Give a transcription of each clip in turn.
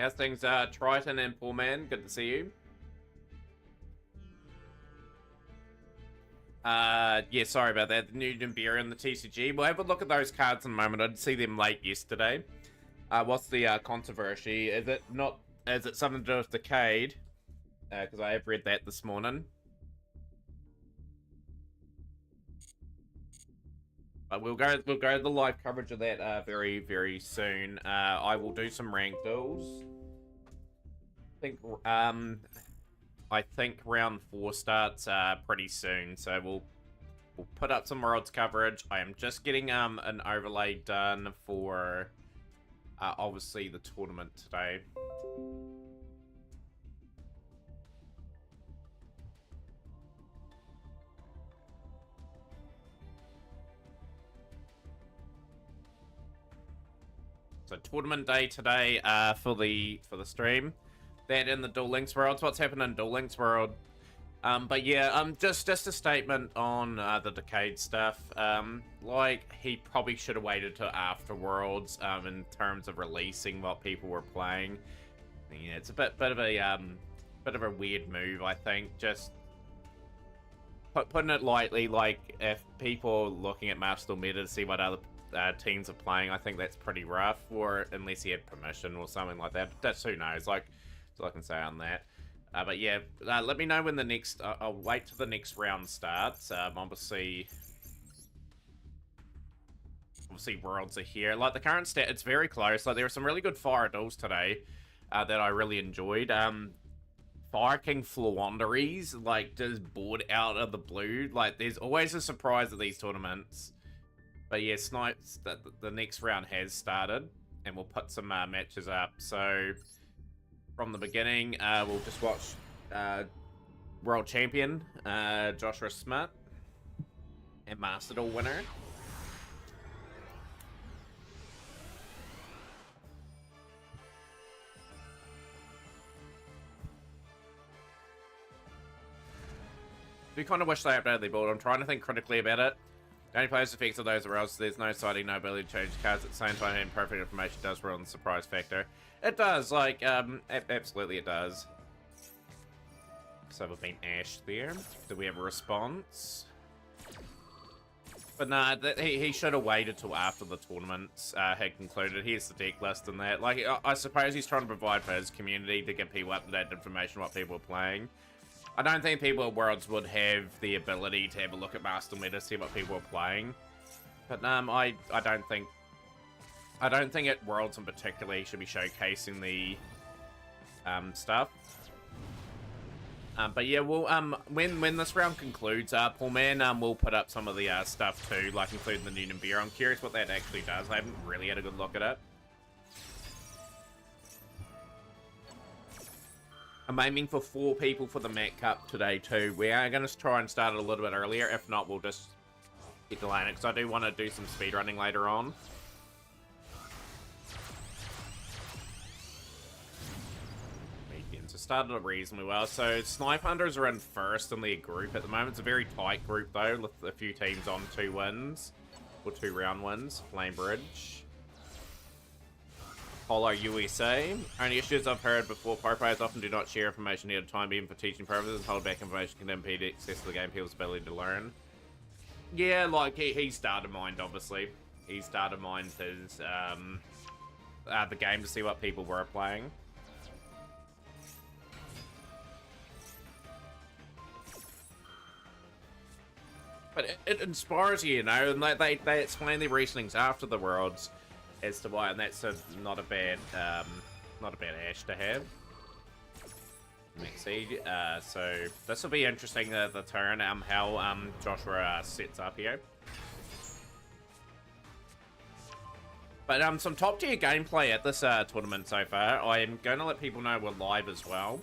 How's things, Triton and Poor Man? Good to see you. Yeah, sorry about that. The new Nimbira and the TCG. We'll have a look at those cards in a moment. I did see them late yesterday. What's the controversy? Is it not? Is it something to do with Decade? Because I have read that this morning. But we'll go to the live coverage of that very, very soon. I will do some rank duels. I think round 4 starts pretty soon, so we'll put up some Worlds coverage. I am just getting an overlay done for obviously the tournament today. So tournament day today for the stream. That in the Duel Links Worlds. What's happened in Duel Links World? But yeah, just a statement on the Decade stuff. Like he probably should have waited till after Worlds in terms of releasing what people were playing. Yeah, it's a bit of a weird move, I think. Just putting it lightly, like if people are looking at Master Meta to see what other teams are playing, I think that's pretty rough. Or unless he had permission or something like that. That's who knows. Like, that's all I can say on that. But yeah, let me know when the next. I'll wait till the next round starts. Obviously, Worlds are here. Like the current stat, it's very close. Like there were some really good fire duels today that I really enjoyed. Fire King Flawanderies, like just bored out of the blue. Like there's always a surprise at these tournaments. But yeah, Snipes, the next round has started, and we'll put some matches up. So from the beginning, we'll just watch World Champion Joshua Smith and Master Duel winner. We kind of wish they updated the board. I'm trying to think critically about it. The only players affected those are else there's no sighting, no ability to change cards at the same time, and perfect information does ruin the surprise factor. It does, like, absolutely it does. So we've been Ash there. Do we have a response? But nah, he should have waited till after the tournaments had concluded. Here's the deck list and that. Like, I suppose he's trying to provide for his community to give people up-to-date information what people are playing. I don't think people at Worlds would have the ability to have a look at Master Meta, see what people are playing. But I don't think at Worlds in particular he should be showcasing the stuff. But yeah, we'll when this round concludes, Poor Man will put up some of the stuff too, like including the new Nimbira. I'm curious what that actually does. I haven't really had a good look at it. I'm aiming for 4 people for the Mac Cup today too. We are going to try and start it a little bit earlier. If not, we'll just get delaying it because I do want to do some speedrunning later on. Medians have started reasonably well. So Snipe Hunters are in first in their group at the moment. It's a very tight group though, with a few teams on 2 wins or 2 round wins. Flamebridge. Polo USA. Only issues I've heard before, pro players often do not share information ahead of time, even for teaching purposes. Hold back information can impede access to the game, people's ability to learn. Yeah, like, he's data mined, obviously. He's data mined his, the game to see what people were playing. But it inspires you, you know, and they explain their reasonings after the Worlds as to why, and that's not a bad Ash to have. Maxi, so this will be interesting, the turn, how Joshua sets up here. But some top tier gameplay at this tournament so far. I am going to let people know we're live as well.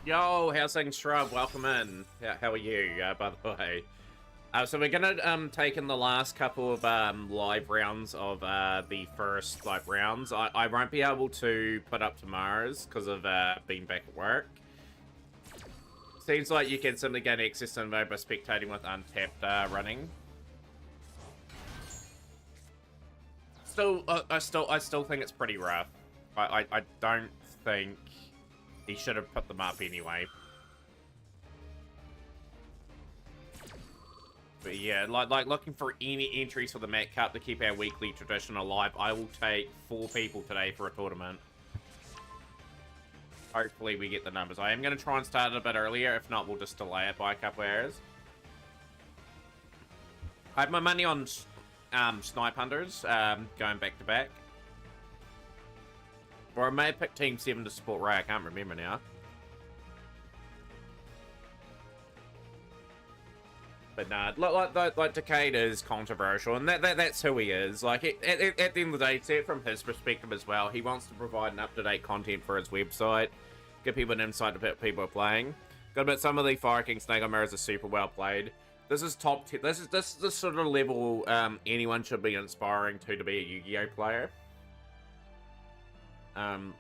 Yo, how's things, Shrub? Welcome in. How are you, by the way? So we're gonna take in the last couple of live rounds of the first like rounds. I won't be able to put up tomorrow's because of being back at work. Seems like you can simply gain access to info by spectating with untapped running. Still, I still think it's pretty rough. I don't think he should have put them up anyway. But yeah, like looking for any entries for the Mac Cup to keep our weekly tradition alive. I will take 4 people today for a tournament. Hopefully we get the numbers. I am going to try and start it a bit earlier. If not, we'll just delay it by a couple hours. I have my money on Snipe Hunters going back to back. Or I may have picked Team 7 to support Ray. I can't remember now. But nah, like Decade is controversial, and that's who he is. Like, at the end of the day, see it from his perspective as well. He wants to provide an up-to-date content for his website, give people an insight to what people are playing. Got to admit, some of the Fire King Snake on Mirrors are super well played. This is top 10. This is the sort of level anyone should be inspiring to be a Yu-Gi-Oh player.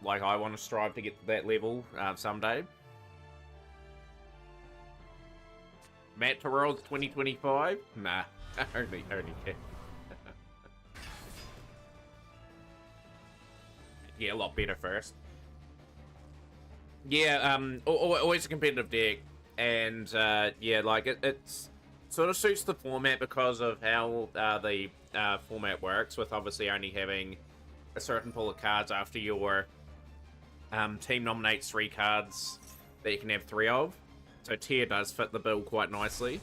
Like, I want to strive to get to that level someday. Matt to Worlds 2025? Nah, only kid. Yeah, a lot better first. Yeah, always a competitive deck, and yeah, like it's sort of suits the format because of how the format works, with obviously only having a certain pool of cards after your team nominates 3 cards that you can have 3 of. So tier does fit the bill quite nicely.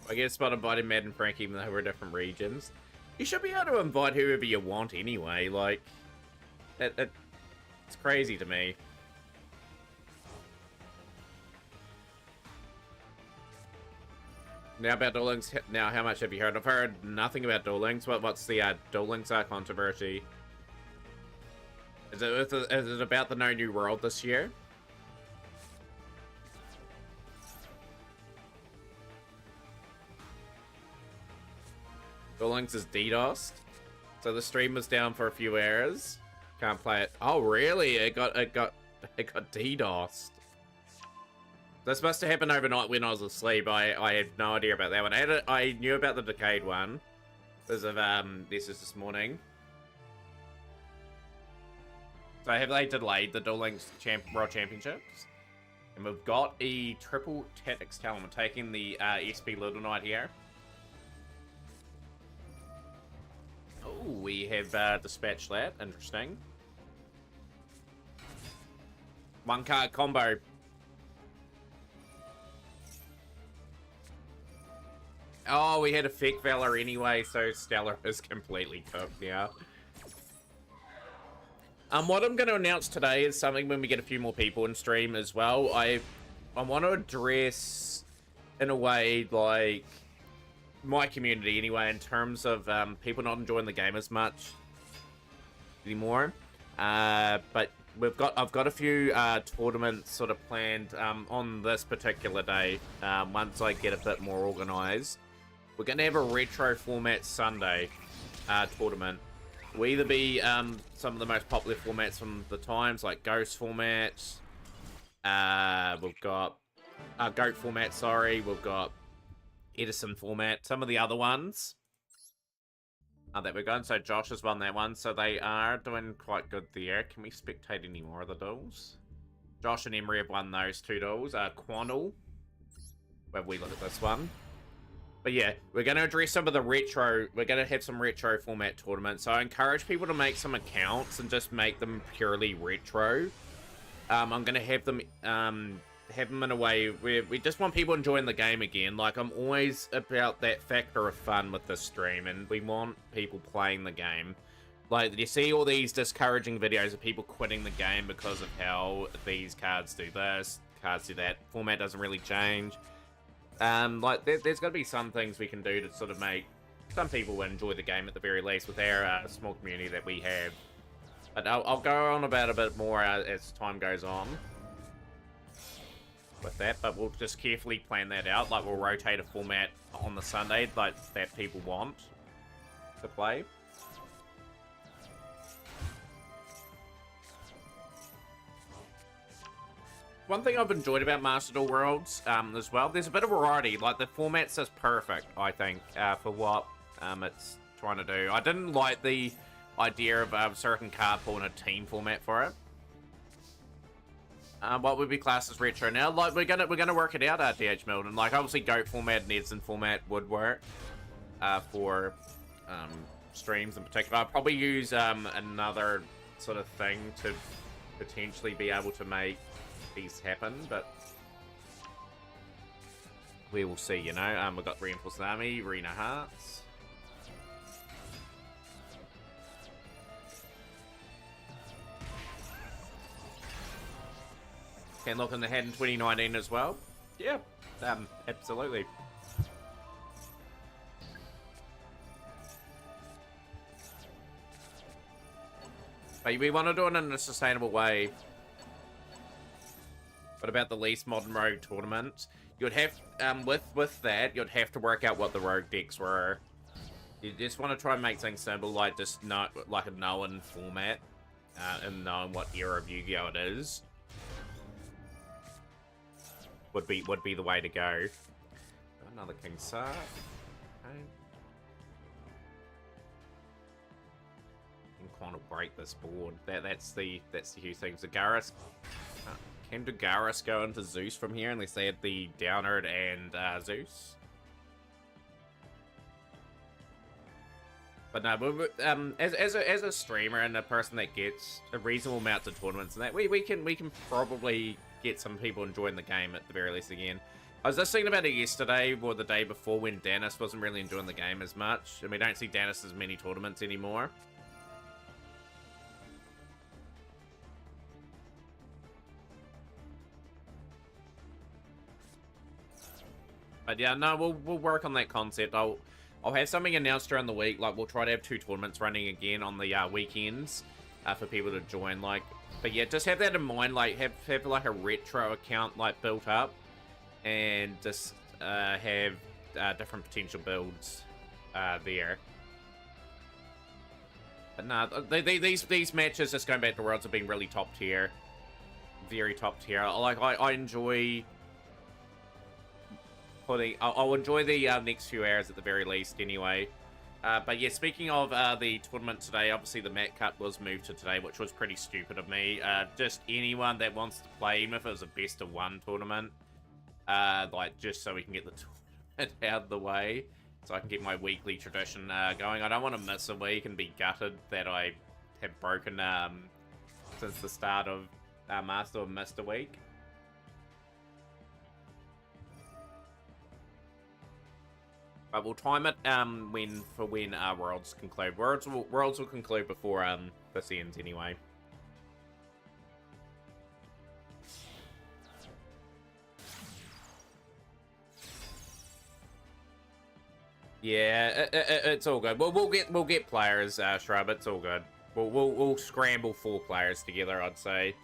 I guess about inviting Matt and Frank even though we're different regions. You should be able to invite whoever you want anyway, like... It's crazy to me. Now about Duel Links, now how much have you heard? I've heard nothing about Duel Links. What's the Duel Links controversy? Is it about the No New World this year? Duel Links is DDoSed. So the stream was down for a few hours. Can't play it. Oh really? It got DDoSed. This must have happened overnight when I was asleep. I had no idea about that one. I knew about the Decade one. Because of this is this morning. So have they delayed the Duel Links World Championships? And we've got a triple Tactics Talent. We're taking the SP Little Knight here. Oh, we have dispatched that. Interesting. 1-card combo. Oh, we had a Fake Valor anyway, so Stellar is completely cooked now. What I'm going to announce today is something when we get a few more people in stream as well. I want to address, in a way, like, my community anyway, in terms of people not enjoying the game as much anymore. But I've got a few tournaments sort of planned on this particular day. Once I get a bit more organized. We're going to have a retro format Sunday tournament. Will either be some of the most popular formats from the times, like Ghost format. We've got Goat format, sorry. We've got Edison format. Some of the other ones that we're going. So Josh has won that one. So they are doing quite good there. Can we spectate any more of the duels? Josh and Emery have won those 2 duels. Quantal. Where we look at this one. But yeah, we're going to address some of the retro... We're going to have some retro format tournaments. So I encourage people to make some accounts and just make them purely retro. I'm going to have them in a way where we just want people enjoying the game again. Like, I'm always about that factor of fun with this stream, and we want people playing the game. Like, you see all these discouraging videos of people quitting the game because of how these cards do this, cards do that. Format doesn't really change. Like, there's got to be some things we can do to sort of make some people enjoy the game at the very least with our small community that we have. But I'll go on about a bit more as time goes on with that, but we'll just carefully plan that out. Like, we'll rotate a format on the Sunday, like, that people want to play. One thing I've enjoyed about Master Duel Worlds as well, there's a bit of variety. Like, the format's just perfect, I think, for what it's trying to do. I didn't like the idea of a certain card pool in a team format for it. What would be classed as retro now? Like, we're gonna work it out, DH Milton. Like, obviously, GOAT format and Edson format would work for streams in particular. I'll probably use another sort of thing to potentially be able to make these happen, but we will see. You know, we've got Reinforced Army, Arena Hearts. Can look in the head in 2019 as well. Yeah, absolutely. But we want to do it in a sustainable way. What about the least modern rogue tournament? You'd have, with that, you'd have to work out what the rogue decks were. You just want to try and make things simple, like just like a known format, and knowing what era of Yu-Gi-Oh! It is. Would be the way to go. Another King Sar. Okay. Can kind of break this board. That's the huge thing. So Garrus, can Garrus go into Zeus from here unless they had the Downerd and Zeus? But no, as a streamer and a person that gets a reasonable amount of tournaments and that, we can probably get some people enjoying the game at the very least again. I was just thinking about it yesterday or the day before when Danis wasn't really enjoying the game as much, and we don't see Danis as many tournaments anymore. But yeah, no, we'll work on that concept. I'll have something announced during the week. Like, we'll try to have 2 tournaments running again on the weekends for people to join. Like, but yeah, just have that in mind. Like, have like a retro account like built up, and just have different potential builds there. But no, these matches, just going back to Worlds, have been really top tier, very top tier. Like, I enjoy putting. I'll enjoy the next few hours at the very least, anyway. But yeah, speaking of the tournament today, obviously the Mat Cup was moved to today, which was pretty stupid of me. Just anyone that wants to play, even if it was a best of 1 tournament, like, just so we can get the tournament out of the way, so I can get my weekly tradition going. I don't want to miss a week and be gutted that I have broken since the start of Master and missed a week. But we'll time it when Worlds conclude. Worlds will conclude before this ends anyway. Yeah, it's all good. We'll get players, Shrub. It's all good. We'll scramble 4 players together, I'd say.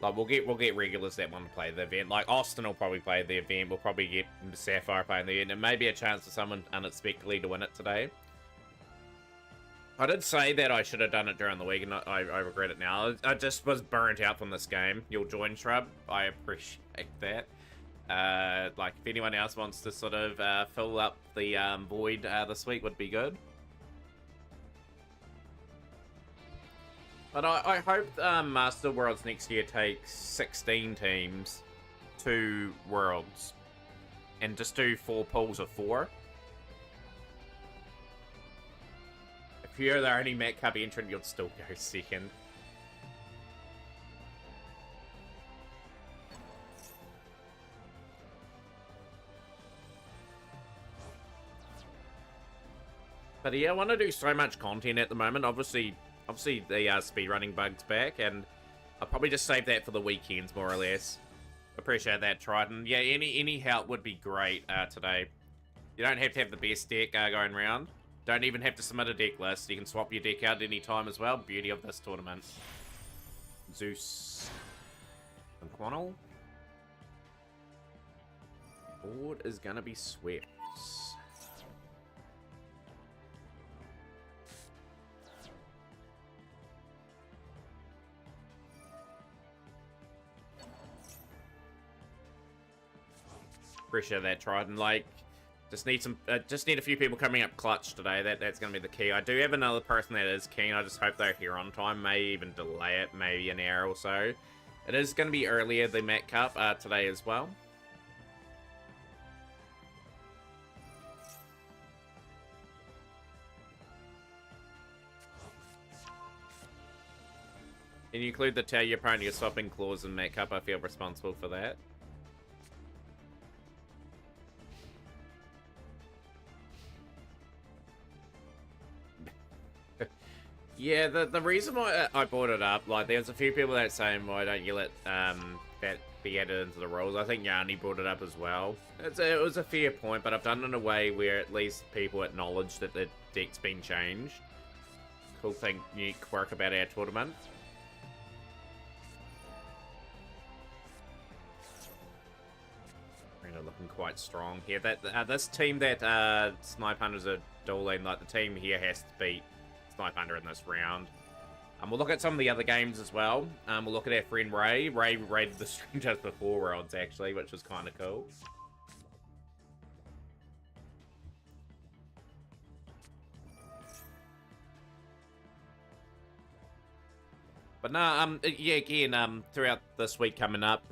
Like, we'll get regulars that want to play the event. Like, Austin will probably play the event. We'll probably get Sapphire playing the event. And maybe a chance for someone unexpectedly to win it today. I did say that I should have done it during the week, and I regret it now. I just was burnt out from this game. You'll join, Shrub. I appreciate that. Like, if anyone else wants to sort of fill up the void this week, would be good. But I hope Master Worlds next year takes 16 teams to Worlds and just do 4 pools of 4. If you're the only Mat Cup entrant, you'll still go second. But yeah, I want to do so much content at the moment. Obviously the speedrunning bug's back, and I'll probably just save that for the weekends, more or less. Appreciate that, Triton. Yeah, any help would be great today. You don't have to have the best deck going round. Don't even have to submit a deck list. You can swap your deck out any time as well. Beauty of this tournament. Zeus and Quannel. Board is gonna be swept. Appreciate that, Trident. Like, just need a few people coming up clutch today. That's gonna be the key. I do have another person that is keen. I just hope they're here on time. May even delay it, maybe an hour or so. It is gonna be earlier the Mac Cup today as well. Can you include the tell your opponent you're swapping clause in Mac Cup? I feel responsible for that. Yeah, the reason why I brought it up, like, there's a few people that saying, why don't you let that be added into the rules? I think Yanni brought it up as well. It was a fair point, but I've done it in a way where at least people acknowledge that the deck's been changed. Cool thing, unique quirk about our tournament. Looking quite strong here. This team that Snipe Hunters are dueling, like, the team here has to beat Snipe Hunter in this round. We'll look at some of the other games as well. We'll look at our friend Ray. Ray raided the stream just before Worlds, actually, which was kind of cool. But no, yeah, again, throughout this week coming up,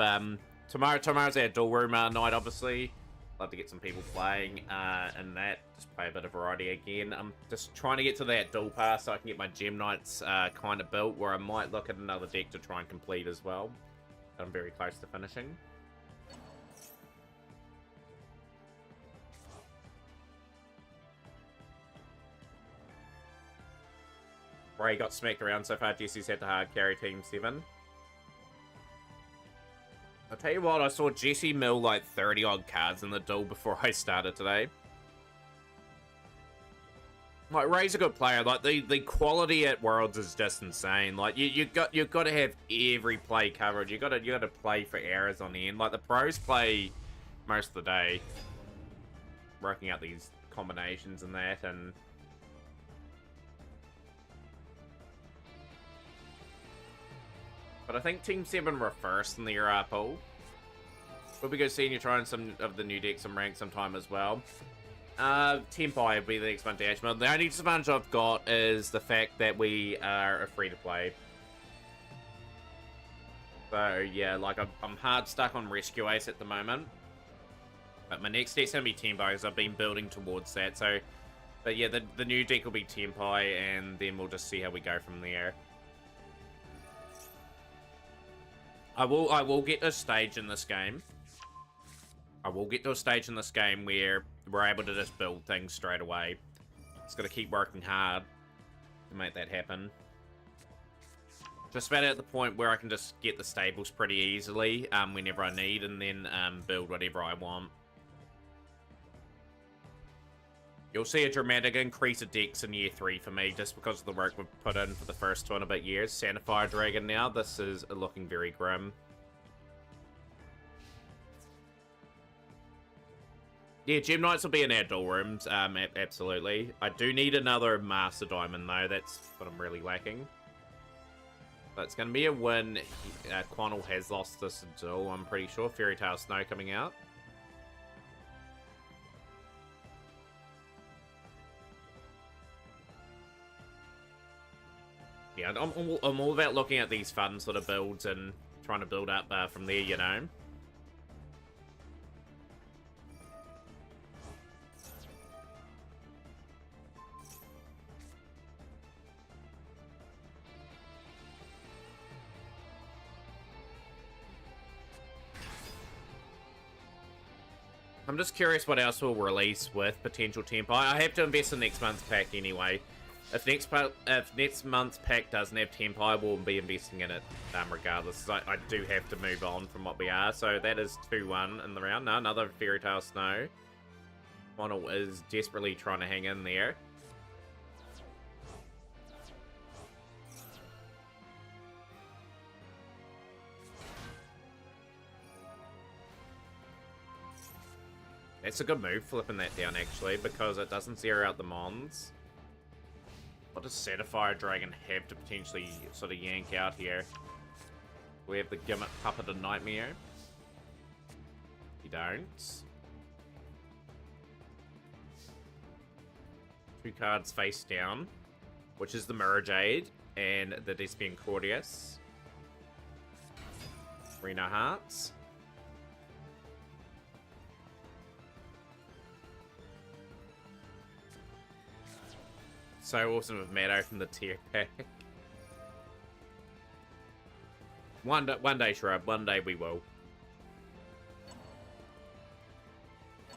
tomorrow's our duel room night, obviously. Love to get some people playing in that. Just play a bit of variety again. I'm just trying to get to that duel pass so I can get my gem knights kind of built, where I might look at another deck to try and complete as well. I'm very close to finishing. Ray got smacked around so far. Jesse's had to hard carry Team 7. I'll tell you what, I saw Jesse mill like 30 odd cards in the duel before I started today. Like, Ray's a good player. Like, the quality at Worlds is just insane. Like, you've got to have every play covered. You got to play for hours on the end. Like, the pros play most of the day, working out these combinations and that, and but I think Team 7 were first in the pool. We'll be good seeing you trying some of the new decks and rank sometime as well. Tempai will be the next one to Ashmore. The only disadvantage I've got is the fact that we are a free-to-play. So, yeah, like, I'm hard stuck on Rescue Ace at the moment. But my next deck's going to be Tempai, as I've been building towards that. So, but yeah, the new deck will be Tempai, and then we'll just see how we go from there. I will get to a stage in this game. I will get to a stage in this game where we're able to just build things straight away. Just got to keep working hard to make that happen. Just about at the point where I can just get the stables pretty easily whenever I need, and then build whatever I want. You'll see a dramatic increase of decks in year 3 for me, just because of the work we've put in for the first 2 and a bit years. Santa Fire Dragon now, this is looking very grim. Yeah, Gem Knights will be in our duel rooms, absolutely. I do need another Master Diamond though, that's what I'm really lacking. But it's going to be a win. Quannel has lost this duel, I'm pretty sure. Fairy Tale Snow coming out. Yeah, I'm all about looking at these fun sort of builds and trying to build up from there, you know. I'm just curious what else we'll release with potential Tempai. I have to invest in next month's pack anyway. If next month's pack doesn't have Tempai, we'll be investing in it regardless. I do have to move on from what we are. So that is 2-1 in the round. No, another Fairy Tale Snow. Quannel is desperately trying to hang in there. That's a good move, flipping that down, actually, because it doesn't zero out the Mons. What does Certifier Dragon have to potentially sort of yank out here? We have the Gimmick Puppet of Nightmare. You don't. 2 cards face down, which is the Mirror Jade and the Despian Cordius. Reno Hearts. So awesome with Maddo from the tier pack. One day, Shrub. One day we will.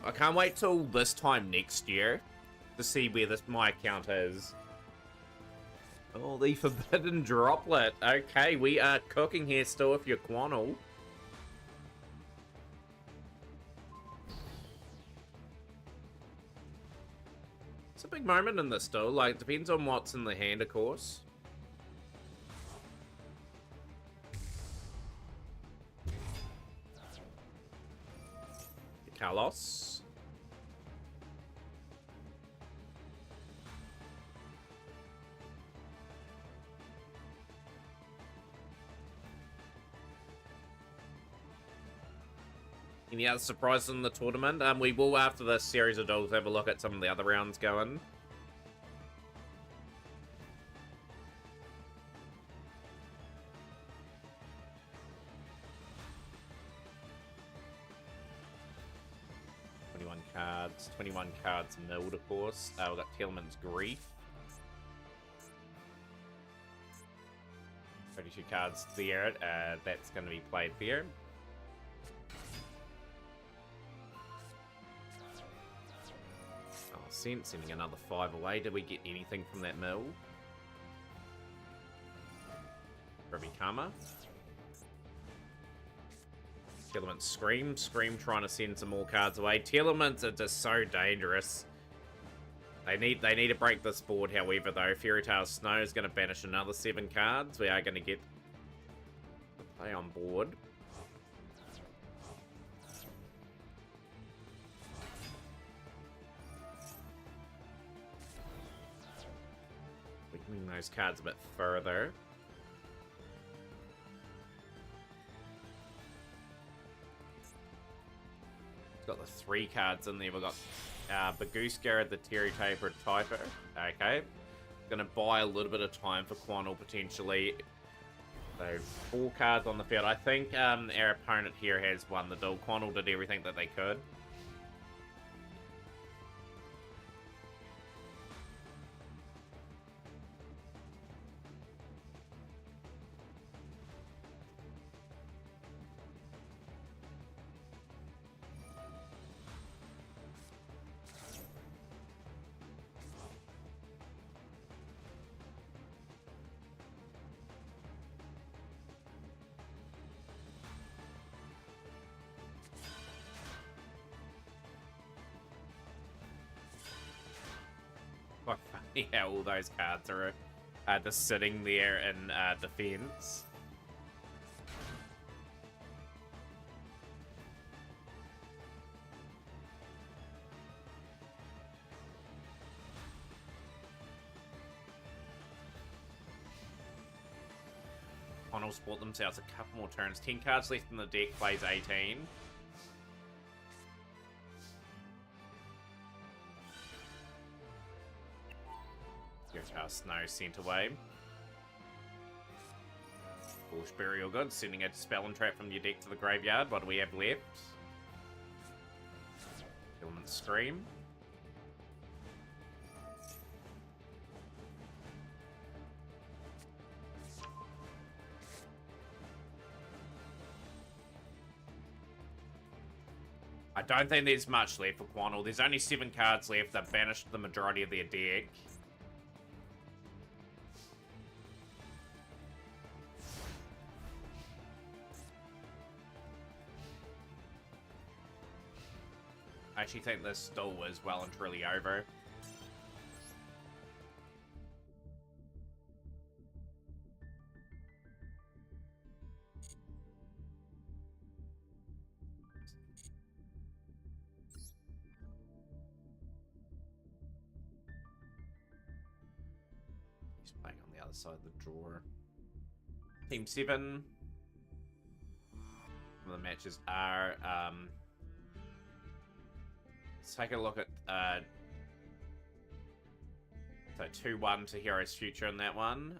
I can't wait till this time next year to see where my account is. Oh, the Forbidden Droplet. Okay, we are cooking here still if you're Quannel. It's a big moment in this still. Like, depends on what's in the hand, of course. Carlos. Any other surprises in the tournament? We will, after this series of duels, have a look at some of the other rounds going. Cards, 21 cards milled, of course. We've got Tillman's Grief. 32 cards there. That's going to be played there. Oh, sending another 5 away. Did we get anything from that mill? Ruby Karma. Telements Scream. Scream trying to send some more cards away. Telements are just so dangerous. They need to break this board, however, though. Fairy Tale Snow is going to banish another 7 cards. We are going to get the play on board. Weakening those cards a bit further. Got the 3 cards in there. We've got Bagoose Garrett, the Terry Tapered Typer. Okay. Gonna buy a little bit of time for Quannel potentially. So 4 cards on the field. I think our opponent here has won the duel. Quannel did everything that they could. Quite funny how all those cards are just sitting there in defense. Connell's bought themselves a couple more turns. 10 cards left in the deck, plays 18. Snow sent away. Bush Burial good. Sending a Spell and Trap from your deck to the graveyard. What do we have left? Element Scream. I don't think there's much left for Quannel. There's only 7 cards left. They've banished the majority of their deck. I actually think this duel is well and truly over. other side of the drawer. Team 7. Some of the matches are, let's take a look at, so 2-1 to Heroes Future in that one.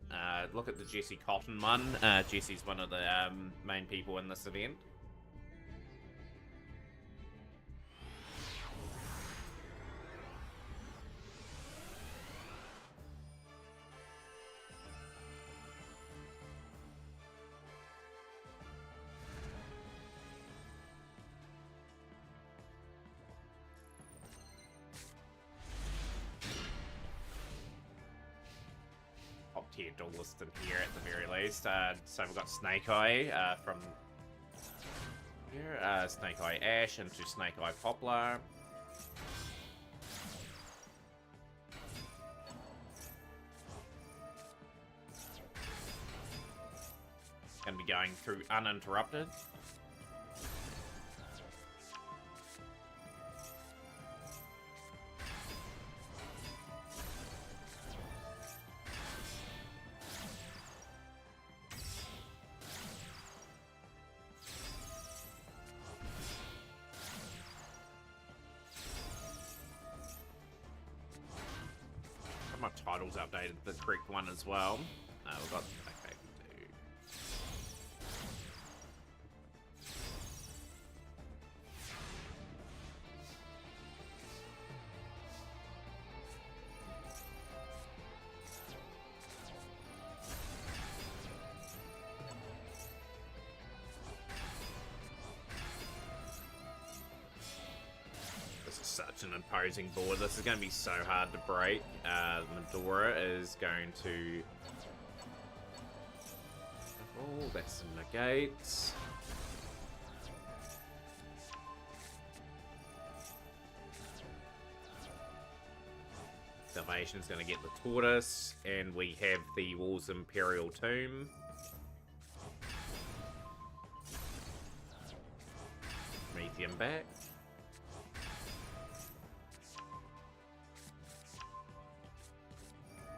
Look at the Jesse Cotton one. Jesse's one of the main people in this event. Tier duelist in here at the very least. So we've got Snake Eye from here, Snake Eye Ash into Snake Eye Poplar. Gonna be going through uninterrupted. My title's updated the correct one as well. We've got okay. Such an imposing board. This is going to be so hard to break. Medora is going to... Oh, that's some negates. Salvation is going to get the Tortoise, and we have the Walls Imperial Tomb. Prometheum back.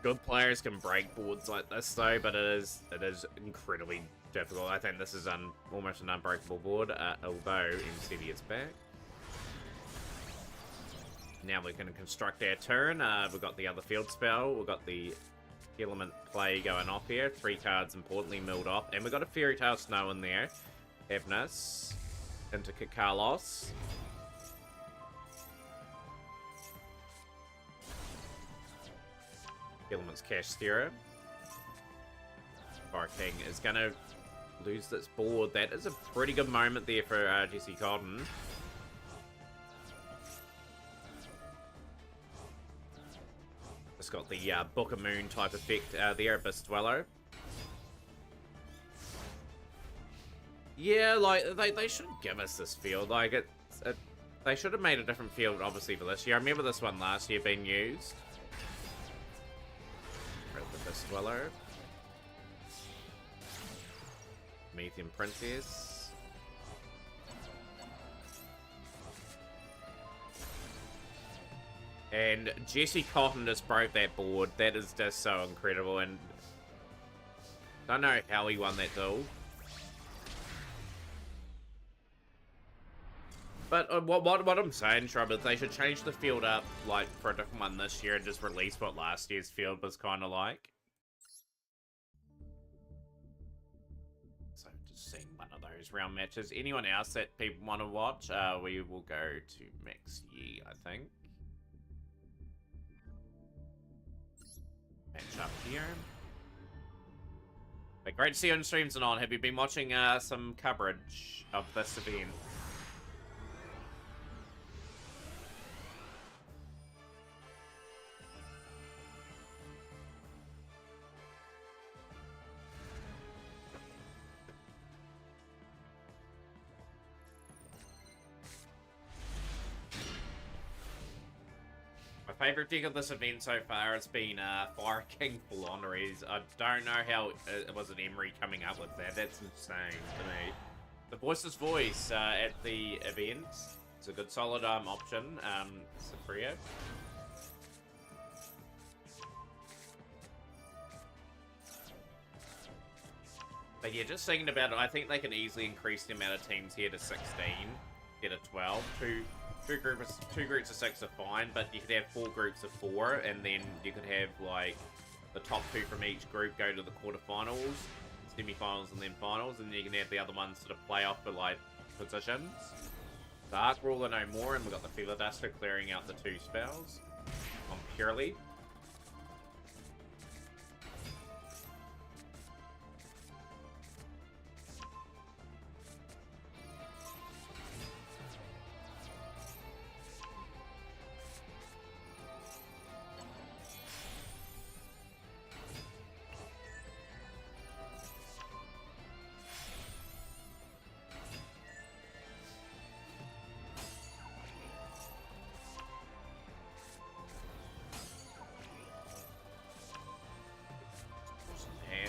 Good players can break boards like this though, but it is incredibly difficult. I think this is almost an unbreakable board, although MCD is back. Now we're going to construct our turn. We've got the other field spell. We've got the element play going off here. 3 cards importantly milled off. And we've got a Fairy Tale Snow in there. Evnus into Kikalos. Elements Cash Theorem. Fire King is going to lose this board. That is a pretty good moment there for Jesse Cotton. It's got the Book of Moon type effect there, Abyss Dweller. Yeah, like, they should give us this field. Like, they should have made a different field, obviously, for this year. I remember this one last year being used. Abyss Dweller. Promethean Princess. And Jesse Cotton just broke that board. That is just so incredible, and don't know how he won that duel. But what I'm saying, Shrub, is they should change the field up, like, for a different one this year and just release what last year's field was kind of like. So, just seeing one of those round matches. Anyone else that people want to watch, we will go to Max Yi, I think. Match up here. But great to see you on streams and on. Have you been watching some coverage of this event? My favourite deck of this event so far has been Fire King Full Honorees. I don't know how it was an Emery coming up with that. That's insane to me. The Voiceless Voice at the event. It's a good solid option. Safria. But yeah, just thinking about it, I think they can easily increase the amount of teams here to 16, get to 12. Two groups of 6 are fine, but you could have 4 groups of 4, and then you could have, like, the top 2 from each group go to the quarterfinals, semi-finals, and then finals, and then you can have the other ones sort of play off for, like, positions. Dark Ruler no more, and we've got the Feather Duster clearing out the 2 spells on Purely.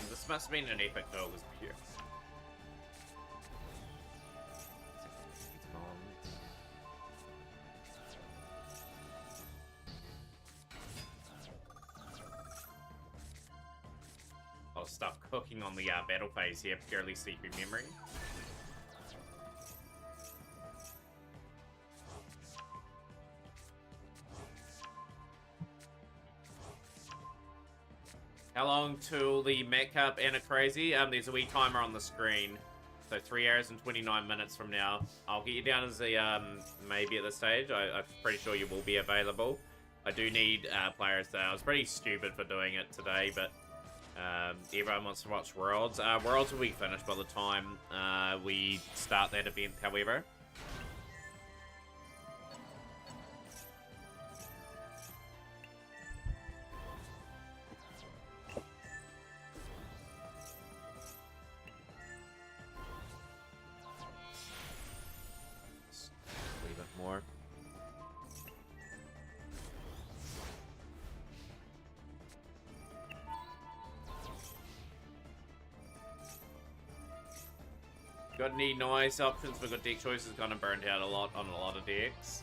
This must have been an epic goal, was pure. A lot of stuff cooking on the battle phase here, purely secret memory. How long till the Met Cup and a crazy? There's a wee timer on the screen. So 3 hours and 29 minutes from now. I'll get you down as a maybe at this stage. I'm pretty sure you will be available. I do need players there. I was pretty stupid for doing it today, but everyone wants to watch Worlds. Worlds will be finished by the time we start that event, however. More. Got any nice options for good deck choices? Kind of burned out a lot on a lot of decks.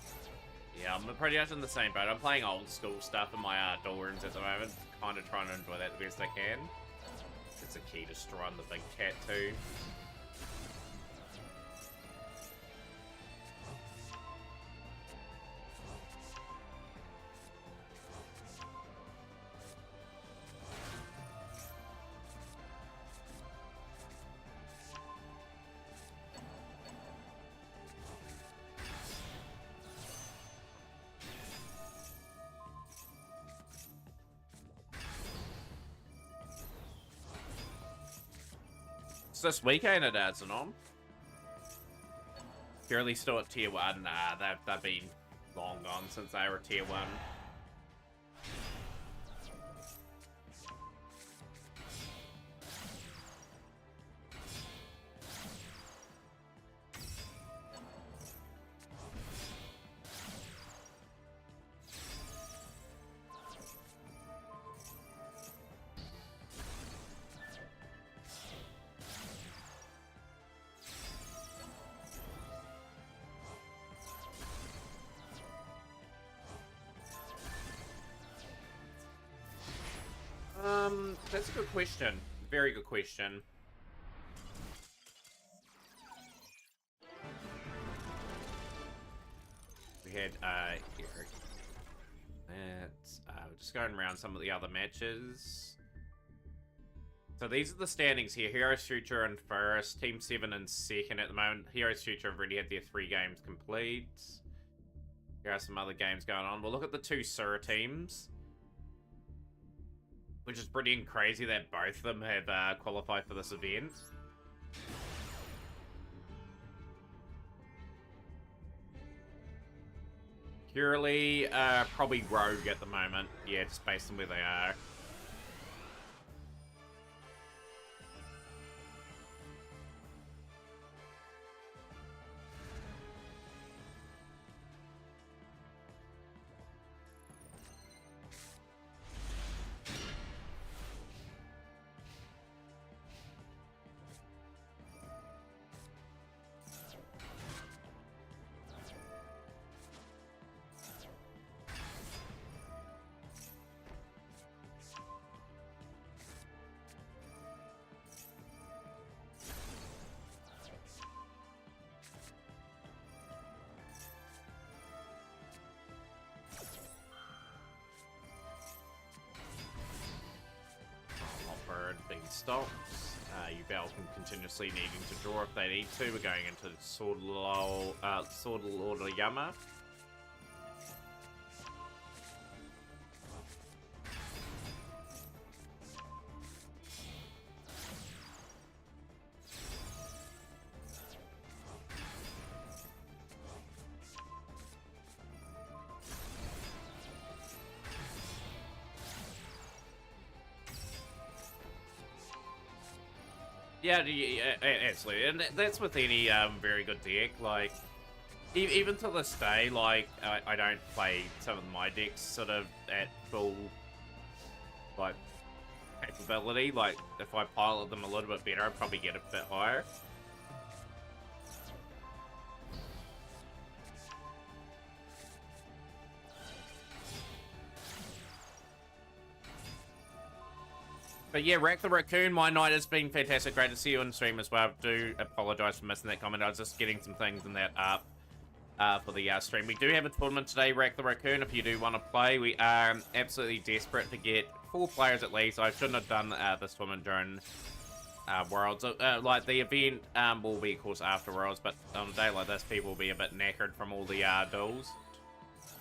Yeah, I'm pretty much in the same boat. I'm playing old school stuff in my duel rooms at the moment. Kind of trying to enjoy that the best I can. It's a key to run the big cat too. This weekend it adds on. Purely still at tier 1. Nah, they've been long gone since they were tier 1. That's a good question. Very good question. We had, here. Let's, just going around some of the other matches. So these are the standings here. Heroes Future in first. Team 7 in second at the moment. Heroes Future have already had their 3 games complete. Here are some other games going on. We'll look at the 2 Sur teams. Which is pretty crazy that both of them have qualified for this event. Purely, probably Rogue at the moment. Yeah, just based on where they are. stocks. Yubel can continuously needing to draw if they need to. We're going into Sword Lord Yama. Yeah, absolutely, and that's with any very good deck. Like, even to this day, like I don't play some of my decks sort of at full like capability. Like, if I pilot them a little bit better, I'd probably get a bit higher. But yeah, Rack the Raccoon, my night has been fantastic. Great to see you on stream as well. I do apologise for missing that comment. I was just getting some things in that up for the stream. We do have a tournament today, Rack the Raccoon, if you do want to play. We are absolutely desperate to get 4 players at least. I shouldn't have done this tournament during Worlds. Like, the event will be, of course, after Worlds, but on a day like this, people will be a bit knackered from all the duels.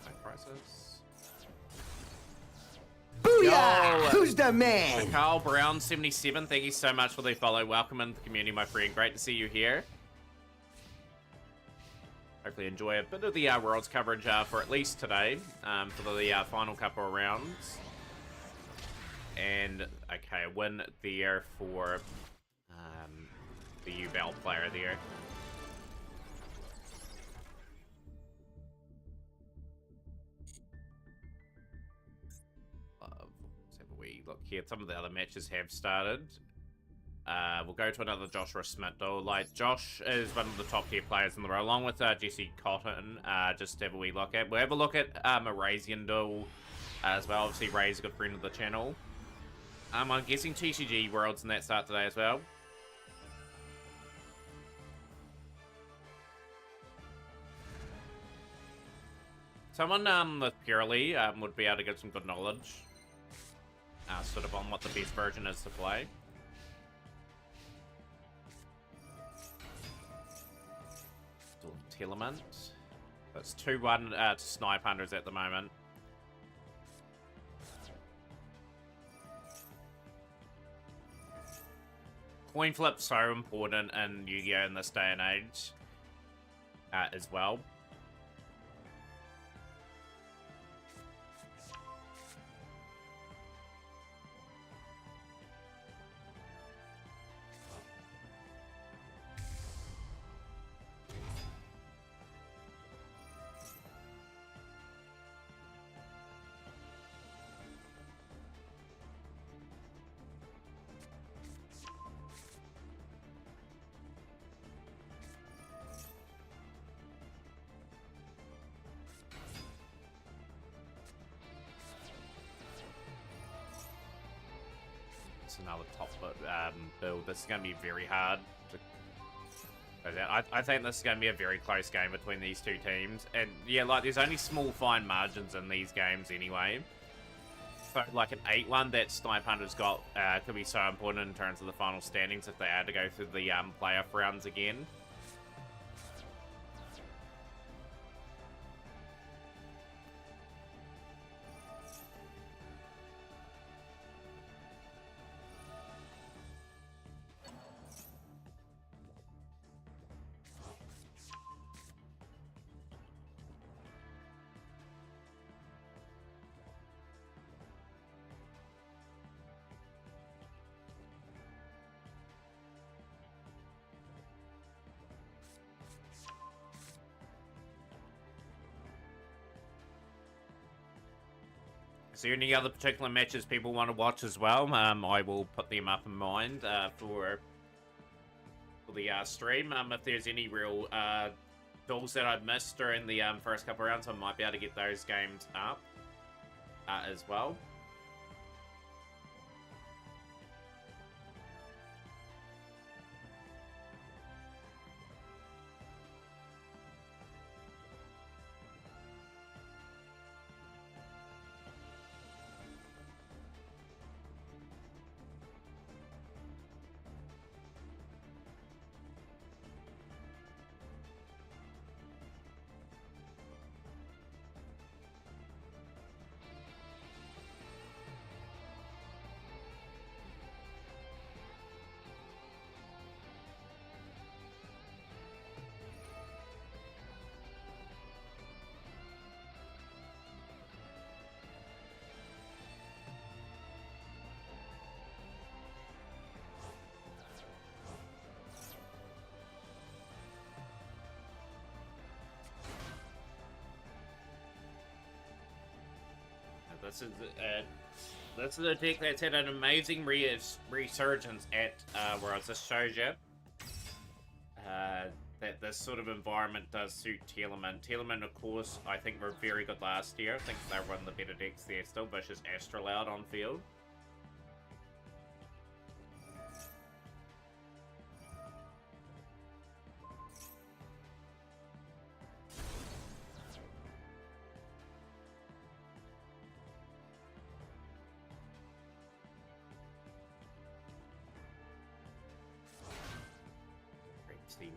No crisis. Booyah! Yo, Who's the man? Carl Brown 77, thank you so much for the follow. Welcome into the community, my friend. Great to see you here. Hopefully enjoy a bit of the Worlds coverage for at least today, for the final couple of rounds. And, okay, a win there for the Yubel player there. Look here, some of the other matches have started. We'll go to another Joshua Smith though. Like, Josh is one of the top tier players in the row, along with Jesse Cotton. Just to have a wee look at. We'll have a look at Marazian duel as well. Obviously, Ray's a good friend of the channel. I'm guessing TCG Worlds in that start today as well. Someone with Purely would be able to get some good knowledge. Sort of on what the best version is to play. Telement. That's 2-1 to Snipe Hunters at the moment. Coin flip so important in Yu-Gi-Oh! In this day and age as well. Another top build. This is going to be very hard to go down. I think this is going to be a very close game between these two teams. And yeah, like, there's only small fine margins in these games anyway. So like an 8-1 that Snipe Hunter's got could be so important in terms of the final standings if they had to go through the playoff rounds again. Is there any other particular matches people want to watch as well? I will put them up in mind for the stream. If there's any real duels that I've missed during the first couple of rounds, I might be able to get those games up as well. This is a deck that's had an amazing resurgence at Worlds. This shows you that this sort of environment does suit Telemann. Telemann, of course, I think were very good last year. I think they were one of the better decks there still. Vicious Astrolaud on field.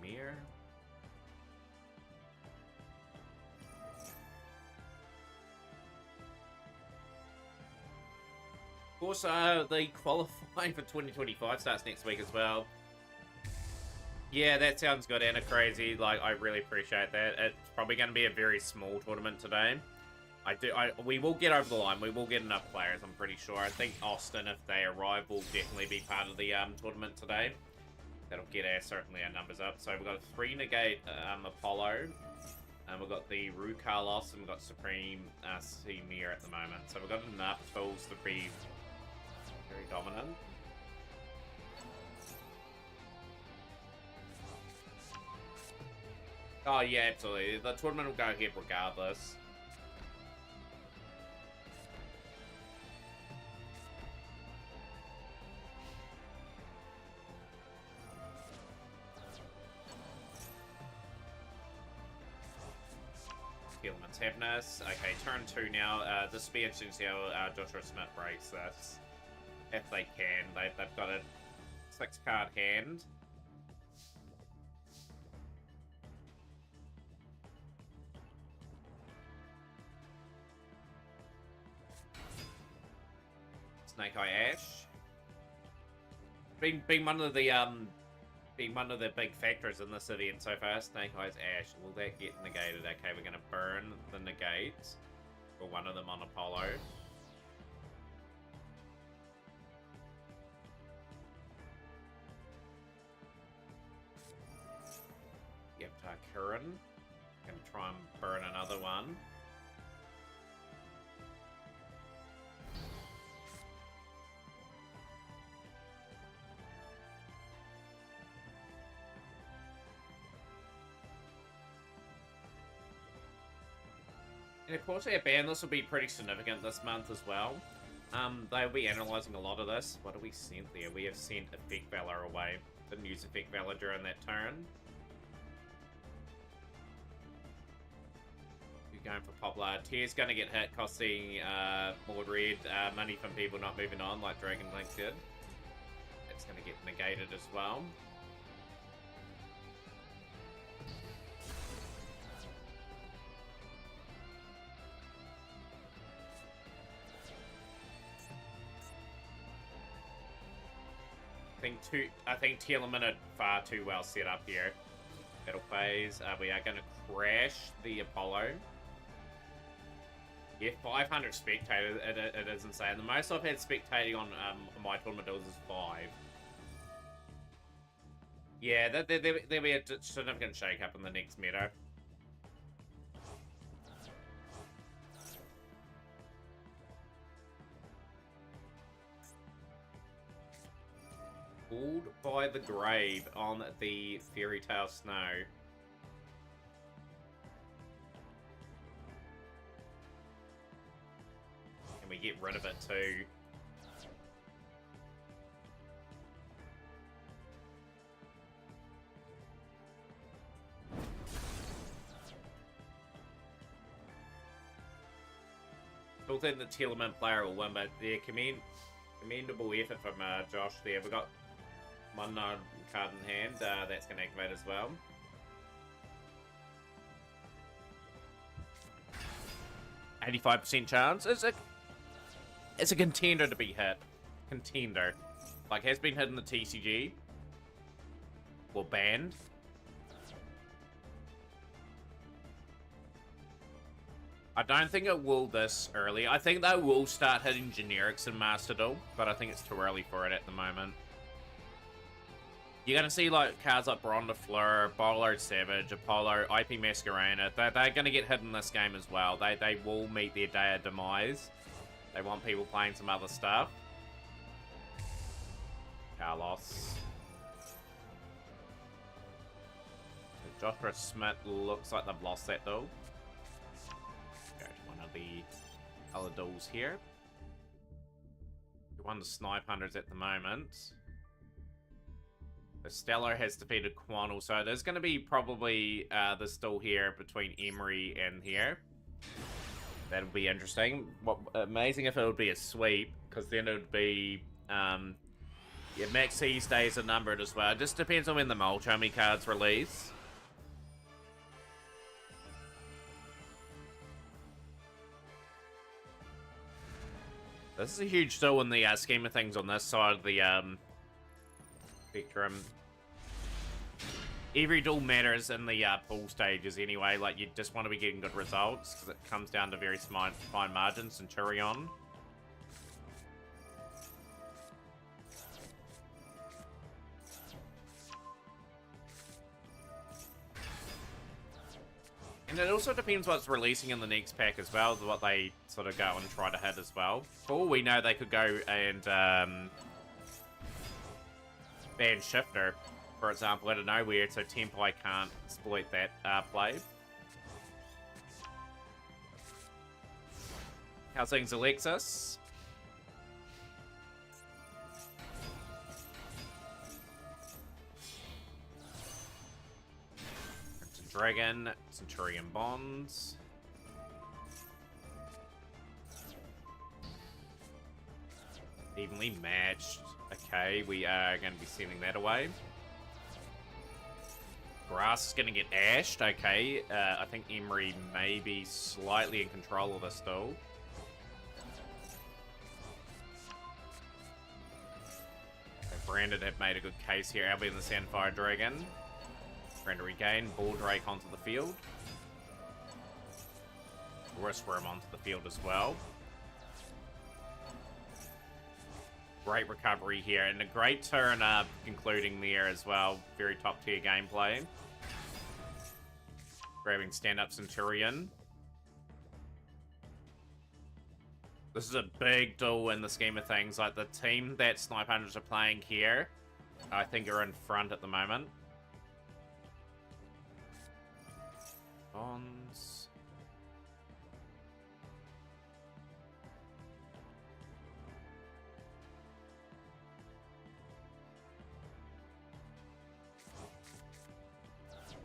Mirror. Of course, the qualifying for 2025 starts next week as well. Yeah, that sounds good and crazy. Like, I really appreciate that. It's probably going to be a very small tournament today. We will get over the line. We will get enough players, I'm pretty sure. I think Austin, if they arrive, will definitely be part of the tournament today. That'll get certainly our numbers up. So we've got a 3 negate Apollo. And we've got the Rue Carlos and we've got Supreme Semir at the moment. So we've got enough tools to be very dominant. Oh yeah, absolutely. The tournament will go ahead regardless. Elements Happiness. Okay, turn 2 now. This will be interesting to see how Joshua Smith breaks this. If they can. They've got a 6-card hand. Snake Eye Ash. Being one of the big factors in this event so far, Snake Eyes Ash. Will that get negated? Okay, we're gonna burn the negates for one of them on Apollo. Yeptar Kirin. Gonna try and burn another one. And of course our ban list will be pretty significant this month as well. They'll be analysing a lot of this. What have we sent there? We have sent Effect Valor away. Didn't use Effect Valor during that turn. You're going for Poplar. Tier's going to get hit, costing more red money from people not moving on, like Dragon Link did. It's going to get negated as well. I think Telemann are far too well set up here. Battle phase. We are going to crash the Apollo. Yeah, 500 spectators. It is insane. The most I've had spectating on my tournament is 5. Yeah, there'll be a significant shake-up in the next meta. Pulled by the grave on the Fairy Tale Snow. Can we get rid of it too? Still think the Telemann player will win, but yeah, commendable effort from Josh there. We've got one card in hand, that's going to activate as well. %85 chance. It's a contender to be hit. Contender. Like, has been hit in the TCG. Or banned. I don't think it will this early. I think they will start hitting generics in Master Duel, but I think it's too early for it at the moment. You're going to see like cards like Bronda Fleur, Bottler Savage, Apollo, IP Masquerade. They're going to get hit in this game as well. They will meet their day of demise. They want people playing some other stuff. Carlos. So Joshua Smith looks like they've lost that duel. Go to one of the other duels here. One of the Snipe Hunters at the moment. The Stellar has defeated Quantal, so there's going to be probably this duel here between Emery and here. That'll be interesting. Amazing if it would be a sweep, because then it would be yeah, max C stays are numbered as well. It just depends on when the Mulchummy cards release. This is a huge duel in the scheme of things on this side of the spectrum. Every duel matters in the pool stages anyway. Like, you just want to be getting good results because it comes down to very fine margins. Centurion. And it also depends what's releasing in the next pack as well, what they sort of go and try to hit as well. For all we know, they could go and ban Shifter, for example, out of nowhere, so Tempai can't exploit that play. How's things, Alexis? Dragon, Centurion Bonds. Evenly matched. Okay, we are going to be sending that away. Grass is going to get ashed. Okay, I think Emery may be slightly in control of this duel. Okay, Brandon have made a good case here. Albion the Sandfire Dragon. Trying to regain. Ball Drake onto the field. Wristworm onto the field as well. Great recovery here, and a great turn concluding there as well. Very top tier gameplay. Grabbing stand-up Centurion. This is a big duel in the scheme of things. Like, the team that Snipe Hunters are playing here, I think are in front at the moment. Bonds.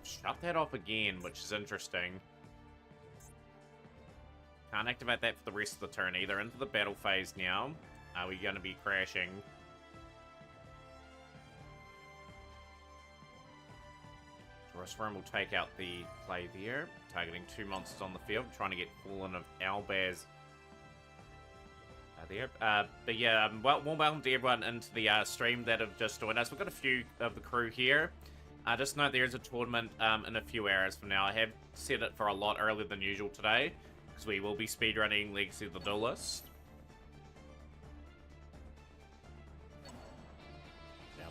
Shut that off again, which is interesting. Can't activate that for the rest of the turn either. Into the battle phase now. Are we going to be crashing? Wristworm will take out the play there, targeting 2 monsters on the field, trying to get Fallen of Albaz there. But yeah, warm welcome to everyone into the stream that have just joined us. We've got a few of the crew here. Just note there is a tournament in a few hours from now. I have set it for a lot earlier than usual today, because we will be speedrunning Legacy of the Duelist.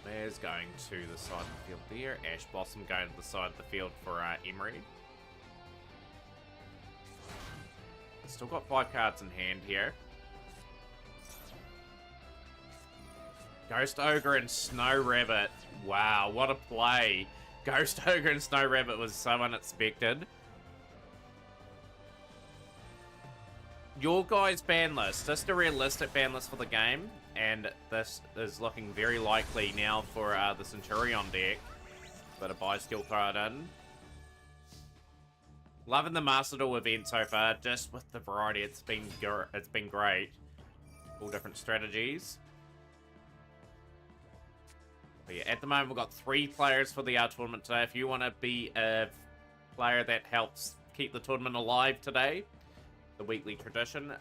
Bears going to the side of the field there. Ash Blossom going to the side of the field for Emery. Still got 5 cards in hand here. Ghost Ogre and Snow Rabbit. Wow, what a play. Ghost Ogre and Snow Rabbit was so unexpected. Your guys' ban list, just a realistic ban list for the game, and this is looking very likely now for the Centurion deck. But a buy skill throw it in. Loving the Master Duel event so far, just with the variety, it's been great. All different strategies. But yeah, at the moment we've got 3 players for the tournament today. If you want to be a player that helps keep the tournament alive today, the weekly tradition,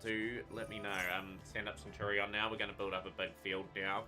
do let me know. Stand up Centurion now. We're going to build up a big field now.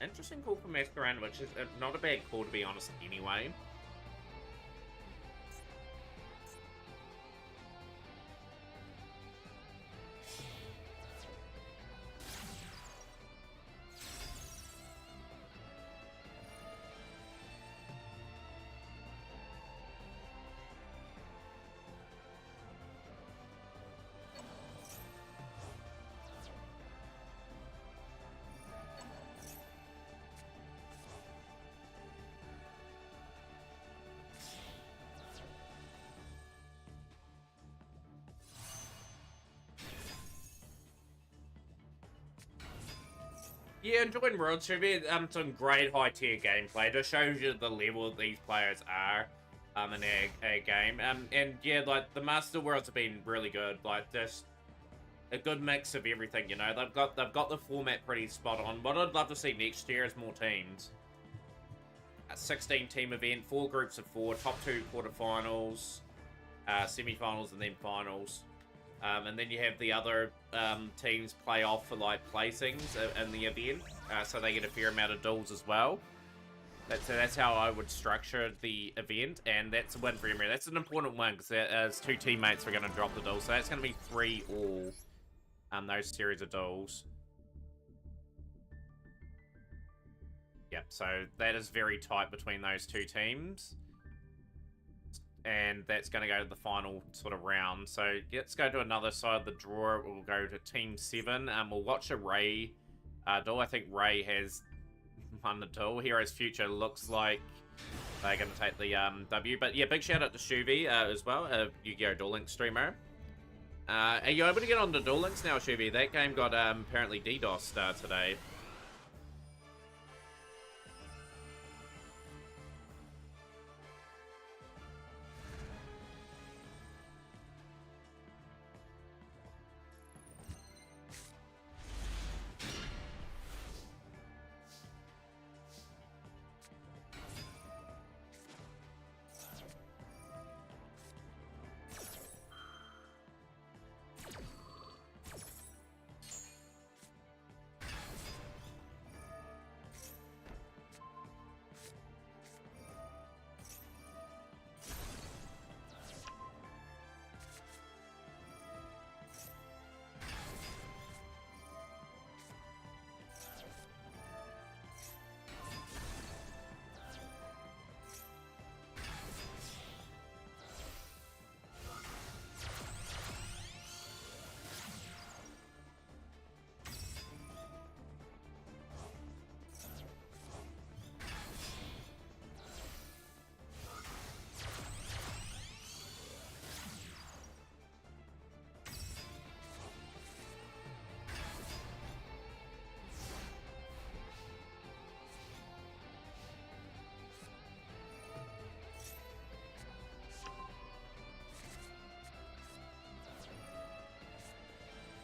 Interesting call for Masquerade, which is not a bad call to be honest anyway. Yeah, enjoying World Trivia. Some great high-tier gameplay. Just shows you the level these players are in a game. And yeah, like, the Master Worlds have been really good. Like, just a good mix of everything, you know? They've got the format pretty spot on. What I'd love to see next year is more teams. A 16-team event, 4 groups of 4, top 2 quarterfinals, semi-finals, and then finals. And then you have the other teams play off for like placings in the event, so they get a fair amount of duels as well. That's how I would structure the event, and that's a win for everyone. That's an important one because there's 2 teammates who are going to drop the duel, so that's going to be 3 all. Those series of duels. Yep. So that is very tight between those 2 teams. And that's going to go to the final sort of round. So let's go to another side of the draw. We'll go to Team 7. We'll watch a Ray duel. I think Ray has won the duel. Heroes Future looks like they're going to take the W. But yeah, big shout out to Shuvi as well, a Yu-Gi-Oh! Duel Links streamer. Are you able to get on the Duel Links now, Shuvi? That game got apparently DDoSed today.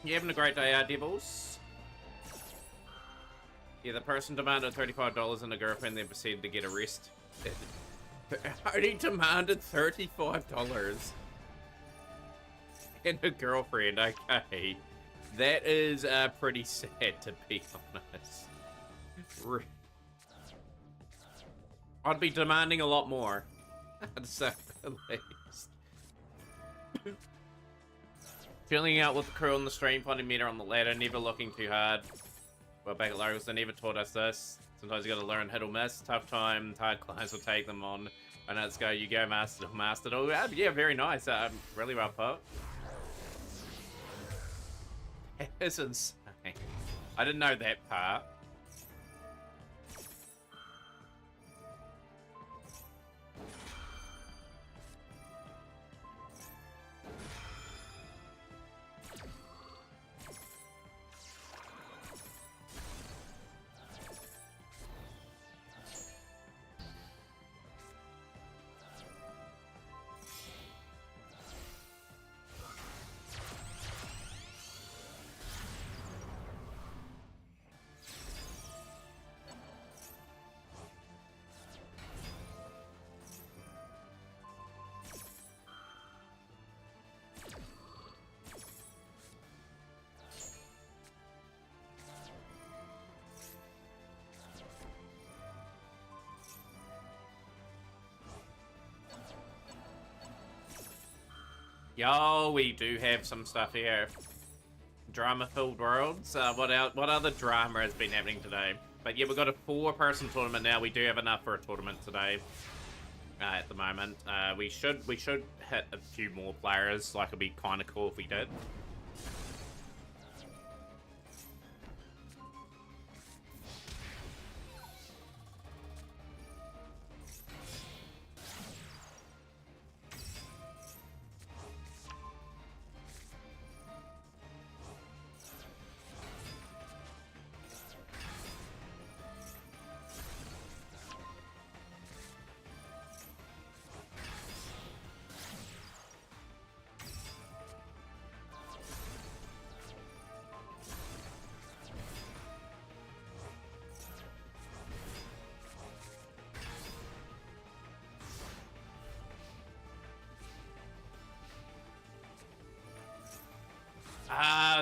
You having a great day, Devils? Yeah, the person demanded $35 and a girlfriend then proceeded to get arrested. Only demanded $35 and a girlfriend. Okay, that is pretty sad, to be honest. I'd be demanding a lot more, to say the least. Filling out with the crew on the stream, finding meter on the ladder, never looking too hard. Well, back at Locals, they never taught us this. Sometimes you gotta learn hit or miss. Tough times, hard clients will take them on. And let's go, you go, master. Oh, yeah, very nice. Really well put. That is insane. I didn't know that part. Yo, we do have some stuff here. Drama-filled worlds. What other drama has been happening today? But yeah, we've got a 4-person tournament now. We do have enough for a tournament today. At the moment, we should hit a few more players. Like, it'd be kind of cool if we did.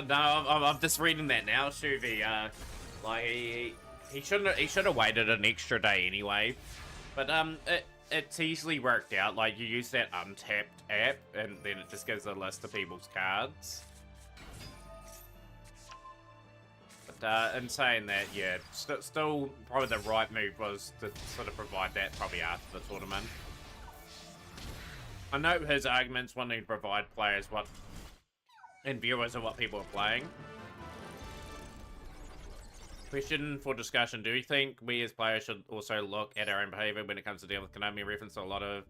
No, I'm just reading that now, Shuvi. Like he should have waited an extra day anyway. But it's easily worked out. Like, you use that untapped app, and then it just gives a list of people's cards. But in saying that, yeah, still probably the right move was to sort of provide that probably after the tournament. I know his arguments wanting to provide players and viewers of what people are playing. Question for discussion. Do you think we as players should also look at our own behavior when it comes to dealing with Konami? Reference to a lot of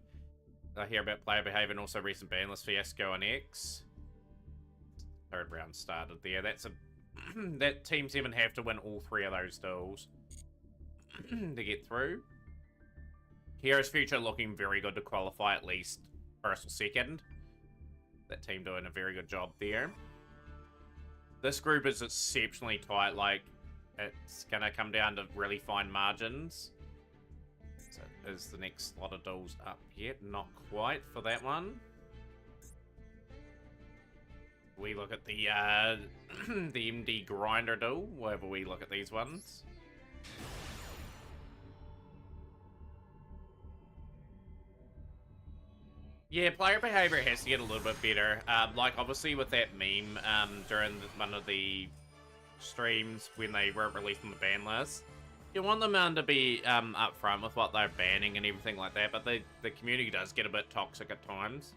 I hear about player behavior and also recent ban list fiasco on X. Third round started there. That's a that Team 7 have to win all 3 of those duels to get through. Hero's future looking very good to qualify at least first or second. That team doing a very good job there. This group is exceptionally tight. Like, it's gonna come down to really fine margins. So is the next lot of duels up yet? Not quite for that one. We look at the the MD grinder duel, wherever we look at these ones. Yeah, player behavior has to get a little bit better. Like, obviously with that meme during one of the streams when they weren't released on the ban list, you want them to be upfront with what they're banning and everything like that, but the community does get a bit toxic at times.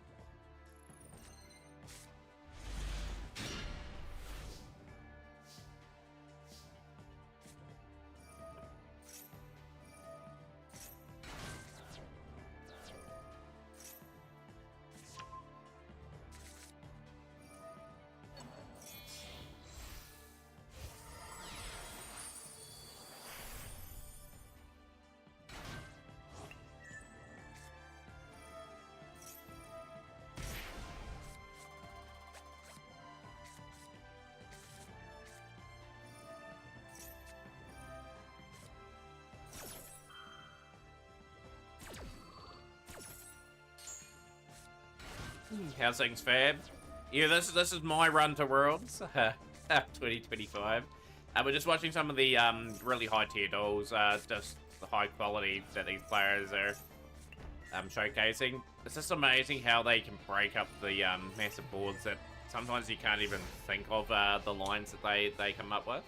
How's things, Fab? Yeah, this is my run to Worlds 2025. We're just watching some of the really high tier duels, just the high quality that these players are showcasing. It's just amazing how they can break up the massive boards that sometimes you can't even think of the lines that they come up with.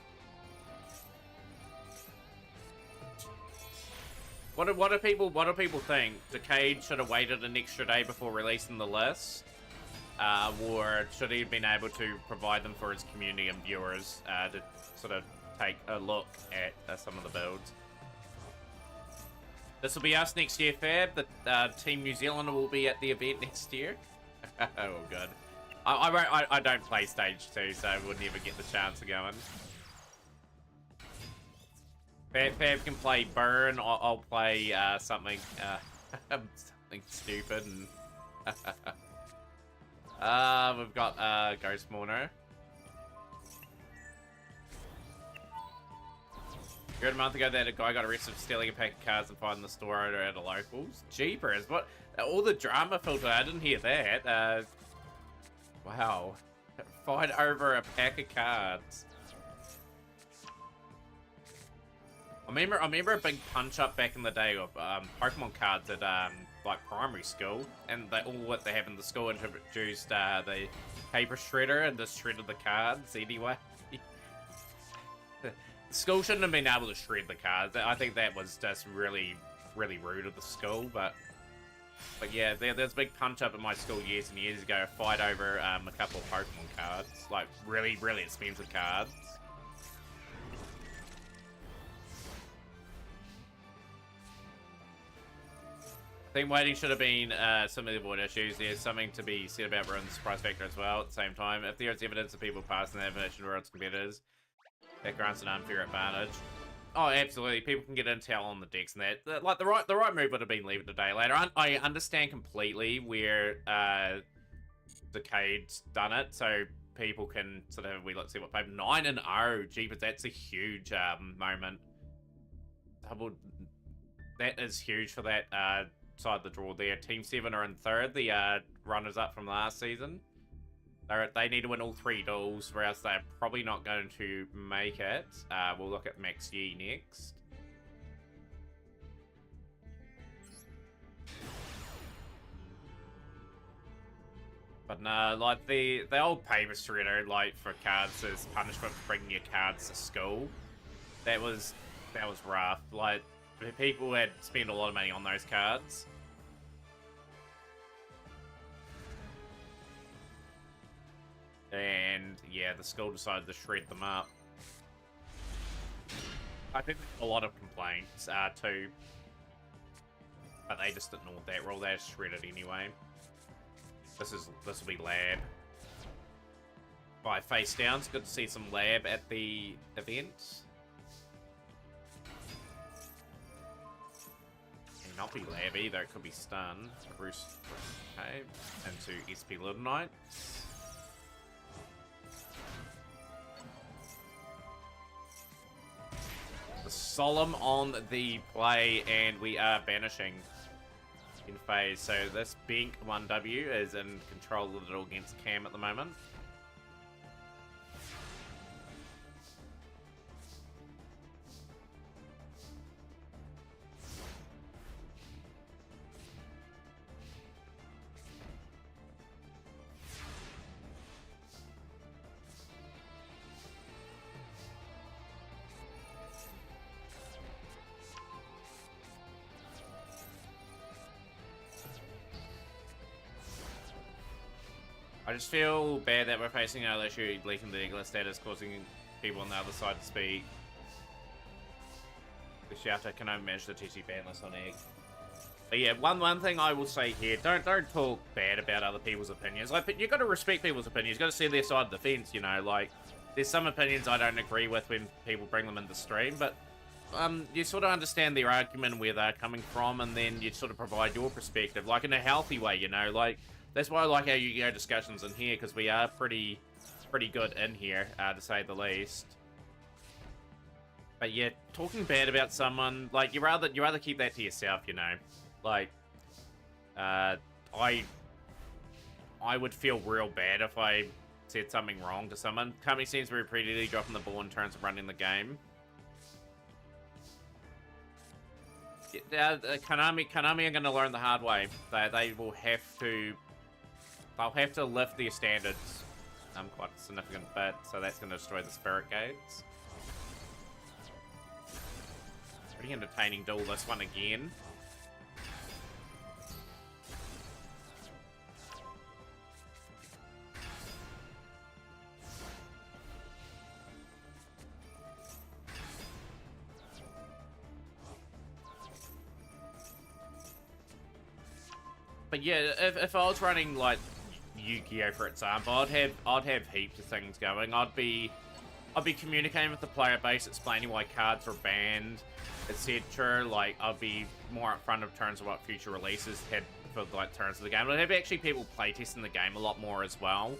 What do people think? Decade should have waited an extra day before releasing the list, or should he have been able to provide them for his community and viewers to sort of take a look at some of the builds? This will be us next year, Fab. The Team New Zealand will be at the event next year. Oh, good. I don't play Stage 2, so I would never get the chance of going. Fab can play Burn. I'll play something something stupid. And we've got Ghost Mourner. A month ago that a guy got arrested for stealing a pack of cards and finding the store owner at a locals. Jeepers, what? All the drama filter, I didn't hear that. Wow. Fight over a pack of cards. I remember a big punch up back in the day of Pokemon cards at like primary school, and all what they have in the school introduced the paper shredder and just shredded the cards anyway. The school shouldn't have been able to shred the cards. I think that was just really, really rude of the school, but yeah, there's a big punch up at my school years and years ago, a fight over a couple of Pokemon cards, like really, really expensive cards. I think waiting should have been some of the avoid issues. There's something to be said about Rune's price factor as well at the same time. If there is evidence of people passing that information to its competitors, that grants an unfair advantage. Oh, absolutely. People can get intel on the decks and that. Like, the right move would have been leave it a day later. I understand completely where Decade's done it, so people can sort of, let's see what paper. 9-0. Jeepers, that's a huge moment. That is huge for that side of the draw there. Team 7 are in third, the runners-up from last season. They need to win all 3 duels, or else they're probably not going to make it. We'll look at Max Yi next. But no, like the old paper shredder, like for cards as punishment for bringing your cards to school. That was rough. Like people had spent a lot of money on those cards. And yeah, the school decided to shred them up. I think a lot of complaints too, but they just ignored that rule. They just shredded anyway. This will be lab. By face down, it's good to see some lab at the event. May not be lab either. It could be stun. Bruce, okay, into SP Little Knight. The Solemn on the play, and we are banishing in phase. So this Bink 1W is in control of the duel against Cam at the moment. I just feel bad that we're facing another issue, leaking the Eggless status, causing people on the other side to speak. The shouter can only manage the TC ban list on Egg. But yeah, one thing I will say here, don't talk bad about other people's opinions. Like, you got to respect people's opinions. You got to see their side of the fence, you know. Like, there's some opinions I don't agree with when people bring them into stream, but you sort of understand their argument, where they're coming from, and then you sort of provide your perspective, like in a healthy way, you know. Like, that's why I like our Yu-Gi-Oh discussions in here, because we are pretty good in here, to say the least. But yeah, talking bad about someone, like, you rather keep that to yourself, you know. Like, I would feel real bad if I said something wrong to someone. Company seems very repeatedly dropping the ball in terms of running the game. Konami are going to learn the hard way. They will have to. They'll have to lift their standards quite a significant bit, so that's going to destroy the Spirit Gates. Pretty entertaining duel, this one again. But yeah, if I was running like Yu-Gi-Oh, for example, I'd have heaps of things going. I'd be communicating with the player base, explaining why cards are banned, etc. Like, I'd be more upfront of terms of what future releases had for like turns of the game. I'd have actually people playtesting the game a lot more as well.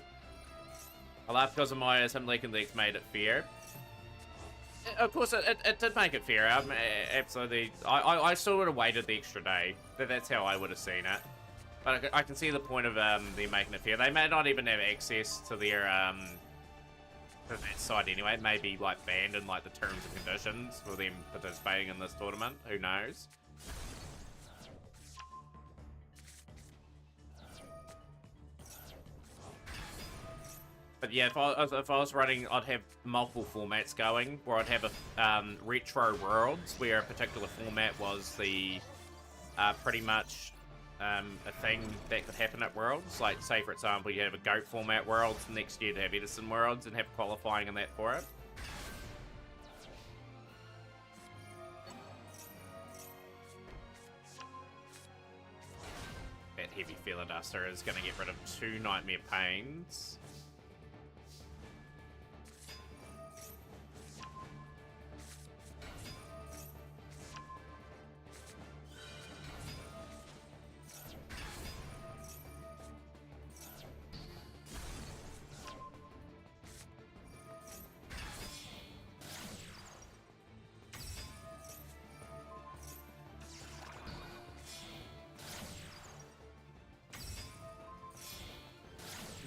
I laugh because of my some leak and leaks made it fair. Of course, it did make it fair. Absolutely. I still would have waited the extra day. That's how I would have seen it. But I can see the point of them making it fair. They may not even have access to their to that side anyway. It may be like banned in like the terms and conditions for them participating in this tournament. Who knows? But yeah, if I was running, I'd have multiple formats going, where I'd have a retro worlds, where a particular format was the pretty much a thing that could happen at worlds. Like, say for example, you have a goat format worlds, next year to have Edison worlds, and have qualifying and that for it. That heavy feeler duster is going to get rid of 2 nightmare pains.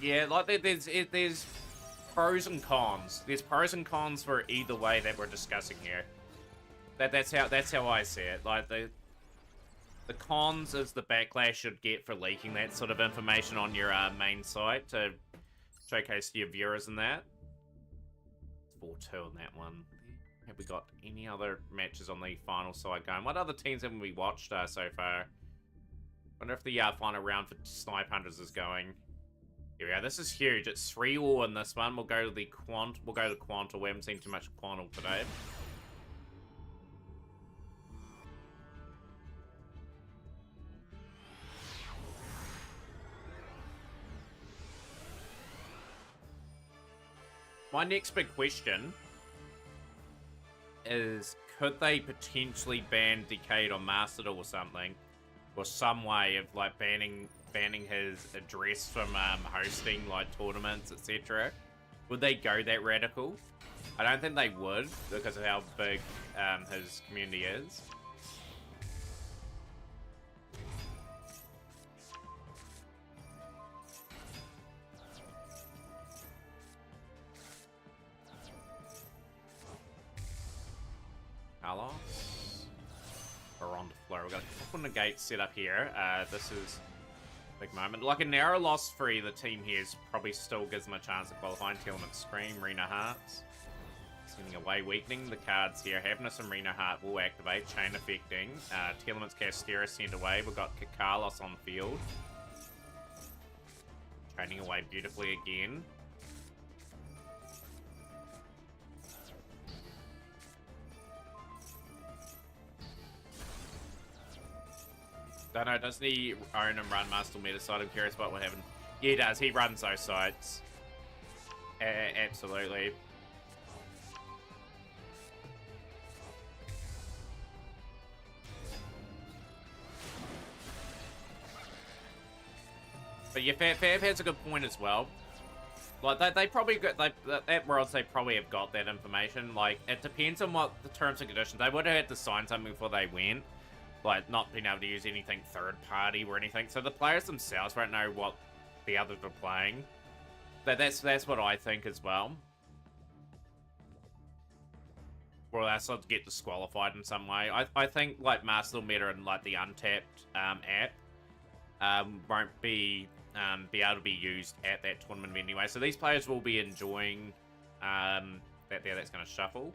Yeah, like there's pros and cons. There's pros and cons for either way that we're discussing here. That's how I see it. Like the cons is the backlash you'd get for leaking that sort of information on your main site to showcase to your viewers and that. 4-2 on that one. Have we got any other matches on the final side going? What other teams have we watched so far? Wonder if the final round for Snipe Hunters is going. Here we go. This is huge. It's 3-all in this one. We'll go to the Quant. We'll go to Quantal. We haven't seen too much Quantal today. My next big question is, could they potentially ban Decade or Mastered or something, or some way of like banning his address from hosting like tournaments, etc.? Would they go that radical? I don't think they would, because of how big his community is. Carlos. We're on the floor. We've got a couple negates set up here. This is big moment. Like a narrow loss for either team here is probably still gives them a chance of qualifying. Telement Scream, Rena Hearts. Sending away weakening. The cards here. Happiness and Rena Heart will activate. Chain affecting. Telement's Castera sent away. We've got Carlos on field. Training away beautifully again. Don't know, doesn't he own and run Master Meta side? I'm curious about what happened. Yeah, he does. He runs those sites. Absolutely. But yeah, Fab has a good point as well. Like, they probably got, at Worlds, they probably have got that information. Like, it depends on what the terms and conditions. They would have had to sign something before they went. Like, not being able to use anything third-party or anything. So the players themselves won't know what the others are playing. That's what I think as well. Or else I'd get disqualified in some way. I think, like, Master Meta and, like, the Untapped app won't be able to be used at that tournament anyway. So these players will be enjoying that's going to shuffle.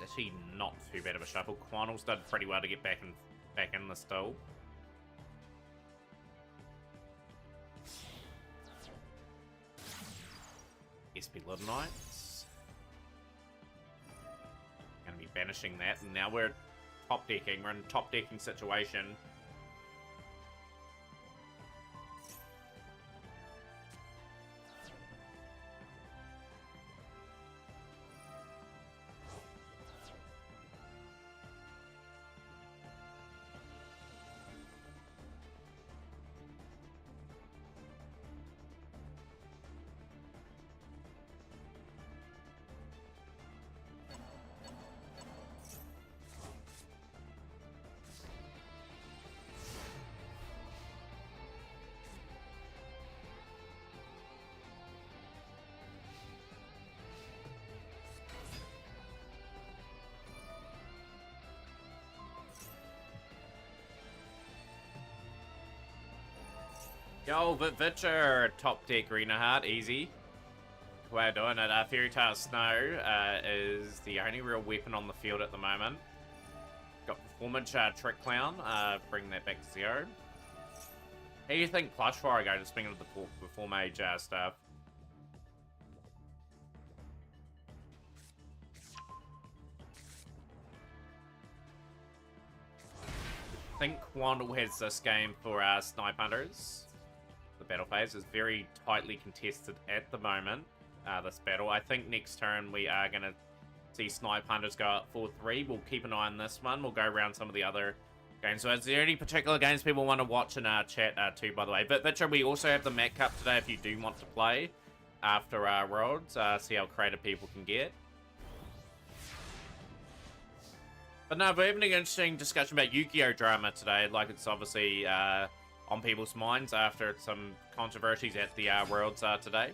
Actually not too bad of a shuffle. Quantal's done pretty well to get back in the still. SP Little Knights. Gonna be banishing that, and now we're top decking. We're in a top decking situation. Yo, Vitcher, top deck Arena Heart, easy. We're doing it. Fairy Tale Snow is the only real weapon on the field at the moment. Got Performance Trick Clown, bring that back to 0. How do you think Plush Fire go, just speaking of the Performage stuff? I think Quandle has this game for Snipe Hunters. The battle phase is very tightly contested at the moment, this battle. I think next turn we are going to see Snipe Hunters go up 4-3. We'll keep an eye on this one. We'll go around some of the other games. So is there any particular games people want to watch in our chat too, by the way? But Vitcher, we also have the Mac Cup today if you do want to play after our Worlds. See how creative people can get. But no, we're having an interesting discussion about Yu-Gi-Oh! Drama today. Like, it's obviously on people's minds after some controversies at the Worlds today.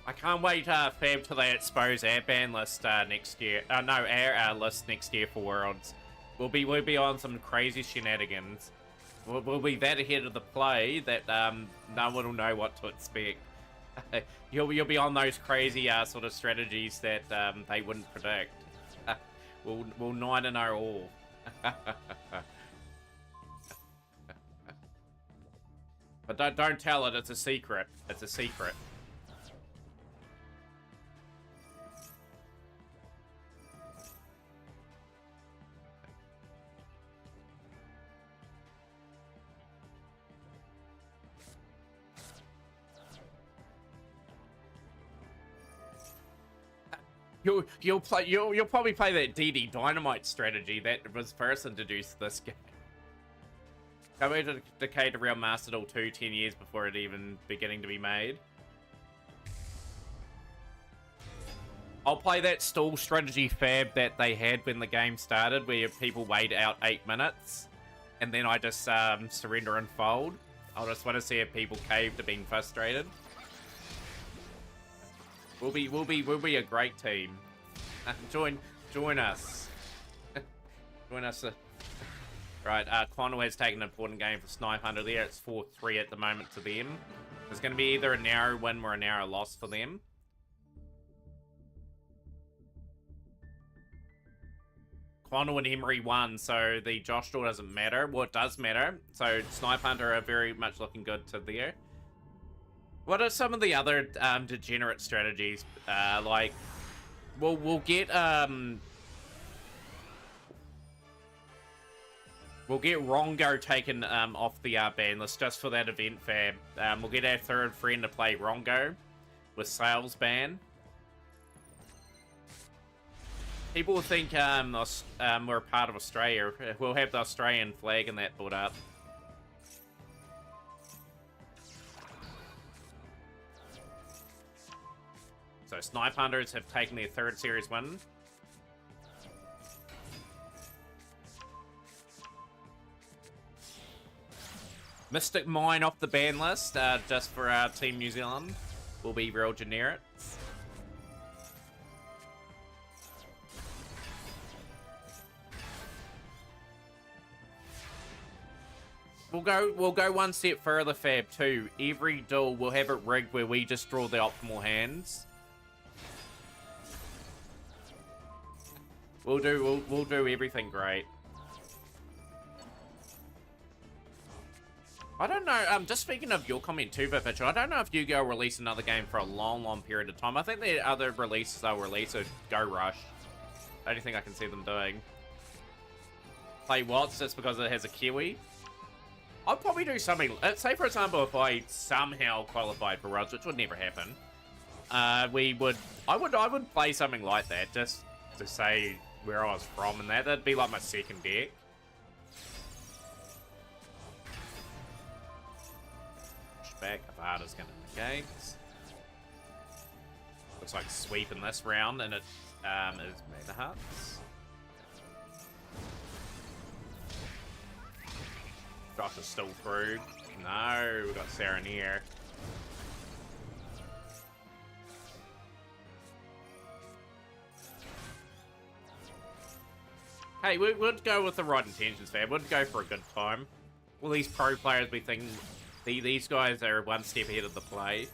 I can't wait, Fab, till they expose our ban list next year. No, our list next year for Worlds. We'll be on some crazy shenanigans. We'll be that ahead of the play that no one will know what to expect. You'll be on those crazy sort of strategies that they wouldn't predict. We'll 9-0 all. But don't tell it. It's a secret. It's a secret. You'll probably play that DD Dynamite strategy that was first introduced this game. Coming to Decade to Real Master Duel 2 10 years before it even beginning to be made. I'll play that stall strategy, Fab, that they had when the game started, where people wait out 8 minutes, and then I just surrender and fold. I just want to see if people cave to being frustrated. We'll be a great team. Join us. Join us. Right, Quandle has taken an important game for Snipe Hunter there. It's 4-3 at the moment to them. There's going to be either a narrow win or a narrow loss for them. Quandle and Emery won, so the Josh draw doesn't matter. Well, it does matter. So Snipe Hunter are very much looking good to there. What are some of the other degenerate strategies? Like, we'll get Rongo taken off the ban list just for that event, Fab. We'll get our third friend to play Rongo with Sales ban. People will think we're a part of Australia. We'll have the Australian flag in that build up. So Snipe Hunters have taken their third series win. Mystic Mine off the ban list, just for our Team New Zealand. Will be real generics. We'll go one step further, Fab, too. Every duel we'll have it rigged where we just draw the optimal hands. We'll do everything great. I don't know, just speaking of your comment too, Vitcher, I don't know if Yu-Gi-Oh! Will release another game for a long period of time. I think the other releases they'll release are Go Rush. The only thing I can see them doing. Play Watts just because it has a Kiwi. I'd probably do something, say for example, if I somehow qualified for Worlds, which would never happen, I would play something like that, just to say where I was from, and that'd be like my second deck. back. Avada's gonna negate. Looks like sweep in this round, and it is Mana Hearts. Josh is still through. No, we got Sarah near. Hey, we would go with the right intentions, fam. We'd go for a good time. All these pro players, we think these guys are one step ahead of the play.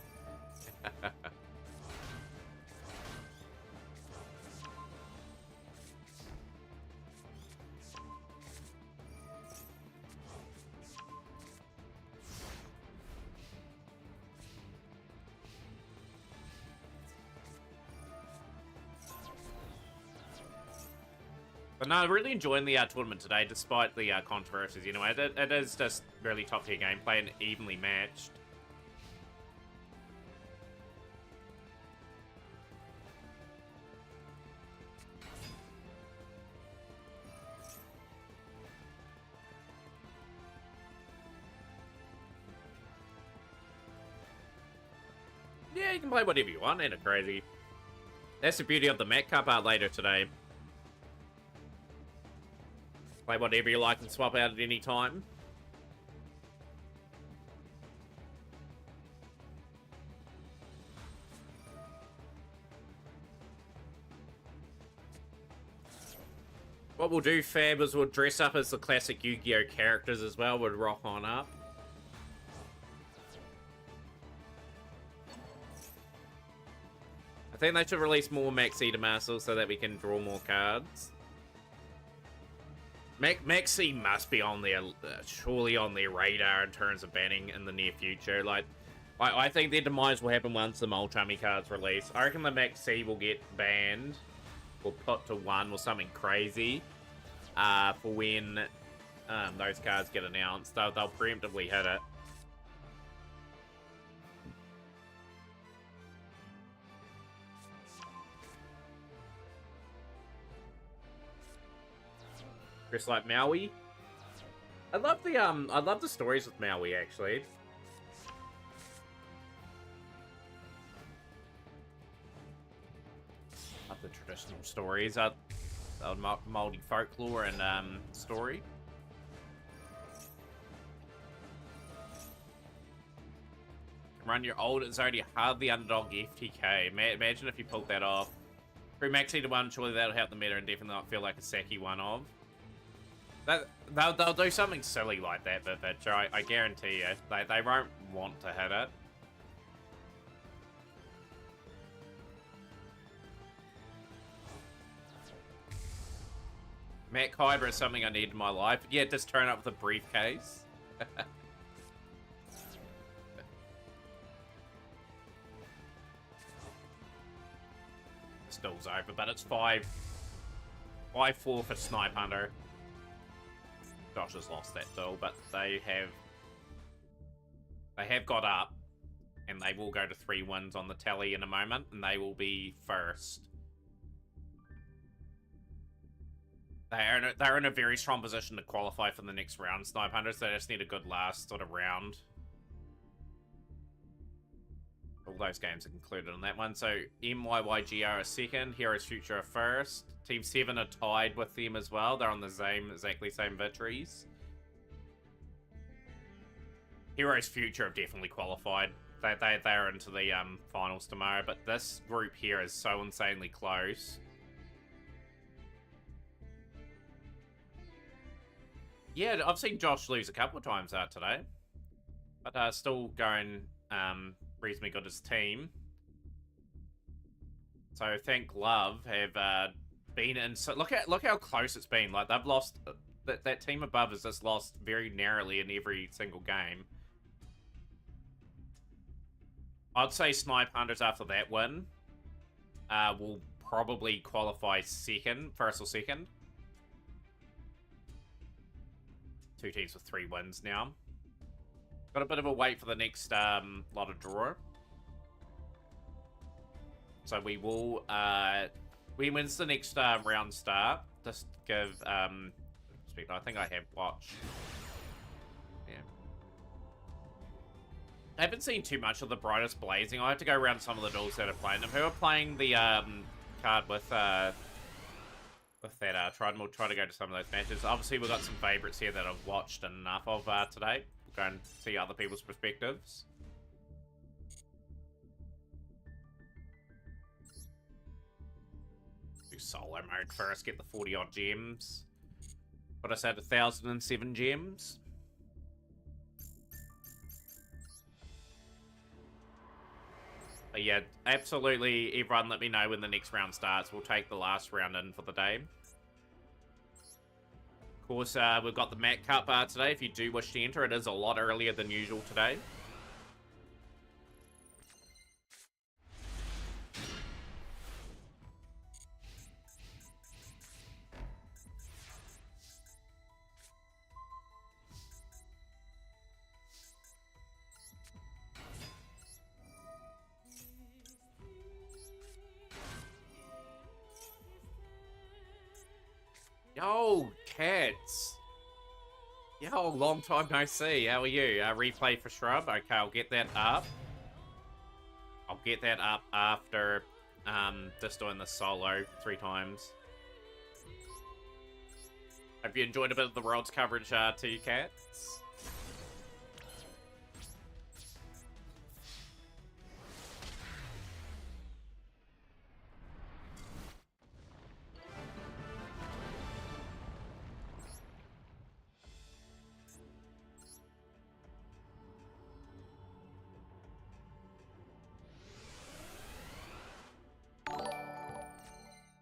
But no, really enjoying the tournament today, despite the controversies. Anyway, it is just really top tier gameplay and evenly matched. Yeah, you can play whatever you want, ain't it crazy? That's the beauty of the Mac Cup out later today. Play whatever you like and swap out at any time. What we'll do, Fab, is we'll dress up as the classic Yu-Gi-Oh characters as well. We'll rock on up. I think they should release more Max Eater Muscles so that we can draw more cards. Maxi must be on their, surely on their radar in terms of banning in the near future. Like, I think their demise will happen once the Molchummy cards release. I reckon the Maxi will get banned or put to 1 or something crazy for when those cards get announced. They'll preemptively hit it. Just like Maui. I love the stories with Maui actually. Love the traditional stories. Moldy folklore and story. Run your old, it's already hardly underdog FTK. Imagine if you pulled that off. Through Max Eater 1, surely that'll help the meta and definitely not feel like a Saki one of. They'll do something silly like that, but I guarantee you, they won't want to hit it. Mac Hydra is something I need in my life. Yeah, just turn up with a briefcase. Still's over, but it's 5-4 for Snipe Hunter. Josh has lost that duel, but they have got up, and they will go to 3 wins on the tally in a moment, and they will be first. They're in a very strong position to qualify for the next round, Snipe Hunters. They just need a good last sort of round. All those games are included in that one. So MYYGR are second, Heroes Future are first. Team 7 are tied with them as well. They're on the exactly same victories. Heroes Future have definitely qualified. They're into the finals tomorrow, but this group here is so insanely close. Yeah, I've seen Josh lose a couple of times today, but still going reasonably good as team. So thank Love have been in. So look how close it's been. Like they've lost. That team above has just lost very narrowly in every single game. I'd say Snipe Hunters after that win will probably qualify first or second. 2 teams with 3 wins now. Got a bit of a wait for the next lot of draw. So we will, when's the next round start? Just give, I think I have watch. Yeah. I haven't seen too much of the brightest blazing. I have to go around some of the duels that are playing them. Who are playing the card with that Trident? We'll try to go to some of those matches. Obviously, we've got some favourites here that I've watched enough of today. We'll go and see other people's perspectives. Do solo mode first, get the 40 odd gems. What I said, 1,007 gems. But yeah, absolutely, everyone let me know when the next round starts. We'll take the last round in for the day. Of course, we've got the Mac Cup today. If you do wish to enter, it is a lot earlier than usual today. Yo, cats. Yo, long time no see. How are you? Replay for Shrub. Okay, I'll get that up. I'll get that up after just doing the solo 3 times. Hope you enjoyed a bit of the world's coverage too, cats.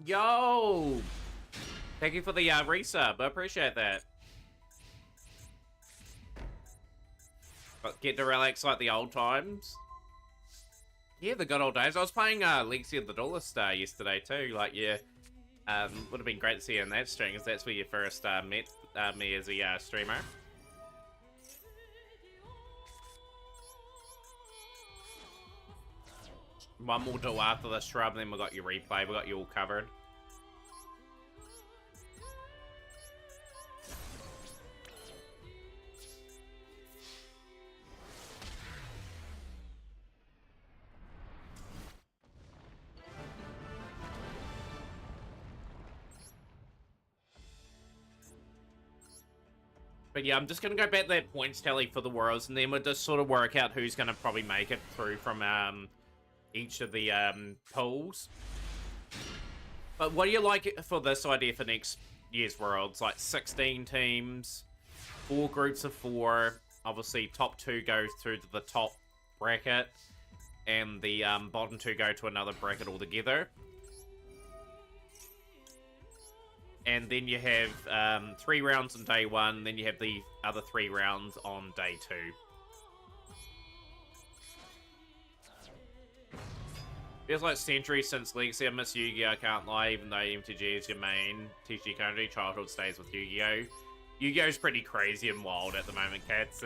Yo! Thank you for the resub. I appreciate that. But get to relax like the old times. Yeah, the good old days. I was playing Legacy of the Duelist yesterday too. Like, yeah, would have been great to see you in that stream, because that's where you first met me as a streamer. One more duel after the Shrub, then we got your replay. We got you all covered. But yeah, I'm just going to go back to that points tally for the Worlds, and then we'll just sort of work out who's going to probably make it through from each of the pools. But what do you like for this idea for next year's Worlds? Like 16 teams, 4 groups of 4. Obviously, top 2 go through to the top bracket, and the bottom 2 go to another bracket altogether. And then you have 3 rounds on day 1, then you have the other 3 rounds on day 2. Feels like centuries since Legacy. I miss Yu-Gi-Oh! I can't lie, even though MTG is your main TCG country. Childhood stays with Yu-Gi-Oh! Yu-Gi-Oh's pretty crazy and wild at the moment, cats.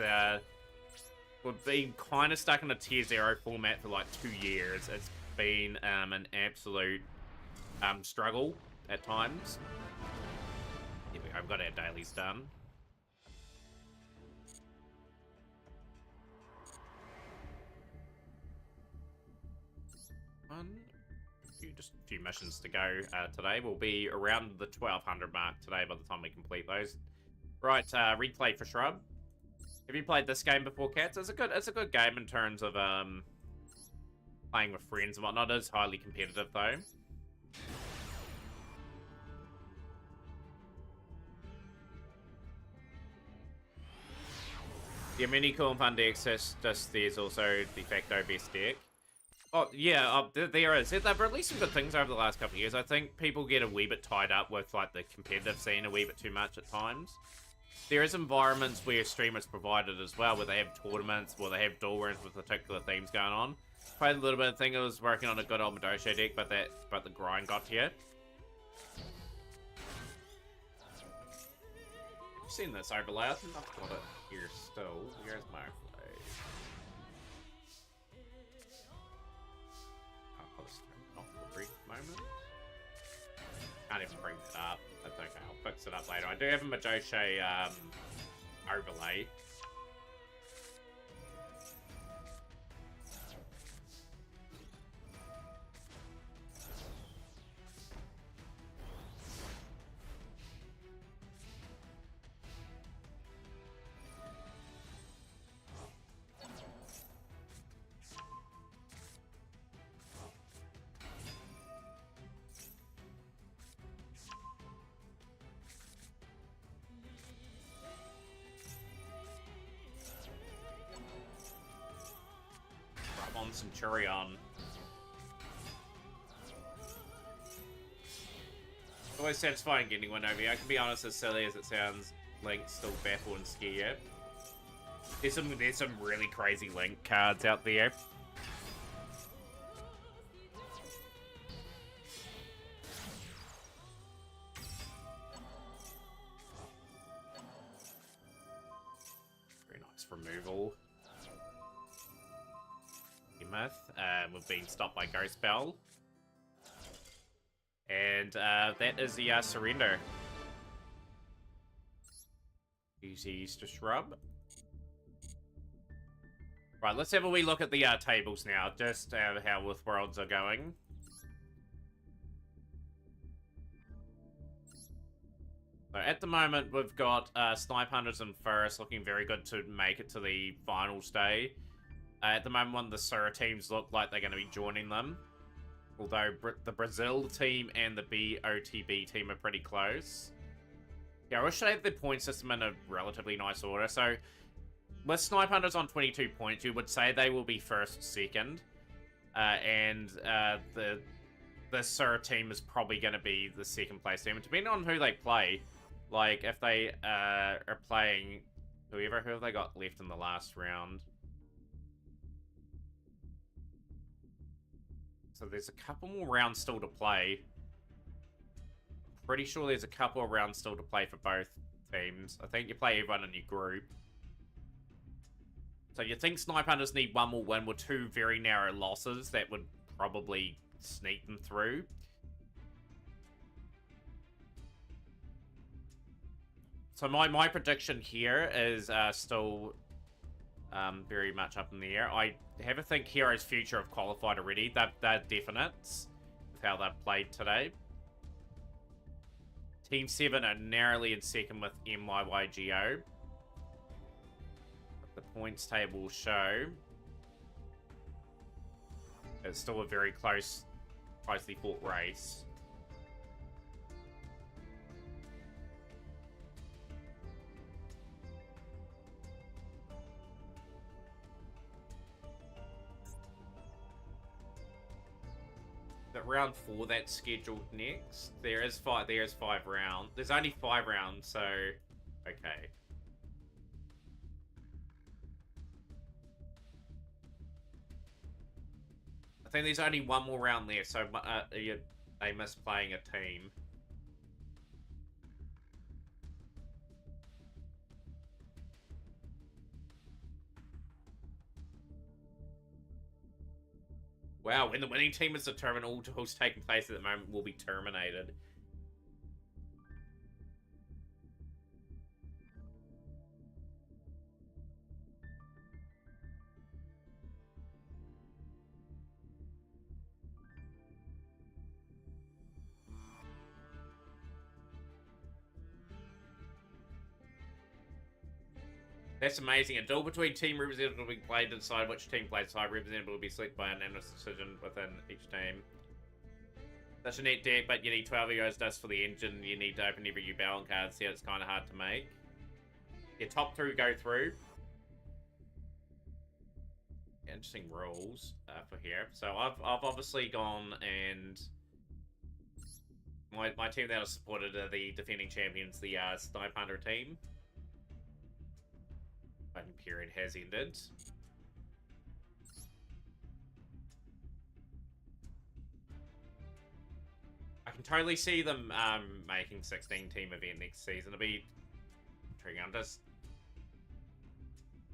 We've been kind of stuck in a tier 0 format for like 2 years. It's been an absolute struggle at times. Here we go, I've got our dailies done. Just a few missions to go today. We'll be around the 1200 mark today by the time we complete those. Right, replay for Shrub. Have you played this game before, cats? It's a good game in terms of playing with friends and whatnot. It is highly competitive though. Yeah, many cool and fun decks. Just there's also de facto best deck. Oh, yeah, there is. They've released some good things over the last couple of years. I think people get a wee bit tied up with like the competitive scene a wee bit too much at times. There is environments where streamers provided as well, where they have tournaments, where they have duel rooms with particular themes going on. Played a little bit of thing. I was working on a good old Madosho deck, but the grind got to you. Have you seen this overlay? I think I've got it here still. Here's my overlay. Moment. Can't even bring that up. That's okay, I'll fix it up later. I do have a Majoshe overlay. on Centurion. Always satisfying getting one over here. I can be honest, as silly as it sounds, Link's still baffled and scared. There's some really crazy Link cards out there. Very nice removal. Myth. We've been stopped by Ghost Bell. And that is the surrender. Easy to shrub. Right, let's have a wee look at the tables now, just how with worlds are going. So at the moment, we've got Snipe Hunters and Ferris looking very good to make it to the finals day. At the moment, one of the Sura teams look like they're going to be joining them. Although the Brazil team and the BOTB team are pretty close. Yeah, I wish they had the point system in a relatively nice order. So, with Snipe Hunters on 22 points, you would say they will be first, second. The Sura team is probably going to be the second place team. And depending on who they play, like if they are playing who have they got left in the last round? So there's a couple more rounds still to play. Pretty sure there's a couple of rounds still to play for both teams. I think you play everyone in your group. So you think Snipe Hunters need one more win with two very narrow losses that would probably sneak them through. So my prediction here is still very much up in the air. I have a think Heroes Future have qualified already. They're definite with how they've played today. Team 7 are narrowly in second with MYYGO. The points table will show it's still a very closely fought race. Round 4 that's scheduled next. There's 5 rounds. There's only 5 rounds, so okay. I think there's only one more round left, so they miss playing a team. Wow, when the winning team is determined, all duels taking place at the moment will be terminated. That's amazing. A duel between team representatives will be played to decide which team plays high. Representative will be selected by an unanimous decision within each team. Such a neat deck, but you need 12 euros dust for the engine. You need to open every new battle card, so yeah, it's kind of hard to make. Your top 2 go through. Interesting rules for here. So I've obviously gone and my team that I supported are the defending champions, the Snipe Hunter team. Voting period has ended. I can totally see them making 16-team event next season. It'll be intriguing. I'm just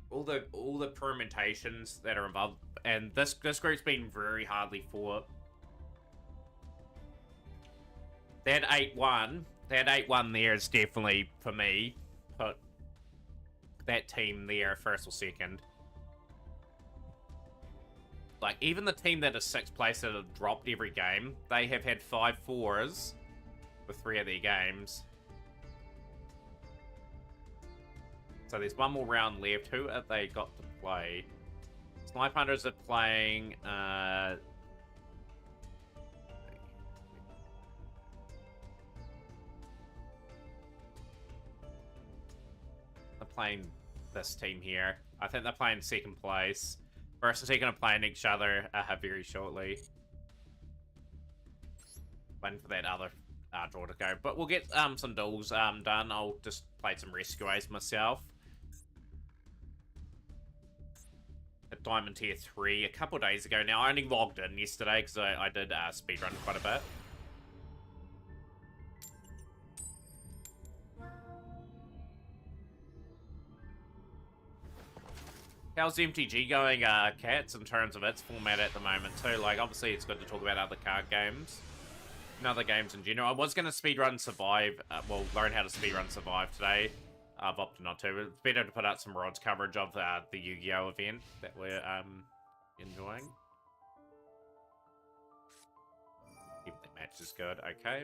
all the permutations that are involved, and this group's been very hardly fought. That 8-1 there is definitely, for me, put that team there first or second. Like, even the team that is 6th place that have dropped every game, they have had 5 4s with 3 of their games. So there's one more round left. Who have they got to play? Snipe Hunters are playing playing this team here. I think they're playing 2nd place. Versus taking a playing each other very shortly. Waiting for that other draw to go. But we'll get some duels done. I'll just play some rescues myself. At Diamond Tier 3 a couple days ago. Now, I only logged in yesterday because I did speedrun quite a bit. How's MTG going, Cats, in terms of its format at the moment, too? Like, obviously, it's good to talk about other card games and other games in general. I was going to speedrun Survive, well, learn how to speedrun Survive today. I've opted not to, but it's better to put out some Rod's coverage of the Yu-Gi-Oh! Event that we're enjoying. If the match is good, okay.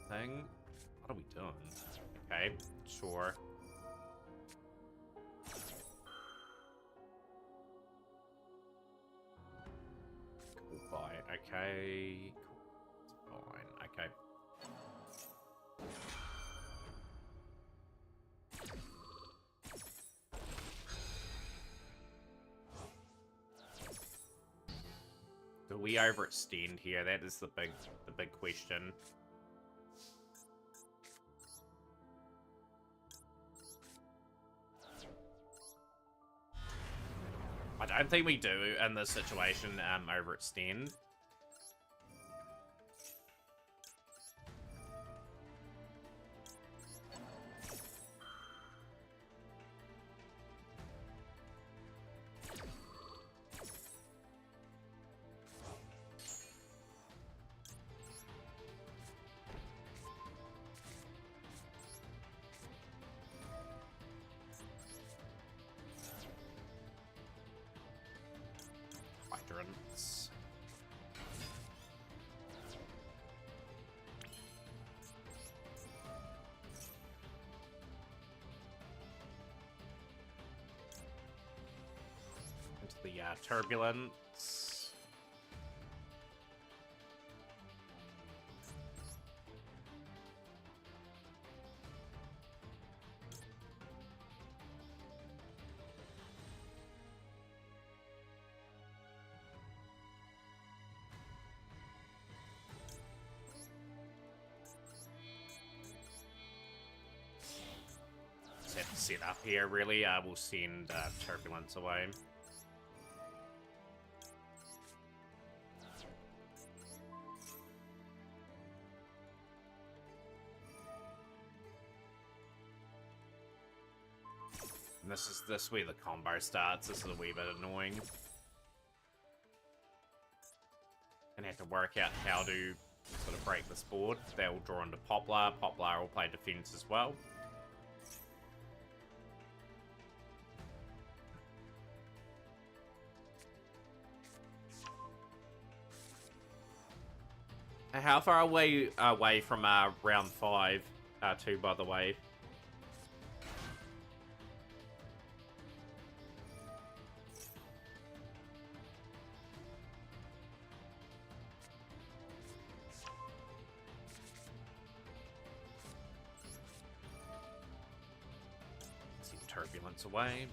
Thing. What are we doing? Okay, sure. Cool, bye. Okay. Cool. Fine. Okay. Do we overextend here? That is the big question. I don't think we do in this situation overextend. Hydrants. Into the turbulence. Just have to set up here, really. We'll send turbulence away. And this is where the combo starts. This is a wee bit annoying. Gonna have to work out how to sort of break this board. They'll draw into Poplar. Poplar will play defense as well. How far away from round 5 2, by the way? Send turbulence away.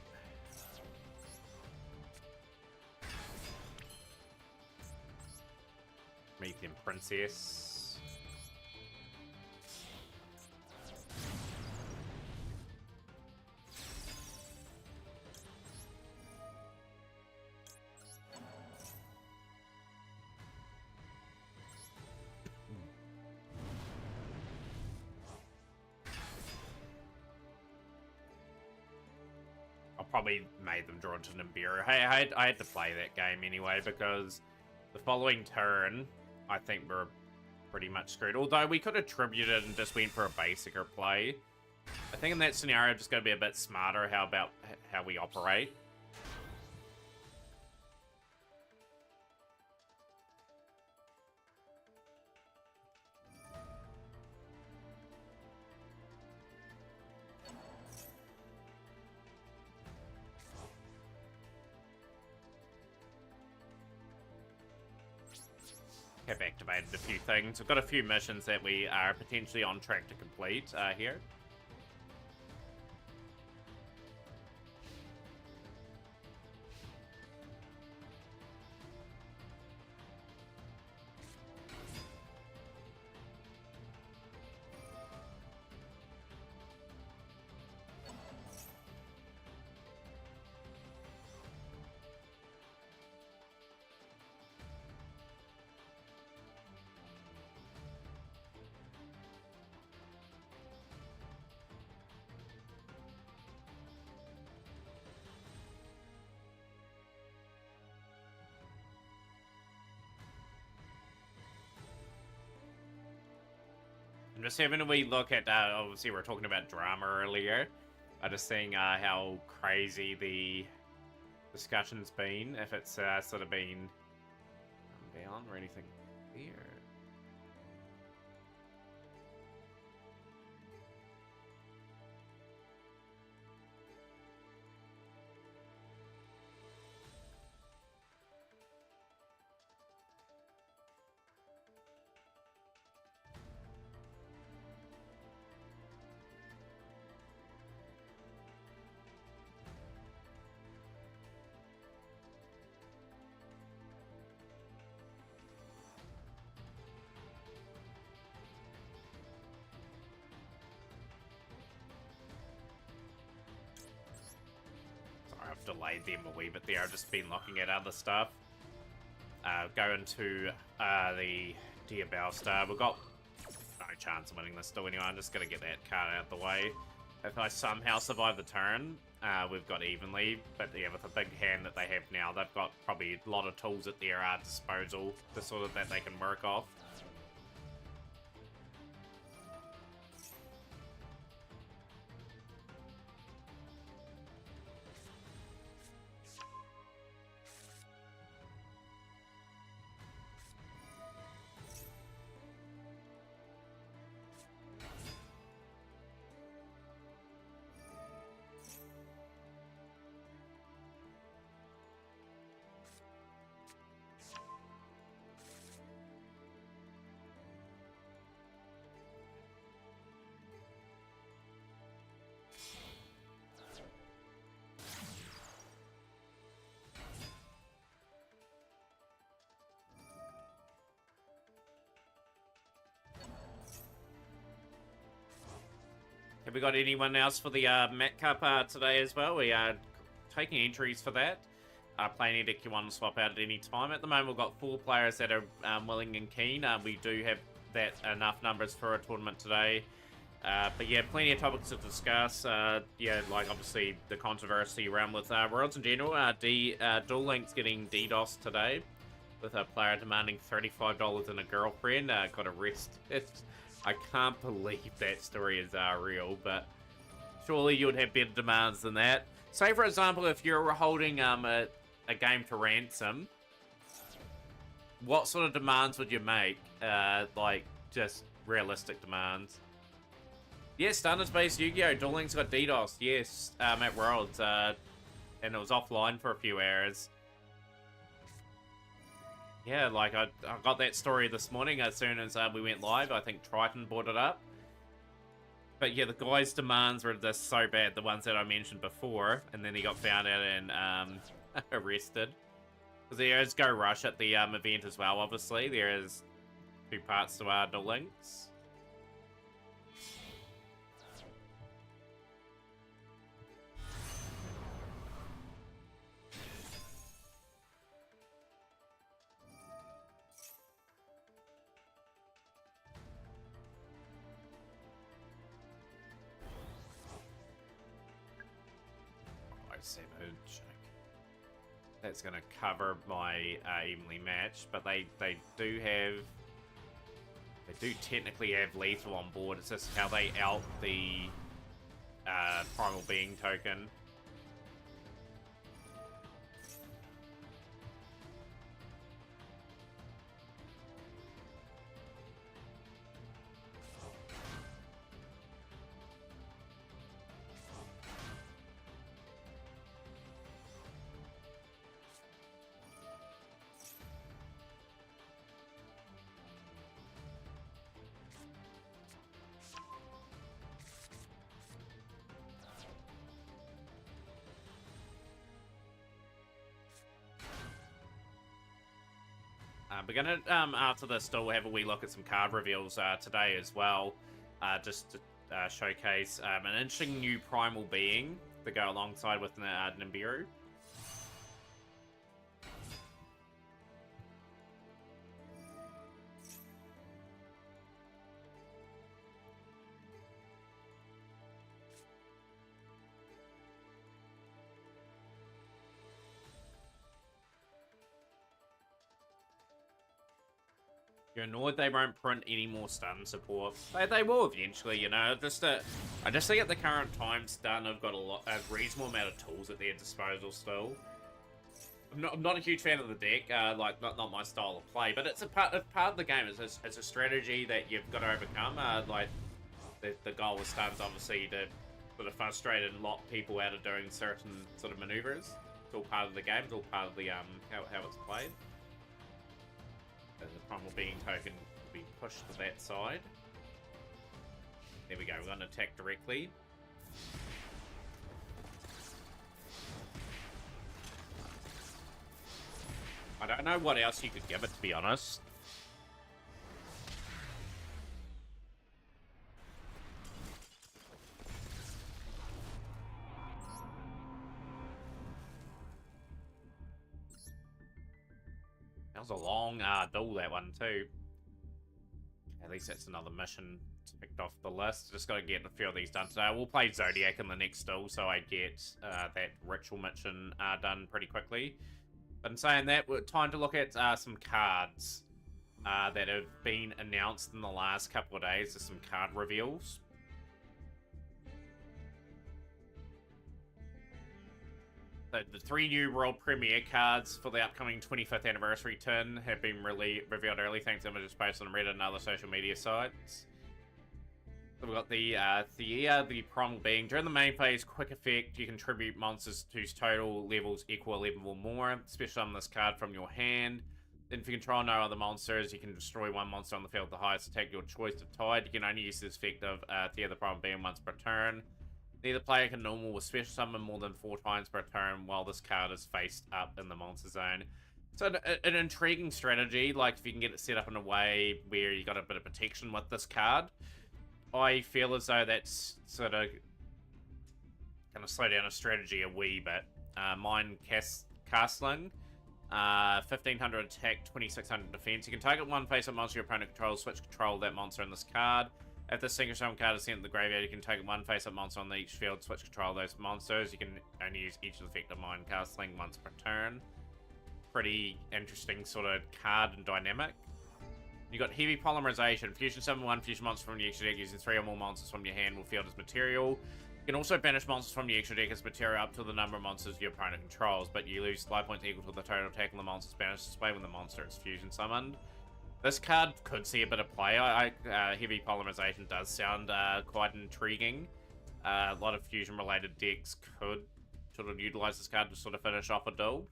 Promethean Princess. I probably made them draw into Nibiru. Hey, I had to play that game anyway because The following turn, I think we're pretty much screwed. Although we could have tributed and just went for a basicer play. I think in that scenario, just going to be a bit smarter about how we operate. Have activated a few things. We've got a few missions that we are potentially on track to complete here. I'm just having a wee look at, obviously we were talking about drama earlier. I'm just seeing how crazy the discussion's been, if it's sort of been down or anything weird. I've delayed them a wee bit there. I've just been looking at other stuff. Going to the Dear Bellstar. We've got no chance of winning this still anyway. I'm just going to get that card out of the way. If I somehow survive the turn, we've got evenly. But yeah, with the big hand that they have now, they've got probably a lot of tools at their disposal to sort of that they can work off. Have we got anyone else for the Mat Cup today as well? We are taking entries for that. Playing deck you want to swap out at any time. At the moment, we've got 4 players that are willing and keen. We do have that enough numbers for a tournament today. But yeah, plenty of topics to discuss. Yeah, like obviously the controversy around with Worlds in general. Duel Link's getting DDoS today with a player demanding $35 and a girlfriend. Got arrested. I can't believe that story is real, but surely you'd have better demands than that. Say, for example, if you're holding a game for ransom, what sort of demands would you make? Like, just realistic demands. Yes, standards-based Yu-Gi-Oh! Duel Link's got DDoS, yes, at Worlds, and it was offline for a few hours. Yeah, like, I got that story this morning as soon as we went live. I think Triton brought it up. But yeah, the guy's demands were just so bad, the ones that I mentioned before, and then he got found out and arrested. Because there is Go Rush at the event as well, obviously. There is 2 parts to our Duel Links. Savage. that's going to cover my evenly matched, but they do technically have lethal on board. It's just how they out the primal being token. We're gonna after this still have a wee look at some card reveals today as well, just to showcase an interesting new primal being to go alongside with Nibiru. You're annoyed they won't print any more stun support. They will eventually, you know. I just think at the current time, stun have got a reasonable amount of tools at their disposal still. I'm not a huge fan of the deck, like not my style of play, but it's part of the game. It's a strategy that you've got to overcome. Like the goal with stuns, obviously, to sort of frustrate and lock people out of doing certain sort of maneuvers. It's all part of the game. It's all part of the how it's played. The primal being token will be pushed to that side. There we go, we're going to attack directly. I don't know what else you could give it, to be honest. That was a long duel, that one, too. At least that's another mission ticked off the list. Just got to get a few of these done today. We'll play Zodiac in the next duel, so I get that ritual mission done pretty quickly. But in saying that, we're time to look at some cards that have been announced in the last couple of days. There's some card reveals. The 3 new World Premiere cards for the upcoming 25th anniversary tin have been revealed early, thanks to images posted on Reddit and other social media sites. So we've got the Thea, the Primal Being. During the main phase, quick effect, you can tribute monsters whose total levels equal 11 or more. Special summon this card from your hand. Then if you control no other monsters, you can destroy one monster on the field with the highest attack your choice of Tide. You can only use this effect of Thea, the Primal Being once per turn. Neither player can normal or special summon more than 4 times per turn while this card is faced up in the monster zone. So an intriguing strategy, like if you can get it set up in a way where you got a bit of protection with this card. I feel as though that's sort of going to slow down a strategy a wee bit. Mind Castling, 1500 attack, 2600 defense. You can target one face-up monster your opponent controls, switch control of that monster in this card. If the single summon card is sent to the graveyard, you can take one face-up monster on each field, switch control of those monsters. You can only use each effect of Mind Castling once per turn. Pretty interesting sort of card and dynamic. You got Heavy Polymerization. Fusion summon one fusion monster from the extra deck using 3 or more monsters from your hand will field as material. You can also banish monsters from the extra deck as material up to the number of monsters your opponent controls, but you lose life points equal to the total attack on the monster's banished display when the monster is fusion summoned. This card could see a bit of play. Heavy Polymerization does sound quite intriguing. A lot of fusion-related decks could sort of utilize this card to sort of finish off a duel.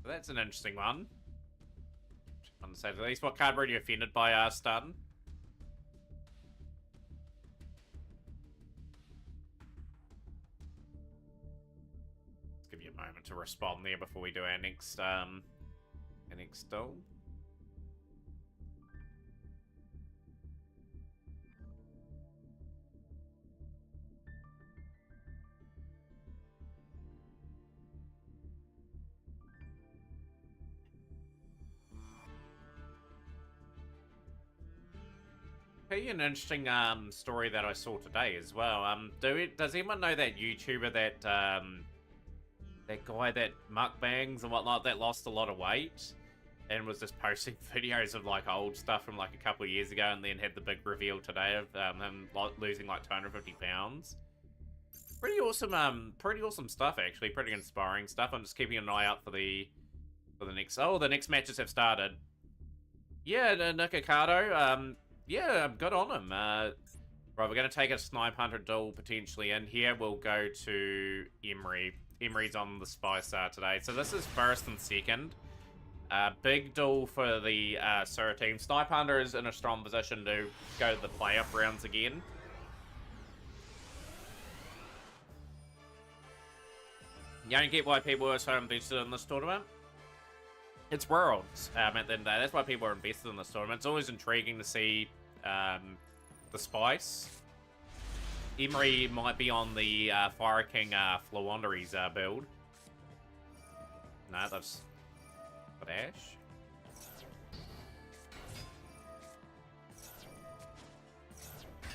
So that's an interesting one. On to say the least. What card were you offended by stun? Give you a moment to respond there before we do our next duel. Hey, an interesting story that I saw today as well. Does anyone know that YouTuber that that guy that mukbangs and whatnot that lost a lot of weight and was just posting videos of like old stuff from like a couple of years ago, and then had the big reveal today of him losing like 250 pounds. Pretty awesome stuff actually. Pretty inspiring stuff. I'm just keeping an eye out for the next. Oh, the next matches have started. Yeah, Nikocado. Yeah, good on him. Right, we're going to take a Snipe Hunter duel potentially in here. We'll go to Emery. Emery's on the Spy Star today. So this is first and second. Big duel for the Sura team. Snipe Hunter is in a strong position to go to the playoff rounds again. You don't get why people are so invested in this tournament. It's Worlds at the end of the day. That's why people are invested in this tournament. It's always intriguing to see the spice. Emery might be on the Fire King Flawanderies build. No, that's got Ash.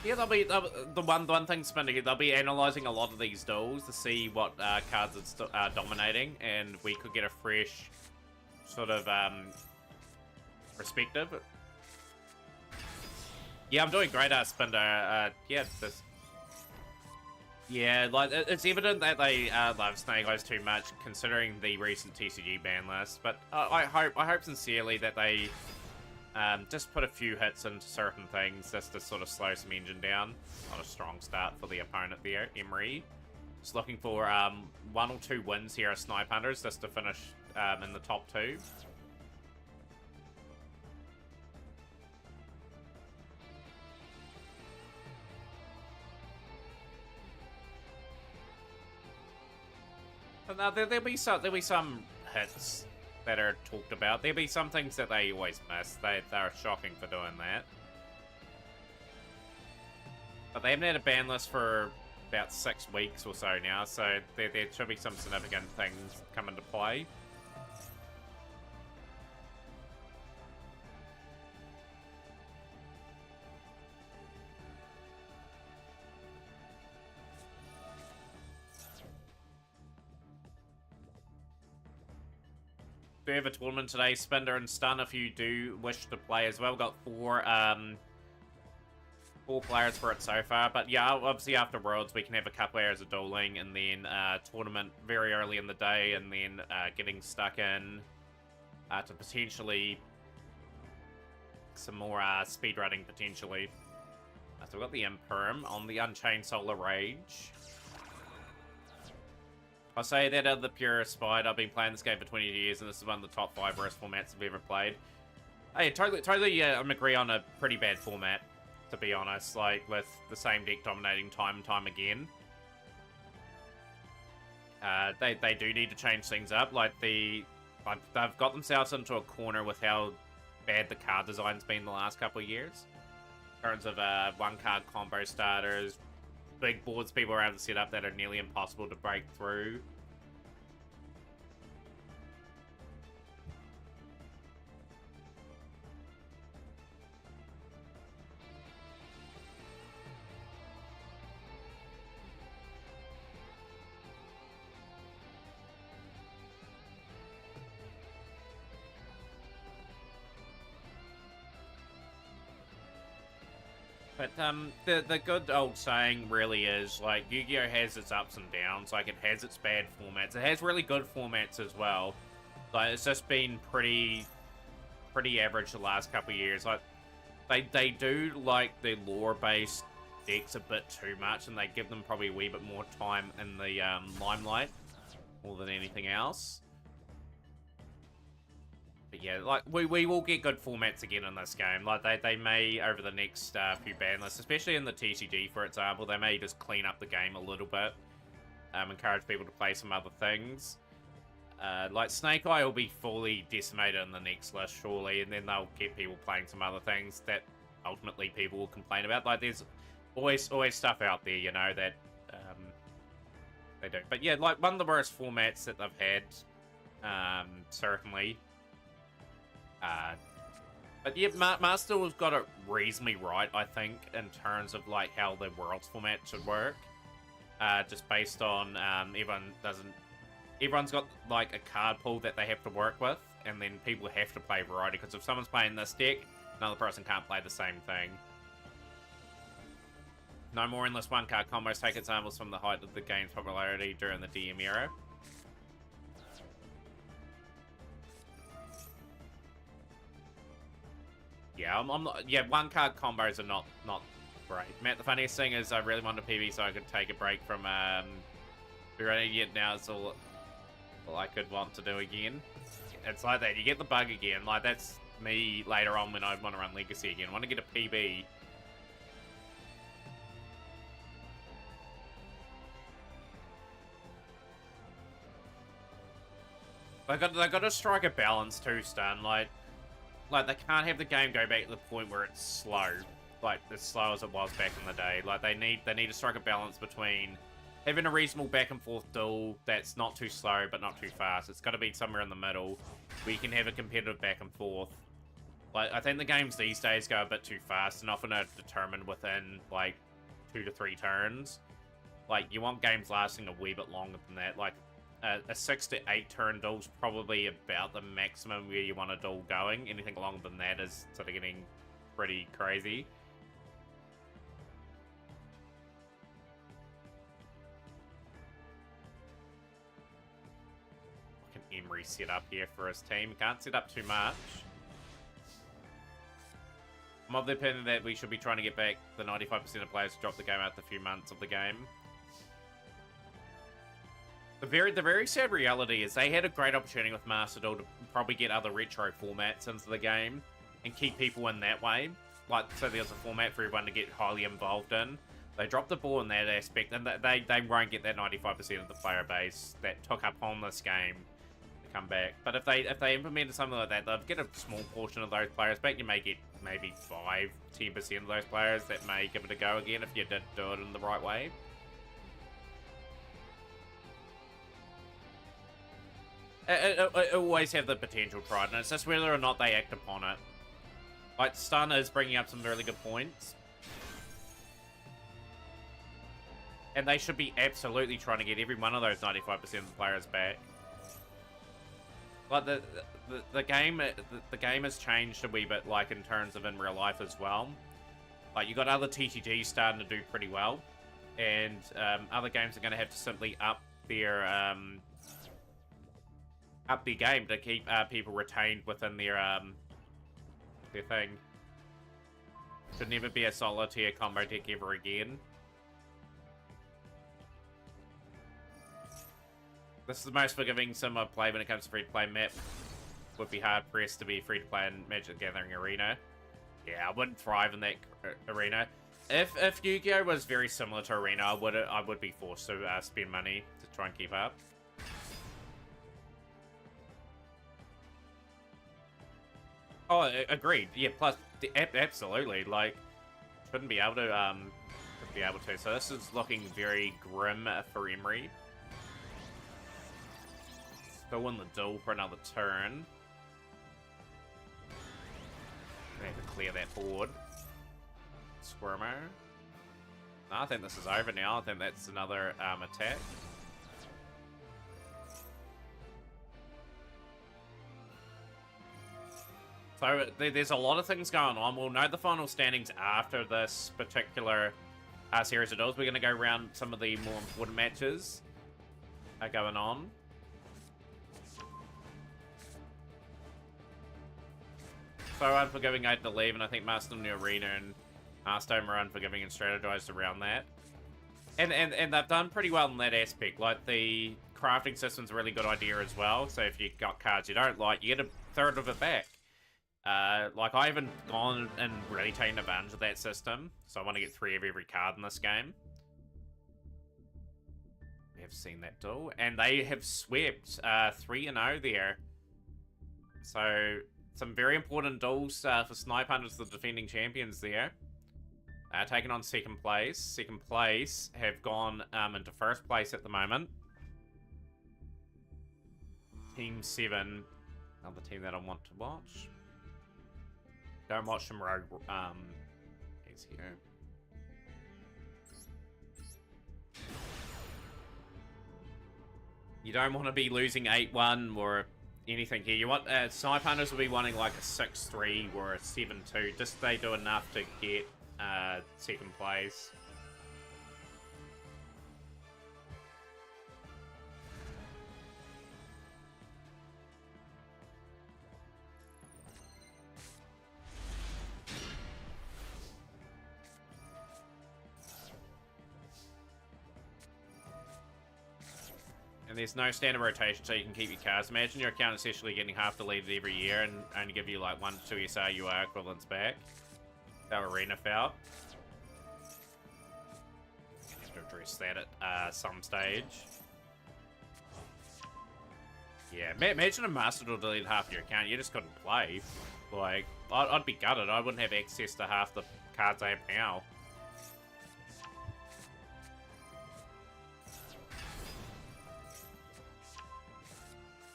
Yeah, they'll be the one thing spinning. They'll be analysing a lot of these duels to see what cards are dominating, and we could get a fresh sort of perspective. Yeah, I'm doing great, Spinder. Yeah, like it's evident that they love Snake Eyes too much, considering the recent TCG ban list. But I hope sincerely that they just put a few hits into certain things just to sort of slow some engine down. Not a strong start for the opponent there, Emery. Just looking for 1 or 2 wins here as Snipe Hunters just to finish in the top 2. But now there'll be some hits that are talked about. There'll be some things that they always miss. They're shocking for doing that. But they haven't had a ban list for about 6 weeks or so now, so there should be some significant things come into play. We have a tournament today, Spinder and Stun, if you do wish to play as well. We've got 4 players for it so far, but yeah, obviously after Worlds we can have a couple hours of dueling, and then tournament very early in the day, and then getting stuck in to potentially some more speedrunning potentially. So we've got the Imperm on the Unchained Solar Rage. I'll say that of the purest Spide, I've been playing this game for 20 years, and this is one of the top 5 worst formats I've ever played. Hey, totally, I'm agree on a pretty bad format, to be honest, like, with the same deck dominating time and time again. They do need to change things up, like, they've got themselves into a corner with how bad the card design's been the last couple of years. In terms of one-card combo starters, big boards people are able to set up that are nearly impossible to break through. But the good old saying really is, like, Yu-Gi-Oh! Has its ups and downs. Like, it has its bad formats. It has really good formats as well. Like, it's just been pretty average the last couple of years. Like, they do like the lore-based decks a bit too much, and they give them probably a wee bit more time in the limelight more than anything else. But yeah, like, we will get good formats again in this game. Like, they may, over the next few ban lists, especially in the TCG, for example, they may just clean up the game a little bit. Encourage people to play some other things. Like, Snake Eye will be fully decimated in the next list, surely, and then they'll get people playing some other things that ultimately people will complain about. Like, there's always stuff out there, you know, that they do. But yeah, like, one of the worst formats that they've had, certainly. But yeah, Master has got it reasonably right, I think, in terms of like how the Worlds format should work. Just based on everyone's got like a card pool that they have to work with, and then people have to play variety, because if someone's playing this deck, another person can't play the same thing. No more endless one-card combos take examples from the height of the game's popularity during the DM era. Yeah, I'm not, yeah, one-card combos are not great. Matt, the funniest thing is I really wanted a PB so I could take a break from Speedrunning, yet now it's all I could want to do again. It's like that, you get the bug again, like that's me later on when I want to run Legacy again. I want to get a PB. They got to strike a balance too, Stun. Like they can't have the game go back to the point where it's slow, like as slow as it was back in the day. Like they need to strike a balance between having a reasonable back and forth duel that's not too slow but not too fast. It's got to be somewhere in the middle where you can have a competitive back and forth. Like I think the games these days go a bit too fast and often are determined within like 2 to 3 turns. Like you want games lasting a wee bit longer than that. Like a 6 to 8 turn duel's probably about the maximum where you want a duel going. Anything longer than that is sort of getting pretty crazy. What can Emery set up here for his team? Can't set up too much. I'm of the opinion that we should be trying to get back the 95% of players who dropped the game after a few months of the game. The very sad reality is they had a great opportunity with Master Duel to probably get other retro formats into the game and keep people in that way. Like, so there's a format for everyone to get highly involved in. They dropped the ball in that aspect, and they won't get that 95% of the player base that took up on this game to come back. But if they implemented something like that, they'd get a small portion of those players back. You may get maybe 5-10% of those players that may give it a go again if you did do it in the right way. It always have the potential, tried, and it's just whether or not they act upon it. Like, Stun is bringing up some really good points. And they should be absolutely trying to get every one of those 95% of the players back. Like, the game has changed a wee bit, like, in terms of in real life as well. Like, you got other TTGs starting to do pretty well. And other games are going to have to simply up their game to keep people retained within their thing. Should never be a solitaire combo deck ever again. This is the most forgiving sim I've played when it comes to free-to-play map. Would be hard-pressed to be free-to-play in Magic the Gathering Arena. Yeah, I wouldn't thrive in that arena. If Yu-Gi-Oh was very similar to Arena, I would be forced to spend money to try and keep up. Oh, agreed. Yeah, plus, absolutely. Like, shouldn't be able to, So this is looking very grim for Emery. Still in the duel for another turn. They have to clear that board. Squirmo. No, I think this is over now. I think that's another attack. So there's a lot of things going on. We'll know the final standings after this particular series of duels. We're going to go around some of the more important matches going on. So Unforgiving had to leave, and I think Master in the Arena and Hearthstone are Unforgiving and strategized around that. And they've done pretty well in that aspect. Like, the crafting system's a really good idea as well. So if you've got cards you don't like, you get a third of it back. Like, I haven't gone and really taken advantage of that system, so I want to get 3 of every card in this game. We have seen that duel, and they have swept 3-0 there. So, some very important duels for Snipe Hunters, the defending champions there. Taking on second place. Second place have gone into first place at the moment. Team 7, another team that I want to watch. Don't watch some rogue he's here. You don't want to be losing 8-1 or anything here. You want snipe hunters will be wanting like a 6-3 or a 7-2. Just they do enough to get second place. And there's no standard rotation, so you can keep your cards. Imagine your account essentially getting half the lead every year and only give you like 1 to 2 SRUR equivalents back. That arena foul. You have to address that at some stage. Yeah, imagine a Master Duel deleted half of your account. You just couldn't play. Like, I'd be gutted. I wouldn't have access to half the cards I have now.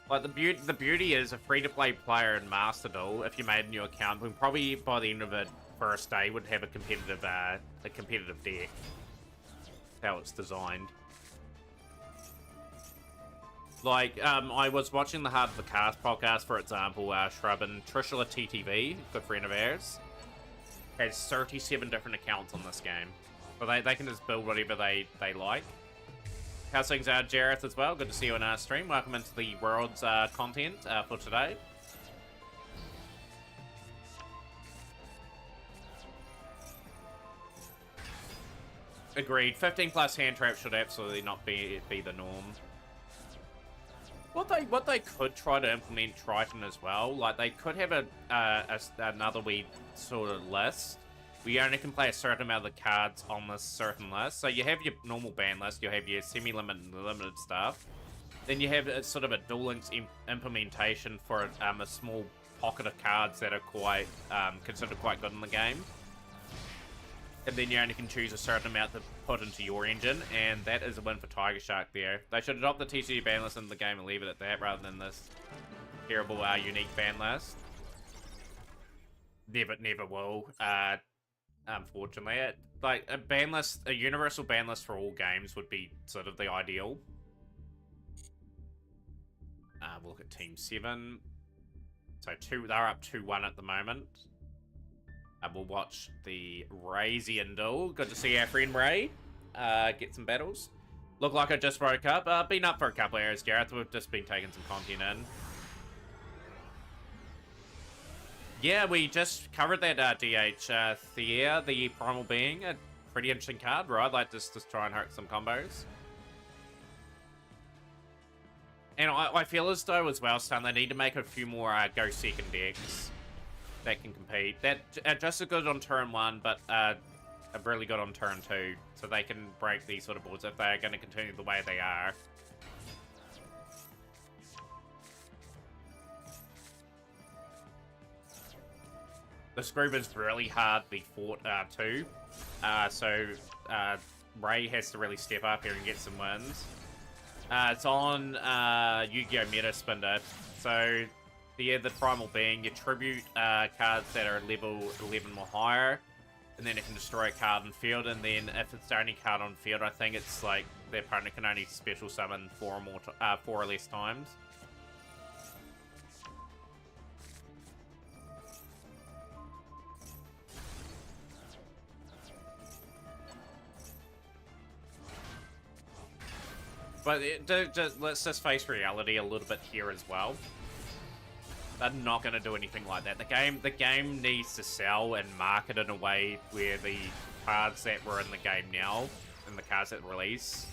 Like, the beauty is a free-to-play player in Master Duel, if you made a new account, we probably, by the end of it, first day, would have a competitive deck. That's how it's designed. Like, I was watching the Heart of the Cast podcast, for example, Shrub and Trishula TTV, good friend of ours, has 37 different accounts on this game. But they can just build whatever they like. How's things out, Jareth, as well? Good to see you on our stream. Welcome into the world's content for today. Agreed. 15 plus hand traps should absolutely not be the norm. What they could try to implement Triton as well, like they could have another wee sort of list. We only can play a certain amount of the cards on this certain list. So you have your normal ban list, you have your semi-limited and limited stuff. Then you have sort of a Duel Links implementation for a small pocket of cards that are quite considered quite good in the game. And then you only can choose a certain amount to put into your engine, and that is a win for Tiger Shark there. They should adopt the TCG ban list in the game and leave it at that, rather than this terrible unique ban list. Never will. Unfortunately, like a universal ban list for all games would be sort of the ideal. We'll look at Team 7. So they're up 2-1 at the moment. We'll watch the Raysian duel. Good to see our friend Ray get some battles. Look like I just woke up. Been up for a couple of hours, Gareth. We've just been taking some content in. Yeah, we just covered that DH Thea, the Primal Being. A pretty interesting card, right? Like, just try and hurt some combos. And I feel as though, as well, Stun, they need to make a few more go second decks that can compete. That just as good on turn 1, but are really good on turn 2. So they can break these sort of boards if they're going to continue the way they are. This group is really hard to be fought too. So Ray has to really step up here and get some wins. It's on Yu-Gi-Oh! Meta Spinner. So the Primal Being, you tribute cards that are level 11 or higher, and then it can destroy a card on field, and then if it's the only card on field, I think it's like their opponent can only special summon 4 or less times. But let's just face reality a little bit here as well. They're not going to do anything like that. The game needs to sell and market in a way where the cards that were in the game now, and the cards that release,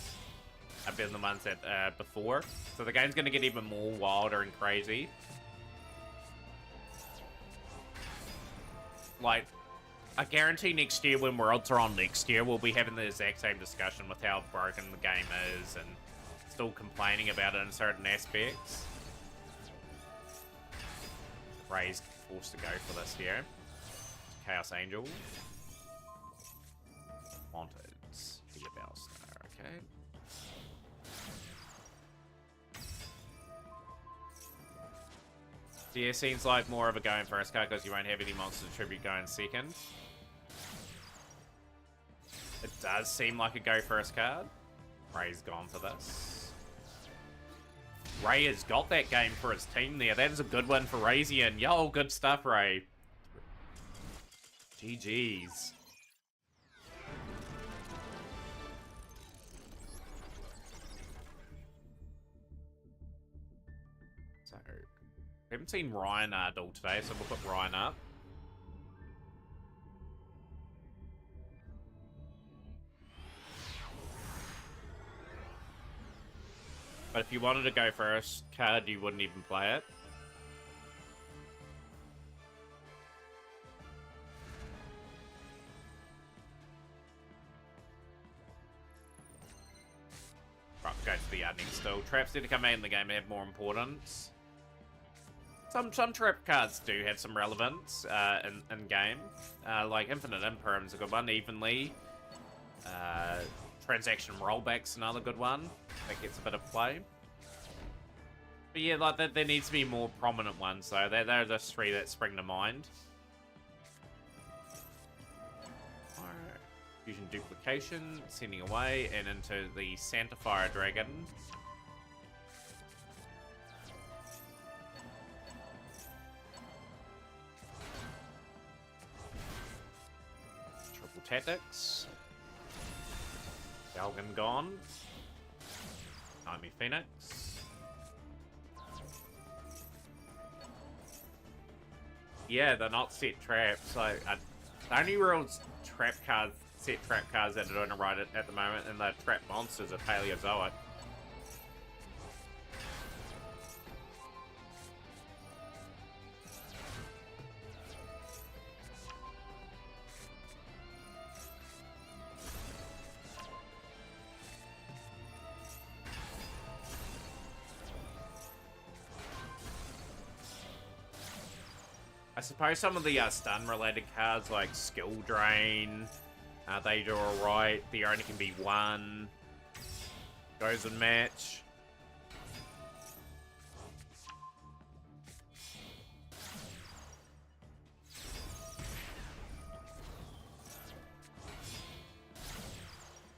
are better than the ones that before. So the game's going to get even more wilder and crazy. Like, I guarantee next year, when Worlds are on next year, we'll be having the exact same discussion with how broken the game is and still complaining about it in certain aspects. Ray's forced to go for this here. Chaos Angel. Wanted. Be a Bellstar, okay. So yeah, seems like more of a going first card because you won't have any monster tribute going second. It does seem like a go first card. Ray's gone for this. Ray has got that game for his team there. That is a good win for Razian. Yo, good stuff, Ray. GG's. So, we haven't seen Ryan duel today, so we'll put Ryan up. But if you wanted to go first card, you wouldn't even play it. Right, go to the next still. Traps need to come out in the game and have more importance. Some trap cards do have some relevance in game. Like Infinite Imperim's a good one, Evenly. Transaction Rollback's another good one. That gets a bit of play. But yeah, like there needs to be more prominent ones though. They're the three that spring to mind. Alright. Fusion Duplication, sending away, and into the Sanctifier Dragon. Triple Tactics. Galgan gone. Nightmare Phoenix. Yeah, they're not set traps. Like, the only real trap cards, set trap cards that are doing it right at the moment, and the trap monsters are Paleozoic. I suppose some of the stun-related cards, like Skill Drain, they do alright. There only can be one. Goes and match.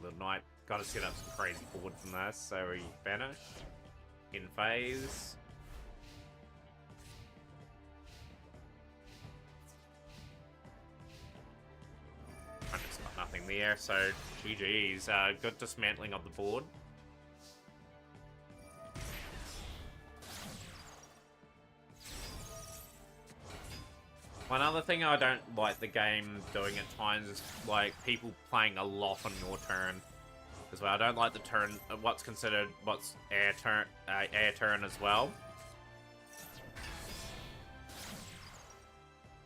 Little Knight, gotta set up some crazy boards in this, so we banish. In phase. Nothing there, so GG's. Good dismantling of the board. One other thing I don't like the game doing at times is like people playing a lot on your turn as well. I don't like the turn, what's air turn as well.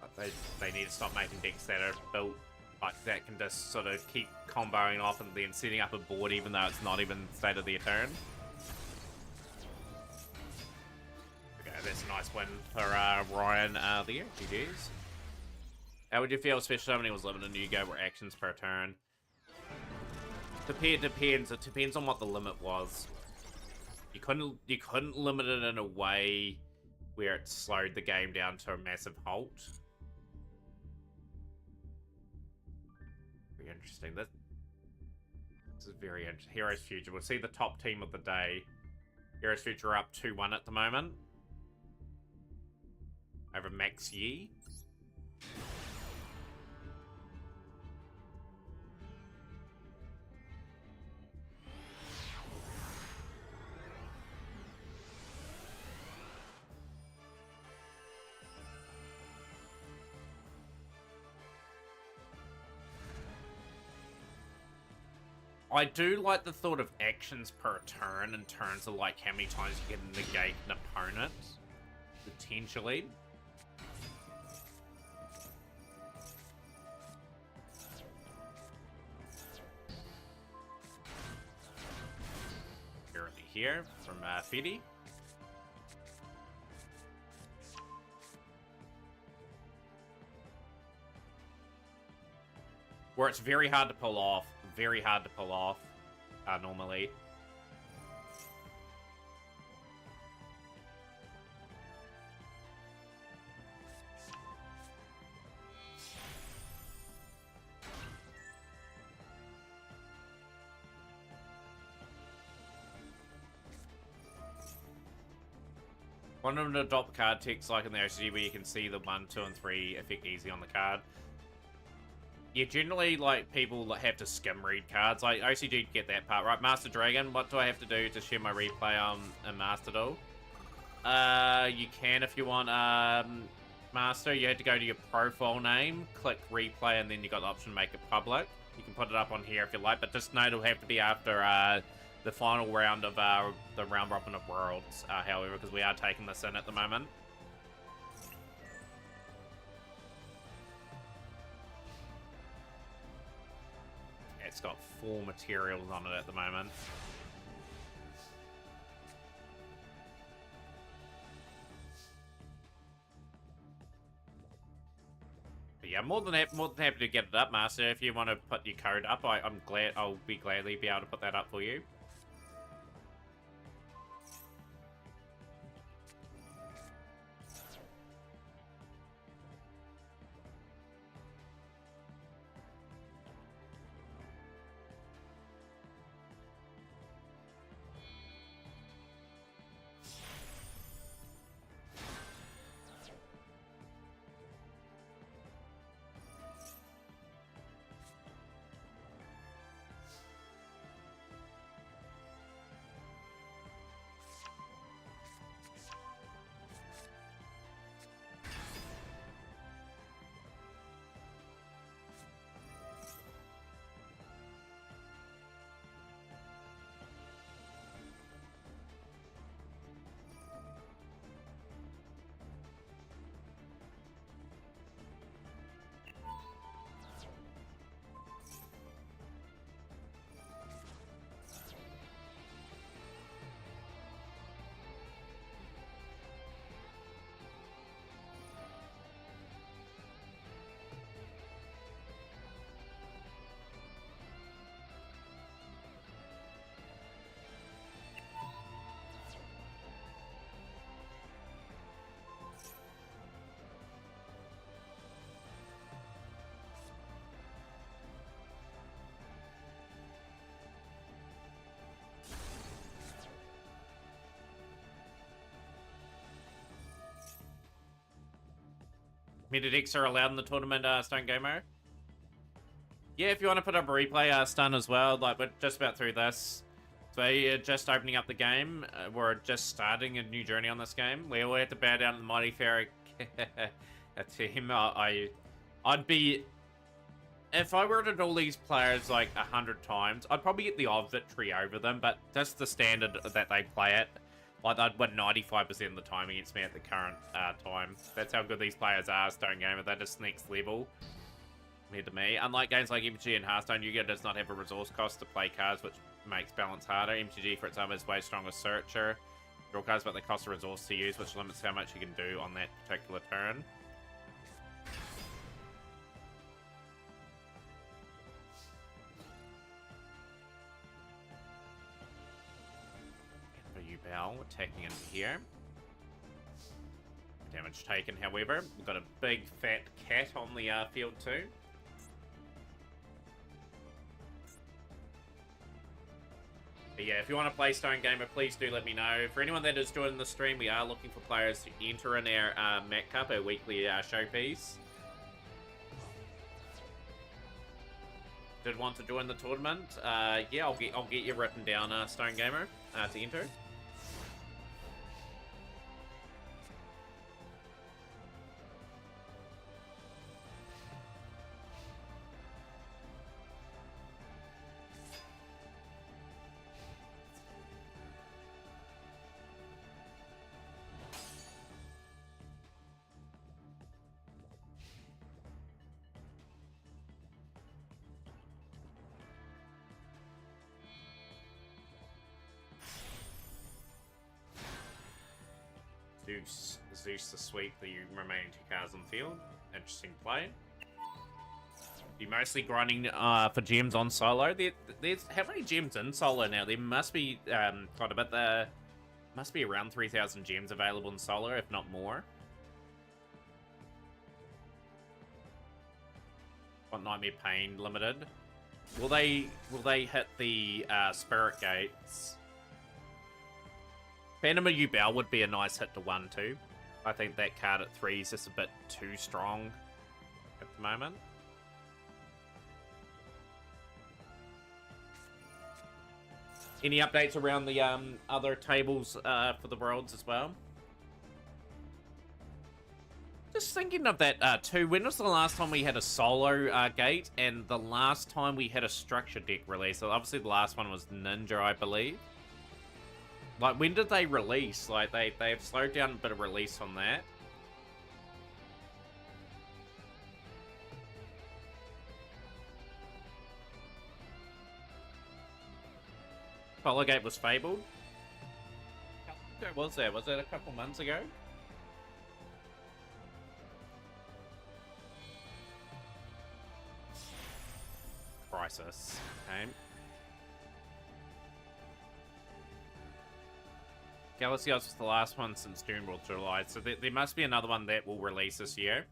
But they need to stop making decks that are built like that can just sort of keep comboing off and then setting up a board even though it's not even state of their turn. Okay, that's a nice win for Ryan there. GG's. How would you feel, especially when he was living in New Go where actions per turn? Depends. It depends on what the limit was. You couldn't limit it in a way where it slowed the game down to a massive halt. Interesting. This is very interesting. Heroes Future. We'll see the top team of the day. Heroes Future are up 2-1 at the moment. Over Max Yi. I do like the thought of actions per turn in terms of like how many times you can negate an opponent, potentially. Currently here from Fidi. Where it's very hard to pull off. Very hard to pull off, normally. Want them to adopt card text like in the OCG where you can see the 1, 2, and 3 effect easy on the card. Yeah, generally, like, people have to skim read cards. Like, OCG get that part, right? Master Dragon, what do I have to do to share my replay on a Master Duel? You can if you want, Master. You had to go to your profile name, click replay, and then you got the option to make it public. You can put it up on here if you like, but just note it'll have to be after, the final round of, the round robin of worlds, however, because we are taking this in at the moment. It's got 4 materials on it at the moment. But yeah, more than happy to get it up, Master. If you want to put your code up, I'll gladly be able to put that up for you. Meta decks are allowed in the tournament, Stone Gamer. Yeah, if you want to put up a replay, Stun as well. Like, we're just about through this. So you're just opening up the game. We're just starting a new journey on this game. We all have to bow down to the Mighty Pharaoh team. I'd be... If I were to duel these players like 100 times, I'd probably get the odd victory over them, but that's the standard that they play at. Like, I'd win 95% of the time against me at the current time. That's how good these players are, Stone Gamer. They're just next level compared to me. Unlike games like MTG and Hearthstone, Yu-Gi-Oh! Does not have a resource cost to play cards, which makes balance harder. MTG, for example, is way stronger searcher. Draw cards, but they cost a resource to use, which limits how much you can do on that particular turn. Attacking into here. Damage taken, however. We've got a big fat cat on the field too. But yeah, if you want to play Stone Gamer, please do let me know. For anyone that is joining the stream, we are looking for players to enter in our Mac Cup, our weekly showpiece. Did want to join the tournament? Yeah, I'll get you written down, Stone Gamer, to enter. Zeus the Sweep, the remaining 2 cards on the field. Interesting play. Be mostly grinding for gems on solo. There's how many gems in solo now? There must be quite a bit there. Must be around 3,000 gems available in solo, if not more. What Nightmare Pain limited? Will they hit the Spirit Gates? Phantom of Ubel would be a nice hit to 1-2. I think that card at 3 is just a bit too strong at the moment. Any updates around the other tables for the worlds as well? Just thinking of that too, when was the last time we had a solo gate and the last time we had a structure deck release? So obviously the last one was Ninja, I believe. Like, when did they release? Like, they've slowed down a bit of release on that. Gate was fabled. How long ago was that? Was that a couple months ago? Crisis. Okay. Galaxy Ops was the last one since Doom World July, so there must be another one that will release this year.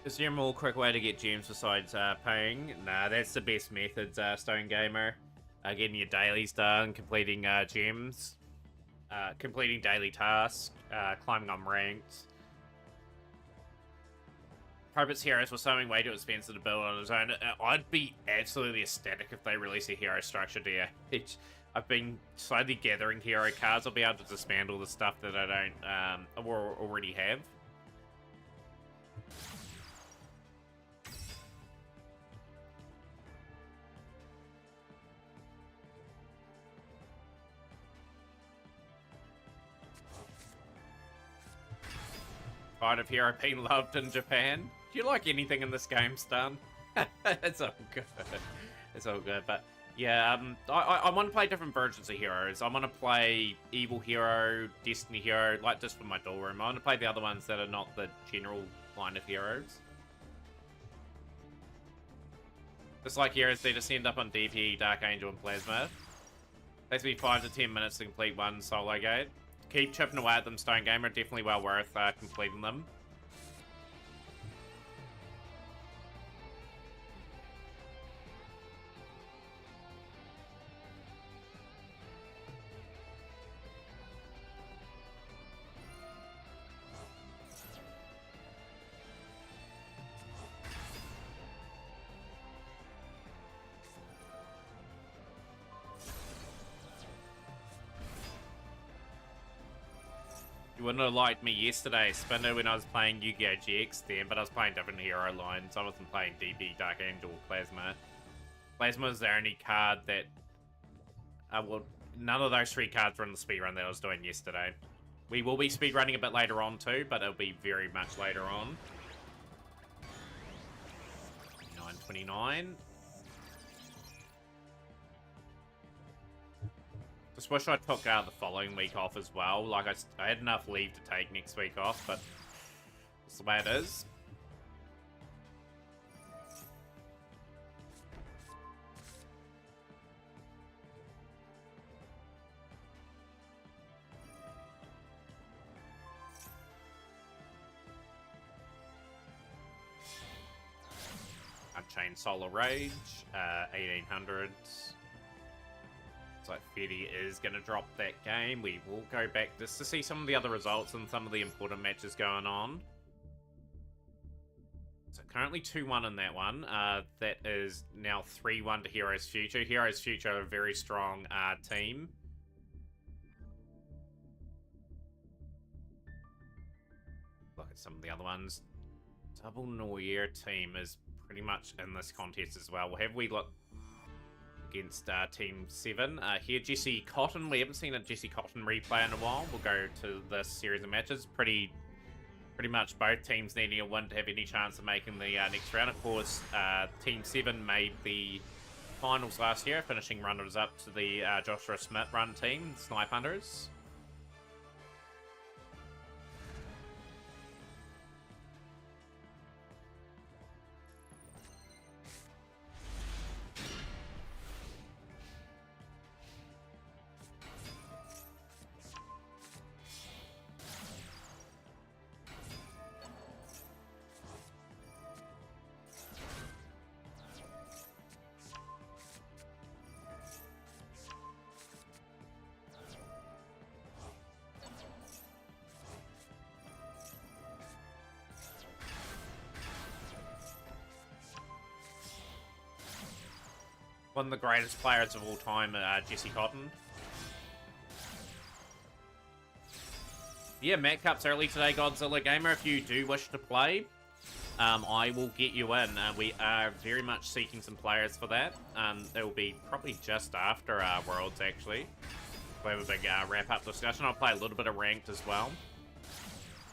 Is there a more quick way to get gems besides paying? Nah, that's the best method, Stone Gamer. Getting your dailies done, completing gems, completing daily tasks, climbing on ranks. Probit's heroes were something way too expensive to build on his own. I'd be absolutely ecstatic if they release a hero structure DH. I've been slowly gathering hero cards. I'll be able to dismantle the stuff that I don't already have. I'd have hero been loved in Japan. Do you like anything in this game, Stun? It's all good. It's all good, but yeah, I want to play different versions of heroes. I want to play Evil Hero, Destiny Hero, like just for my duel room. I want to play the other ones that are not the general line of heroes. Just like heroes, they just end up on DP, Dark Angel, and Plasma. Takes me 5 to 10 minutes to complete one solo gate. Keep chipping away at them, Stone Gamer. Definitely well worth completing them. You wouldn't have liked me yesterday, Spinner, when I was playing Yu-Gi-Oh! GX then, but I was playing different hero lines. I wasn't playing DB, Dark Angel, or Plasma. Plasma was the only card that... well, none of those 3 cards were in the speedrun that I was doing yesterday. We will be speedrunning a bit later on too, but it'll be very much later on. 9:29. Just wish I took the following week off as well. Like, I had enough leave to take next week off, but that's the way it is. Chain Solar Rage, 1800s. Looks like Fetty is going to drop that game. We will go back just to see some of the other results and some of the important matches going on. So currently 2-1 in that one. That is now 3-1 to Heroes Future. Heroes Future are a very strong team. Look at some of the other ones. Double Noir team is pretty much in this contest as well. Have we looked against Team 7? Here, Jesse Cotton. We haven't seen a Jesse Cotton replay in a while. We'll go to this series of matches. Pretty much both teams needing a win to have any chance of making the next round. Of course, Team 7 made the finals last year, finishing runners-up to the Joshua Smith run team, Snipe Hunters. One of the greatest players of all time, Jesse Cotton. Yeah, Matt Cup's early today, Godzilla Gamer. If you do wish to play, I will get you in. We are very much seeking some players for that. It will be probably just after Worlds, actually. We'll have a big wrap-up discussion. I'll play a little bit of ranked as well.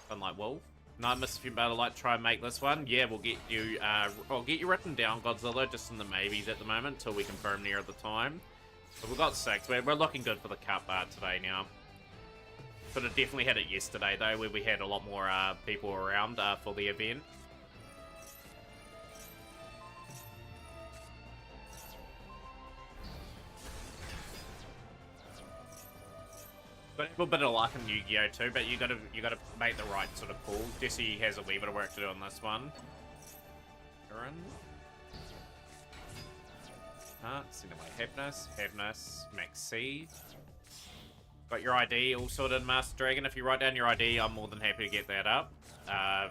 Unlike Wolf. No, I missed a few, but I'd like to try and make this one. Yeah, we'll get you, I'll get you written down, Godzilla, just in the maybes at the moment, until we confirm near the time. But we've got 6. We're looking good for the Cup today now. Could have definitely had it yesterday, though, where we had a lot more people around for the event. But a bit of luck in Yu-Gi-Oh too, but you gotta make the right sort of pull. Jesse has a wee bit of work to do on this one. Aaron. Send away Happiness, Max C. Got your ID all sorted, Master Dragon. If you write down your ID, I'm more than happy to get that up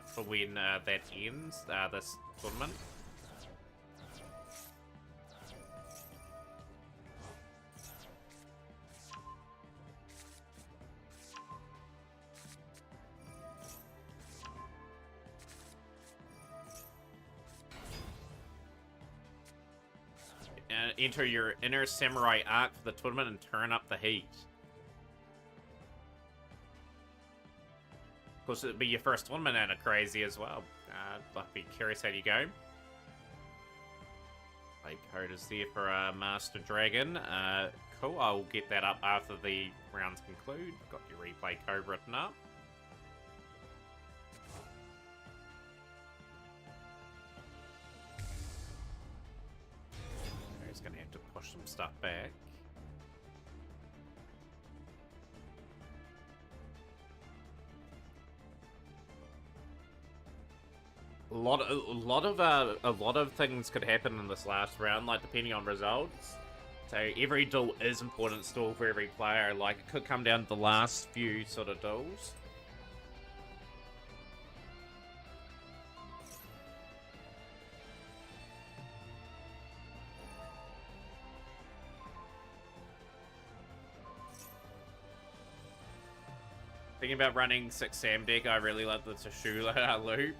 for when that ends, this tournament. Enter your inner samurai arc for the tournament and turn up the heat. Of course, it'd be your first tournament and a crazy as well. I'd be curious how you go. Play code is there for Master Dragon. Cool, I'll get that up after the rounds conclude. Got your replay code written up. Gonna have to push some stuff back. A lot of things could happen in this last round, like depending on results. So every duel is important still for every player. Like it could come down to the last few sort of duels. Thinking about running 6 Sam deck, I really love the Tashula loop.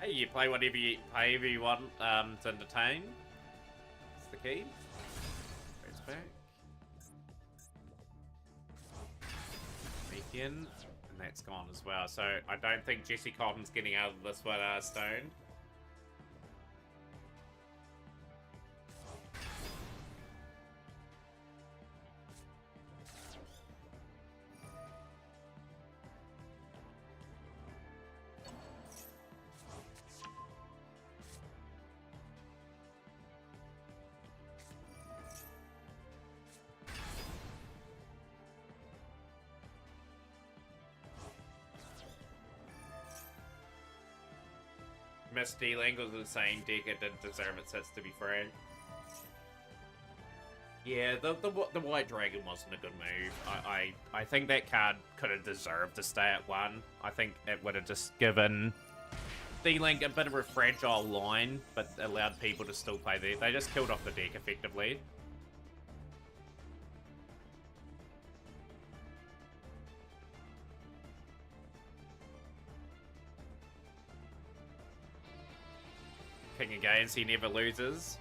Hey, you play whatever you want to entertain. That's the key. Goes back. Begin, and that's gone as well. So I don't think Jesse Cotton's getting out of this one stoned. misdealing with the same deck. It didn't deserve its hits, to be frank. Yeah, the White Dragon wasn't a good move. I think that card could have deserved to stay at 1. I think it would have just given D-Link a bit of a fragile line, but allowed people to still play there. They just killed off the deck effectively. King against, he never loses.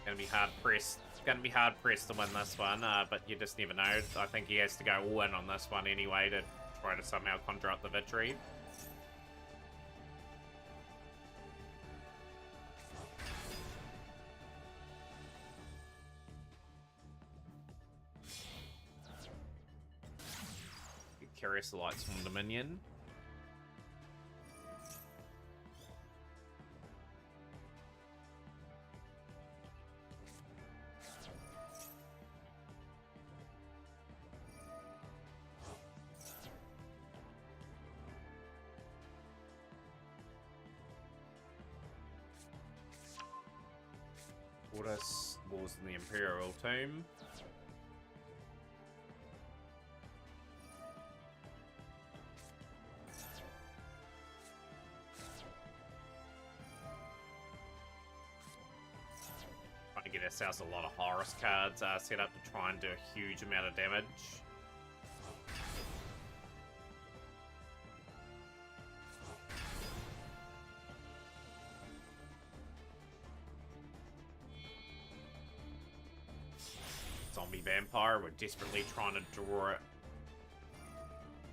Gonna be hard pressed. It's gonna be hard pressed to win this one, but you just never know. I think he has to go all in on this one anyway to try to somehow conjure up the victory. Curious the lights from Dominion. Orders Wars in the Imperial Tomb. Trying to get ourselves a lot of Horus cards set up to try and do a huge amount of damage. Zombie Vampire, we're desperately trying to draw it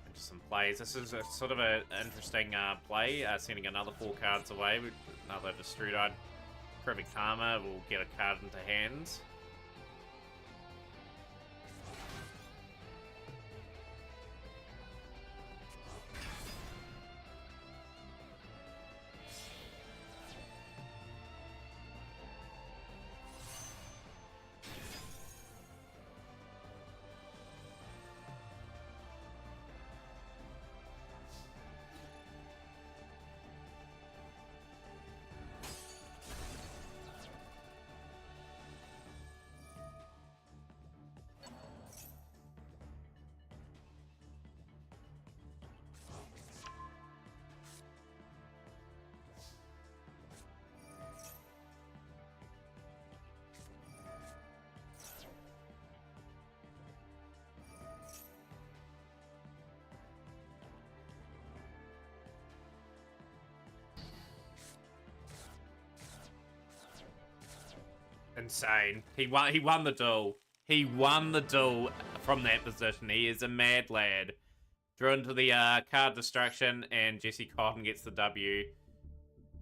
into some plays. This is a sort of an interesting play, sending another 4 cards away with another Destroyed. Perfect Karma will get a card into hand. Insane. He won the duel. He won the duel from that position. He is a mad lad. Drew into the card destruction, and Jesse Cotton gets the W.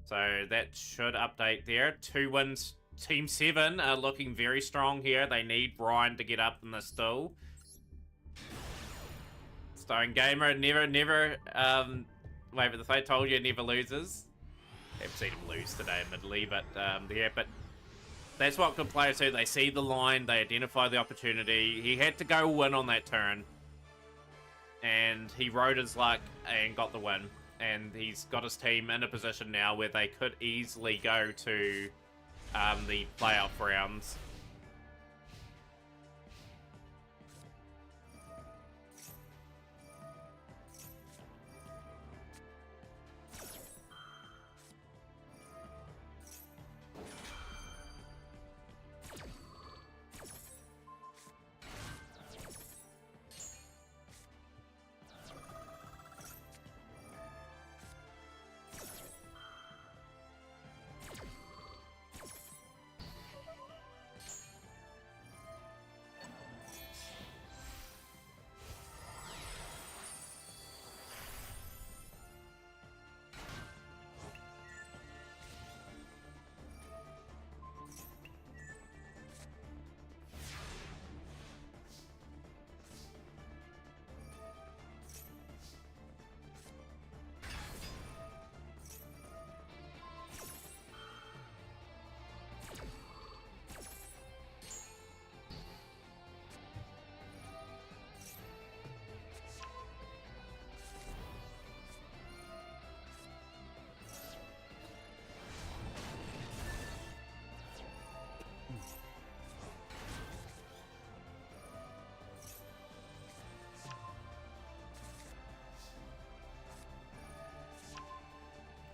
So that should update there. 2 wins. Team 7 are looking very strong here. They need Brian to get up in this duel. Stone Gamer never wait, but I told you never loses. Haven't seen him lose today, admittedly, but yeah, but that's what good players do. They see the line, they identify the opportunity. He had to go win on that turn, and he rode his luck and got the win. And he's got his team in a position now where they could easily go to the playoff rounds.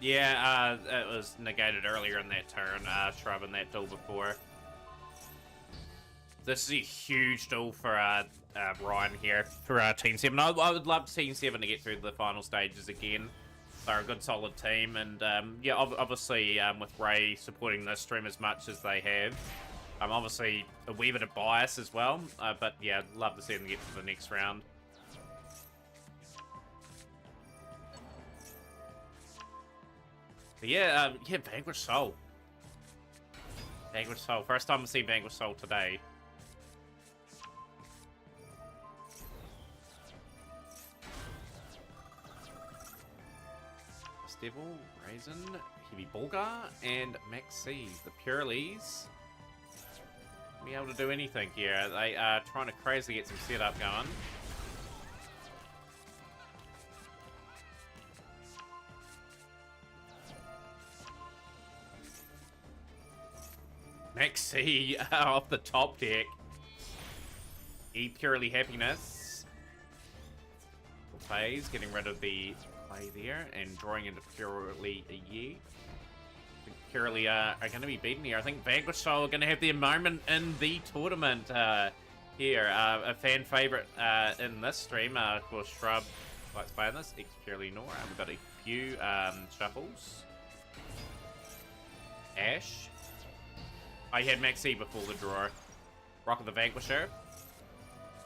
Yeah, it was negated earlier in that turn, Shrub in that duel before. This is a huge duel for Ryan here, for Team 7. I would love Team 7 to get through the final stages again. They're a good, solid team, and yeah, obviously with Ray supporting this stream as much as they have, obviously a wee bit of bias as well, but yeah, I'd love to see them get to the next round. But yeah, yeah, Vanquish Soul. Vanquish Soul. First time to see Vanquish Soul today. Devil, Raisin, Heavy Bulgar, and Maxi, the Purleys. Be able to do anything here. They are trying to crazily get some setup going. Maxi off the top deck. Purely Happiness. Phase, getting rid of the play there and drawing into Purely a year. I think Purely are going to be beaten here. I think Vanquish Soul are going to have their moment in the tournament here. A fan favorite in this stream, of course, Shrub likes playing this. Ex Purely Nora. We've got a few shuffles. Ash. I had Maxi before the draw. Rock of the Vanquisher.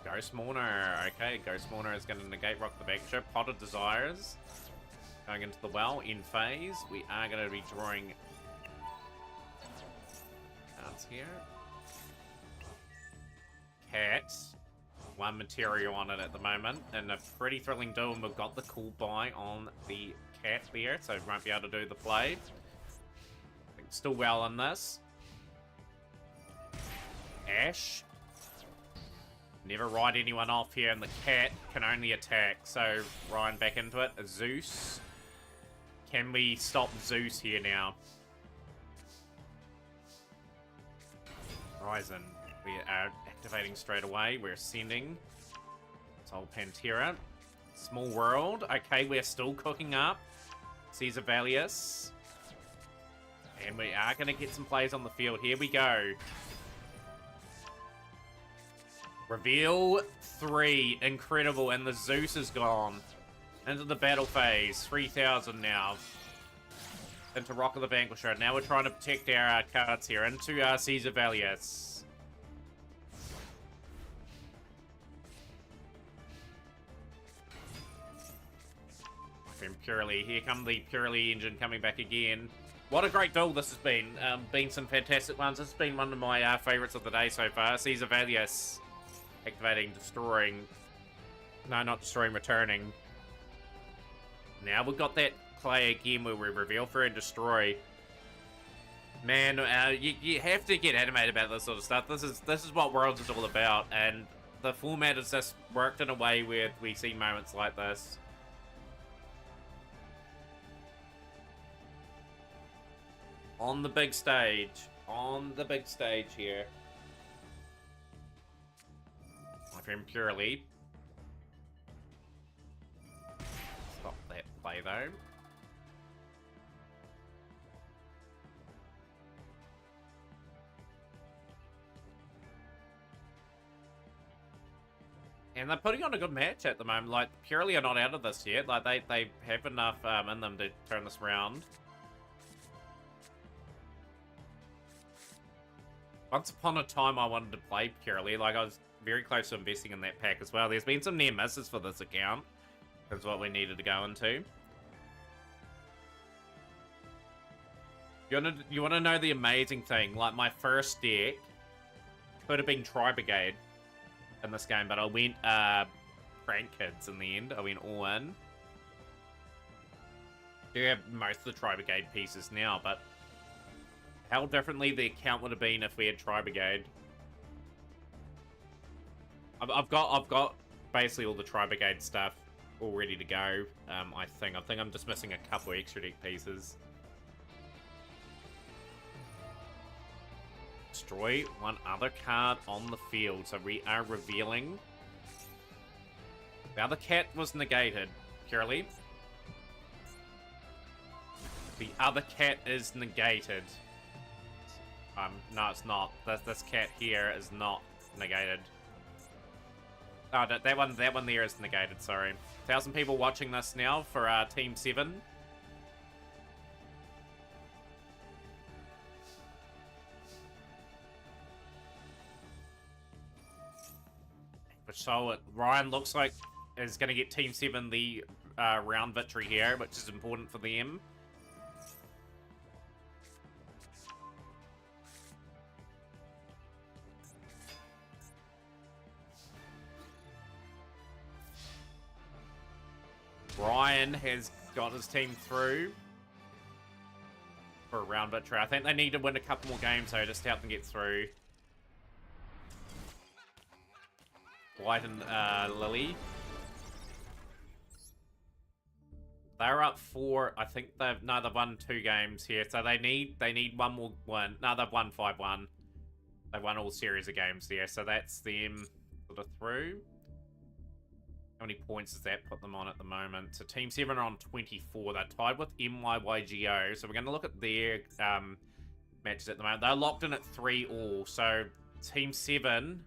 Ghost Mourner. Okay, Ghost Mourner is going to negate Rock the Vanquisher. Pot of Desires. Going into the well in phase. We are going to be drawing cards here. Cat. One material on it at the moment. And a pretty thrilling duel. And we've got the cool buy on the cat there. So we won't be able to do the play. I think still well on this. Ash. Never ride anyone off here, and the cat can only attack. So, Ryan back into it. A Zeus. Can we stop Zeus here now? Ryzen. We are activating straight away. We're sending. Soul Pantera. Small World. Okay, we're still cooking up. Caesar Valius. And we are going to get some plays on the field. Here we go. Reveal 3. Incredible. And the Zeus is gone. Into the battle phase. 3,000 now. Into Rock of the Vanquisher. Now we're trying to protect our cards here. Into Caesar Valius. From Purely. Here come the Purely engine coming back again. What a great duel this has been. Been some fantastic ones. This has been one of my favourites of the day so far. Caesar Valius. Activating, destroying. No, not destroying, returning. Now we've got that play again where we reveal for and destroy. Man, you have to get animated about this sort of stuff. This is what Worlds is all about, and the format has just worked in a way where we see moments like this. On the big stage. On the big stage here. From Purely. Stop that play though. And they're putting on a good match at the moment. Like, Purely are not out of this yet. Like, they have enough in them to turn this around. Once upon a time, I wanted to play Purely. Like, I was very close to investing in that pack as well. There's been some near misses for this account. That's what we needed to go into. You want to know the amazing thing? Like, my first deck could have been Tri-Brigade in this game, but I went Prank Kids in the end. I went all in. Do have most of the Tri-Brigade pieces now, but how differently the account would have been if we had Tri-Brigade. I've got basically all the Tri-Brigade stuff all ready to go. I think I'm just missing a couple extra deck pieces. Destroy one other card on the field. So we are revealing. The other cat was negated, Purely. The other cat is negated. No, it's not. This cat here is not negated. Oh, that one there is negated, sorry. 1,000 people watching this now for Team 7. So Ryan looks like is going to get Team 7 the round victory here, which is important for them. Ryan has got his team through for a round victory. I think they need to win a couple more games, though, just to help them get through. White and Lily. They're up 4. I think they've won 2 games here, so they need one more win. No, they've won 5-1. They've won all series of games there, so that's them sort of through. How many points does that put them on at the moment? So Team 7 are on 24. They're tied with MYYGO. So we're going to look at their matches at the moment. They're locked in at 3 all. So Team 7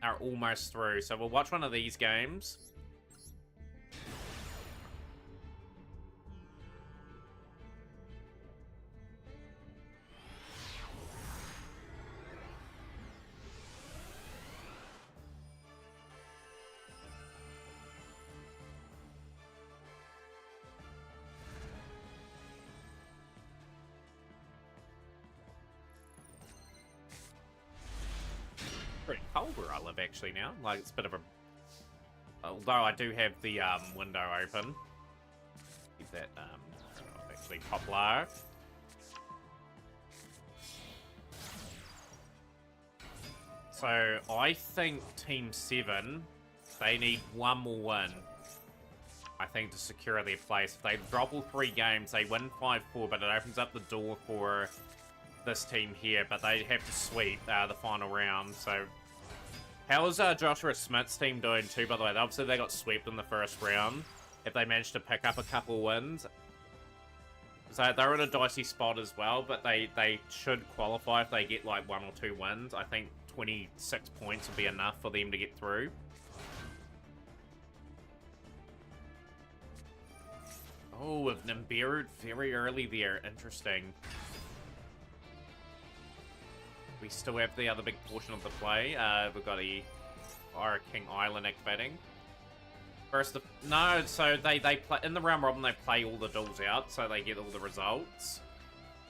are almost through. So we'll watch one of these games. Pretty cold where I live actually now. Like, it's a bit of a... Although I do have the window open. Keep that actually poplar. So I think Team 7, they need one more win, I think, to secure their place. If they drop all 3 games, they win 5-4, but it opens up the door for this team here, but they have to sweep the final round. So how's Joshua Smith's team doing too, by the way? Obviously they got swept in the first round. If they managed to pick up a couple of wins, so they're in a dicey spot as well, but they should qualify if they get like 1 or 2 wins. I think 26 points will be enough for them to get through. Oh, with Nibiru very early there. Interesting. We still have the other big portion of the play. We've got a Fire King Island activating. First, no, so they play in the round robin. They play all the duels out, so they get all the results.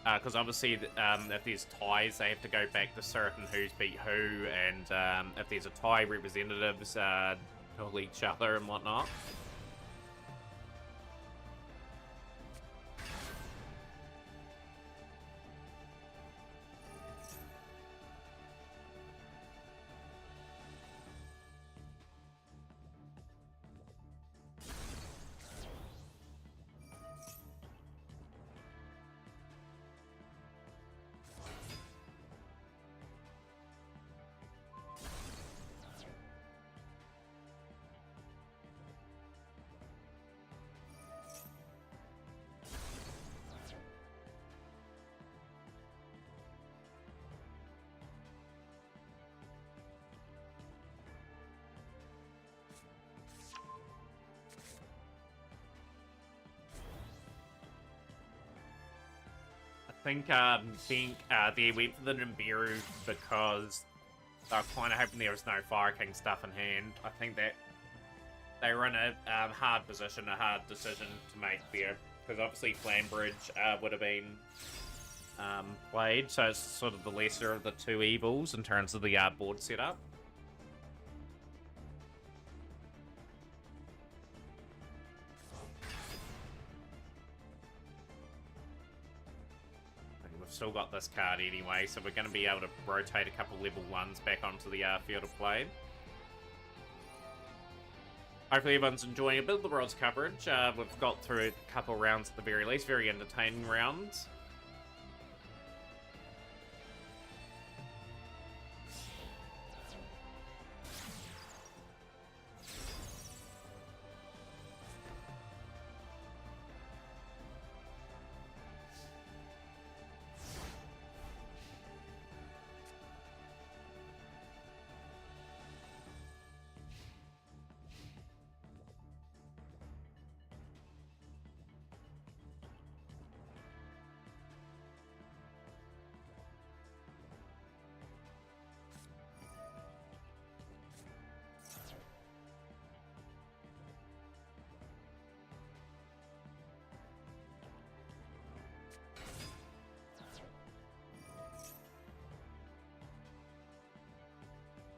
Because obviously, if there's ties, they have to go back to certain who's beat who, and if there's a tie, representatives duel each other and whatnot. I think they went for the Nibiru because they're kind of hoping there was no Fire King stuff in hand. I think that they were in a hard position, a hard decision to make there, because obviously Flambridge would have been played, so it's sort of the lesser of the 2 evils in terms of the board setup. Still got this card anyway, so we're going to be able to rotate a couple level 1s back onto the field of play. Hopefully everyone's enjoying a bit of the World's coverage. We've got through a couple rounds at the very least, very entertaining rounds.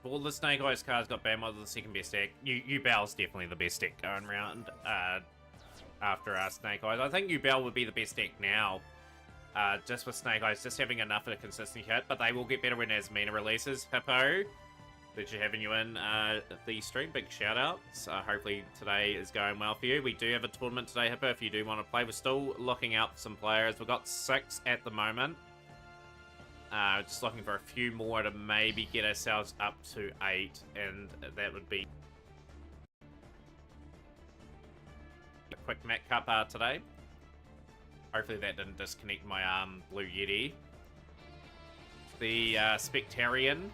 all the Snake Eyes cards got banned, was the second best deck. Yubel's definitely the best deck going around after Snake Eyes. I think Yubel would be the best deck now. Just with Snake Eyes, just having enough of a consistent hit, but they will get better when as Mina releases. Hippo, pleasure having you in the stream. Big shout outs. Hopefully today is going well for you. We do have a tournament today, Hippo, if you do want to play. We're still looking out for some players. We've got 6 at the moment. Just looking for a few more to maybe get ourselves up to 8, and that would be a quick Mac Cup today. Hopefully that didn't disconnect my Blue Yeti. The Spectarian.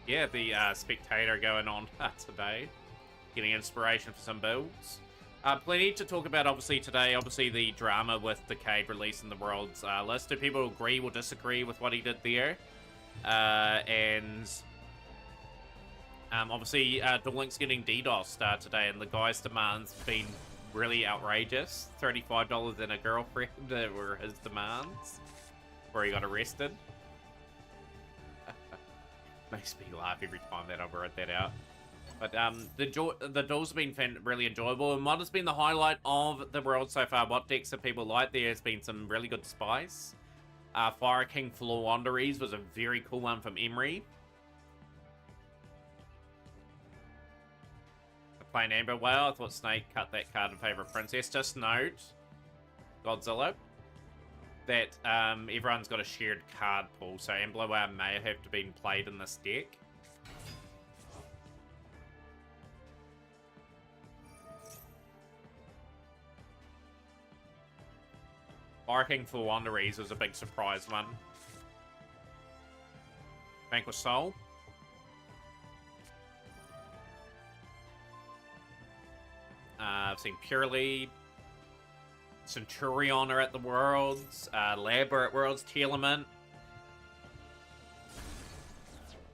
Yeah, the Spectator going on today. Getting inspiration for some builds. Plenty to talk about, obviously, today. Obviously, the drama with Decade releasing the World's list. Do people agree or disagree with what he did there? Obviously, Duel Link's getting DDoSed today, and the guy's demands been really outrageous. $35 and a girlfriend were his demands, where he got arrested. Makes me laugh every time that I've read that out. But the duels have been really enjoyable, and what has been the highlight of the world so far? What decks have people liked? There has been some really good spice. Fire King Wanderers was a very cool one from Emery. Playing Amber Whale, I thought Snake cut that card in favor of Princess. Just note, Godzilla, that everyone's got a shared card pool, so Amber Whale may have to been played in this deck. Barking for Wanderers was a big surprise one. Vanquish Soul. I've seen Purely. Centurion are at the Worlds. Lab are at Worlds. Telement.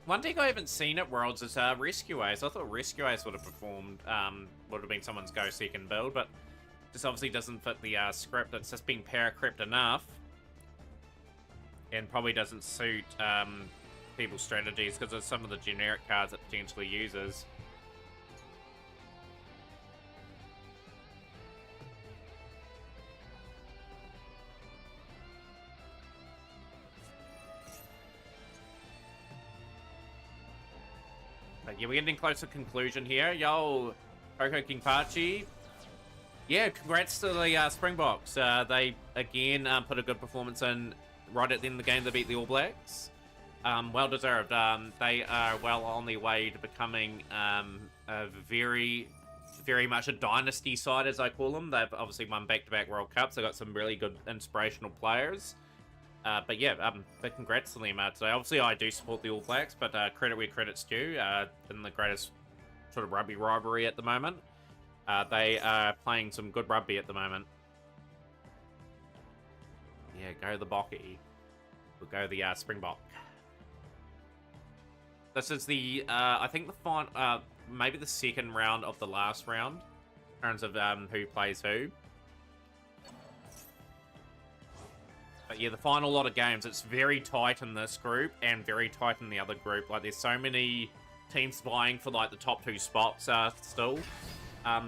One deck I haven't seen at Worlds is Rescue Ace. I thought Rescue Ace would have performed, would have been someone's go second build, but this obviously doesn't fit the script. It's just been para-crept enough, and probably doesn't suit people's strategies because of some of the generic cards it potentially uses. But yeah, we're getting close to conclusion here. Yo, Coco King Pachi. Yeah, congrats to the Springboks. They, again, put a good performance in right at the end of the game to beat the All Blacks. Well deserved. They are well on their way to becoming a very much a dynasty side, as I call them. They've obviously won back-to-back World Cups. They've got some really good inspirational players. But yeah, big congrats to them today. Obviously, I do support the All Blacks, but credit where credit's due. In the greatest sort of rugby rivalry at the moment. They are playing some good rugby at the moment. Yeah, go the Bocky. We'll go the Springbok. This is the, I think the final, maybe the second round of the last round. In terms of who plays who. But yeah, the final lot of games, it's very tight in this group and very tight in the other group. Like, there's so many teams vying for, like, the top 2 spots still.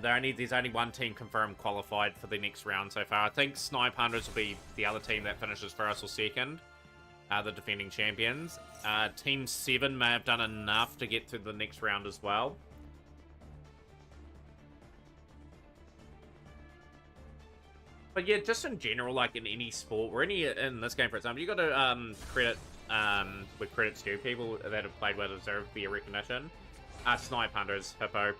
There's only one team confirmed qualified for the next round so far. I think Snipe Hunters will be the other team that finishes first or second. The defending champions. Team 7 may have done enough to get to the next round as well. But yeah, just in general, like in any sport, or in this game, for example, you got to credit, with credits due, people that have played well deserve their recognition. Snipe Hunters, Hippo.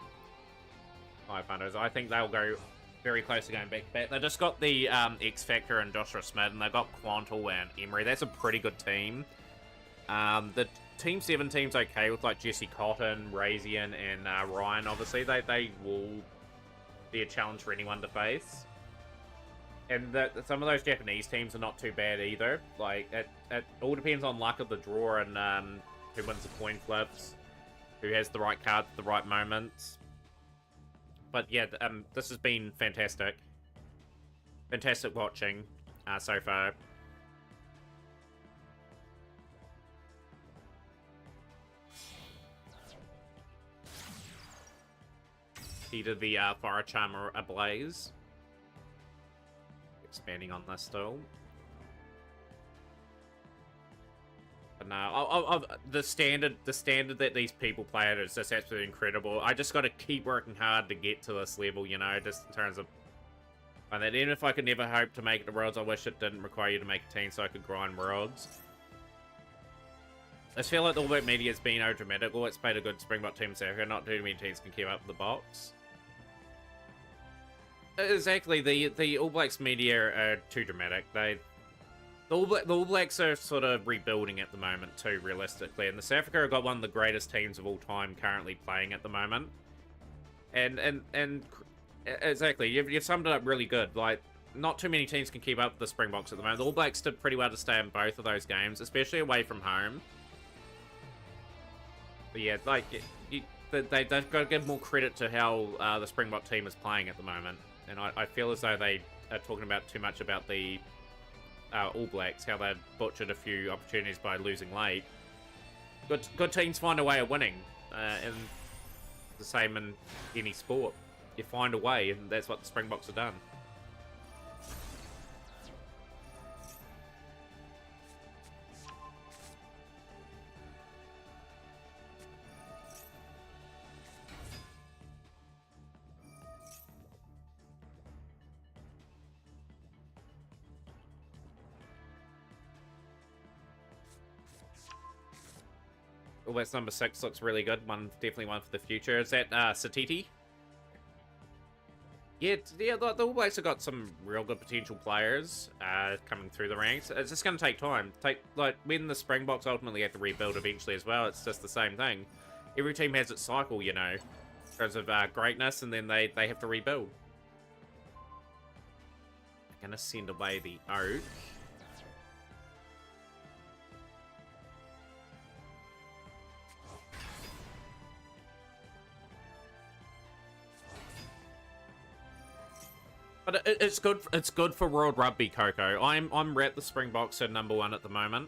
Snipe Hunters. I think they'll go very close to going back to back. They just got the X Factor and Joshua Smith, and they've got Quantal and Emery. That's a pretty good team. The Team 7 team's okay with like Jesse Cotton, Razian, and Ryan, obviously. They will be a challenge for anyone to face. And some of those Japanese teams are not too bad either. Like, it all depends on luck of the draw and who wins the coin flips, who has the right cards at the right moments. But yeah, this has been fantastic. Fantastic watching so far. heated the fire charmer ablaze. Expanding on this still. But no, the standard that these people play at is just absolutely incredible. I just got to keep working hard to get to this level, you know, just in terms of. And that even if I could never hope to make it to Worlds, I wish it didn't require you to make a team so I could grind Worlds. I feel like the All Black media has been over-dramatical. It's played a good Springbok team circuit. Not too many teams can keep up with the box. Exactly, the All Blacks media are too dramatic. The All Blacks are sort of rebuilding at the moment too, realistically. And the South Africa have got one of the greatest teams of all time currently playing at the moment. And exactly, you've summed it up really good. Like, not too many teams can keep up with the Springboks at the moment. The All Blacks did pretty well to stay in both of those games, especially away from home. But yeah, like, they've got to give more credit to how the Springbok team is playing at the moment. And I feel as though they are talking about too much about the All Blacks, how they've butchered a few opportunities by losing late. Good teams find a way of winning, and the same in any sport. You find a way, and that's what the Springboks have done. Oh, that's number 6. Looks really good. Definitely one for the future. Is that Satiti? Yeah, the All Blacks have got some real good potential players coming through the ranks. It's just going to take time. Like, when the Springboks ultimately have to rebuild eventually as well, it's just the same thing. Every team has its cycle, you know, in terms of greatness, and then they have to rebuild. I'm going to send away the Oak. But it's good. It's good for World Rugby, Coco. I'm at the Springboks at number 1 at the moment.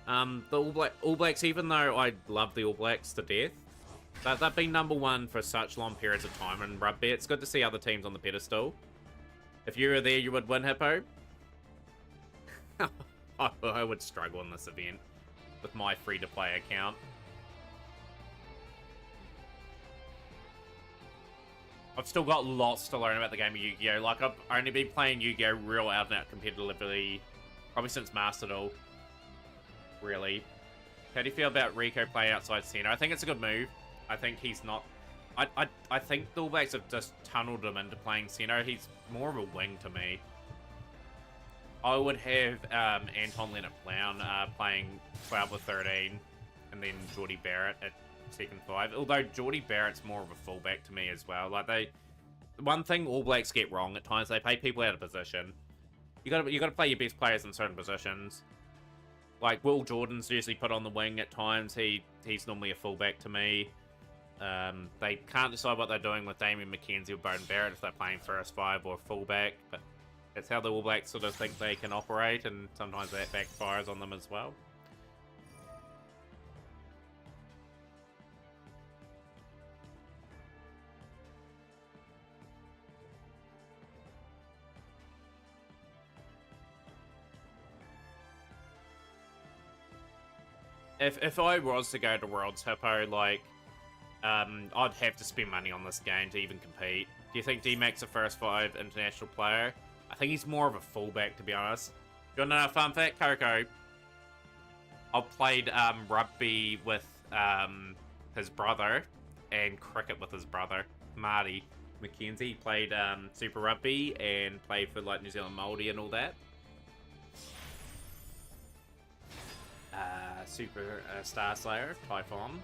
The All Blacks, even though I love the All Blacks to death, they've been number 1 for such long periods of time in rugby. It's good to see other teams on the pedestal. If you were there, you would win, Hippo. I would struggle in this event with my free-to-play account. I've still got lots to learn about the game of Yu-Gi-Oh! Like, I've only been playing Yu-Gi-Oh! Real out-and-out competitively probably since Master Duel. Really. How do you feel about Rico playing outside center? I think it's a good move. I think he's not... I think the All Blacks have just tunneled him into playing center. He's more of a wing to me. I would have Anton Leonard-Brown playing 12 or 13, and then Geordie Barrett at second 5. Although Geordie Barrett's more of a fullback to me as well. Like, one thing All Blacks get wrong at times, they play people out of position. You gotta play your best players in certain positions. Like, Will Jordan's usually put on the wing at times. He's normally a fullback to me. They can't decide what they're doing with Damien McKenzie or Beauden Barrett if they're playing first 5 or fullback, but that's how the All Blacks sort of think they can operate, and sometimes that backfires on them as well. If I was to go to Worlds, Hippo, like, I'd have to spend money on this game to even compete. Do you think D-Mac's a first 5 international player? I think he's more of a fullback, to be honest. You want to know a fun fact, Coco? I played rugby with his brother and cricket with his brother, Marty McKenzie. He played Super Rugby and played for, like, New Zealand Māori and all that. Super Star Slayer, Typhon.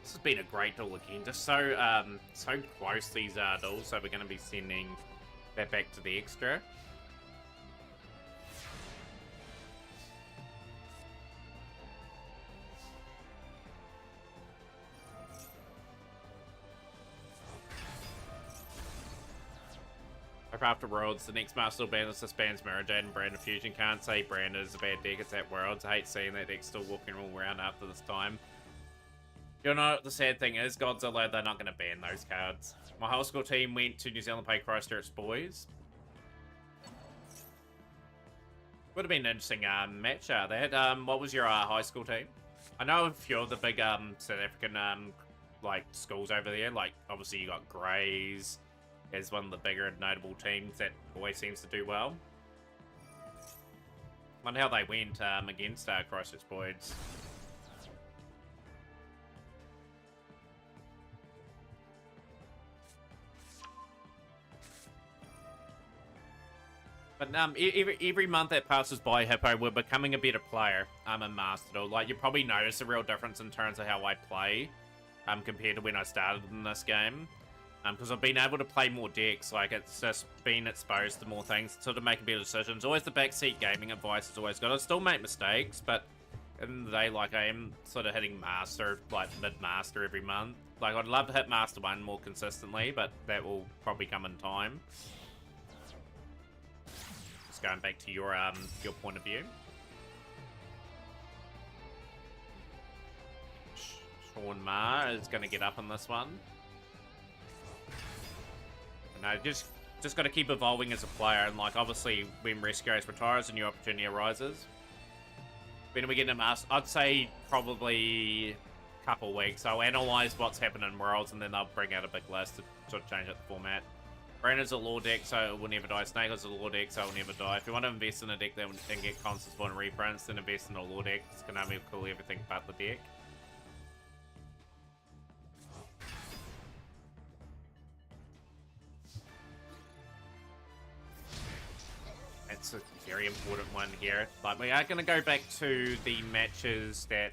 This has been a great duel again. Just so so close these duels, so we're going to be sending that back to the extra. After Worlds, the next Master Band disbands Mirajade and Brand of Fusion. Can't say Brand is a bad deck, it's at Worlds. I hate seeing that deck still walking all around after this time. You know what the sad thing is, Godzilla, they're not going to ban those cards. My high school team went to New Zealand play Christchurch Boys. Would have been an interesting match. They had, what was your high school team? I know a few of the big South African like schools over there. Like obviously you got Greys as one of the bigger and notable teams that always seems to do well. Wonder how they went against Christchurch Boys. But every month that passes by, Hippo, we're becoming a better player in Master. Like, you probably notice a real difference in terms of how I play compared to when I started in this game. Because I've been able to play more decks. Like, it's just been exposed to more things, sort of making better decisions. Always the backseat gaming advice is always good. I still make mistakes, but in the day, like, I am sort of hitting Master, like, mid-Master every month. Like, I'd love to hit Master 1 more consistently, but that will probably come in time. Going back to your point of view. Sean Ma is going to get up on this one. No, just got to keep evolving as a player, and like obviously when Rescue Ace retires, a new opportunity arises. When are we getting a master? I'd say probably a couple of weeks. I'll analyze what's happened in Worlds, and then I'll bring out a big list to sort of change up the format. Brandon's a lore deck, so it will never die. Snake is a lore deck, so it will never die. If you want to invest in a deck that and get constant spawn reprints, then invest in a lore deck. It's going to be cool everything but the deck. That's a very important one here. Like, we are going to go back to the matches that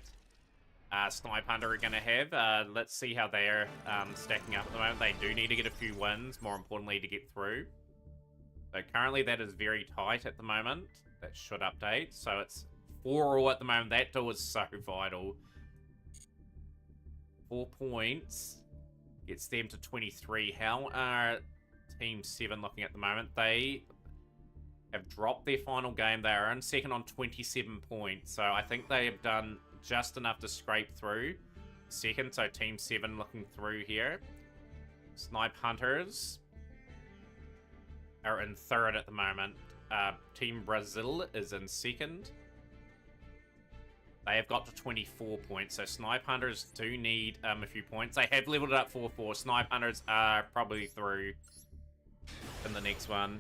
Snipe Hunter are going to have. Let's see how they're stacking up at the moment. They do need to get a few wins, more importantly, to get through. So currently that is very tight at the moment. That should update. So it's 4-all at the moment. That duel is so vital. 4 points gets them to 23. How are Team 7 looking at the moment? They have dropped their final game. They are in second on 27 points. So I think they have done just enough to scrape through second. So Team 7 looking through here. Snipe Hunters are in third at the moment. Team Brazil is in second. They have got to 24 points. So Snipe Hunters do need a few points. They have leveled it up 4-4. Snipe Hunters are probably through in the next one.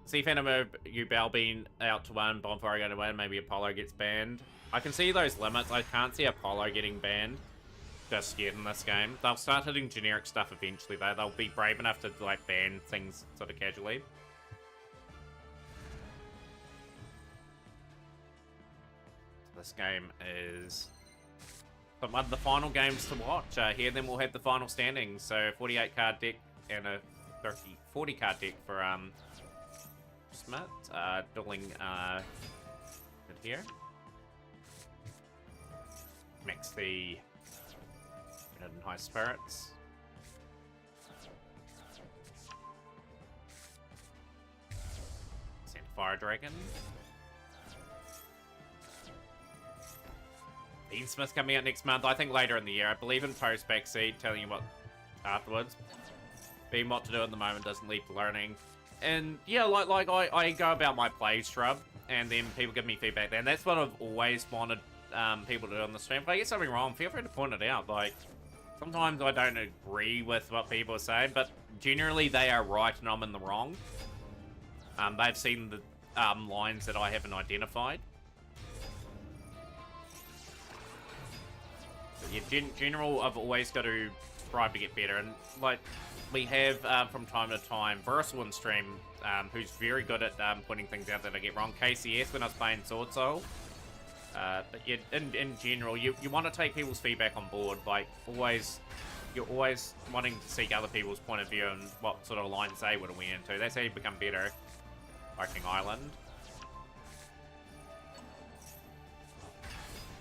See Phantom Ubal being out to 1, Bonfire going to win, maybe Apollo gets banned. I can see those limits. I can't see Apollo getting banned just yet in this game. They'll start hitting generic stuff eventually though. They'll be brave enough to like ban things sort of casually. So this game is one of the final games to watch. Here then we'll have the final standings. So 48 card deck and a 40 card deck for Smith. Dueling good here. Max the Hidden High Spirits. Send Fire Dragon. Dean Smith coming out next month, I think later in the year. I believe in post backseat, telling you what afterwards. Being what to do at the moment doesn't lead to learning. And yeah, like I go about my play shrub, and then people give me feedback there. And that's what I've always wanted people to do on the stream. If I get something wrong, feel free to point it out. Like, sometimes I don't agree with what people are saying, but generally they are right and I'm in the wrong. They've seen the lines that I haven't identified. But yeah, general, I've always got to strive to get better. And like, we have from time to time Versal in stream, who's very good at pointing things out that I get wrong. KCS when I was playing Sword Soul. But yeah, in general, you want to take people's feedback on board. Like, you're always wanting to seek other people's point of view and what sort of lines they would have went into. That's how you become better. Viking Island.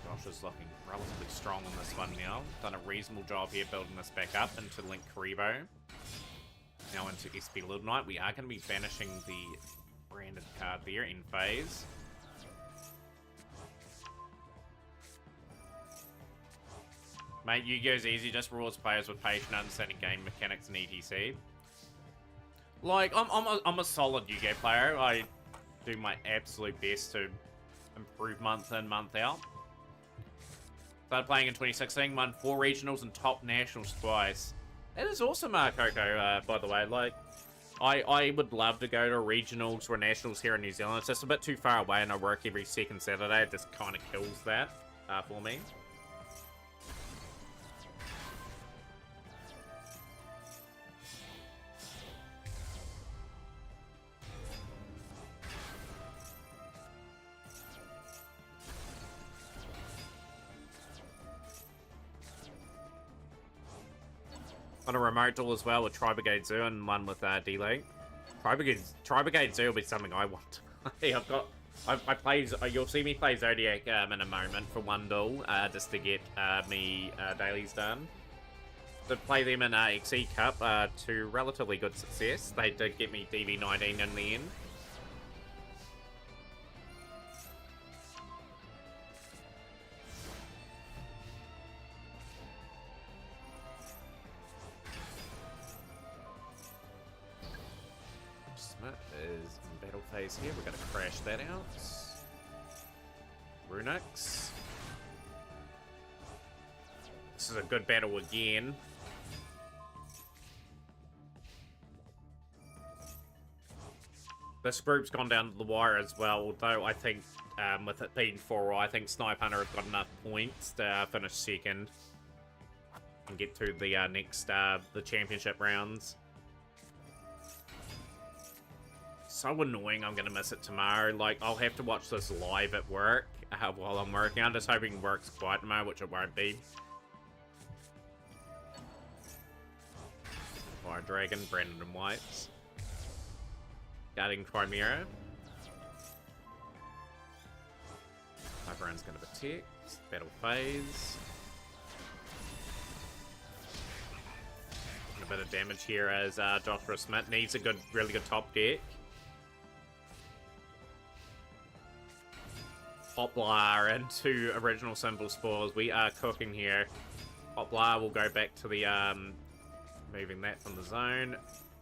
Josh is looking relatively strong on this one now. Done a reasonable job here building this back up into Link Karibo. Now into SP Little Knight. We are going to be banishing the branded card there in phase. Mate, Yu-Gi-Oh's easy, just rewards players with patient understanding game mechanics and etc. Like, I'm a solid Yu-Gi-Oh player. I do my absolute best to improve month in, month out. Started playing in 2016, won 4 regionals and top nationals twice. That is awesome, Coco, by the way. Like, I would love to go to regionals or nationals here in New Zealand. It's just a bit too far away and I work every second Saturday. It just kind of kills that for me. On a remote duel as well with Tri-Brigade Zoo and one with D-Link. Tri-Brigade Zoo will be something I want to play. I play, you'll see me play Zodiac in a moment for one duel, just to get me dailies done. To play them in XE Cup to relatively good success. They did get me DV19 in the end. Is in battle phase here. We're going to crash that out. Runix. This is a good battle again. This group's gone down to the wire as well, although I think with it being 4, I think Snipe Hunter have got enough points to finish second and get to the next the championship rounds. So annoying, I'm gonna miss it tomorrow. Like, I'll have to watch this live at work while I'm working. I'm just hoping it works quiet tomorrow, which it won't be. Fire Dragon, Brandon and Whites. Guarding Chimera. Everyone's gonna protect. Battle phase. A bit of damage here as Joshua Smith needs a really good top deck. Poplar and 2 original symbol spores. We are cooking here. Poplar will go back to the moving that from the zone.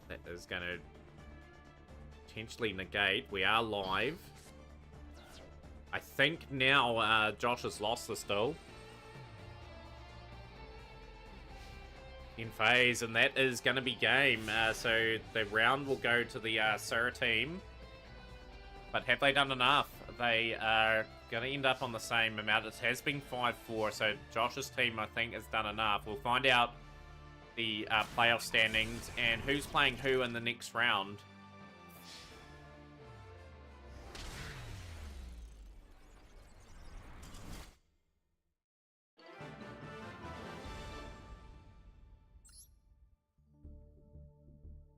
That is going to potentially negate. We are live. I think now Josh has lost this duel. In phase, and that is going to be game. So the round will go to the Sir team. But have they done enough? They are going to end up on the same amount. It has been 5-4, so Josh's team, I think, has done enough. We'll find out the playoff standings and who's playing who in the next round.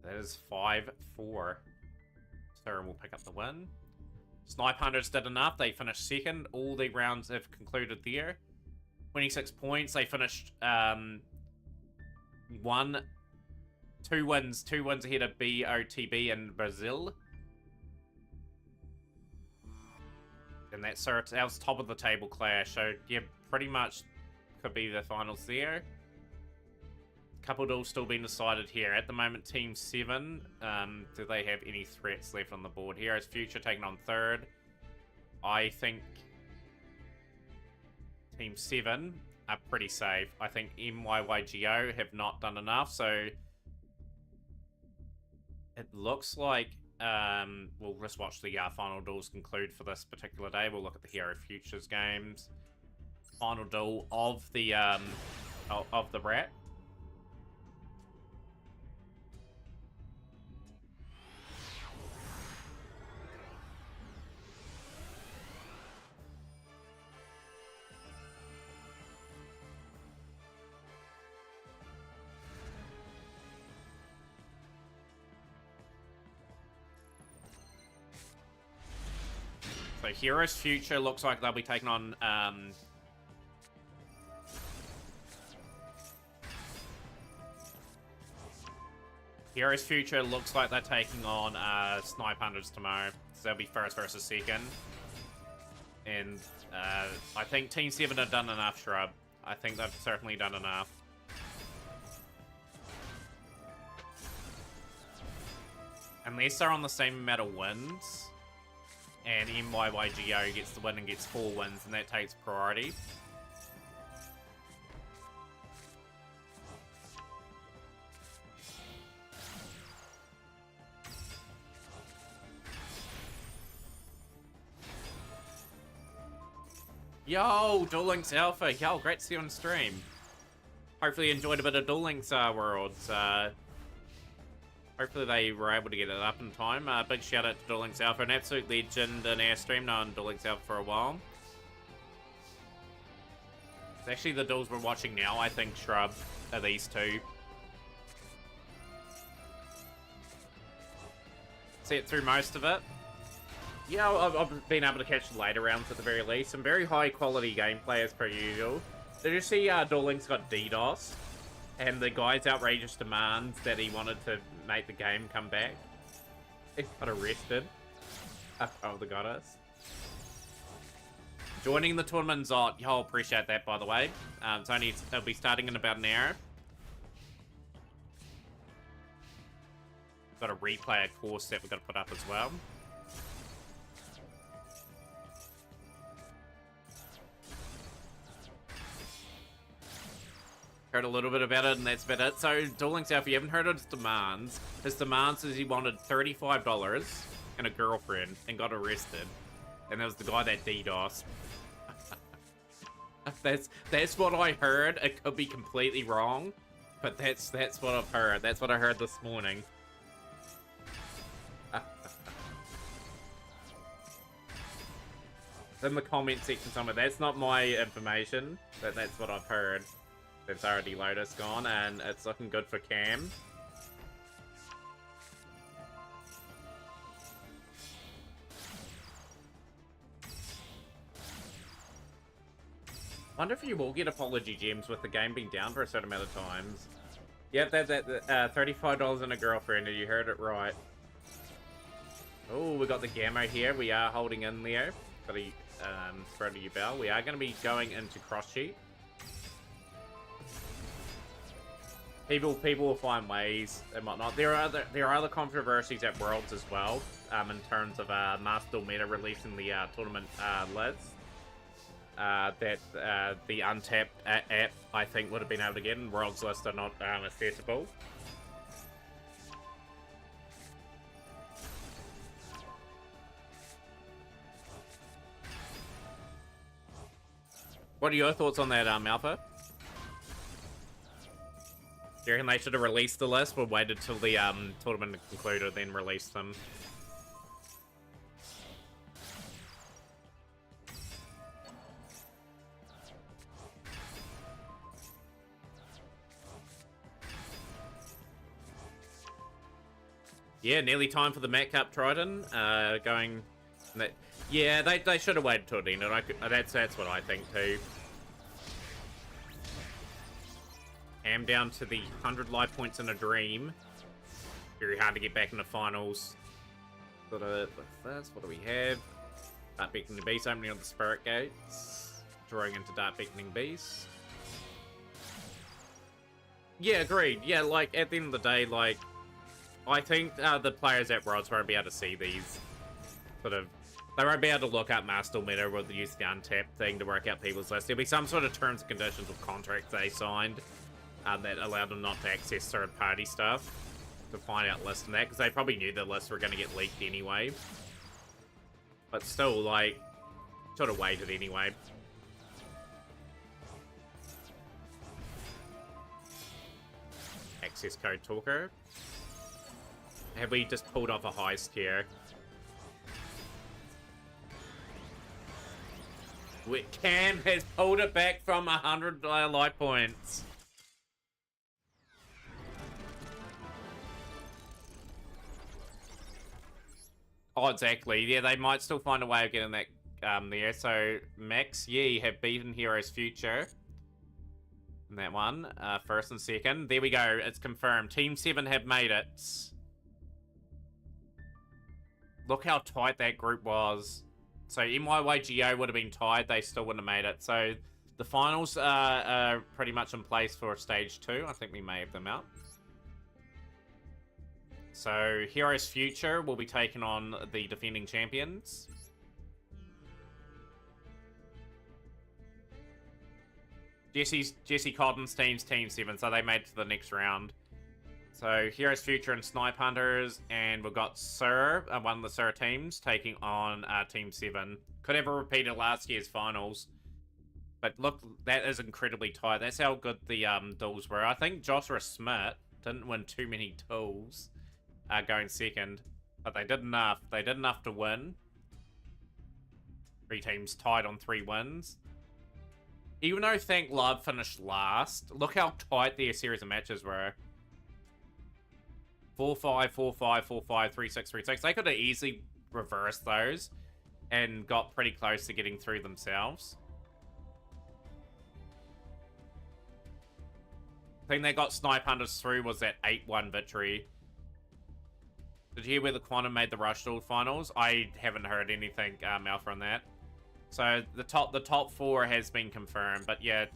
That is 5-4. Sarah will pick up the win. Snipe Hunters did enough. They finished second. All the rounds have concluded there. 26 points. They finished 2 wins ahead of BOTB in Brazil. And that was top of the table clash. So yeah, pretty much could be the finals there. Couple duels still being decided here. At the moment, Team 7, do they have any threats left on the board? Here is Future taking on 3rd. I think Team 7 are pretty safe. I think MYYGO have not done enough, so it looks like we'll just watch the final duels conclude for this particular day. We'll look at the Hero Futures games. Final duel of the Rat. So Heroes Future looks like they'll be taking on Heroes Future looks like they're taking on Snipe Hunters tomorrow. So they'll be first versus second. And I think Team 7 have done enough, Shrub. I think they've certainly done enough. Unless they're on the same amount of wins, and MYYGO gets the win and gets 4 wins, and that takes priority. Yo, Duel Links Alpha. Yo, great to see you on stream. Hopefully you enjoyed a bit of Duel Links Worlds. Hopefully they were able to get it up in time. Big shout out to Duel Links Alpha, an absolute legend in our stream, known Duel Links Alpha for a while. It's actually the duels we're watching now, I think, Shrub, are these two. See it through most of it. Yeah, I've been able to catch the later rounds at the very least. Some very high quality gameplay as per usual. Did you see Duel Links got DDoS? And the guy's outrageous demands that he wanted to make the game come back. He got arrested. Oh, the goddess. Joining the tournament, Zot. Yo, appreciate that, by the way. It'll be starting in about an hour. Got a replay, of course, that we've got to put up as well. Heard a little bit about it, and that's about it. So, Duel Links Alpha, if you haven't heard of his demands is he wanted $35 and a girlfriend and got arrested. And that was the guy that DDoS. That's what I heard. It could be completely wrong, but that's what I've heard. That's what I heard this morning. In the comment section somewhere, that's not my information, but that's what I've heard. It's already Lotus gone, and it's looking good for Cam. Wonder if you will get apology gems with the game being down for a certain amount of times. Yep, $35 and a girlfriend, and you heard it right. Oh, we got the Gamma here. We are holding in there for the front of your bell. We are going to be going into cross sheet. People will find ways and whatnot. There are other controversies at Worlds as well, in terms of Master Meta releasing the tournament list. That the Untapped app, I think, would have been able to get, and Worlds lists are not accessible. What are your thoughts on that, Alpha? Do you reckon they should have released the list or waited till the tournament concluded, then released them? Yeah, nearly time for the Mac Cup Trident. Going... Yeah, they should have waited till the end, and that's what I think too. Am down to the 100 life points in a dream. Very hard to get back in the finals. Got a first. What do we have? Dark Beckoning Beast opening on the Spirit Gates. Drawing into Dark Beckoning Beast. Yeah, agreed. Yeah, like, at the end of the day, like, I think the players at Worlds won't be able to see these sort of... They won't be able to look up Master Meta or use the Untapped thing to work out people's lists. There'll be some sort of terms and conditions of contracts they signed that allowed them not to access third-party stuff to find out lists and that, because they probably knew the lists were going to get leaked anyway. But still, like, sort of waited anyway. Access code talker. Have we just pulled off a heist here? Cam has pulled it back from 100 life points. Oh, exactly. Yeah, they might still find a way of getting that there. So, Max, Yi have beaten Heroes Future in that one. First and second. There we go. It's confirmed. Team 7 have made it. Look how tight that group was. So, MYYGO would have been tied. They still wouldn't have made it. So, The finals are pretty much in place for stage 2. I think we may have them out. So, Heroes Future will be taking on the defending champions. Jesse Cotton's team's Team 7, so they made it to the next round. So, Heroes Future and Snipe Hunters, and we've got Sir, one of the Sir teams, taking on Team 7. Could have repeated last year's finals. But look, that is incredibly tight. That's how good the duels were. I think Joshua Smith didn't win too many duels going second, but they did enough. They did enough to win. 3 teams tied on 3 wins. Even though Thank Love finished last, look how tight their series of matches were. 4-5, 4-5, 4-5, 3-6, 3-6. They could have easily reversed those and got pretty close to getting through themselves. The thing that got Snipe Hunters through was that 8-1 victory. Did you hear where the Quantum made the Rush Duel finals? I haven't heard anything, Alpha, on that. So the top 4 has been confirmed, but yeah,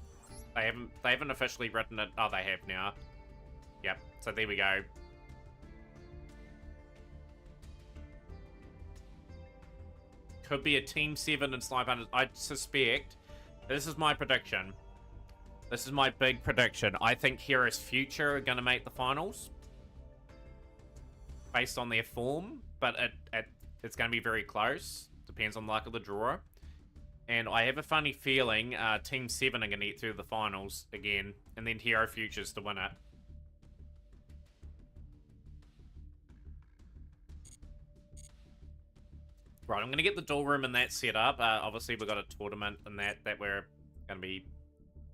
they haven't officially written it. Oh, they have now. Yep. So there we go. Could be a Team 7 and Snipe Hunters. I suspect. This is my prediction. This is my big prediction. I think Heroes Future are going to make the finals. Based on their form. But it's going to be very close. Depends on the luck of the draw. And I have a funny feeling Team 7 are going to get through the finals again. And then Hero Futures to win it. Right, I'm going to get the duel room and that set up. Obviously, we've got a tournament and that we're going to be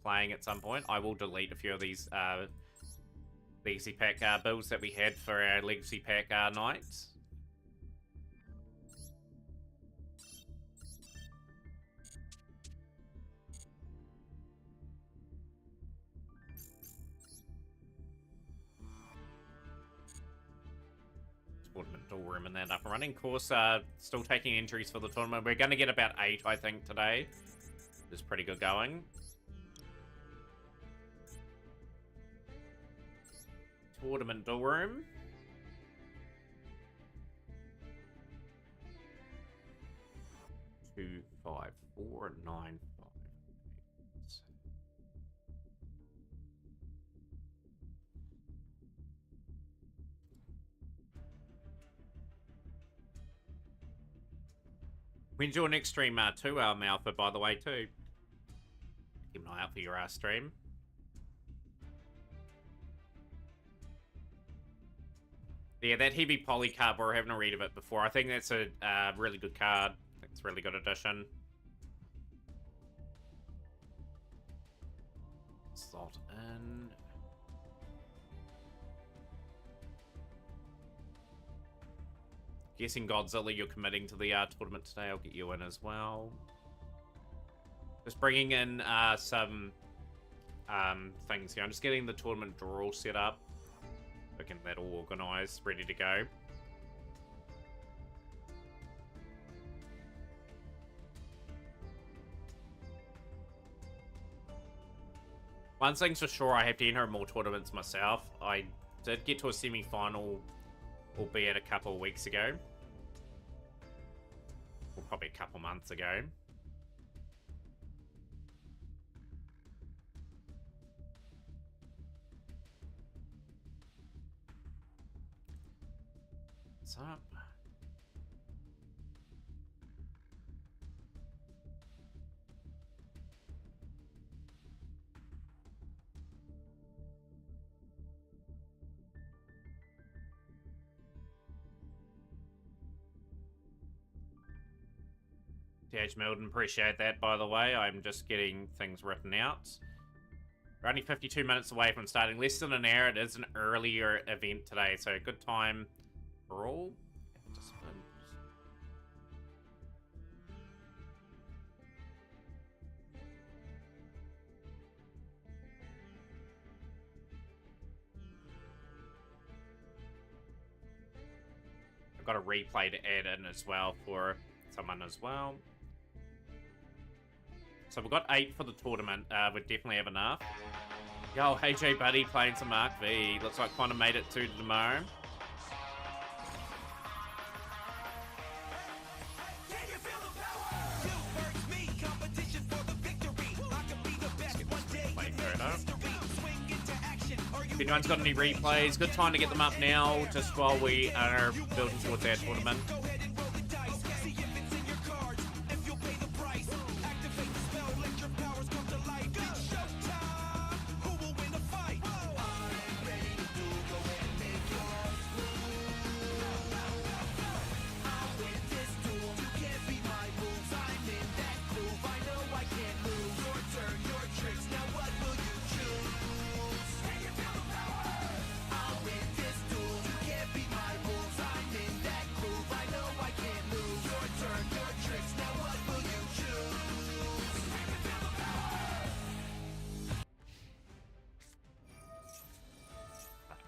playing at some point. I will delete a few of these Legacy Pack builds that we had for our Legacy Pack nights. Tournament duel room and that up and running. Of course, still taking entries for the tournament. We're going to get about 8, I think, today. It's pretty good going. Tournament duel room. Two, 5, 4, 9, 5. When's your next stream? 2 hour Malfa, by the way, too. Keep an eye out for your stream. Yeah, that heavy poly card, we were having a read of it before. I think that's a really good card. I think it's a really good addition. Slot in. Guessing Godzilla, you're committing to the tournament today. I'll get you in as well. Just bringing in some things here. I'm just getting the tournament draw all set up. Looking that all organized, ready to go. One thing's for sure, I have to enter more tournaments myself. I did get to a semi-final, albeit a couple of weeks ago. Or probably a couple months ago. What's up? TH Milton, appreciate that, by the way. I'm just getting things written out. We're only 52 minutes away from starting. Less than an hour. It is an earlier event today, so good time for all participants. I've got a replay to add in as well for someone as well. So we've got 8 for the tournament. We definitely have enough. Yo, HJ Buddy playing some Mark V. Looks like Connor made it to tomorrow. If anyone's got any replays, good time to get them up now, just while we are building towards our tournament.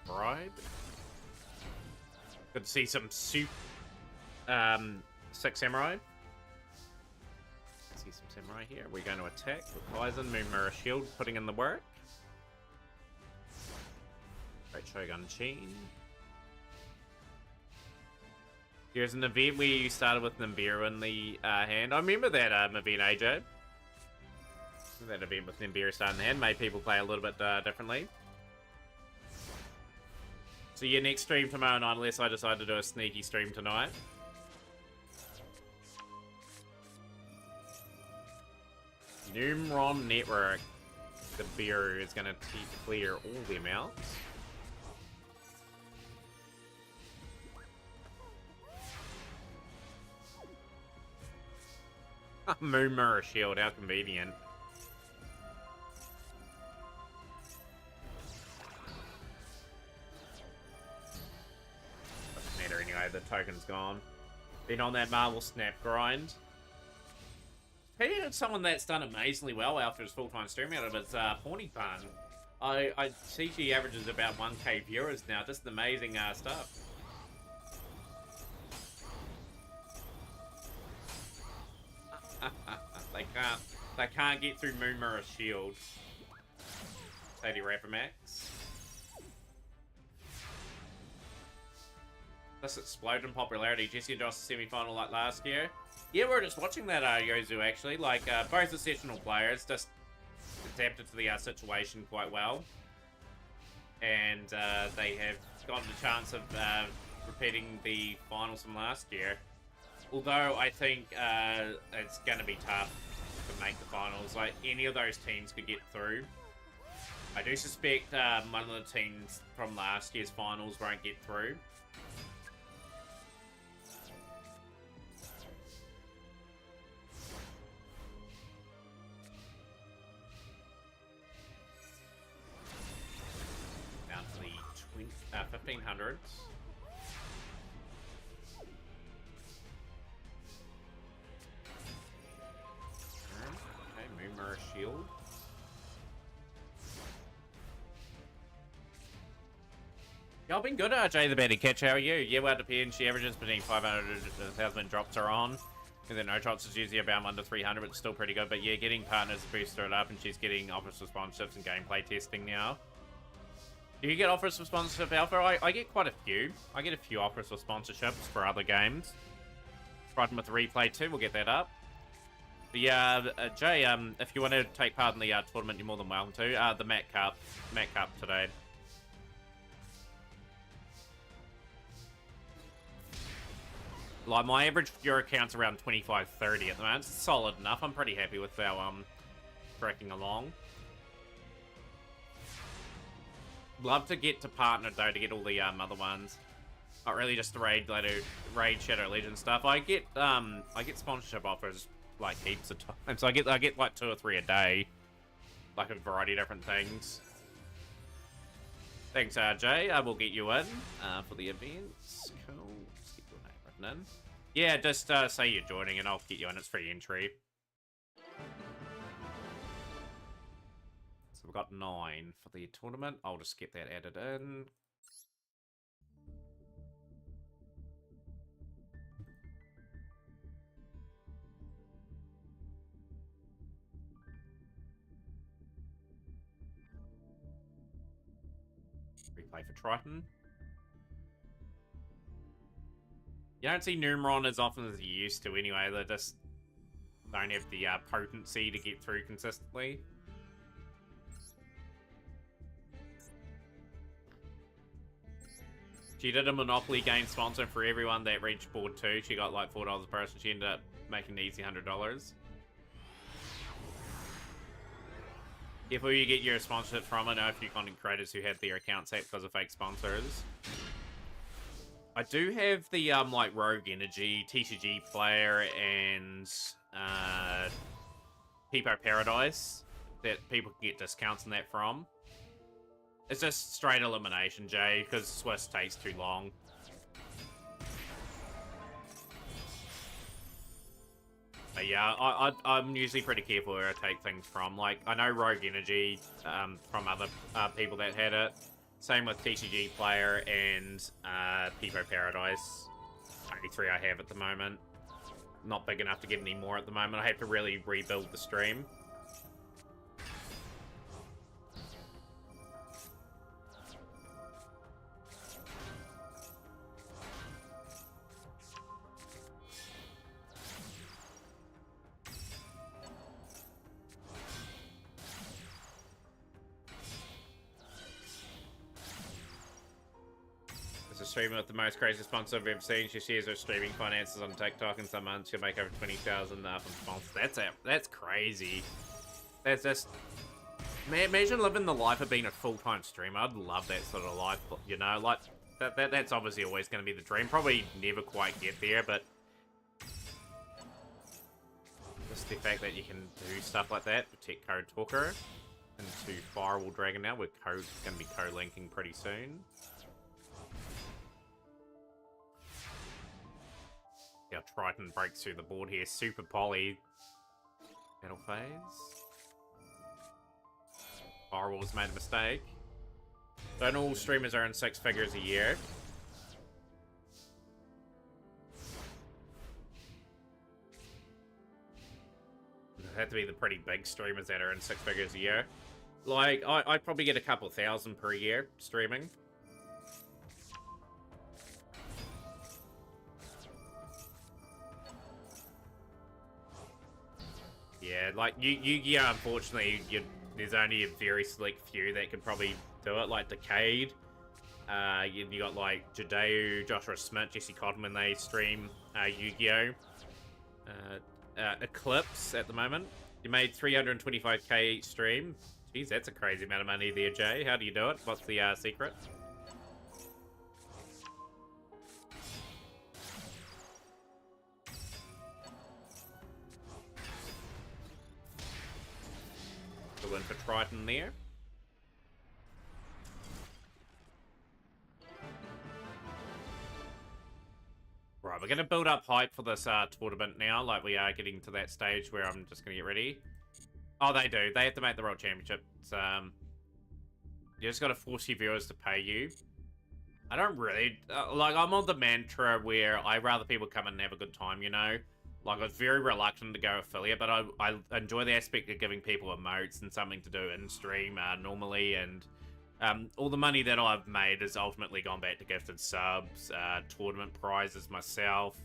Right. Good to see some soup. 6 samurai. See some samurai here. We're going to attack with Poison, Moon Mirror Shield, putting in the work. Great Shogun Chin. Here's an event where you started with Nibiru in the hand. I remember that event, AJ. That event with Nibiru starting in the hand made people play a little bit differently. So yeah, next stream tomorrow night, unless I decide to do a sneaky stream tonight. Numron Network. The beer is going to clear all the amounts. Moon Mirror Shield, how convenient. Doesn't matter anyway, the token's gone. Been on that Marvel Snap grind. He is someone that's done amazingly well after his full-time stream out of his Pawny Fun. I see she averages about 1k viewers now. Just amazing stuff. They can't get through Moon Mirror Shield. Sadie Rapamax. This exploded in popularity. Jesse and Josh semi-final like last year. Yeah, we were just watching that Yozu actually. Like both exceptional players just adapted to the situation quite well, and they have gotten a chance of repeating the finals from last year. Although I think it's going to be tough to make the finals. Like any of those teams could get through. I do suspect one of the teams from last year's finals won't get through. Down to the 1500s. Okay, Moon Mirror Shield. Y'all been good, RJ the Betty Catch. How are you? Yeah, well, it depends. She averages between 500 and 1,000 drops are on. And then no drops is usually about 1 to 300, but it's still pretty good. But yeah, getting partners to boost it up, and she's getting offers for sponsorships and gameplay testing now. Do you get offers for sponsorship, Alpha? I get quite a few. I get a few offers for sponsorships for other games. Starting with replay too, we'll get that up. But yeah, Jay, if you want to take part in the tournament, you're more than welcome to. The Mac Cup today. Like, my average viewer count's around 25, 30 at the moment. It's solid enough. I'm pretty happy with our, tracking along. Love to get to partner, though, to get all the, other ones. Not really just the Raid Shadow Legend stuff. I get sponsorship offers, like, heaps of times. So I get, like, 2 or 3 a day. Like, a variety of different things. Thanks, RJ. I will get you in, for the events. Cool. In. Yeah, just say you're joining and I'll get you in. It's free entry. So we've got 9 for the tournament. I'll just get that added in. play for Triton. You don't see Numeron as often as you used to anyway. They just don't have the potency to get through consistently. She did a Monopoly game sponsor for everyone that reached board 2. She got like $4 a person. She ended up making an easy $100. If you get your sponsorship from it, know a few content creators who had their accounts hacked because of fake sponsors. I do have the like Rogue Energy, TCG Player, and Peepo Paradise that people can get discounts on that from. It's just straight elimination, Jay, because Swiss takes too long. But yeah, I'm usually pretty careful where I take things from. Like, I know Rogue Energy from other people that had it. Same with TCG Player and Peepo Paradise. Only 3 I have at the moment. Not big enough to get any more at the moment. I have to really rebuild the stream. Streamer with the most crazy sponsor I've ever seen. She shares her streaming finances on TikTok, and some months she'll make over 20,000 from sponsors. That's crazy. That's just, man, imagine living the life of being a full-time streamer. I'd love that sort of life, you know, like that's obviously always going to be the dream. Probably never quite get there, but just the fact that you can do stuff like that. Protect Code Talker into Firewall Dragon now. We're going to be co-linking pretty soon. Yeah, Triton breaks through the board here. Super Poly. Battle phase. Firewall's made a mistake. Don't all streamers earn 6 figures a year. It have to be the pretty big streamers that earn 6 figures a year. Like, I'd probably get a couple thousand per year streaming. Yeah, like, Yu-Gi-Oh! Unfortunately, there's only a very select few that can probably do it, like Decade. You got, like, Jadeu, Joshua Smith, Jesse Codman, they stream Yu-Gi-Oh! Eclipse at the moment. You made 325k each stream. Jeez, that's a crazy amount of money there, Jay. How do you do it? What's the secret? The win for Triton there. Right, we're going to build up hype for this tournament now. Like, we are getting to that stage where I'm just going to get ready. Oh, they do. They have to make the World Championship. You just got to force your viewers to pay you. I don't really... like, I'm on the mantra where I'd rather people come and have a good time, you know? Like, I was very reluctant to go affiliate, but I enjoy the aspect of giving people emotes and something to do in stream normally, and all the money that I've made has ultimately gone back to gifted subs, tournament prizes myself.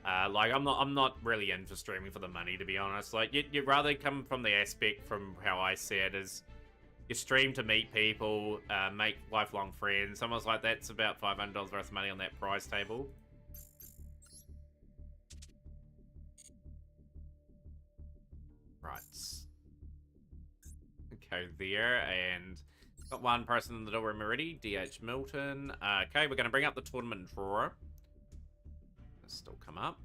Like, I'm not really in for streaming for the money, to be honest. Like, you'd rather come from the aspect from how I see it is you stream to meet people, make lifelong friends. Almost like that's about $500 worth of money on that prize table. Right. Go there, and got one person in the door room already, DH Milton. Okay, we're going to bring up the tournament drawer. Still come up.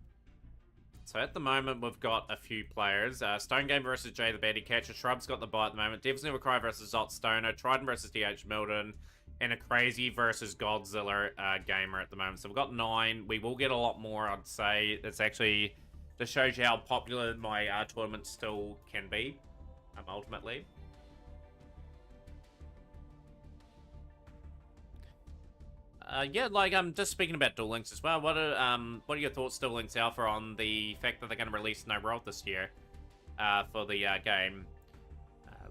So at the moment, we've got a few players. Stone Game versus Jay the Baddie Catcher. Shrub's got the bye at the moment. Devs Never Cry versus Zot Stoner. Triton versus DH Milton. And a Crazy versus Godzilla gamer at the moment. So we've got 9. We will get a lot more, I'd say. It's actually... just shows you how popular my tournament still can be, ultimately. Yeah, like, just speaking about Duel Links as well, what are your thoughts, Duel Links Alpha, on the fact that they're going to release no world this year for the game?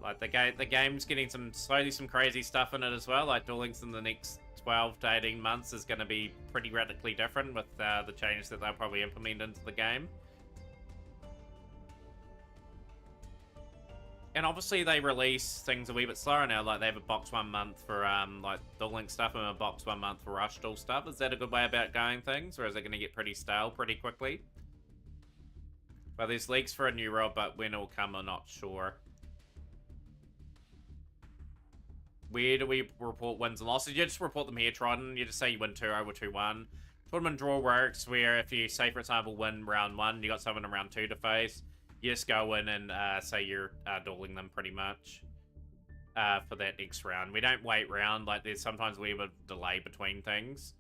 like the game's getting slowly some crazy stuff in it as well. Like Duel Links in the next 12 to 18 months is going to be pretty radically different with the changes that they'll probably implement into the game. And obviously they release things a wee bit slower now. Like they have a box 1 month for like Duel Links stuff and a box 1 month for Rush Duel stuff. Is that a good way about going things, or is it going to get pretty stale pretty quickly? Well, there's leaks for a new world, but when it'll come, I'm not sure. Where do we report wins and losses? You just report them here, Trodden. You just say you win 2-0 or 2-1. Tournament draw works where if you, say, for example, win round 1, you got someone in round 2 to face, you just go in and say you're dueling them pretty much for that next round. We don't wait round. Like, there's sometimes we have a delay between things.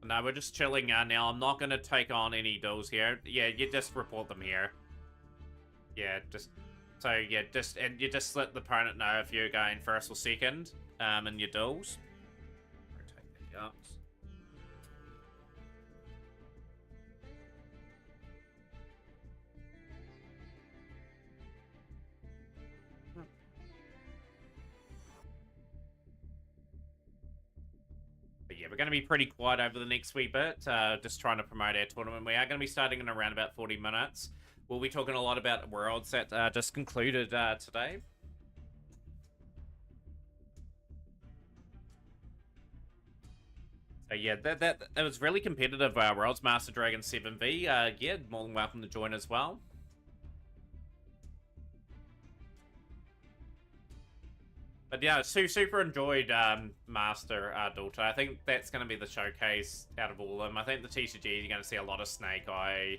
No, we're just chilling now. I'm not going to take on any duels here. Yeah, you just report them here. Yeah, just... So, yeah, and you just let the opponent know if you're going first or second in your duels. Rotate that out. But yeah, we're going to be pretty quiet over the next wee bit, just trying to promote our tournament. We are going to be starting in around about 40 minutes. We'll be talking a lot about Worlds that just concluded today. So yeah, that was really competitive. Worlds Master Dragon 7v. Yeah, more than welcome to join as well. But yeah, super enjoyed Master Delta. I think that's going to be the showcase out of all of them. I think the TCG, you're going to see a lot of Snake Eye.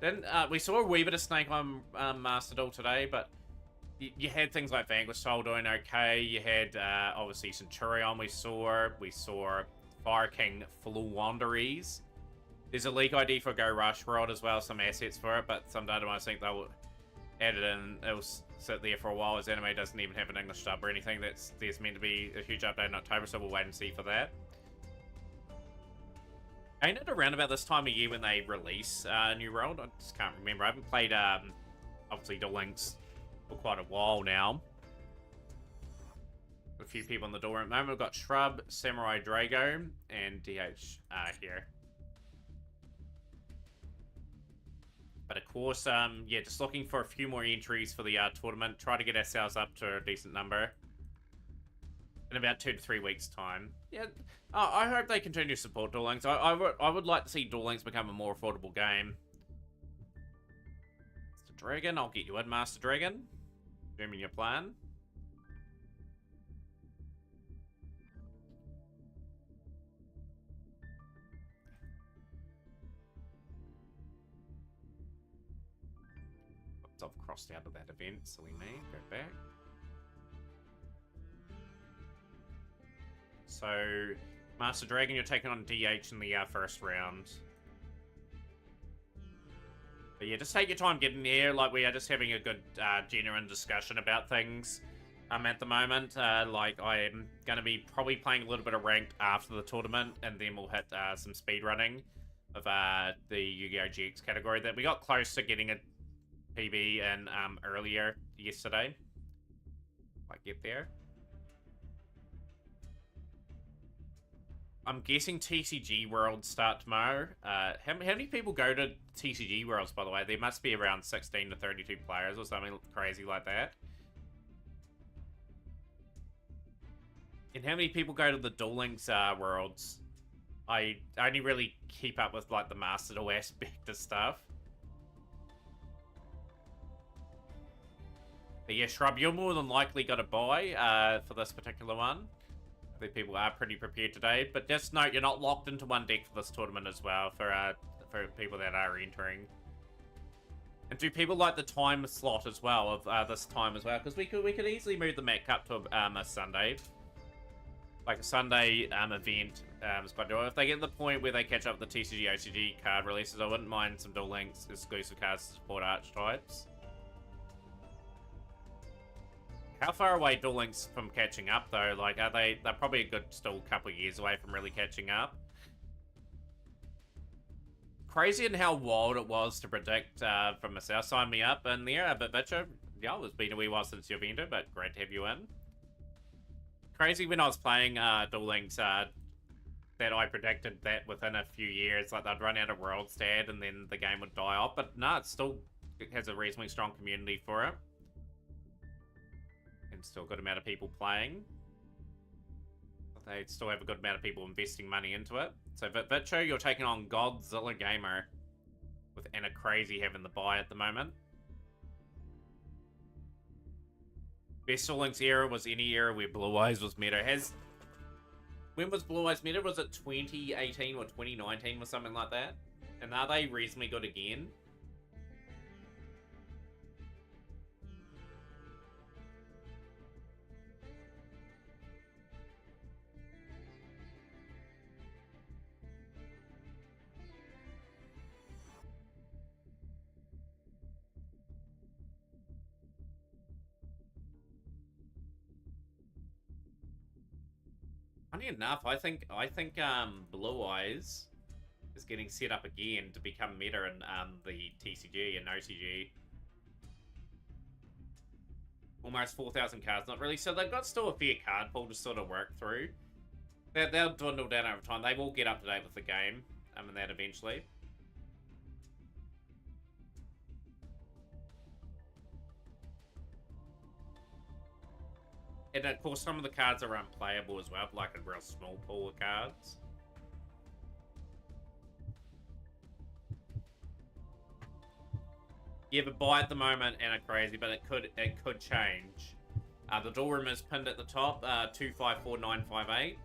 Then we saw a wee bit of Snake Eye Master Duel today, but you had things like Vanquish Soul doing okay. You had obviously Centurion. We saw Fire King Full Wanderies. There's a leak ID for Go Rush World as well, some assets for it, but some data I think they'll add it in. It'll sit there for a while as anime doesn't even have an English dub or anything. There's meant to be a huge update in October, so we'll wait and see for that. Ain't it around about this time of year when they release a new world? I just can't remember. I haven't played, obviously, Duel Links for quite a while now. A few people in the door at the moment. We've got Shrub, Samurai Drago, and DH here. But of course, yeah, just looking for a few more entries for the tournament. Try to get ourselves up to a decent number in about 2 to 3 weeks' time. Yeah, I hope they continue to support Duel Links. I would like to see Duel Links become a more affordable game. Master Dragon, I'll get you in, Master Dragon. Assuming your plan. Oops, I've crossed out of that event, silly me. Go back. So, Master Dragon, you're taking on DH in the first round. But yeah, just take your time getting there. Like, we are just having a good, genuine discussion about things at the moment. Like, I am going to be probably playing a little bit of ranked after the tournament, and then we'll hit some speedrunning of the Yu-Gi-Oh! GX category. That we got close to getting a PB in earlier yesterday. Might get there. I'm guessing TCG Worlds start tomorrow. How many people go to TCG Worlds, by the way? There must be around 16 to 32 players or something crazy like that. And how many people go to the Duel Links Worlds? I only really keep up with, like, the Master Duel aspect of stuff. But yeah, Shrub, you're more than likely got to buy for this particular one. People are pretty prepared today, but just note you're not locked into one deck for this tournament as well for people that are entering. And do people like the time slot as well of this time as well? Because we could easily move the Mac Cup to a Sunday, like a Sunday event. It's quite doable. If they get to the point where they catch up with the TCG OCG card releases, I wouldn't mind some Duel Links exclusive cards to support archetypes. How far away Duel Links from catching up, though? Like, they're probably a good still couple of years away from really catching up. crazy in how wild it was to predict from myself. Sign me up in there, but Bitcher, yeah, it's been a wee while since you've entered, but great to have you in. Crazy when I was playing Duel Links that I predicted that within a few years, like they'd run out of world stat and then the game would die off, but no, it has a reasonably strong community for it. And still a good amount of people playing. They still have a good amount of people investing money into it. So Vitcho, you're taking on Godzilla Gamer with Anna Crazy having the buy at the moment. Best Duel Links era was any era where Blue Eyes was meta. When was Blue Eyes meta? Was it 2018 or 2019 or something like that? And are they reasonably good again? Funny enough, I think Blue Eyes is getting set up again to become meta in the TCG and OCG. Almost 4,000 cards, not really. So they've got still a fair card pool to sort of work through. They'll dwindle down over time. They will get up to date with the game, and that eventually. And of course, some of the cards are unplayable as well, like a real small pool of cards. Yeah, but buy at the moment and are crazy, but it could change. The door room is pinned at the top. 254958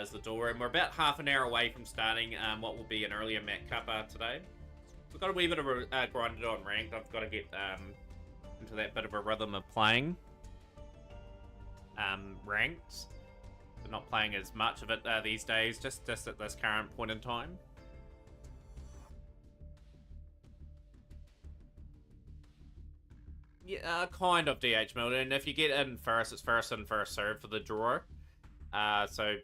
is the door room. We're about half an hour away from starting what will be an earlier Mat Cup today. We've got a wee bit of a grinded on ranked. I've got to get into that bit of a rhythm of playing. Ranked, but not playing as much of it these days, just at this current point in time. Yeah, kind of DH mode, and if you get in first, it's first in, first serve for the draw. So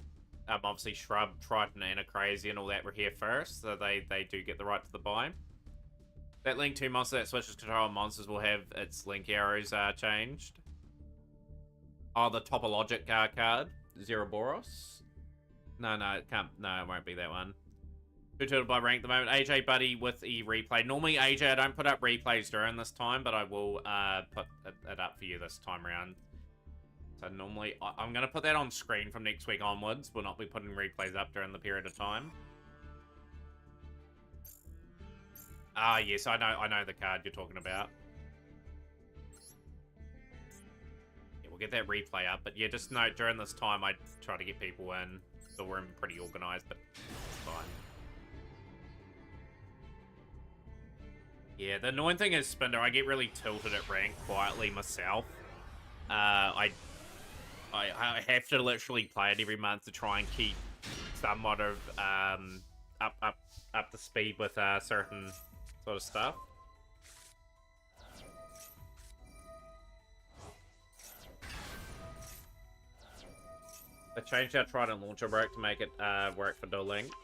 obviously Shrub, Triton, and a Crazy and all that were here first, so they do get the right to the buy. That Link 2 monster that switches control of monsters will have its Link arrows changed. Oh, the Topologic card. Zeroboros. No, it can't. No, it won't be that one. Two total by rank at the moment. AJ Buddy with the replay. Normally, AJ, I don't put up replays during this time, but I will put it up for you this time around. So normally, I'm going to put that on screen from next week onwards. We'll not be putting replays up during the period of time. Ah, yes, I know the card you're talking about. Get that replay up, but yeah, just note during this time I try to get people in, so we're pretty organized, but it's fine. Yeah, the annoying thing is Spinder, I get really tilted at rank quietly myself. I have to literally play it every month to try and keep somewhat of up to speed with certain sort of stuff. I changed our Trident launcher work to make it work for Duel Links.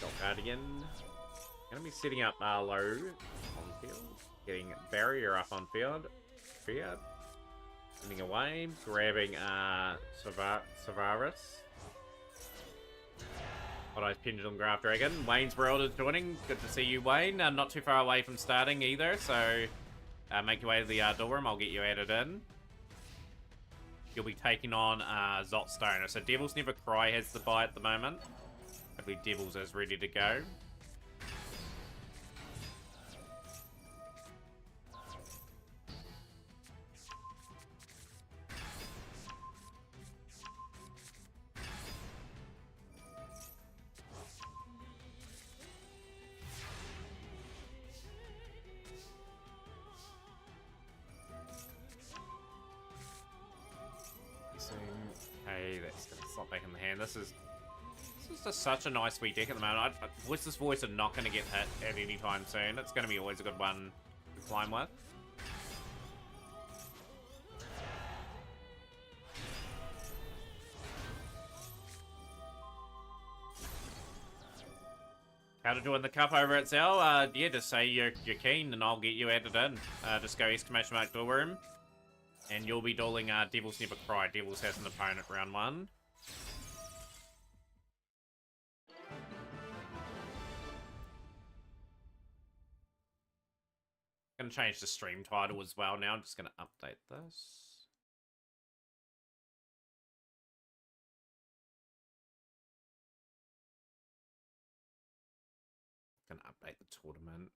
Dog Guardian. Gonna be setting up low on field. Getting barrier up on field. Field. Sending away. Grabbing Savaris. Hot Eyes Pendulum Graph Dragon. Wayne's World is joining. Good to see you, Wayne. Not too far away from starting either, so make your way to the door room. I'll get you added in. You'll be taking on Zot Stoner. So Devil's Never Cry has the buy at the moment. Hopefully Devil's is ready to go. Okay, that's gonna slot back in the hand. This is just such a nice sweet deck at the moment. Voiceless Voice are not going to get hit at any time soon. It's going to be always a good one to climb with. How to join the cup over at Zell? Yeah, just say you're keen and I'll get you added in. Just go !! Duel Room. And you'll be dueling Devils Never Cry. Devils has an opponent round 1. Gonna change the stream title as well now. I'm just gonna update this. Gonna update the tournament.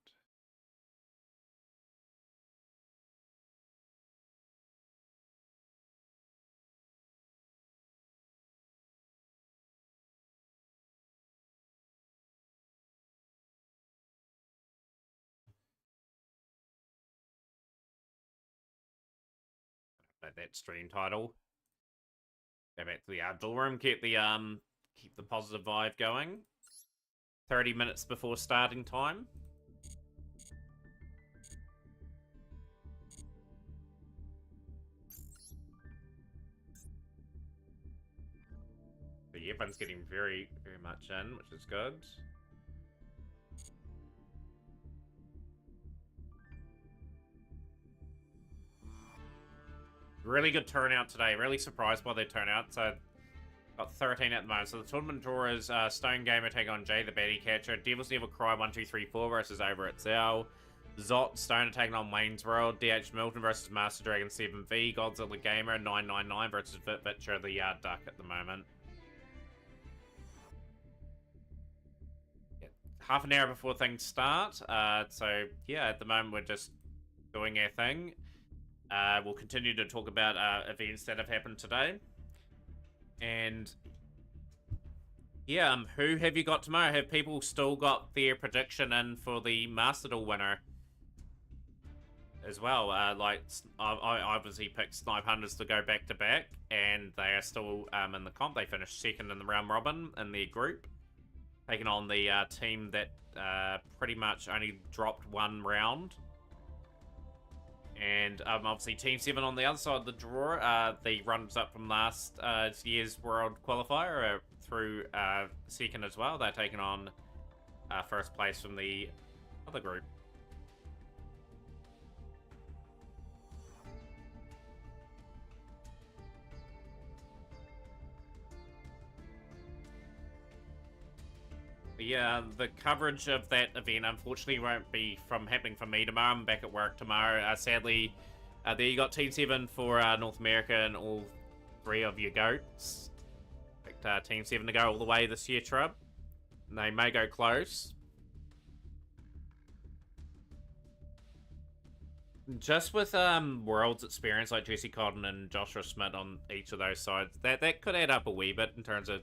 Update that stream title. Go back to the duel room. Keep the positive vibe going. 30 minutes before starting time. But yeah, everyone's getting very much in, which is good. Really good turnout today. Really surprised by their turnout. So, got 13 at the moment. So the tournament draw is Stone Gamer taking on Jay the Batty Catcher. Devils Never Cry 1, 2, 3, 4 versus over at Zell. Zot Stone taking on Wayne's World. DH Milton versus Master Dragon 7V. Godzilla Gamer 999 versus Vitcher the Duck at the moment. Yeah, half an hour before things start. So yeah, at the moment we're just doing our thing. We'll continue to talk about events that have happened today. And yeah, who have you got tomorrow? Have people still got their prediction in for the Master Duel winner as well? Like, I obviously picked Snipe Hunters to go back to back, and they are still in the comp. They finished second in the round robin in their group, taking on the team that pretty much only dropped one round. And obviously Team 7 on the other side of the draw, the runners-up from last year's World Qualifier through second as well. They're taking on first place from the other group. Yeah, the coverage of that event unfortunately won't be happening for me tomorrow. I'm back at work tomorrow. Sadly, there you got Team 7 for North America and all 3 of your goats. Picked Team 7 to go all the way this year, Trub. They may go close. Just with World's experience, like Jesse Cotton and Joshua Schmidt on each of those sides, that could add up a wee bit in terms of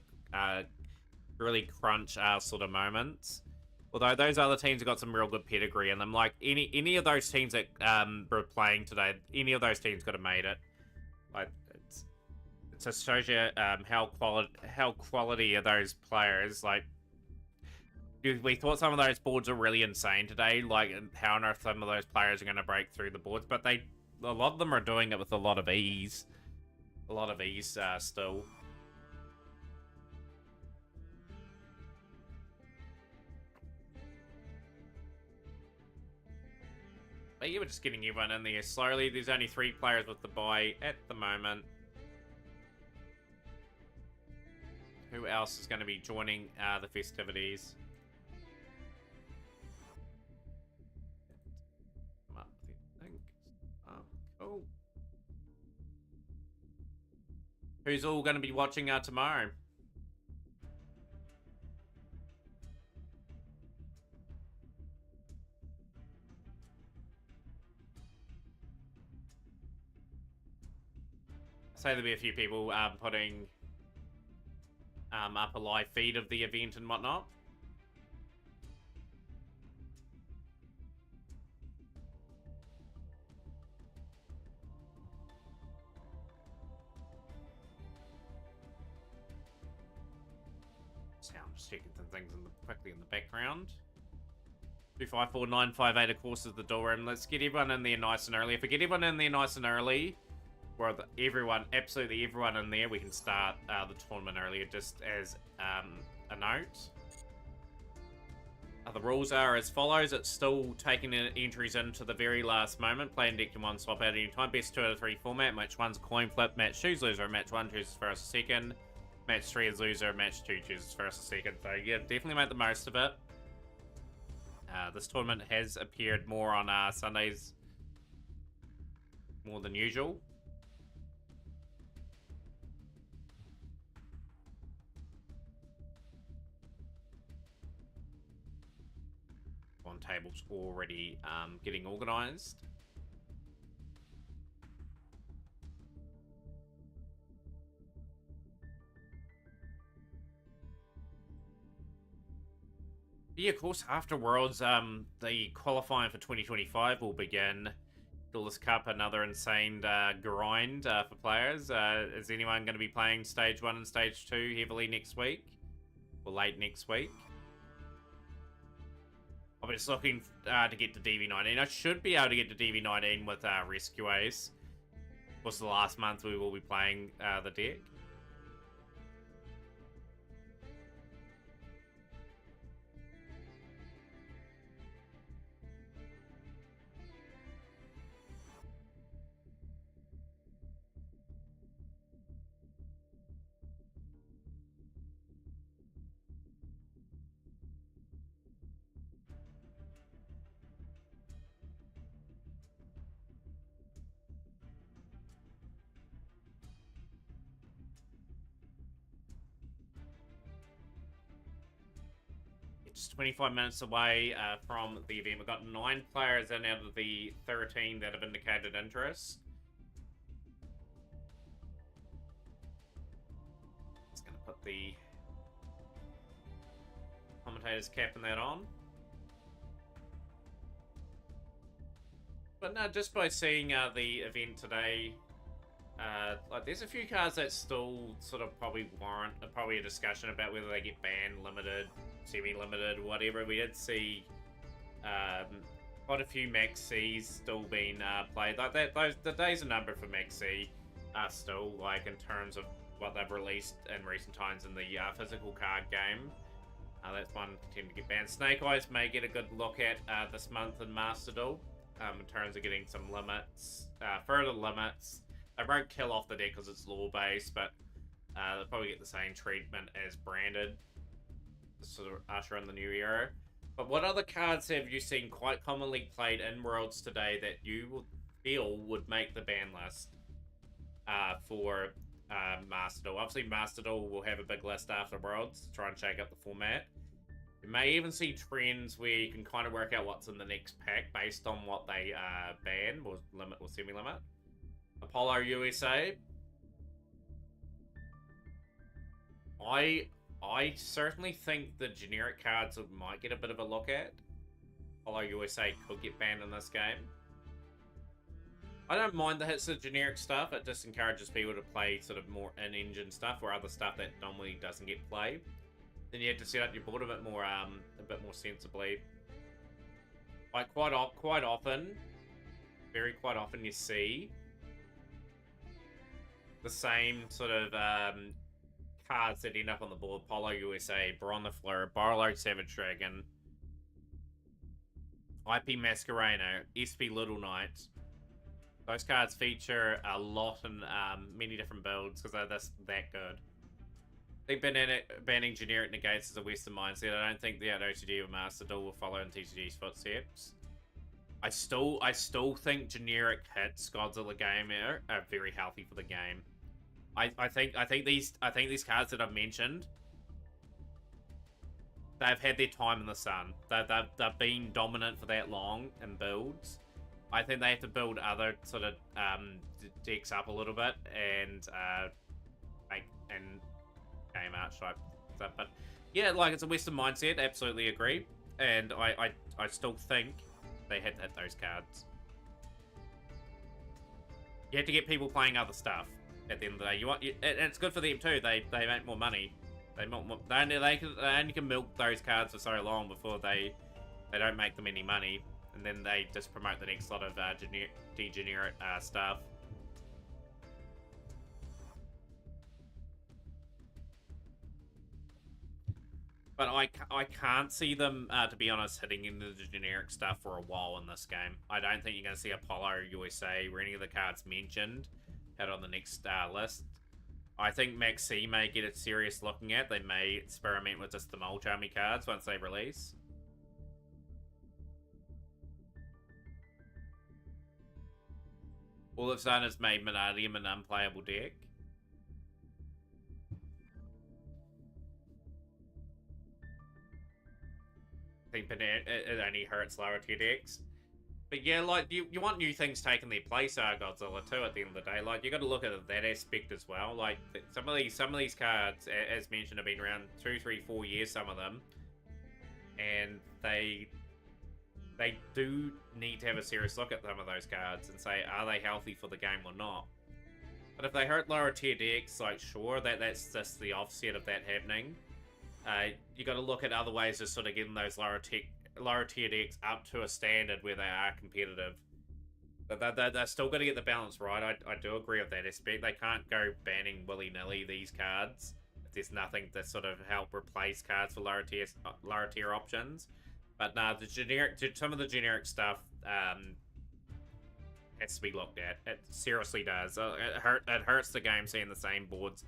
really crunch sort of moments. Although those other teams have got some real good pedigree in them. Like any of those teams that were playing today, any of those teams could have made it. Like it just shows you how quality are those players. Like we thought some of those boards were really insane today. Like how on earth some of those players are going to break through the boards, but a lot of them are doing it with a lot of ease. A lot of ease still. But you were just getting everyone in there slowly. There's only 3 players with the bye at the moment. Who else is going to be joining the festivities? Come up, I think. Cool. Who's all going to be watching tomorrow? Say there'll be a few people putting up a live feed of the event and whatnot. So I'm just checking some things quickly in the background. 254958, of course, is the door room. Let's get everyone in there nice and early. If we get everyone in there nice and early, well, absolutely everyone in there, we can start the tournament earlier, just as a note. The rules are as follows. It's still taking entries into the very last moment. Play in deck to one, swap out any time. Best 2 out of 3 format. Match 1's a coin flip. Match 2's loser. Match 1 chooses first or second. Match 3 is loser. Match 2 chooses first or second. So yeah, definitely make the most of it. This tournament has appeared more on Sundays more than usual. On tables already getting organized. Yeah, of course, after Worlds, the qualifying for 2025 will begin. Duelist Cup, another insane grind for players. Is anyone going to be playing Stage 1 and Stage 2 heavily next week? Or late next week? I'm just looking to get to DV19. I should be able to get to DV19 with Rescue Ace. Of course, the last month we will be playing the deck. Just 25 minutes away from the event. We've got 9 players in out of the 13 that have indicated interest. Just going to put the commentator's capping that on. But no, just by seeing the event today, like there's a few cards that still sort of probably warrant probably a discussion about whether they get banned, limited, semi-limited, whatever. We did see quite a few Max C's still being played. Like the days are numbered for Max C still, like in terms of what they've released in recent times in the physical card game. That's one continue to get banned. Snake Eyes may get a good look at this month in Master Duel in terms of getting some limits, further limits. They won't kill off the deck because it's lore based, but they'll probably get the same treatment as Branded, to sort of usher in the new era. But what other cards have you seen quite commonly played in Worlds today that you would feel would make the ban list for Master Duel? Obviously, Master Duel will have a big list after Worlds to try and shake up the format. You may even see trends where you can kind of work out what's in the next pack based on what they ban, or limit or semi-limit. Apollo USA. I certainly think the generic cards might get a bit of a look at. Apollo USA could get banned in this game. I don't mind the hits of generic stuff. It just encourages people to play sort of more in-engine stuff or other stuff that normally doesn't get played. Then you have to set up your board a bit more sensibly. Like quite often you see the same sort of cards that end up on the board. Polo USA, Baron the Fleur, Barlow Savage Dragon, IP Masquerano, SP Little Knight. Those cards feature a lot in many different builds because they're that good. I think banning generic negates is a Western mindset. I don't think the OTG or Master Duel will follow in TCG's footsteps. I still think generic hits Godzilla Gamer are very healthy for the game. I think these cards that I've mentioned, they've had their time in the sun. They've been dominant for that long in builds. I think they have to build other sort of decks up a little bit and make and game art type stuff. But yeah, like it's a Western mindset. Absolutely agree. And I still think they had to hit those cards. You have to get people playing other stuff. At the end of the day, and it's good for them too. They make more money. They only can milk those cards for so long before they don't make them any money, and then they just promote the next lot of degenerate stuff. But I can't see them, to be honest, hitting into the generic stuff for a while in this game. I don't think you're going to see Apollo, USA, or any of the cards mentioned hit on the next list. I think Maxi may get a serious looking at. They may experiment with just the Mulch Army cards once they release. All it's done is made Minardium an unplayable deck. I think it only hurts lower tier decks. But yeah, like, you want new things taking their place, Godzilla, too, at the end of the day. Like, you got to look at that aspect as well. Like, some of these cards, as mentioned, have been around 2, 3, 4 years, some of them. And they do need to have a serious look at some of those cards and say, are they healthy for the game or not? But if they hurt lower tier decks, like, sure, that's just the offset of that happening. You got to look at other ways of sort of getting those lower tier decks up to a standard where they are competitive. But they're still got to get the balance right. I do agree with that aspect. They can't go banning willy-nilly these cards if there's nothing to sort of help replace cards for lower tier options. But nah, some of the generic stuff has to be looked at. It seriously does. It hurts the game seeing the same boards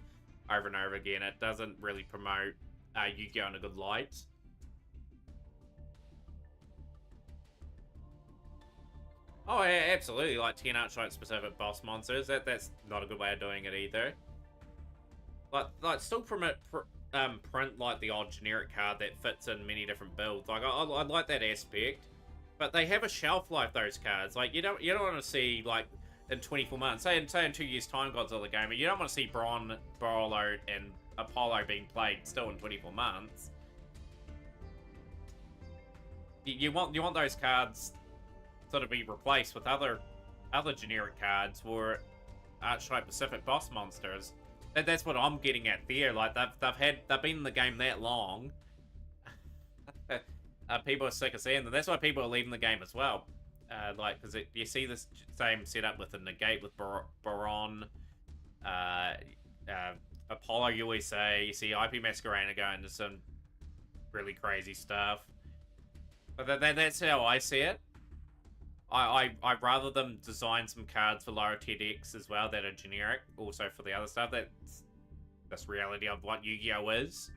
over and over again. It doesn't really promote Yu-Gi-Oh! In a good light. Oh, yeah, absolutely. Like 10 archetype specific boss monsters. That's not a good way of doing it either. Like still print like the odd generic card that fits in many different builds. Like I like that aspect, but they have a shelf life. Those cards, like you don't want to see like in 24 months, say in 2 years time, Godzilla Gamer. You don't want to see Bron, Borolo, and Apollo being played still in 24 months. You want those cards sort of be replaced with other generic cards or archetype specific boss monsters. That's what I'm getting at there. Like they've been in the game that long. People are sick of seeing them. That's why people are leaving the game as well. Like because you see this same setup with the negate with Baron, Apollo USA. You see IP Masquerade go into some really crazy stuff. But that's how I see it. I'd rather them design some cards for lower tier decks as well that are generic, also for the other stuff. That's reality of what Yu-Gi-Oh! Is.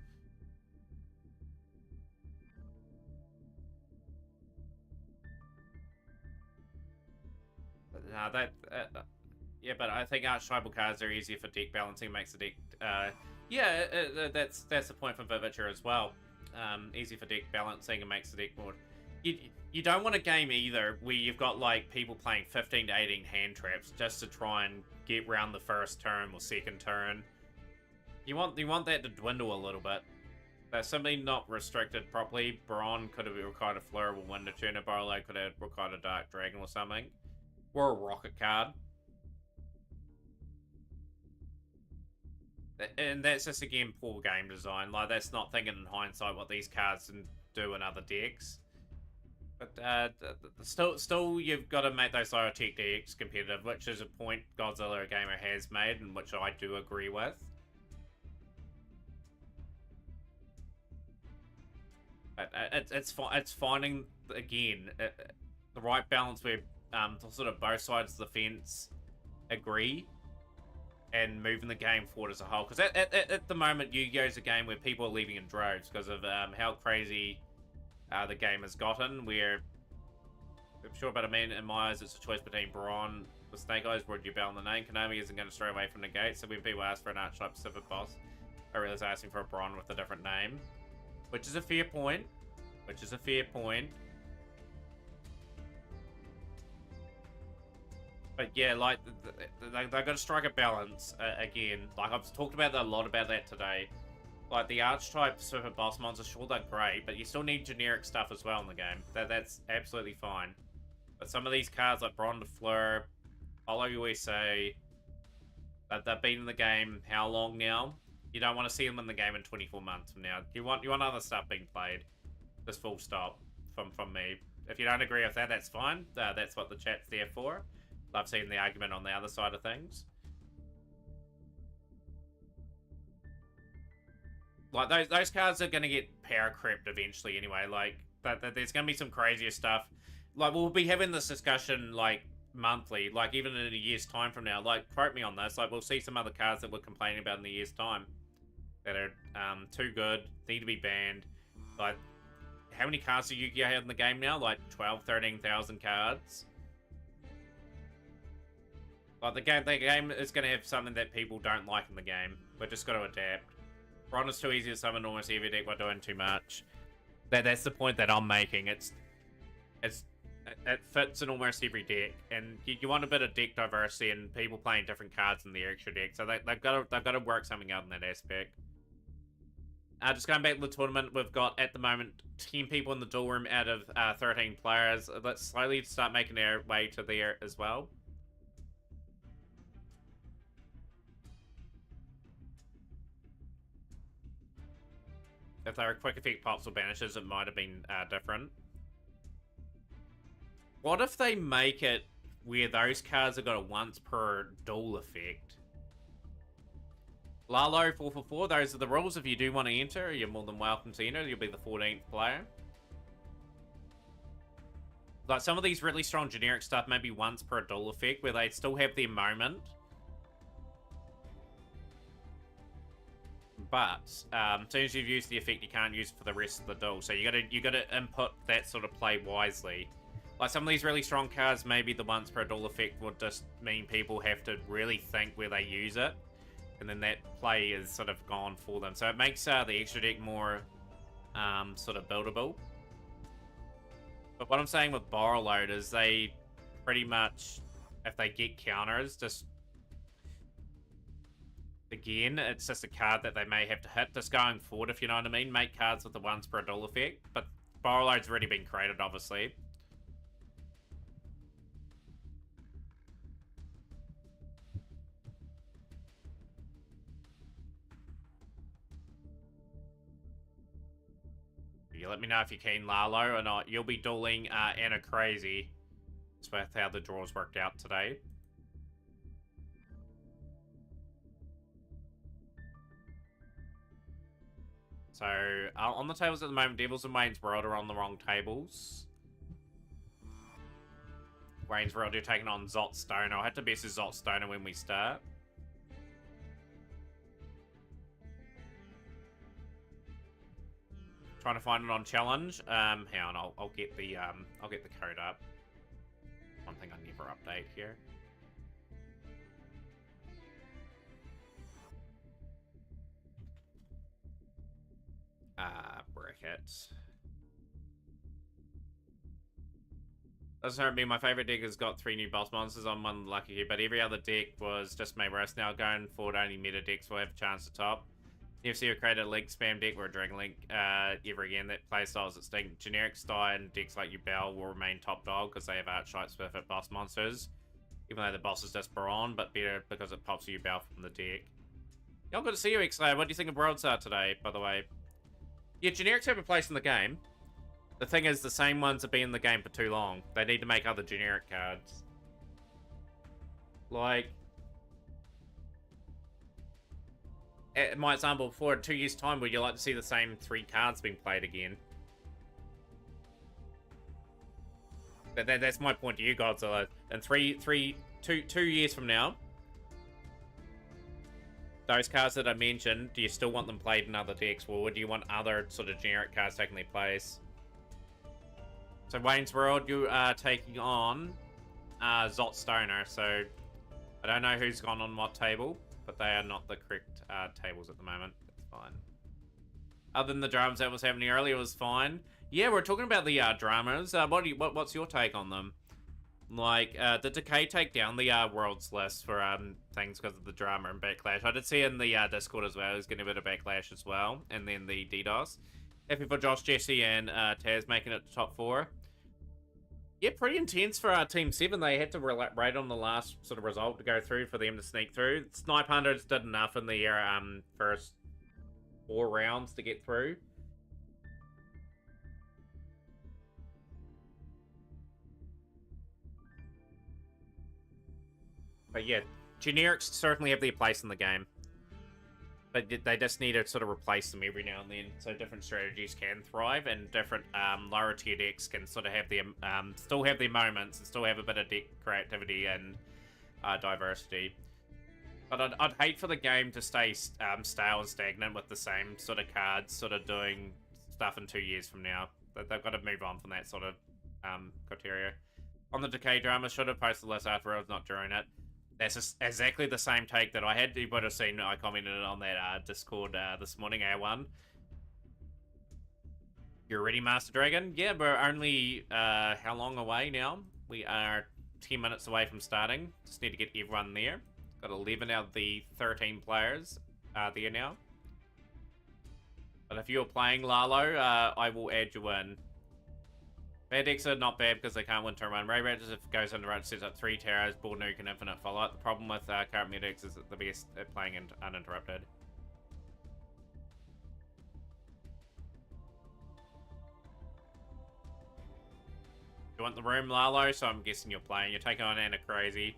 Yeah, but I think archetypal cards are easier for deck balancing, makes the deck, that's the point from Vivitcher as well. Easy for deck balancing and makes the deck more... You don't want a game either where you've got like people playing 15 to 18 hand traps just to try and get round the first turn or second turn. You want that to dwindle a little bit. They're simply not restricted properly. Baron could have required a Flurry or Winter Tuner. Barlow could have required a Dark Dragon or something. Or a Rocket card. And that's just, again, poor game design. Like, that's not thinking in hindsight what these cards can do in other decks. But still, you've got to make those lower tech decks competitive, which is a point Godzilla Gamer has made, and which I do agree with. But it's finding again the right balance where sort of both sides of the fence agree and moving the game forward as a whole. Because at the moment, Yu-Gi-Oh! Is a game where people are leaving in droves because of how crazy the game has gotten, where I'm sure, but I mean, in my eyes, it's a choice between Baron with Snake Eyes, would you bell the name? Konami isn't going to stray away from the gate, so when people ask for an archetype specific boss, I realize asking for a Baron with a different name, which is a fair point. But yeah, like, they've got to strike a balance, again. Like, I've talked about that a lot about that today. Like, the archetype super boss monsters, sure, they're great, but you still need generic stuff as well in the game. That's absolutely fine. But some of these cards, like Bron de Fleur, Apollo USA, they've been in the game how long now? You don't want to see them in the game in 24 months from now. You want other stuff being played. Just full stop from me. If you don't agree with that, that's fine. That's what the chat's there for. I've seen the argument on the other side of things. Like, those cards are going to get power crept eventually anyway. Like, there's going to be some crazier stuff. Like, we'll be having this discussion, like, monthly. Like, even in a year's time from now. Like, quote me on this. Like, we'll see some other cards that we're complaining about in a year's time. That are too good, need to be banned. Like, how many cards do Yu-Gi-Oh have in the game now? Like, 12, 13,000 cards? Like, the game is going to have something that people don't like in the game. We're just got to adapt. Ron is too easy to summon almost every deck by doing too much. That's the point that I'm making. It fits in almost every deck, and you want a bit of deck diversity and people playing different cards in their extra deck. So they've got to work something out in that aspect. Just going back to the tournament, we've got at the moment 10 people in the duel room out of 13 players. Let's slowly start making our way to there as well. If they were quick effect pops or banishes, it might have been different. What if they make it where those cards have got a once per duel effect? Lalo 4 for 4, those are the rules. If you do want to enter, you're more than welcome to enter. You'll be the 14th player. Like, some of these really strong generic stuff, maybe once per duel effect, where they still have their moment. But as soon as you've used the effect, you can't use it for the rest of the duel. So you gotta input that sort of play wisely. Like, some of these really strong cards, maybe the once per duel effect would just mean people have to really think where they use it. And then that play is sort of gone for them. So it makes the extra deck more sort of buildable. But what I'm saying with Borrow Load is they pretty much, if they get counters, just... Again, it's just a card that they may have to hit. Just going forward, if you know what I mean. Make cards with the once per duel effect. But Borrow Load's already been created, obviously. You let me know if you're keen, Lalo, or not. You'll be dueling Anna Crazy. That's how the draws worked out today. So, on the tables at the moment, Devils and Wayne's World are on the wrong tables. Wayne's World, you're taking on Zot Stoner. I'll have to best Zot Stoner when we start. Trying to find it on challenge. Hang on, I'll get the code up. One thing I never update here. Brackets. Doesn't hurt me. My favorite deck has got 3 new boss monsters on one lucky here, but every other deck was just made worse. Now going forward, only meta decks will have a chance to top. UFC will create a Link spam deck or a Dragon Link ever again. That playstyle is extinct. Generic style and decks like Yubel will remain top dog because they have Archetype specific boss monsters. Even though the boss is just Baron, but better because it pops Yubel from the deck. Y'all good to see you, X-Slayer. What do you think of Worlds Are today, by the way? Yeah, generics have a place in the game. The thing is, the same ones have been in the game for too long. They need to make other generic cards. Like... my example before, in 2 years' time, would you like to see the same 3 cards being played again? That's my point to you, Godzilla. In 2 years from now, those cards that I mentioned, do you still want them played in other decks, or do you want other sort of generic cards taking their place? So Wayne's World, you are taking on Zot Stoner, so I don't know who's gone on what table, but they are not the correct tables at the moment. That's fine. Other than the dramas that was happening earlier, it was fine. Yeah, we're talking about the dramas. What's your take on them? Like, did Decay take down the Worlds list for things because of the drama and backlash? I did see in the Discord as well, he's getting a bit of backlash as well. And then the DDoS. Happy for Josh, Jesse, and Taz making it to top 4. Yeah, pretty intense for Team 7. They had to rate on the last sort of result to go through for them to sneak through. Snipe Hunters did enough in the first 4 rounds to get through. But yeah, generics certainly have their place in the game. But they just need to sort of replace them every now and then, so different strategies can thrive, and different lower tier decks can sort of have their still have their moments and still have a bit of deck creativity and diversity. But I'd hate for the game to stay stale and stagnant with the same sort of cards, sort of doing stuff in 2 years from now. They've got to move on from that sort of criteria. On the Decay drama, should have posted the list afterwards, not during it. That's just exactly the same take that I had. You would have seen I commented on that Discord this morning, A1. You're ready, Master Dragon? Yeah, we're only how long away now? We are 10 minutes away from starting. Just need to get everyone there. Got 11 out of the 13 players there now. But if you're playing Lalo, I will add you in. Bad decks are not bad because they can't win turn 1. Ray Raptors, if it goes into run, sets up 3 towers, board nuke, and infinite follow-up. The problem with current medics is that the best at playing uninterrupted. You want the room, Lalo? So I'm guessing you're playing. You're taking on Anna Crazy.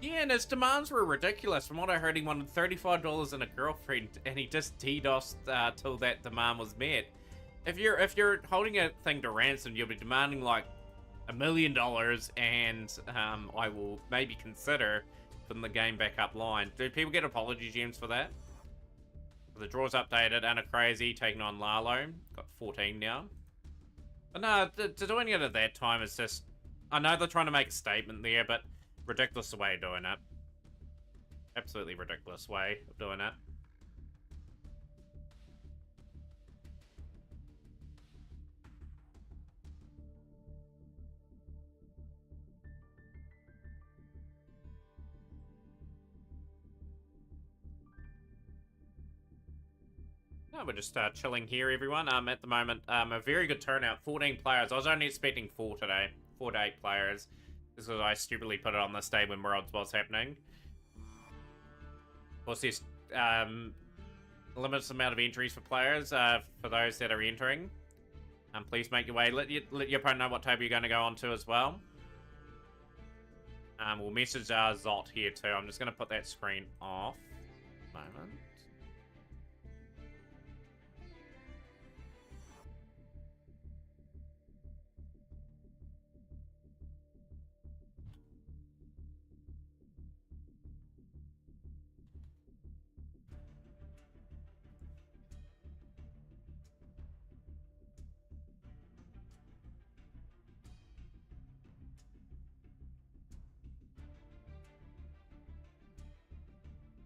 Yeah, and his demands were ridiculous. From what I heard, he wanted $35 and a girlfriend, and he just DDoSed till that demand was met. If you're holding a thing to ransom, you'll be demanding like $1 million, and I will maybe consider putting the game back up line. Do people get apology gems for that? The draw's updated. Anna Crazy taking on Lalo. Got 14 now. But no, to do any of it at that time is just... I know they're trying to make a statement there, but ridiculous way of doing it. Absolutely ridiculous way of doing it. No, we're just chilling here, everyone. At the moment, a very good turnout. 14 players. I was only expecting 4 today. 4 to 8 players. This is I stupidly put it on this day when Worlds was happening. Of course, there's limited amount of entries for players. For those that are entering, please make your way. Let your opponent know what table you're going to go on to as well. We'll message Zot here too. I'm just going to put that screen off. Moment.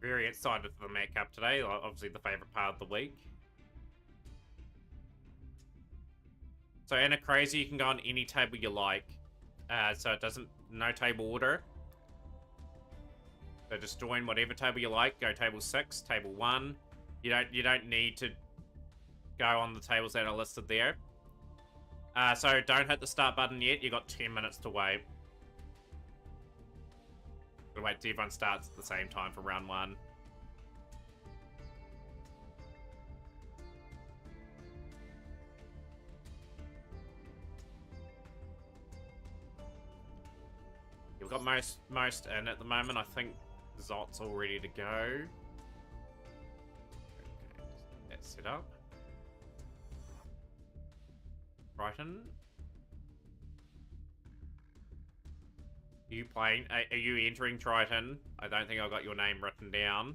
Very excited for the Met Cup today. Obviously the favourite part of the week. So Anna Crazy, you can go on any table you like. So it doesn't... No table order. So just join whatever table you like. Go table 6, table 1. You don't need to go on the tables that are listed there. So don't hit the start button yet. You got 10 minutes to wait. We'll wait till everyone starts at the same time for round 1. We've got most in at the moment. I think Zot's all ready to go. Okay, that's set up. Brighton. Are you playing? Are you entering Triton? I don't think I got your name written down.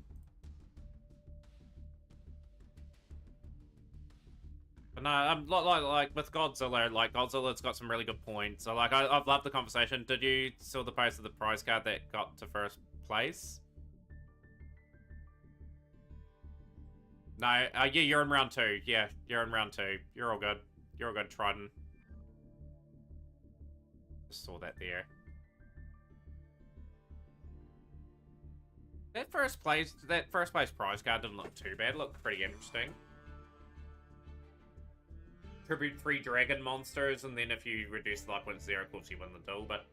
But no, like with Godzilla, like Godzilla's got some really good points. So like I've loved the conversation. Did you saw the post of the prize card that got to first place? No, yeah, you're in round 2. Yeah, you're in round 2. You're all good. You're all good, Triton. Just saw that there. That first place prize card didn't look too bad. It looked pretty interesting. Tribute 3 dragon monsters, and then if you reduce the luck when it's 0, of course you win the duel, but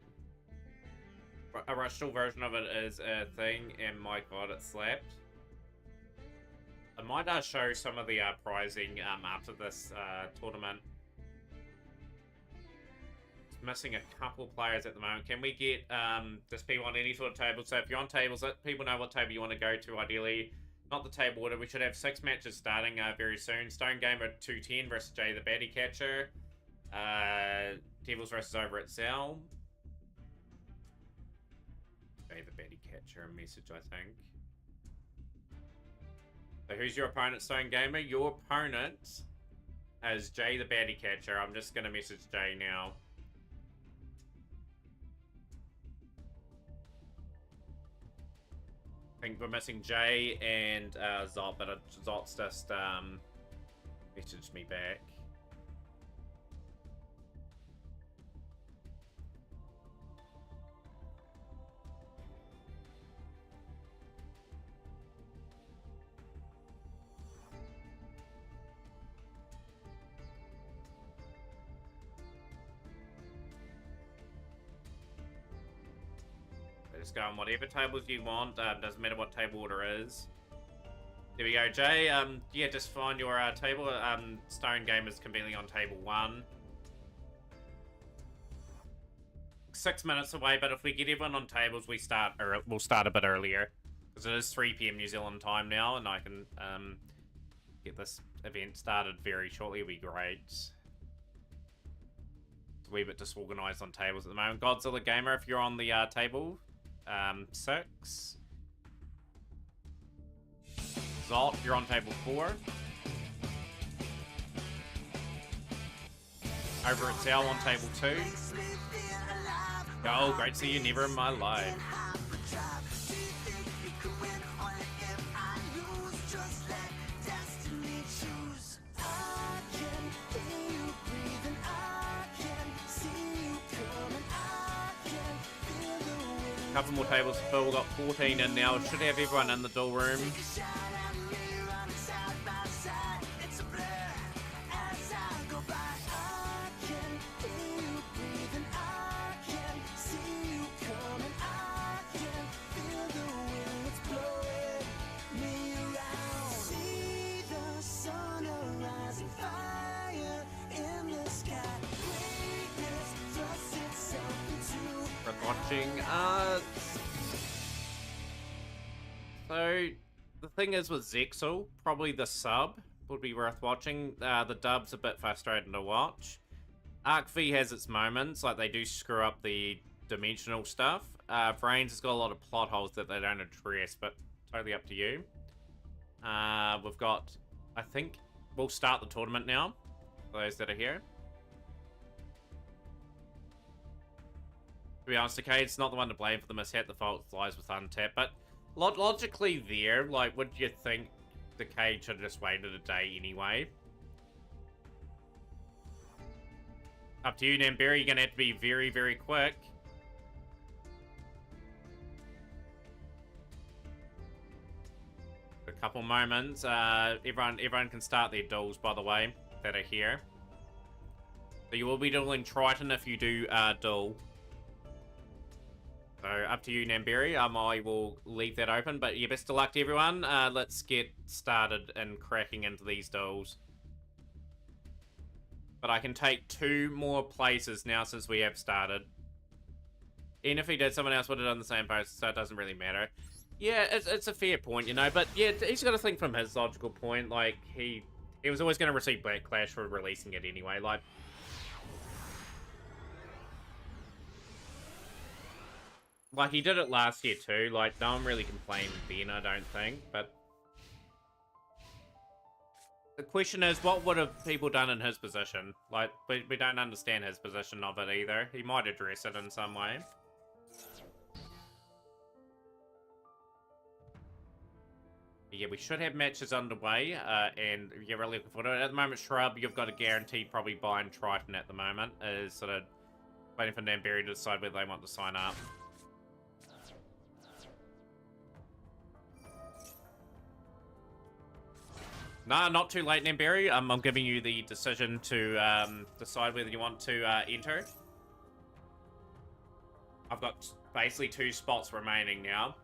a Rushtal version of it is a thing, and my god, it slapped. I might show some of the prizing after this tournament. missing a couple players at the moment. Can we get just people on any sort of table? So if you're on tables, let people know what table you want to go to, ideally. Not the table order. We should have 6 matches starting very soon. Stone Gamer 210 versus Jay the Baddie Catcher. Devils versus Over at Zell. Jay the Baddie Catcher, a message, I think. So who's your opponent, Stone Gamer? Your opponent is Jay the Baddie Catcher. I'm just going to message Jay now. I think we're missing Jay and Zot, but Zot's just messaged me back. Just go on whatever tables you want. Doesn't matter what table order is. There we go, Jay. Yeah, just find your table. Stone Gamer's conveniently on table 1. 6 minutes away, but if we get everyone on tables, we'll start a bit earlier. Because it is 3 PM New Zealand time now, and I can get this event started very shortly. It'll be great. It's a wee bit disorganized on tables at the moment. Godzilla Gamer, if you're on the table, 6. Zalt, you're on table 4. Over at Zell on table 2. Oh, great to see you, never in my life. Couple more tables to fill. We've got 14 in now. Should have everyone in the duel room. Watching. So the thing is with Zexel, probably the sub would be worth watching. The dub's a bit frustrating to watch. Arc V has its moments, like they do screw up the dimensional stuff. Brains has got a lot of plot holes that they don't address, but totally up to you. We've got, I think we'll start the tournament now, for those that are here. To be honest, Decade's not the one to blame for the mishap. The fault lies with Untap, but logically there, like, would you think Decade should have just waited a day anyway? Up to you, Namberry. You're gonna have to be very, very quick. A couple moments. Everyone can start their duels, by the way, that are here. So you will be dueling Triton if you do duel. So, up to you, Namberry. I will leave that open. But, yeah, best of luck to everyone. Let's get started and cracking into these duels. But I can take 2 more places now since we have started. Even if he did, someone else would have done the same post, so it doesn't really matter. Yeah, it's a fair point, you know. But, yeah, he's got to think from his logical point. Like, he was always going to receive backlash for releasing it anyway. Like, he did it last year too. Like, no one really complained then, I don't think. But the question is, what would have people done in his position? Like, we don't understand his position of it either. He might address it in some way. Yeah, we should have matches underway, and you're really looking forward to it. At the moment, Shrub, you've got a guaranteed probably buying Triton at the moment, is sort of waiting for Namberry to decide whether they want to sign up. No, not too late, Namberry. I'm giving you the decision to decide whether you want to enter. I've got basically 2 spots remaining now.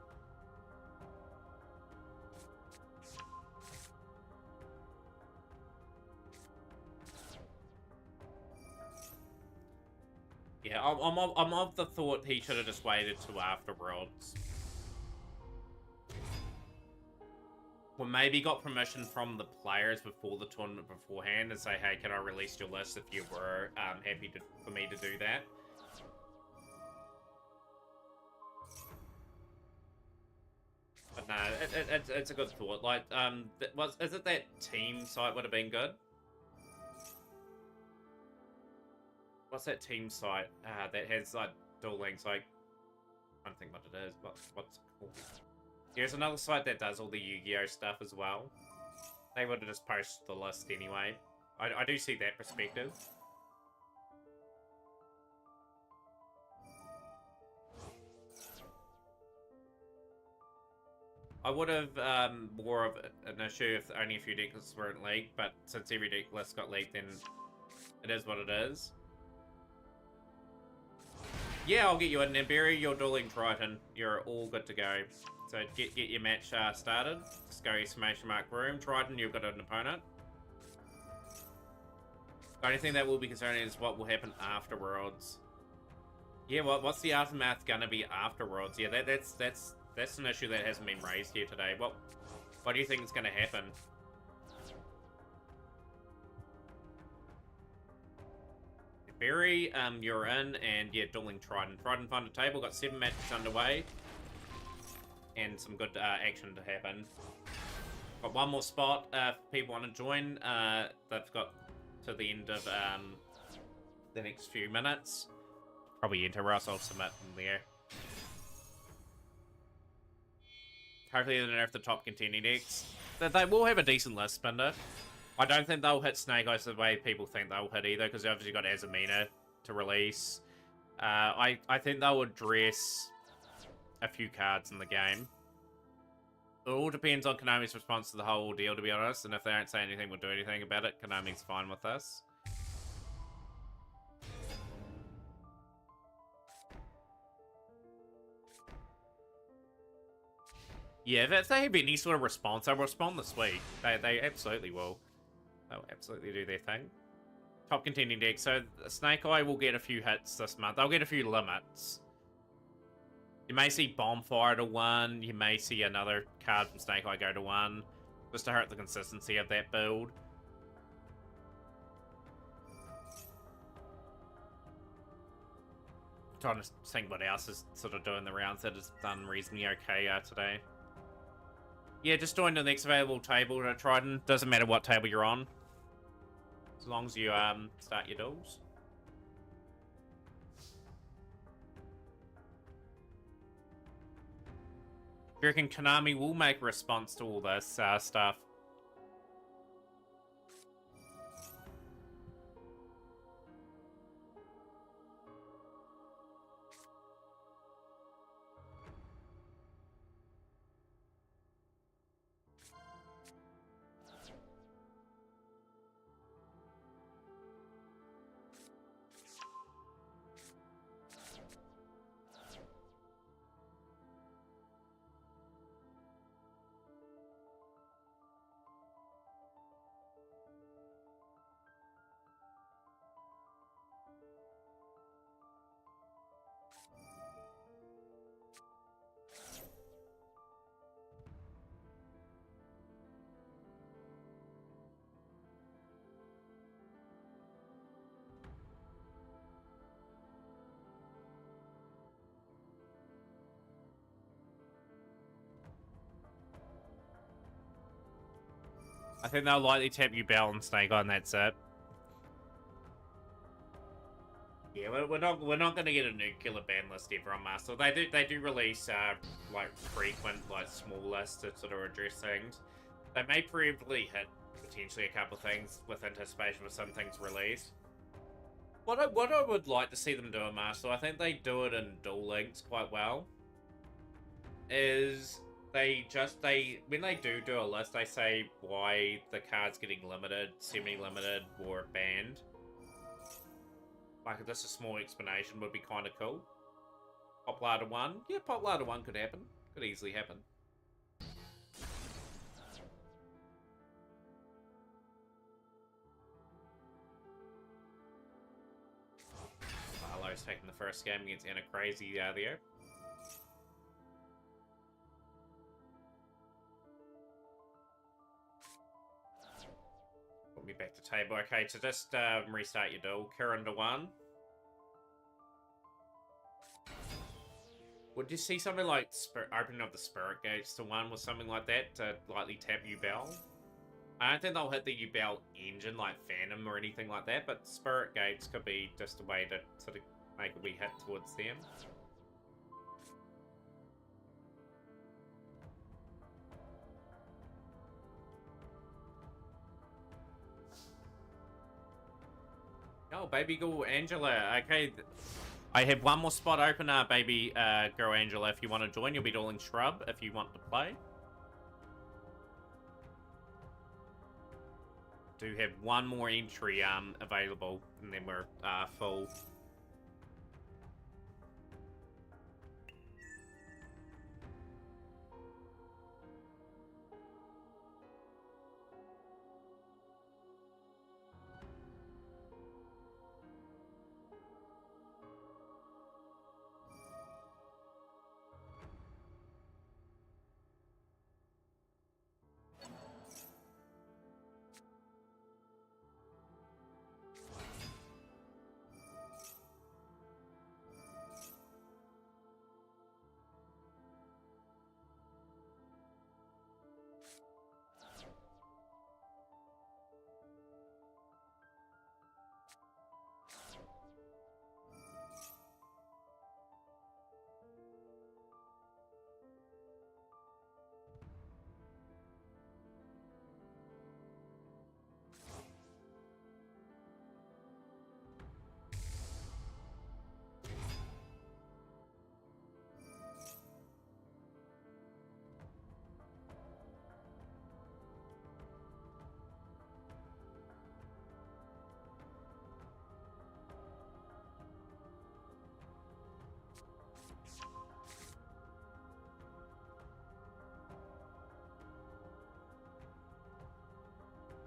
Yeah, I'm of the thought he should have just waited till after Worlds. Or maybe got permission from the players before the tournament beforehand and say, hey, can I release your list if you were happy for me to do that? But no, it's a good thought. Like, is it that team site would have been good? What's that team site that has like dual links? Like, I don't think what it is. What's it called? There's another site that does all the Yu-Gi-Oh stuff as well. They would have just posted the list anyway. I do see that perspective. I would have more of an issue if only a few deck lists weren't leaked, but since every deck list got leaked, then it is what it is. Yeah, I'll get you in there, Barry. You're dueling Triton. You're all good to go. So get your match started. Just go exclamation mark room. Triton, you've got an opponent. The only thing that will be concerning is what will happen afterwards. Yeah, what's the aftermath gonna be afterwards? Yeah, that's an issue that hasn't been raised here today. What do you think is gonna happen? Barry, you're in, and yeah, dueling Triton. Triton found a table, got 7 matches underway, and some good action to happen. Got one more spot if people want to join. They've got to the end of the next few minutes. Probably enter Russ, I'll submit in there. Hopefully they don't have the top contending decks. They will have a decent list, Spinder. I don't think they'll hit Snake Eyes the way people think they'll hit either, because they've obviously got Azamina to release. I think they'll address a few cards in the game. It all depends on Konami's response to the whole deal, to be honest, and if they don't say anything, we'll do anything about it. Konami's fine with this. Yeah, if they have any sort of response, they'll respond this week. They absolutely will. They'll absolutely do their thing. Top contending deck. So Snake Eye will get a few hits this month. They'll get a few limits. You may see Bonfire to 1. You may see another card from Snake Eye go to 1. Just to hurt the consistency of that build. Trying to think what else is sort of doing the rounds that has done reasonably okay today. Yeah, just join the next available table to Triton. Doesn't matter what table you're on. As long as you start your duels. Do you reckon Konami will make a response to all this stuff? I think they'll likely tap you Bell and Snake on, that's it. Yeah, we're not going to get a nuclear ban list ever on Master. They do release like frequent, like small lists to sort of address things. They may preemptively hit potentially a couple of things with anticipation for some things released. What I would like to see them do in Master, I think they do it in Duel Links quite well, is when they do a list, they say why the card's getting limited, semi-limited, or banned. Like, just a small explanation would be kind of cool. Pop Ladder 1? Yeah, Pop Ladder 1 could happen. Could easily happen. Marlowe's taking the first game against Anna Crazy there. Put me back to table. Okay, to just restart your duel. Kieran to 1. Would you see something like opening of the spirit gates to 1 with something like that to lightly tap Ubel? I don't think they'll hit the Ubel engine like Phantom or anything like that, but spirit gates could be just a way to sort of make a wee hit towards them. Oh, baby girl Angela. Okay, I have one more spot open, baby girl Angela. If you want to join, you'll be dueling Shrub if you want to play. Do have one more entry available, and then we're full.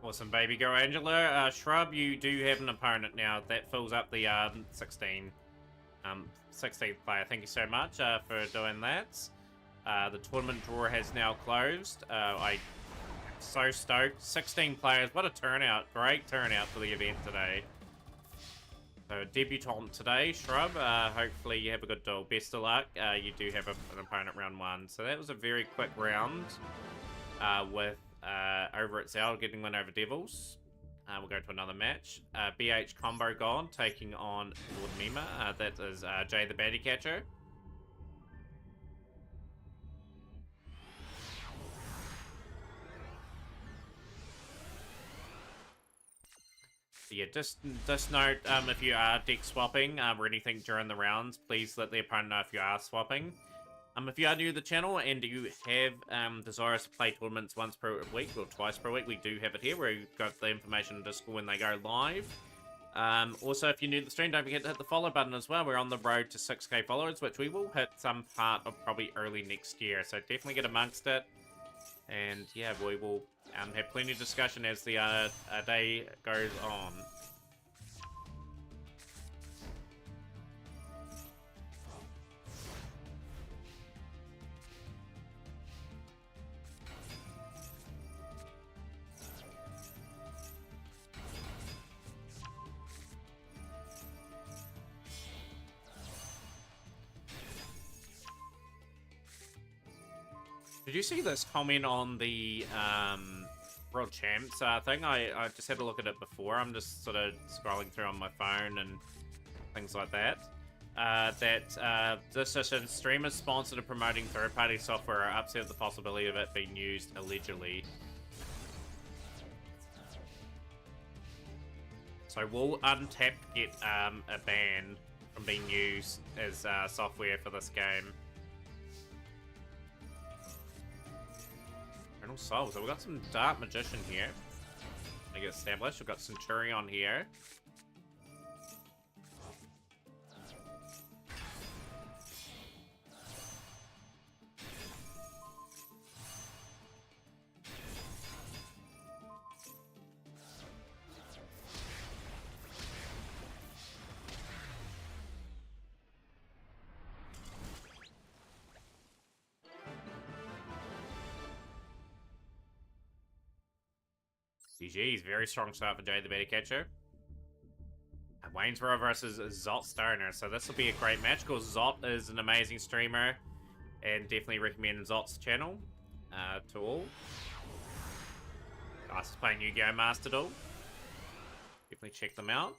Awesome, baby girl Angela. Shrub, you do have an opponent now. That fills up the 16th player. Thank you so much for doing that. The tournament draw has now closed. I'm so stoked. 16 players. What a turnout. Great turnout for the event today. So, debutante today, Shrub. Hopefully you have a good duel. Best of luck. You do have an opponent round 1. So that was a very quick round with over at Zell getting one over Devils. We'll go to another match. BH Combo God taking on Lord Mima. That is Jay the Baddie Catcher. Yeah, just note if you are deck swapping or anything during the rounds, please let the opponent know if you are swapping. If you are new to the channel and you have desires to play tournaments once per week or twice per week, we do have it here. We've got the information in Discord when they go live. Also, if you're new to the stream, don't forget to hit the follow button as well. We're on the road to 6k followers, which we will hit some part of probably early next year. So definitely get amongst it. And yeah, we will have plenty of discussion as the day goes on. Did you see this comment on the World Champs thing? I just had a look at it before. I'm just sort of scrolling through on my phone and things like that. This session, streamers sponsored and promoting third-party software are upset at the possibility of it being used allegedly. So will Untapped get a ban from being used as software for this game? Soul. So we've got some Dark Magician here. I get established. We've got Centurion here. GG's, very strong start for Jay the Better Catcher. And Waynesboro versus Zot Stoner. So this will be a great match because Zot is an amazing streamer and definitely recommend Zot's channel to all. Guys is playing Yu-Gi-Oh! Master Duel. Definitely check them out.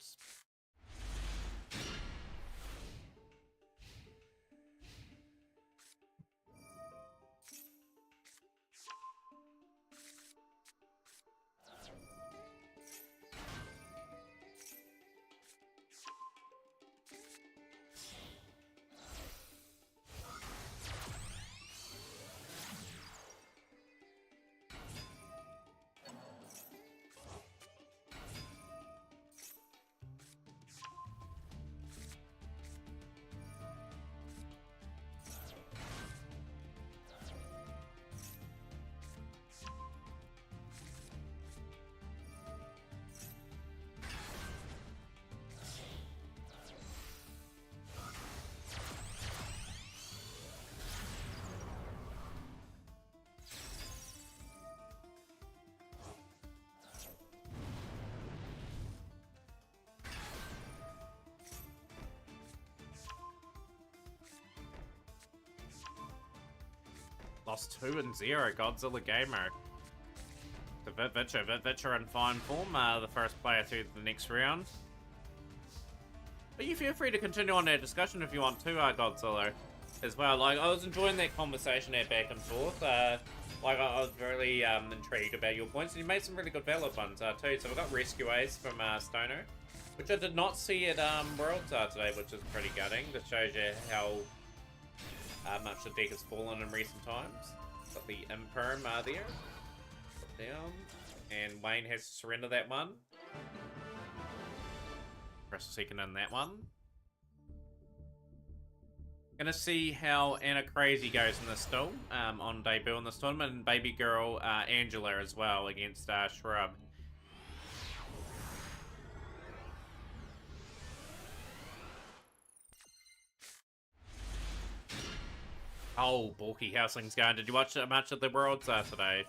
Lost 2-0, Godzilla Gamer. To Vitvicher in fine form, the first player through the next round. But you feel free to continue on that discussion if you want to, Godzilla, as well. Like, I was enjoying that conversation there back and forth. Like, I was really intrigued about your points, and you made some really good valid ones, too. So we've got Rescue Ace from Stoner, which I did not see at Worlds today, which is pretty gutting. This shows you how much the deck has fallen in recent times. Got the Imperm there. Put down. And Wayne has to surrender that one. Press second in that one. Gonna see how Anna Crazy goes in this duel on debut in this tournament. And baby girl Angela as well against Shrub. Oh, Borky, how's things going? Did you watch much of the Worlds today?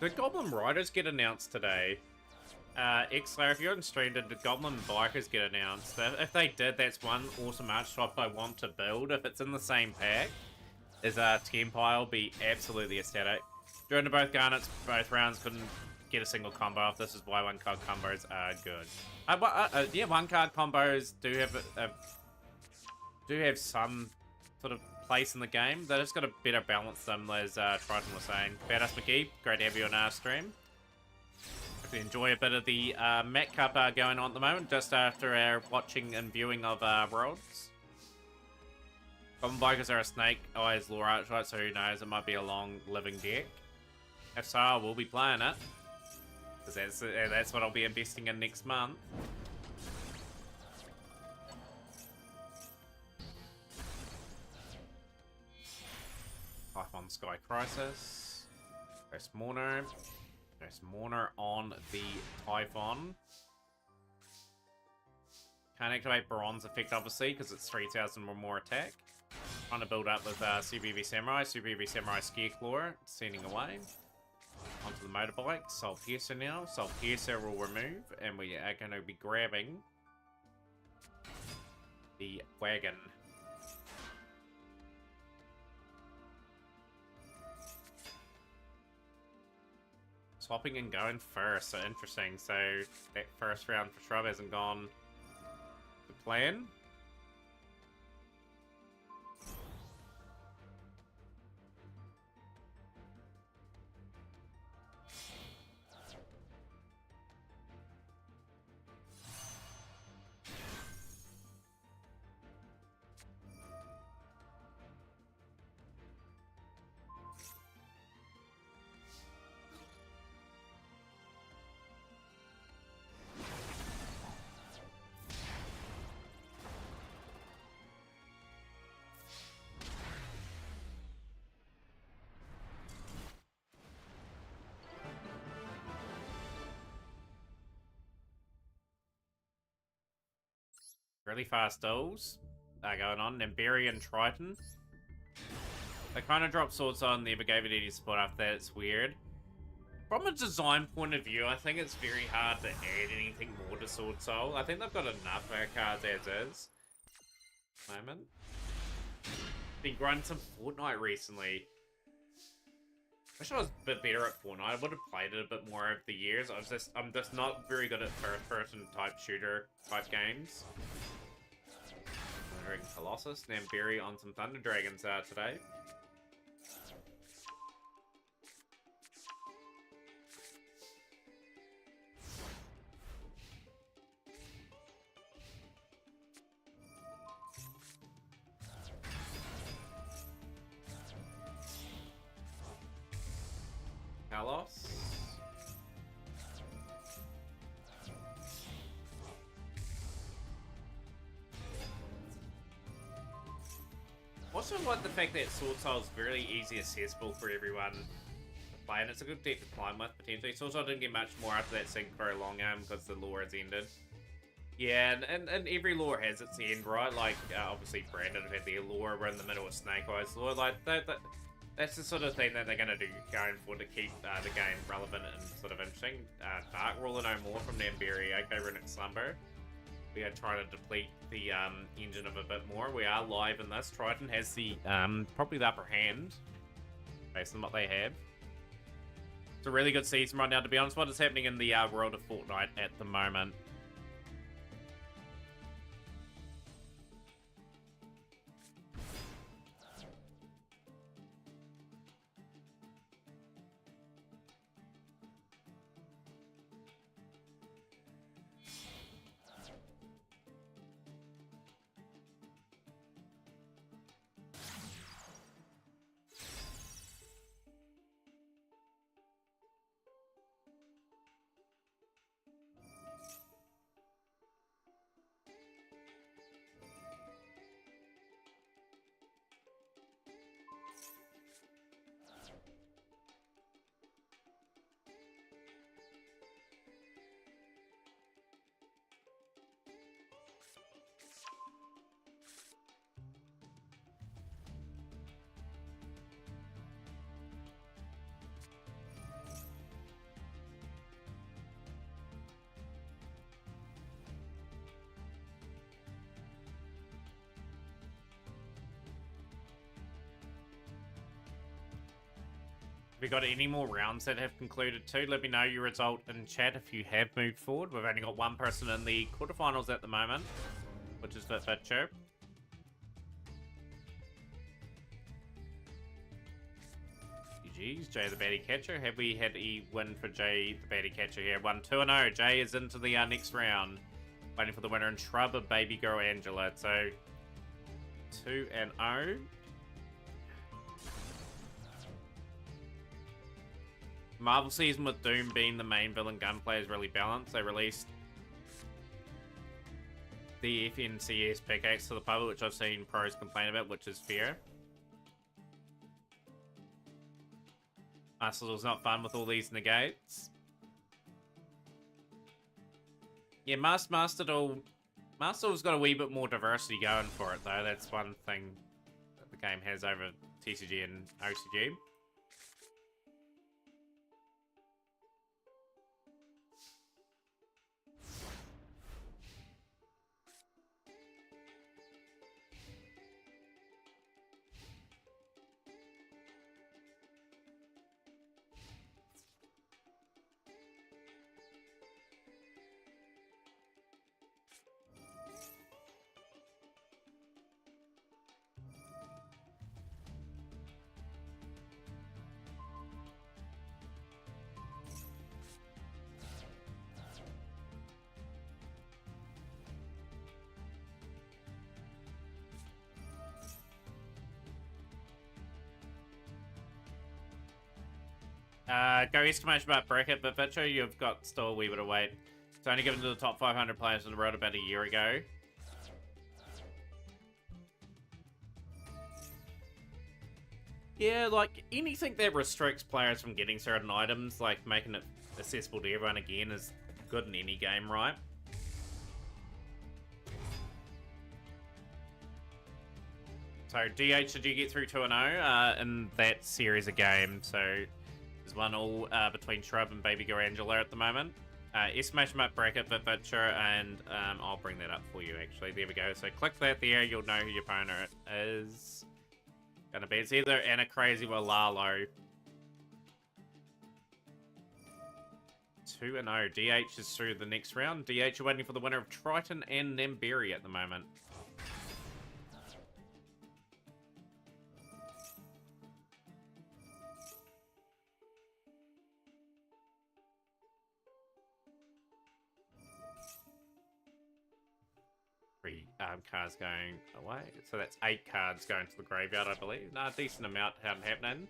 Did Goblin Riders get announced today? Xlayer, if you're on stream, did the Goblin Bikers get announced? If they did, that's one awesome arch swap I want to build. If it's in the same pack as Tempile, will be absolutely ecstatic. During the both Garnets, both rounds couldn't get a single combo off. This is why one card combos are good. Yeah, one card combos do have some sort of place in the game. They just got to better balance them, as Triton was saying. Badass McGee, great to have you on our stream. Hope you enjoy a bit of the Mac Cup going on at the moment, just after our watching and viewing of Worlds. Goblin Bikers are a Snake Eyes Lore Archlight, so who knows, it might be a long living deck. If so, I will be playing it, because that's what I'll be investing in next month. Typhon Sky Crisis. Ghost Mourner. Ghost Mourner on the Typhon. Can't activate Baron's effect, obviously, because it's 3,000 or more attack. Trying to build up with CBV Samurai. CBV Samurai Scareclaw. Sending away. Onto the motorbike. Soul Piercer now. Soul Piercer will remove. And we are going to be grabbing the wagon. Swapping and going first, so interesting. So that first round for Shrub hasn't gone to plan. really fast duels going on. Namberi and Triton. They kind of dropped Sword Soul and never gave it any support after that. It's weird. From a design point of view, I think it's very hard to add anything more to Sword Soul. I think they've got enough cards as is. Moment. Been grinding some Fortnite recently. Wish I was a bit better at Fortnite. I would have played it a bit more over the years. I'm just not very good at first-person type shooter type games. Dragon Colossus, Namberi on some Thunder Dragons today. Kalos. Also like the fact that Sword Soul is very easy accessible for everyone to play, and it's a good deck to climb with potentially. Sword Soul didn't get much more after that Synchro Long Arm because the lore has ended. Yeah, and every lore has its end, right? Like, obviously Brandon had their lore, we're in the middle of Snake Eyes lore, like, that's the sort of thing that they're going to do going forward to keep the game relevant and sort of interesting. Dark Ruler no more from Namberi, OK Runic Slumber. We are trying to deplete the engine of a bit more. We are live in this. Triton has the probably the upper hand based on what they have. It's a really good season right now, to be honest. What is happening in the world of Fortnite at the moment? Have we got any more rounds that have concluded too? Let me know your result in chat if you have moved forward. We've only got one person in the quarterfinals at the moment, which is Vitcho. GG's, Jay the Baddie Catcher. Have we had a win for Jay the Baddie Catcher here? 1-2-0. Jay is into the next round. Waiting for the winner in Shrub of Baby Girl Angela. So 2-0. Marvel season with Doom being the main villain gunplay is really balanced. They released the FNCS pickaxe to the public, which I've seen pros complain about, which is fair. Master Duel's not fun with all these negates. Yeah, Master Duel's got a wee bit more diversity going for it, though. That's one thing that the game has over TCG and OCG. Go estimation about bracket, but Vitcho, you've got still a wee bit of weight. It's only given to the top 500 players in the world about a year ago. Yeah, like, anything that restricts players from getting certain items, like making it accessible to everyone again, is good in any game, right? So, DH, did you get through 2-0 in that series of games? So, there's 1-all between Shrub and Baby Girl Angela at the moment. Estimation mark bracket, Vitcher, and I'll bring that up for you, actually. There we go. So, click that there. You'll know who your opponent is going to be. It's either Anna Crazy or Lalo. 2-0. DH is through the next round. DH are waiting for the winner of Triton and Namberry at the moment. Three cards going away. So that's 8 cards going to the graveyard, I believe. No, a decent amount happening.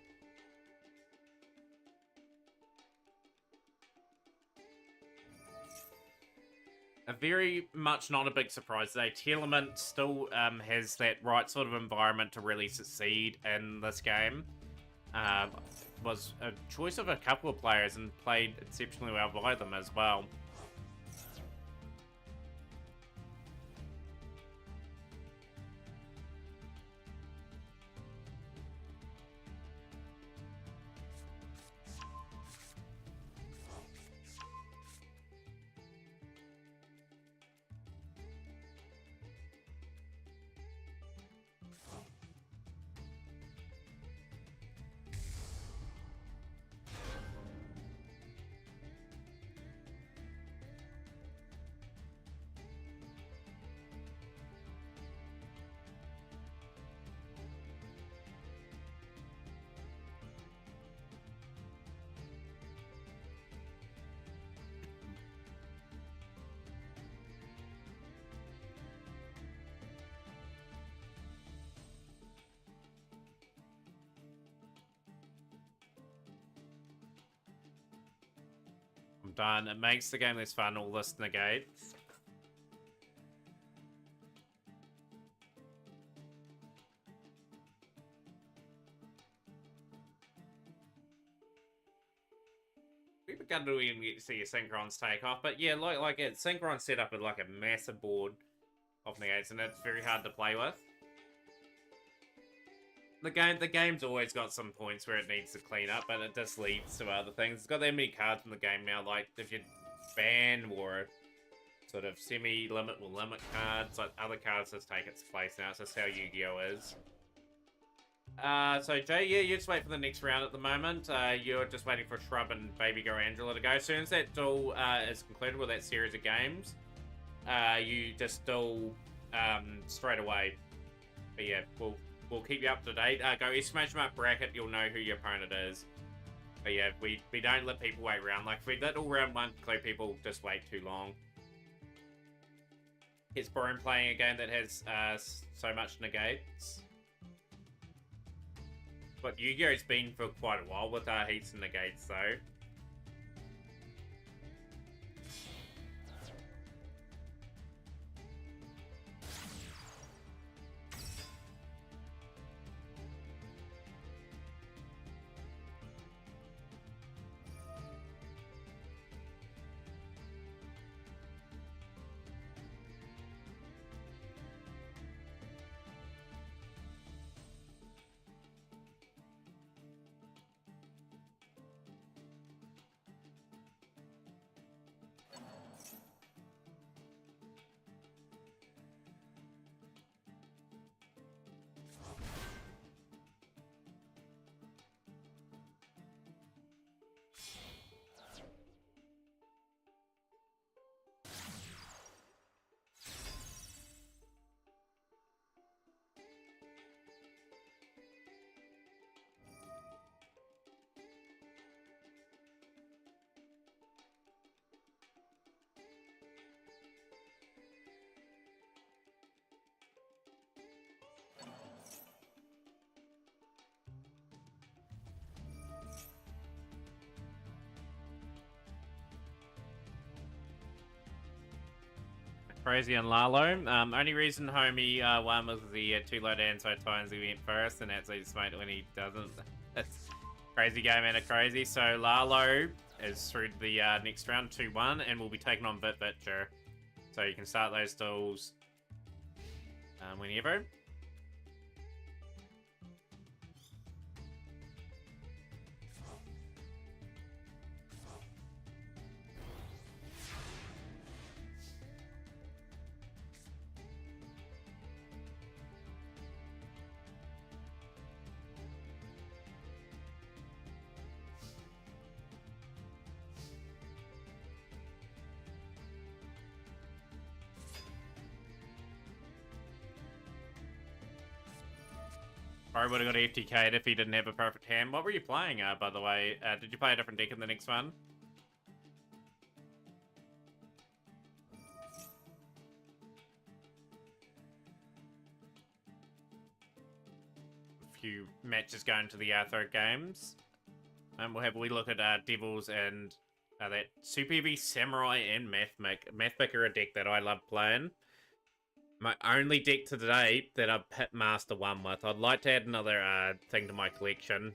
A very much not a big surprise today. Telemint still has that right sort of environment to really succeed in this game. Was a choice of a couple of players and played exceptionally well by them as well. I'm done. It makes the game less fun. All this negates. We begun to even get to see your Synchron's take off, but yeah, like it, Synchron's set up with like a massive board of negates, and it's very hard to play with. The game's always got some points where it needs to clean up, but it just leads to other things. It's got that many cards in the game now, like if you ban or sort of semi-limit or limit cards, like other cards just take its place now. It's just how Yu-Gi-Oh! Is. So Jay, yeah, you just wait for the next round at the moment. You're just waiting for Shrub and Baby Girl Angela to go. As soon as that duel is concluded with that series of games, you just duel straight away. But yeah, we'll keep you up to date. Go estimation mark bracket, you'll know who your opponent is. But yeah, we don't let people wait around. Like, if we let all round one clue people just wait too long. It's boring playing a game that has so much negates. But Yu-Gi-Oh's been for quite a while with heats and negates, though. Crazy and Lalo. Only reason homie won was the too low and so times he went first, and absolutely smoked when he doesn't. That's crazy game and a crazy. So Lalo is through the next round 2-1, and will be taking on Vitcher. So you can start those duels whenever. Probably would have got FTK'd if he didn't have a perfect hand. What were you playing, by the way? Did you play a different deck in the next one? A few matches going to the third games. And we'll have a wee look at Devils and that Super Heavy, Samurai, and Mathmic. Mathmic are a deck that I love playing. My only deck to date that I've hit Master 1 with. I'd like to add another thing to my collection.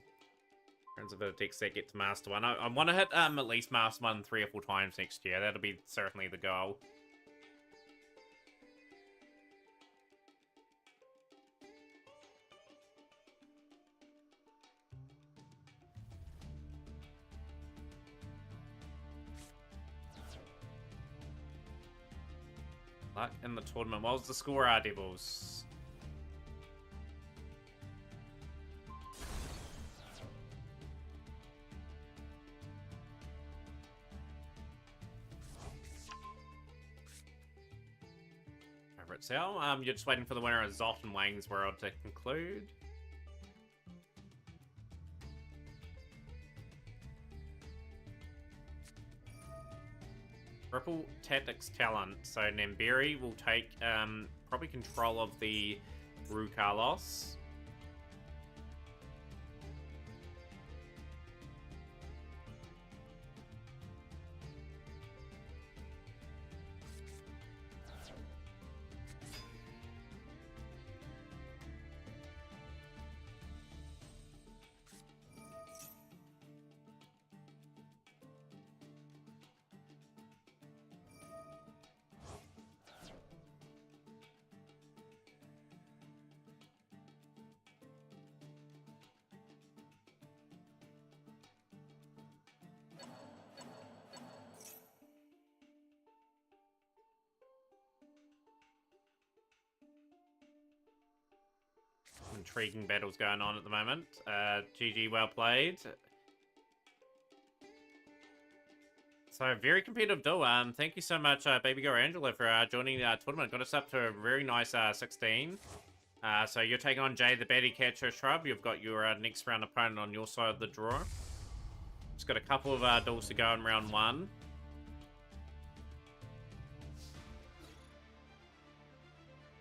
There's a bit of decks that get to Master 1. I want to hit at least Master 1 3 or 4 times next year. That'll be certainly the goal. Luck in the tournament. What was the score, Devils? Over at Sal. You're just waiting for the winner of Zot and Wayne's World to conclude. Triple Tactics Talent. So Namberi will take probably control of the Ru Carlos. Intriguing battles going on at the moment. GG, well played. So, very competitive duel. Thank you so much, Baby Girl Angela, for joining the tournament. Got us up to a very nice 16. So, you're taking on Jay, the Batty Catcher Shrub. You've got your next round opponent on your side of the draw. Just got a couple of duels to go in round 1.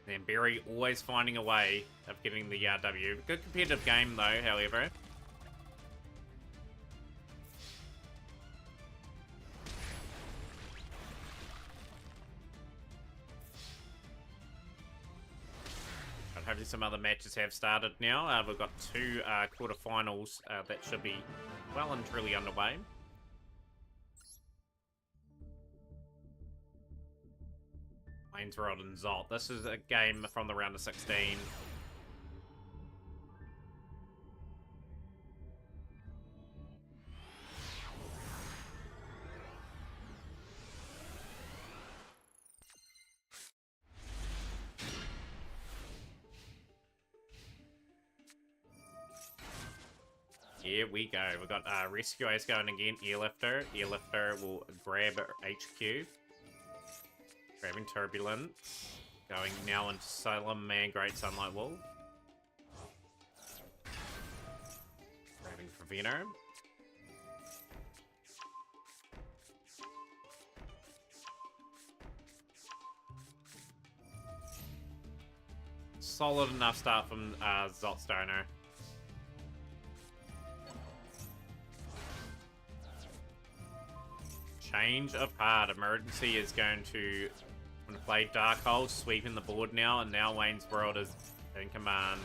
And Barry always finding a way of getting the W. Good competitive game, though, however. But hopefully some other matches have started now. We've got 2 quarterfinals that should be well and truly underway. Wayne's World and Zot. This is a game from the round of 16. Here we go. We've got Rescue Ace going again. Airlifter. Airlifter will grab HQ. Grabbing Turbulence. Going now into Salem Man, Great Sunlight Wolf. Grabbing Pravino. Solid enough start from Zot Stoner. Change of heart. Emergency is going to play Darkhold, sweeping the board now, and now Wayne's World is in command.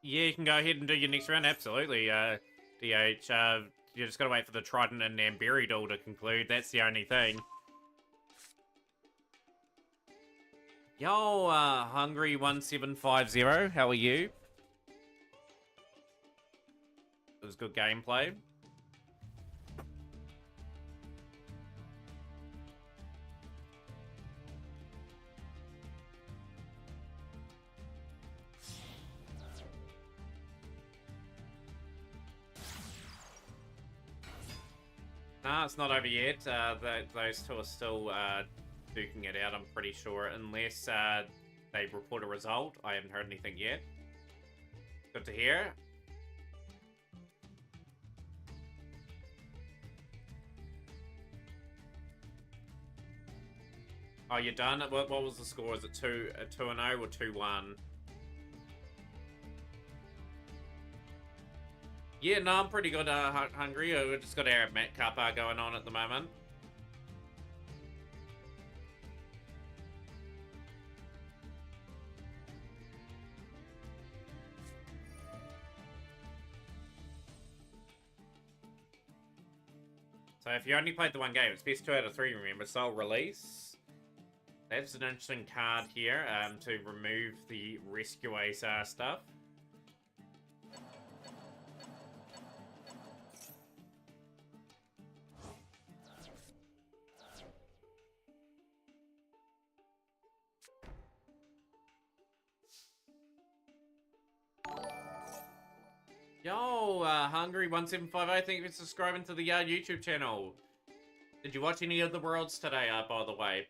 Yeah, you can go ahead and do your next round. Absolutely, DH. You just gotta wait for the Trident and Namberi duel to conclude. That's the only thing. Yo, Hungry1750, how are you? It was good gameplay. Nah, it's not over yet. Those two are still duking it out, I'm pretty sure. Unless they report a result. I haven't heard anything yet. Good to hear. Oh, you're done? What was the score? Is it 2-0 or 2-1? Yeah, no, I'm pretty good, Hungry. We've just got our Mat Cup going on at the moment. So if you only played the one game, it's best 2 out of 3, remember. So I'll release. That's an interesting card here to remove the Rescue Ace stuff. Yo, Hungry1750, thank you for subscribing to the YouTube channel. Did you watch any of the Worlds today, by the way?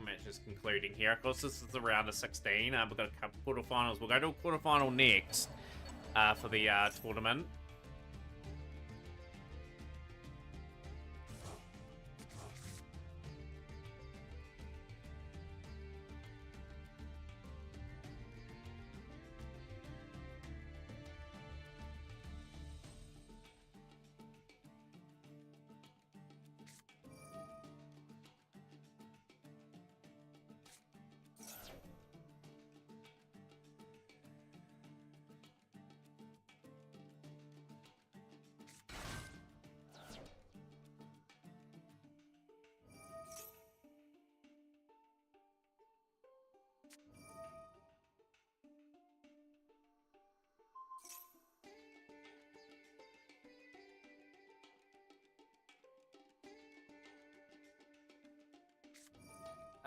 Matches concluding here. Of course, this is the round of 16. We've got a couple quarterfinals. We'll go to a quarterfinal next for the tournament.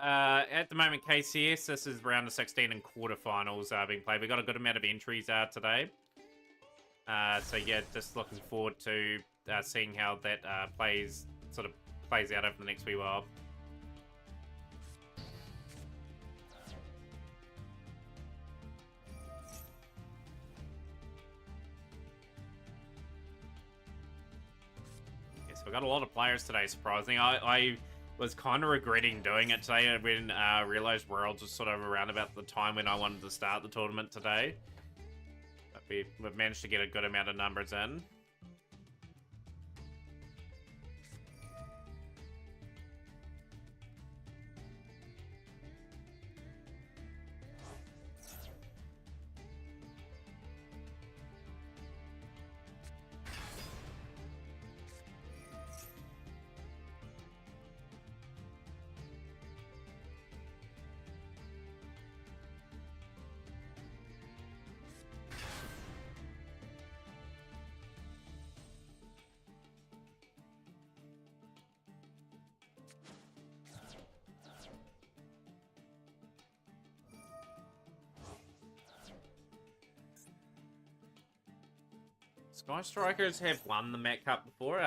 At the moment, KCS, this is round of 16 and quarterfinals being played. We've got a good amount of entries today. So yeah, just looking forward to seeing how that plays out over the next wee while. Yes, we've got a lot of players today, surprisingly. I was kind of regretting doing it today when I realized Worlds was sort of around about the time when I wanted to start the tournament today. But we've managed to get a good amount of numbers in. Sky Strikers have won the Mac Cup before.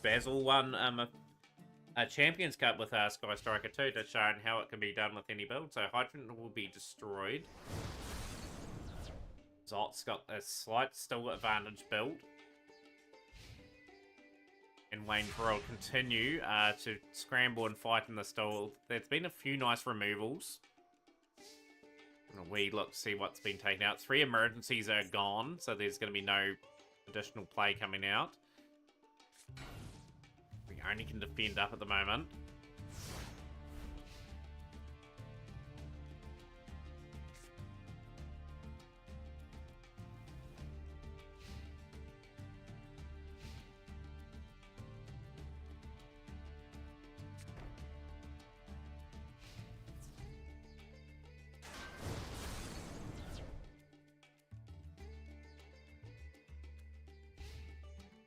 Basil won a Champions Cup with Sky Striker 2 to show how it can be done with any build. So Hydrant will be destroyed. Zot's got a slight still advantage build. And Wayne Pearl continue to scramble and fight in the stall. There's been a few nice removals. We look to see what's been taken out. 3 emergencies are gone, so there's going to be no additional play coming out. We only can defend up at the moment.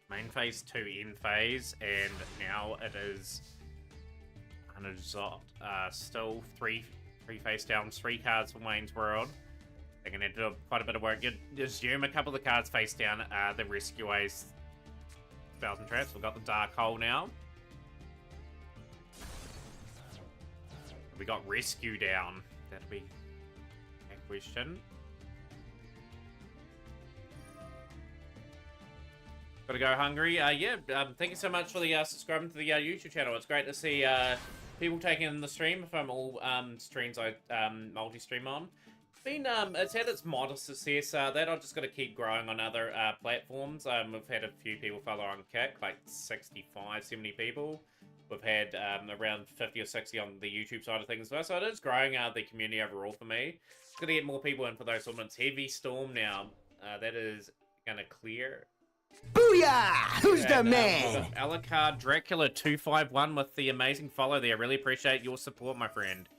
Main phase 2 end phase, and now it is 100 Zot. Still three face downs, 3 cards from Wayne's World. They're going to do quite a bit of work. You assume a couple of the cards face down. The Rescue Ace, 1,000 Traps. We've got the Dark Hole now. We got Rescue down. That'll be a question. Gotta go hungry. Thank you so much for the subscribing to the YouTube channel. It's great to see people taking in the stream from all streams I multi-stream on. It's had its modest success. That I've just got to keep growing on other platforms. We've had a few people follow on Kick, like 65, 70 people. We've had around 50 or 60 on the YouTube side of things as well. So it is growing the community overall for me. It's going to get more people in for those tournaments. Heavy Storm now. That is going to clear. Booyah! Who's the man? Alucard Dracula 251 with the amazing follow there. Really appreciate your support, my friend.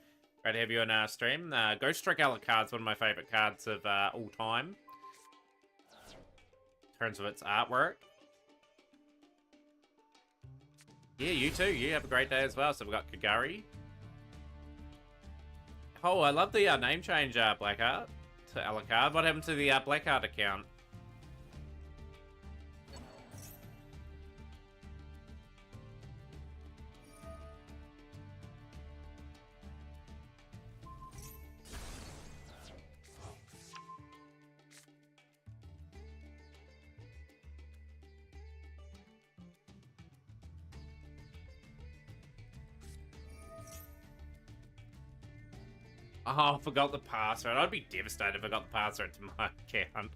Great to have you on our stream. Ghost Trick Alucard's one of my favorite cards of all time. In terms of its artwork. Yeah, you too. You have a great day as well. So we've got Kagari. Oh, I love the name change, Blackheart, to Alucard. What happened to the Blackheart account? Oh, I forgot the password. I'd be devastated if I got the password to my account.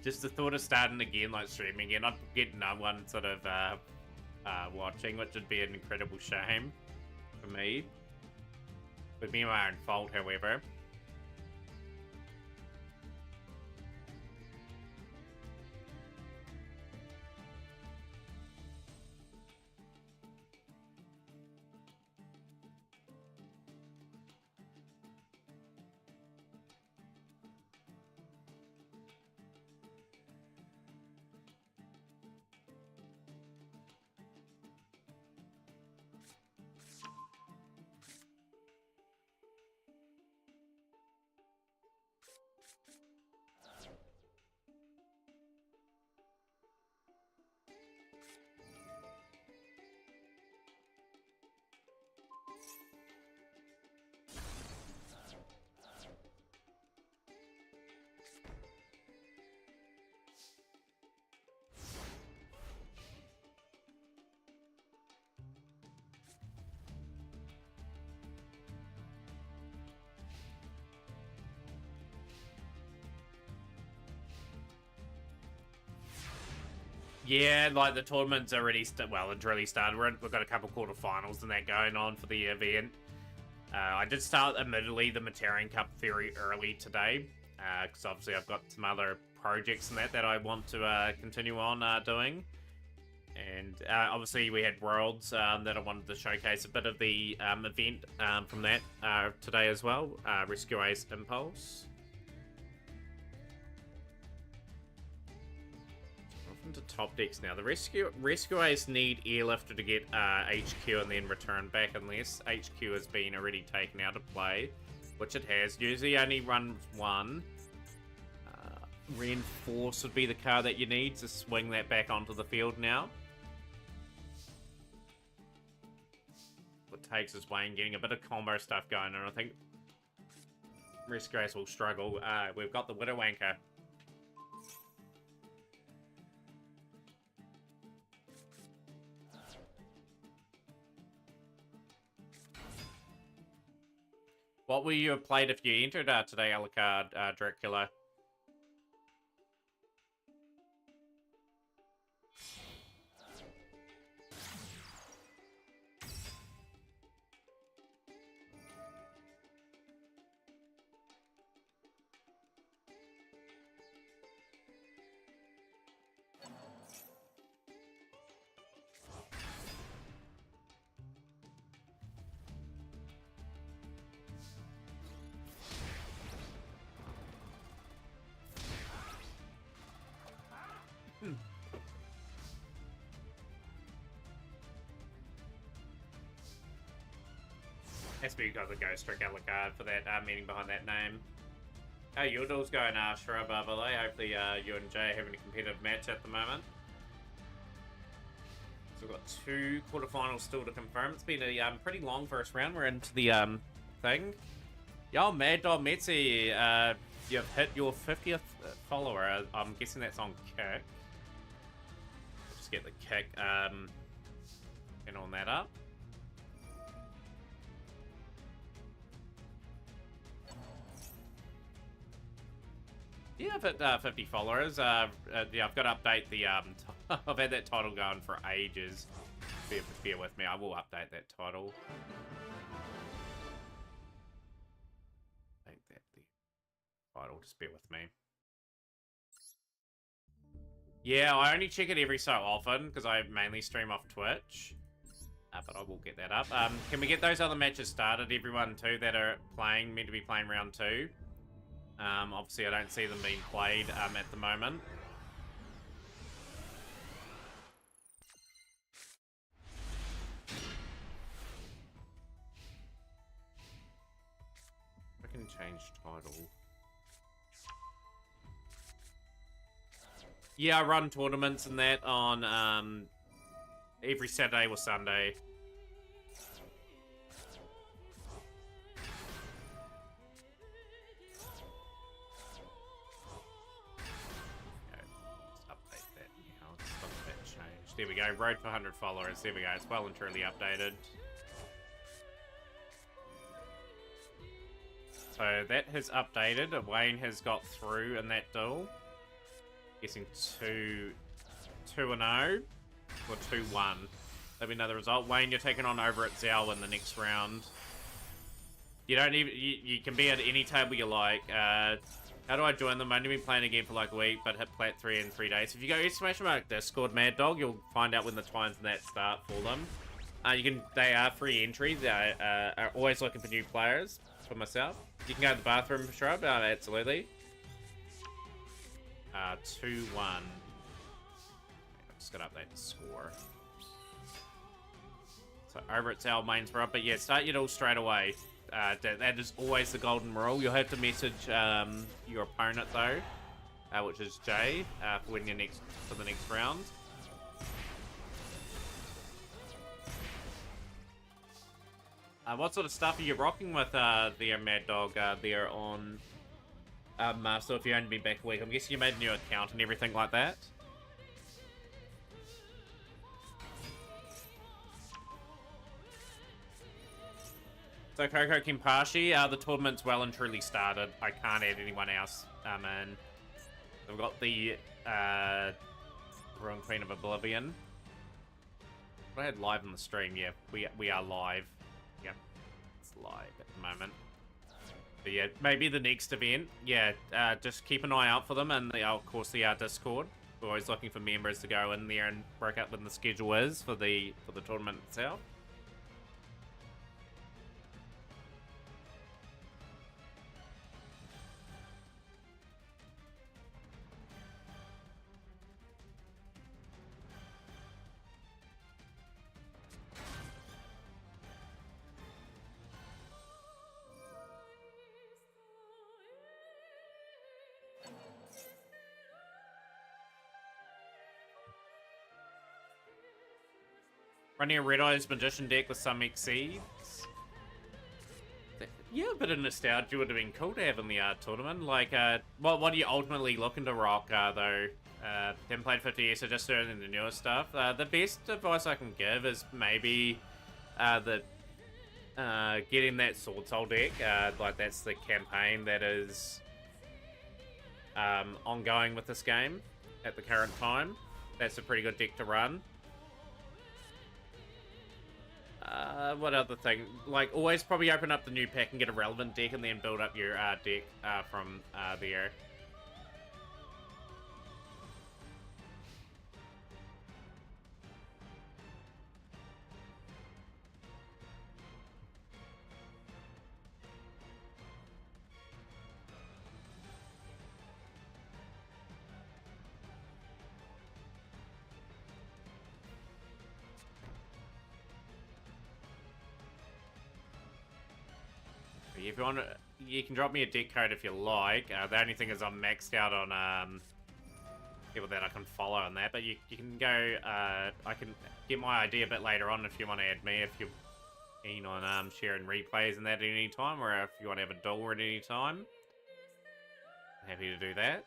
Just the thought of starting again, like streaming again, I'd get no one sort of watching, which would be an incredible shame for me. Would be my own fault, however. Yeah, like the tournament's already it's really started. We've got a couple quarterfinals and that going on for the event. I did start, admittedly, the Materian Cup very early today, because obviously I've got some other projects and that I want to continue on doing. And obviously we had Worlds that I wanted to showcase a bit of the event from that today as well. Rescue Ace Impulse. To top decks now. The Rescue Ace need Airlifter to get HQ and then return back unless HQ has been already taken out of play, which it has. Usually only runs one. Reinforce would be the car that you need to swing that back onto the field now. What takes is Wayne getting a bit of combo stuff going, and I think Resgrace will struggle. We've got the Widow Anchor. What will you have played if you entered today, Alucard, Dracula? SB got the Ghost Trick Alucard for that meaning behind that name. How your duel's going, Shrub Ballet? Hopefully you and Jay are having a competitive match at the moment. So we've got 2 quarterfinals still to confirm. It's been a pretty long first round. We're into the thing. Yo, Mad Dog Metzi, you've hit your 50th follower. I'm guessing that's on Kick. Just get the Kick and on that up. Yeah, I've hit 50 followers. Yeah, I've got to update the I've had that title going for ages. Bear with me. I will update that title. Update that the title. Just bear with me. Yeah, I only check it every so often because I mainly stream off Twitch. But I will get that up. Can we get those other matches started, everyone, too, that are meant to be playing round 2? Obviously, I don't see them being played at the moment. I can change title. Yeah, I run tournaments and that on every Saturday or Sunday. There we go, road for 100 followers. There we go, it's well and truly updated. So that has updated. Wayne has got through in that duel. Guessing 2-0 or 2-1. That'll be another result. Wayne, you're taking on over at Zhao in the next round. You don't even, you can be at any table you like. How do I join them? I've only been playing again for like a week, but hit Plat 3 in 3 days. If you go ! Discord Mad Dog, you'll find out when the times and that start for them. They are free entry. They are always looking for new players. For myself, you can go to the bathroom for Shrub. Absolutely. 2-1. I'm just gonna update the score. So over at Sal Mainsborough, but yeah, start your duel straight away. That is always the golden rule. You'll have to message your opponent though, which is Jay, for the next round. What sort of stuff are you rocking with there, Mad Dog? There on so if you only been back a week, I'm guessing you made a new account and everything like that. So Coco Kimpashi, the tournament's well and truly started. I can't add anyone else in. We've got the Ruin Queen of Oblivion. I had live on the stream, yeah. We are live. Yep. It's live at the moment. But yeah, maybe the next event. Yeah, just keep an eye out for them and of course the Discord. We're always looking for members to go in there and work out when the schedule is for the tournament itself. Running a Red Eyes Magician deck with some Exceeds. Yeah, a bit of nostalgia would have been cool to have in the tournament. Like, what are you ultimately looking to rock, though? Haven't played 50 years, so just learning the newer stuff. The best advice I can give is maybe getting that Sword Soul deck. Like, that's the campaign that is ongoing with this game at the current time. That's a pretty good deck to run. What other thing? Like, always probably open up the new pack and get a relevant deck and then build up your deck from there. If you want, you can drop me a deck code if you like. The only thing is I'm maxed out on people that I can follow on that, but you can go. I can get my idea a bit later on if you want to add me. If you're keen on sharing replays and that at any time, or if you want to have a duel at any time, I'm happy to do that.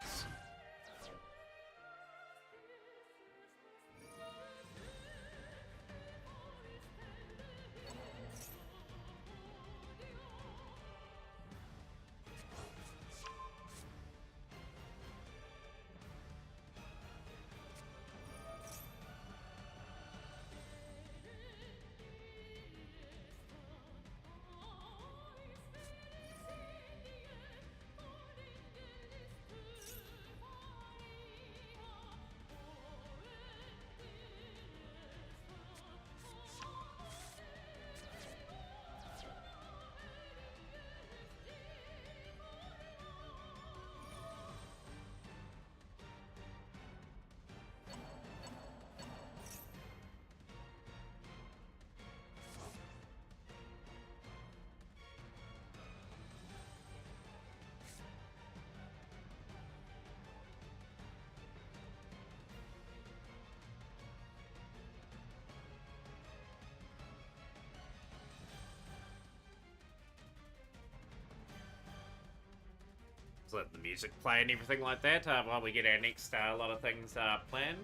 Let the music play and everything like that while we get our next lot of things planned.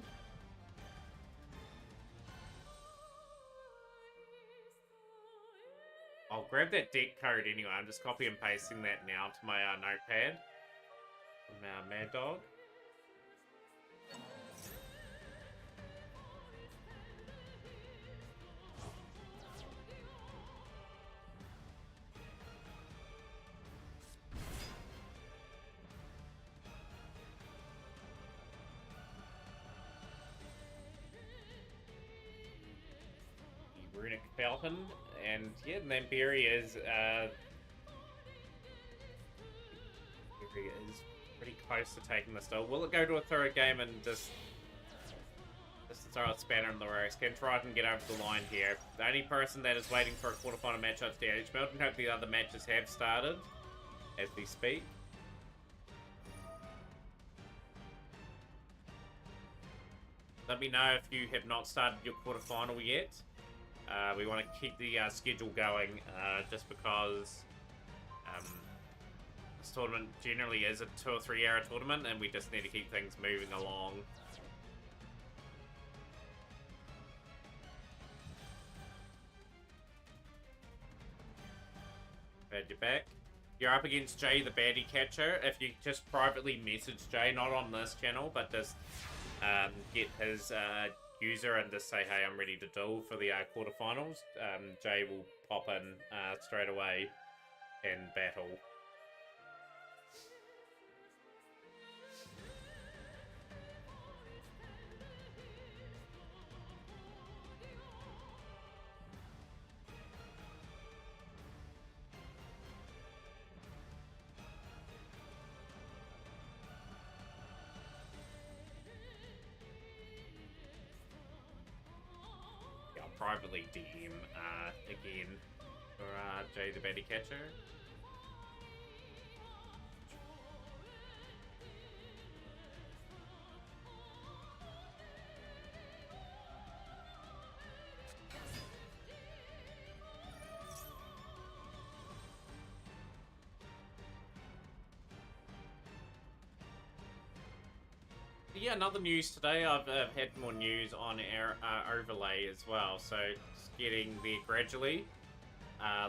I'll grab that deck code anyway. I'm just copy and pasting that now to my notepad from Mad Dog. Runic Falcon, and yeah, and then Barry is pretty close to taking this though. Will it go to a third game and just throw a spanner in the works? Can try and get over the line here. The only person that is waiting for a quarterfinal match up stage. Milton, hope the other matches have started as we speak. Let me know if you have not started your quarterfinal yet. We want to keep the schedule going, just because this tournament generally is a 2 or 3 hour tournament, and we just need to keep things moving along. Glad you're back. You're up against Jay the Baddie Catcher. If you just privately message Jay, not on this channel, but just get his user and just say, hey, I'm ready to duel for the quarterfinals. Jay will pop in straight away and battle. Privately DM again for Jay the Baddie Catcher. Yeah, another news today. I've had more news on our overlay as well, so just getting there gradually.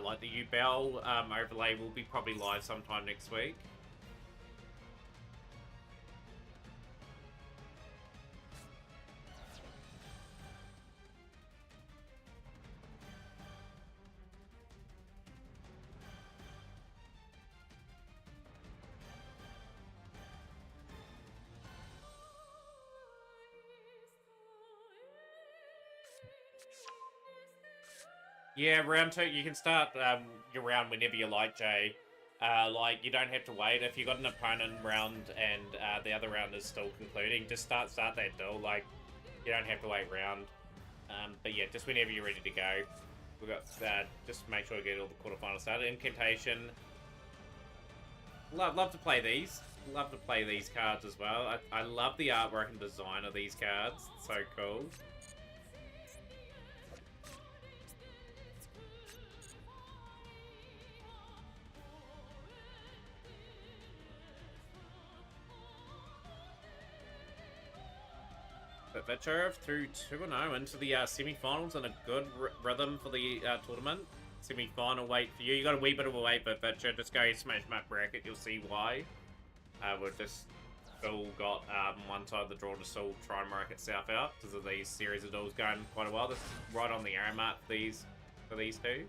Like the U-Bell overlay will be probably live sometime next week. Yeah, round 2, you can start your round whenever you like, Jay. Like, you don't have to wait. If you got an opponent round and the other round is still concluding, just start that duel. Like, you don't have to wait round. But yeah, just whenever you're ready to go. We've got, just make sure you get all the quarterfinals started. Incantation. Love to play these. Love to play these cards as well. I love the artwork and design of these cards. It's so cool. But Vitcher through 2-0 into the semi-finals and a good rhythm for the tournament. Semi-final wait for you. You got a wee bit of a wait, but Vitcher, just go smash my bracket. You'll see why. We've just still got one side of the draw to still try and mark itself out because of these series of duels going quite a while. This is right on the arrow mark for these two.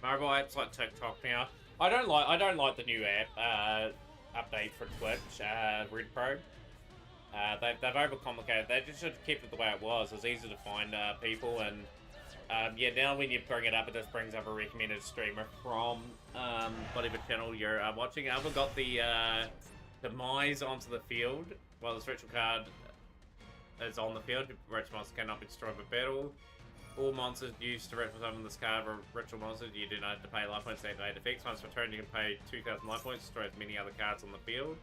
Mobile apps like TikTok now. I don't like the new app update for Twitch, Red Pro. They've overcomplicated. They just should have kept it the way it was. It's easy to find people, and yeah, now when you bring it up, it just brings up a recommended streamer from whatever channel you're watching. I've got the demise onto the field while this ritual card is on the field. Ritual monster cannot be destroyed by battle. All monsters used to ritual summon this card are ritual monsters. You do not have to pay life points to activate effects. Once returned, you can pay 2,000 life points to destroy as many other cards on the field.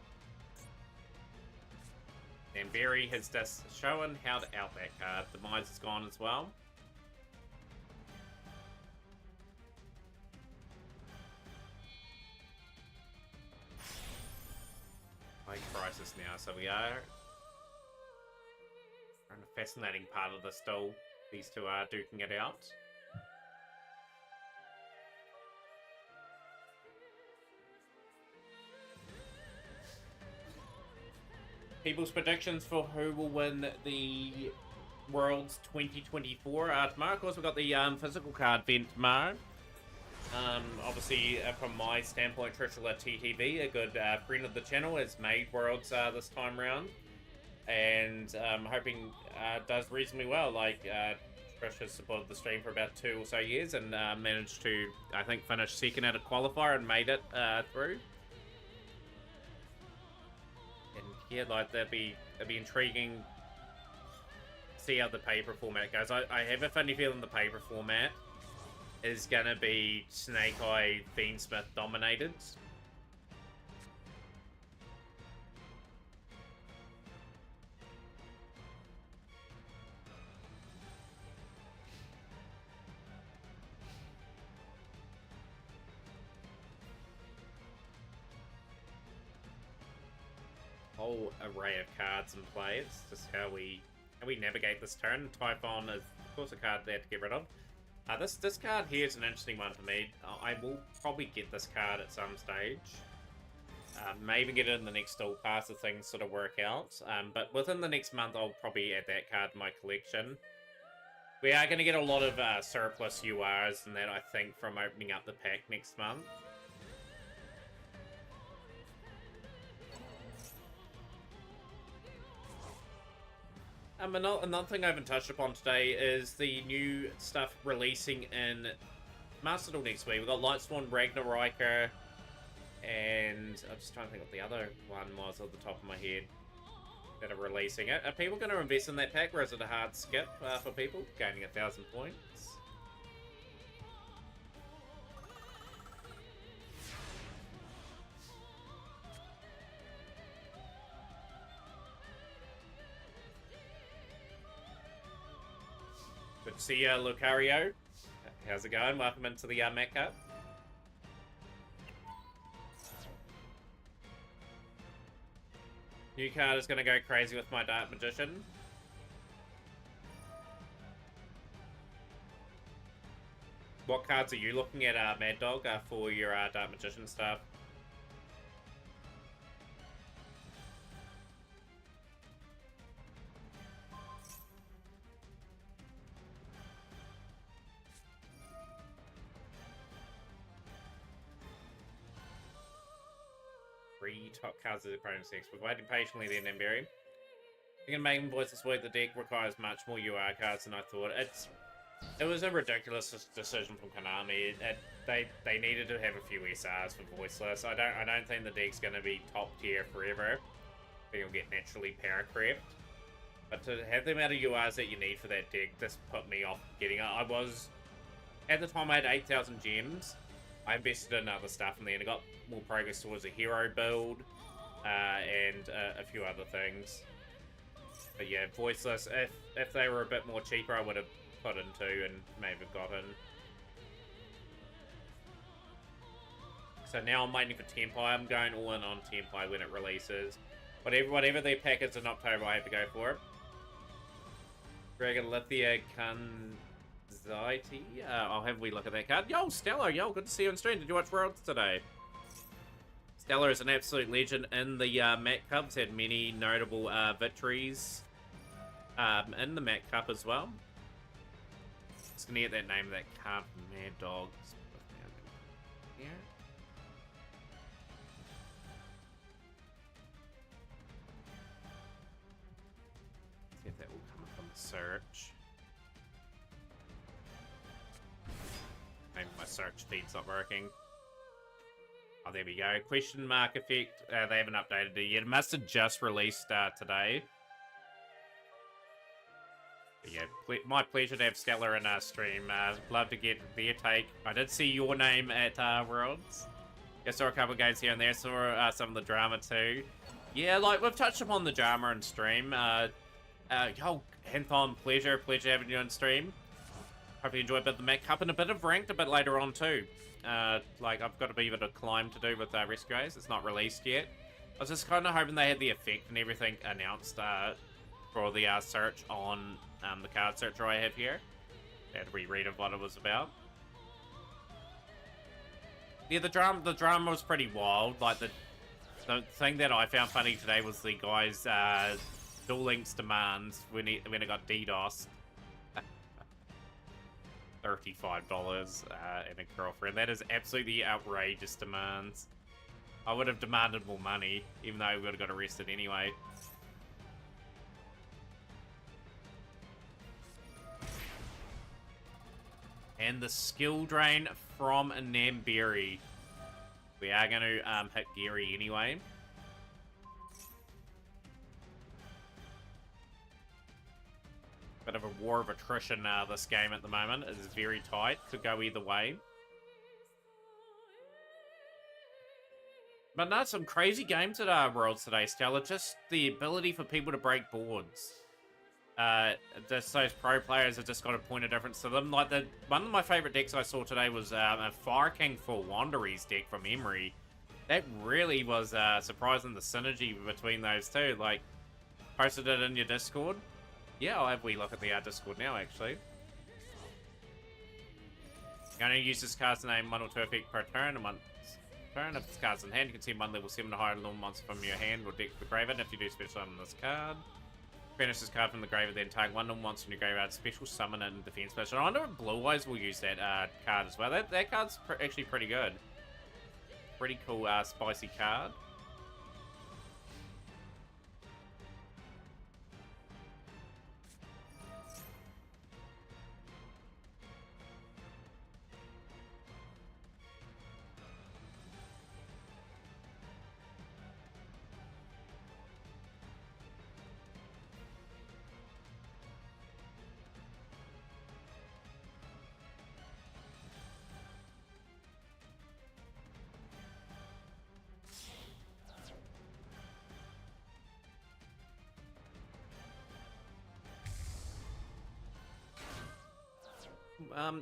And Barry has just shown how to out that card. Demise is gone as well. Like crisis now, so we are in a fascinating part of the duel. These two are duking it out. People's predictions for who will win the Worlds 2024. Tomorrow, of course, we've got the physical card event tomorrow. Obviously, from my standpoint, Trishula TTV, a good friend of the channel, has made Worlds this time round. And I'm hoping does reasonably well. Like, Trish has supported the stream for about 2 or so years and managed to, I think, finish second at a qualifier and made it through. And yeah, like, that'd be intriguing to see how the paper format goes. I have a funny feeling the paper format is gonna be Snake Eye Fiendsmith dominated. Whole array of cards and play. It's just how we navigate this turn. Typhon is, of course, a card there to get rid of. This card here is an interesting one for me. I will probably get this card at some stage. May even get it in the next duel pass if things sort of work out. But within the next month, I'll probably add that card to my collection. We are going to get a lot of surplus URs and that, I think, from opening up the pack next month. Another thing I haven't touched upon today is the new stuff releasing in Master Duel next week. We've got Lightsworn, Ragnarok, and I'm just trying to think what the other one was off the top of my head that are releasing it. Are people going to invest in that pack, or is it a hard skip for people? Gaining 1,000 points. Good to see you, Lucario. How's it going? Welcome into the Mac Cup. New card is going to go crazy with my Dark Magician. What cards are you looking at, Mad Dog, for your Dark Magician stuff? Three top cards of the opponent's decks. We're waiting patiently then, Emberry. You can make voice this week. The deck requires much more UR cards than I thought. It was a ridiculous decision from Konami. They needed to have a few SRs for voiceless. I don't think the deck's going to be top tier forever. I think it'll get naturally power crept. But to have the amount of URs that you need for that deck, this put me off getting it. I was, at the time I had 8,000 gems. I invested in other stuff and then I got more progress towards a hero build and a few other things. But yeah, voiceless, if they were a bit more cheaper, I would have put in two and maybe gotten. So now I'm waiting for Tempai. I'm going all in on Tempai when it releases. Whatever their pack is in October, I have to go for it. Dragon Lithia Anxiety. I'll have a wee look at that card. Yo, Stellar, yo, good to see you on stream. Did you watch Worlds today? Stellar is an absolute legend in the Mac Cups. Had many notable victories in the Mac Cup as well. Just gonna get that name of that card, Mad Dog. Here. See if that will come up on the search. Maybe my search feed's not working. Oh, there we go. Question mark effect. They haven't updated it yet. It must have just released today. But yeah, my pleasure to have Stellar in our stream. Love to get their take. I did see your name at Worlds. I saw a couple of games here and there. Saw some of the drama too. Yeah, like we've touched upon the drama in stream. Yo, Hanthon, pleasure having you on stream. Hope you enjoy a bit of the Mac Cup and a bit of ranked a bit later on too. Like I've got a bit of climb to do with Rescue Ace. It's not released yet. I was just kind of hoping they had the effect and everything announced for the search on the card searcher I have here. I had to reread of what it was about. Yeah, the drama was pretty wild. Like the thing that I found funny today was the guy's Duel Links demands when it got DDoSed. $35 and a girlfriend. That is absolutely outrageous demands. I would have demanded more money, even though we would have got arrested anyway. And the skill drain from Namberry. We are going to hit Gary anyway. Bit of a war of attrition this game at the moment. It is very tight. Could go either way. But no, some crazy games at Worlds today, Stella. Just the ability for people to break boards. Just those pro players have just got a point of difference to them. Like one of my favorite decks I saw today was a Fire King for Wanderers deck from Emery. That really was surprising, the synergy between those two. Like, posted it in your Discord. Yeah, I'll have a wee look at the Discord now, actually. You're going to use this card's name 1 or 2 effect per turn. And turn. If this card's in hand, you can see 1 level 7 or higher normal monster from your hand or deck to the graveyard. If you do special on this card, Banish this card from the grave, then target one monster in your graveyard, special summon it in defense position. I wonder if Blue Eyes will use that card as well. That card's actually pretty good. Pretty cool, spicy card.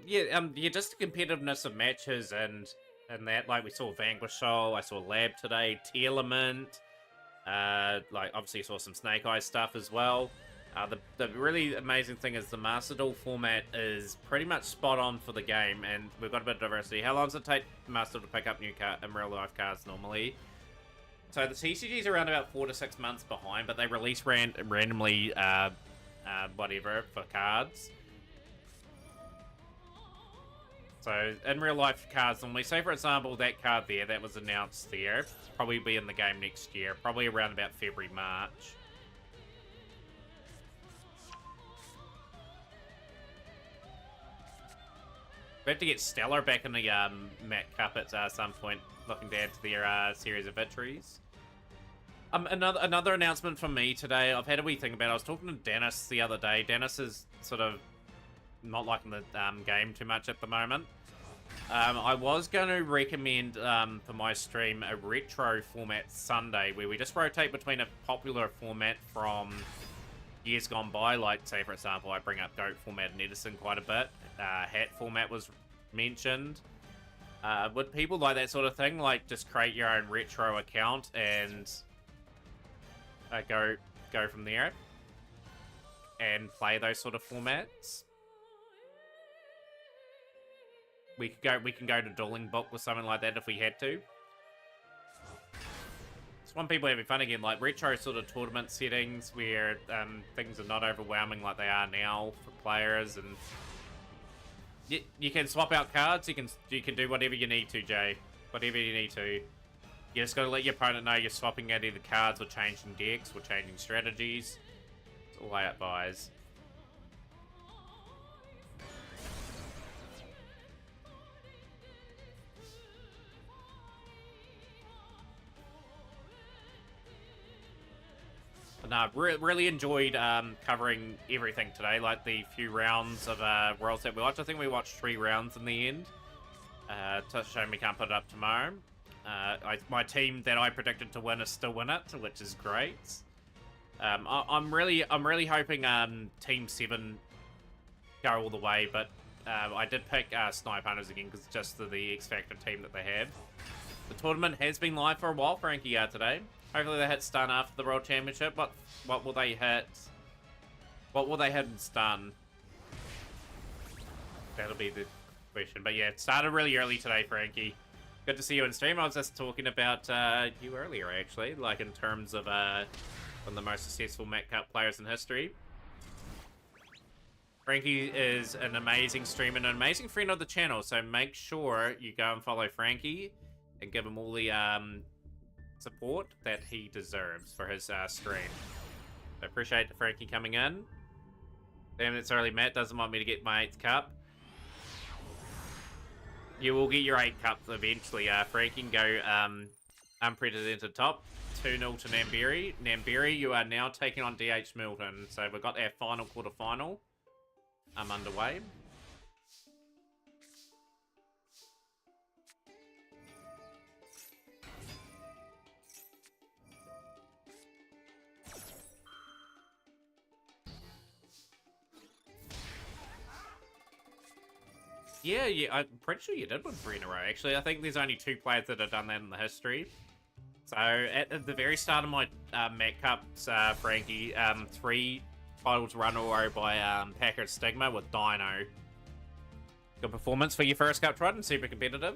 Yeah, just the competitiveness of matches and that, like we saw Vanquish Soul, I saw Lab today, Tearlament, like obviously saw some Snake Eyes stuff as well. The really amazing thing is the Master Duel format is pretty much spot on for the game, and we've got a bit of diversity. How long does it take Master Duel to pick up new in real life cards normally? So the TCG is around about 4 to 6 months behind, but they release randomly whatever for cards. So, in real life cards, normally, say for example, that card there, that was announced there, probably be in the game next year, probably around about February, March. We have to get Stellar back in the Mac Cup at some point, looking down to their series of victories. Another announcement from me today, I've had a wee thing about it. I was talking to Dennis the other day. Dennis is sort of not liking the game too much at the moment. I was going to recommend for my stream a retro format Sunday where we just rotate between a popular format from years gone by, like say for example I bring up Goat format and Edison quite a bit. Hat format was mentioned. Would people like that sort of thing, like just create your own retro account and go from there and play those sort of formats? We can go to Dueling Book or something like that if we had to. Just want people having fun again, like retro sort of tournament settings where things are not overwhelming like they are now for players, and you can swap out cards. You can do whatever you need to, Jay. Whatever you need to. You just got to let your opponent know you're swapping out either cards or changing decks or changing strategies. It's all I advise. No, really enjoyed covering everything today, like the few rounds of Worlds that we watched. I think we watched 3 rounds in the end. It's a shame we can't put it up tomorrow. My team that I predicted to win is still in it, which is great. I'm really hoping Team 7 go all the way, but I did pick Snipe Hunters again because it's just the X Factor team that they have. The tournament has been live for a while, Frankie, today. Hopefully they hit stun after the World Championship. What will they hit? What will they hit in stun? That'll be the question. But yeah, it started really early today, Frankie. Good to see you in stream. I was just talking about you earlier, actually, like in terms of one of the most successful Mac Cup players in history. Frankie is an amazing streamer and an amazing friend of the channel, so make sure you go and follow Frankie and give him all the support that he deserves for his stream. I appreciate the Frankie coming in. Damn, it's early. Matt doesn't want me to get my 8th cup. You will get your 8 cups eventually. Frankie can go unprecedented top. 2-0 to Namberi. Namberi, you are now taking on DH Milton. So we've got our final quarterfinal underway. Yeah, I'm pretty sure you did win 3 in a row, actually. I think there's only 2 players that have done that in the history. So, at the very start of my Mac Cups, Frankie, 3 titles run in a row by Packard Stigma with Dino. Good performance for your first cup trot and super competitive.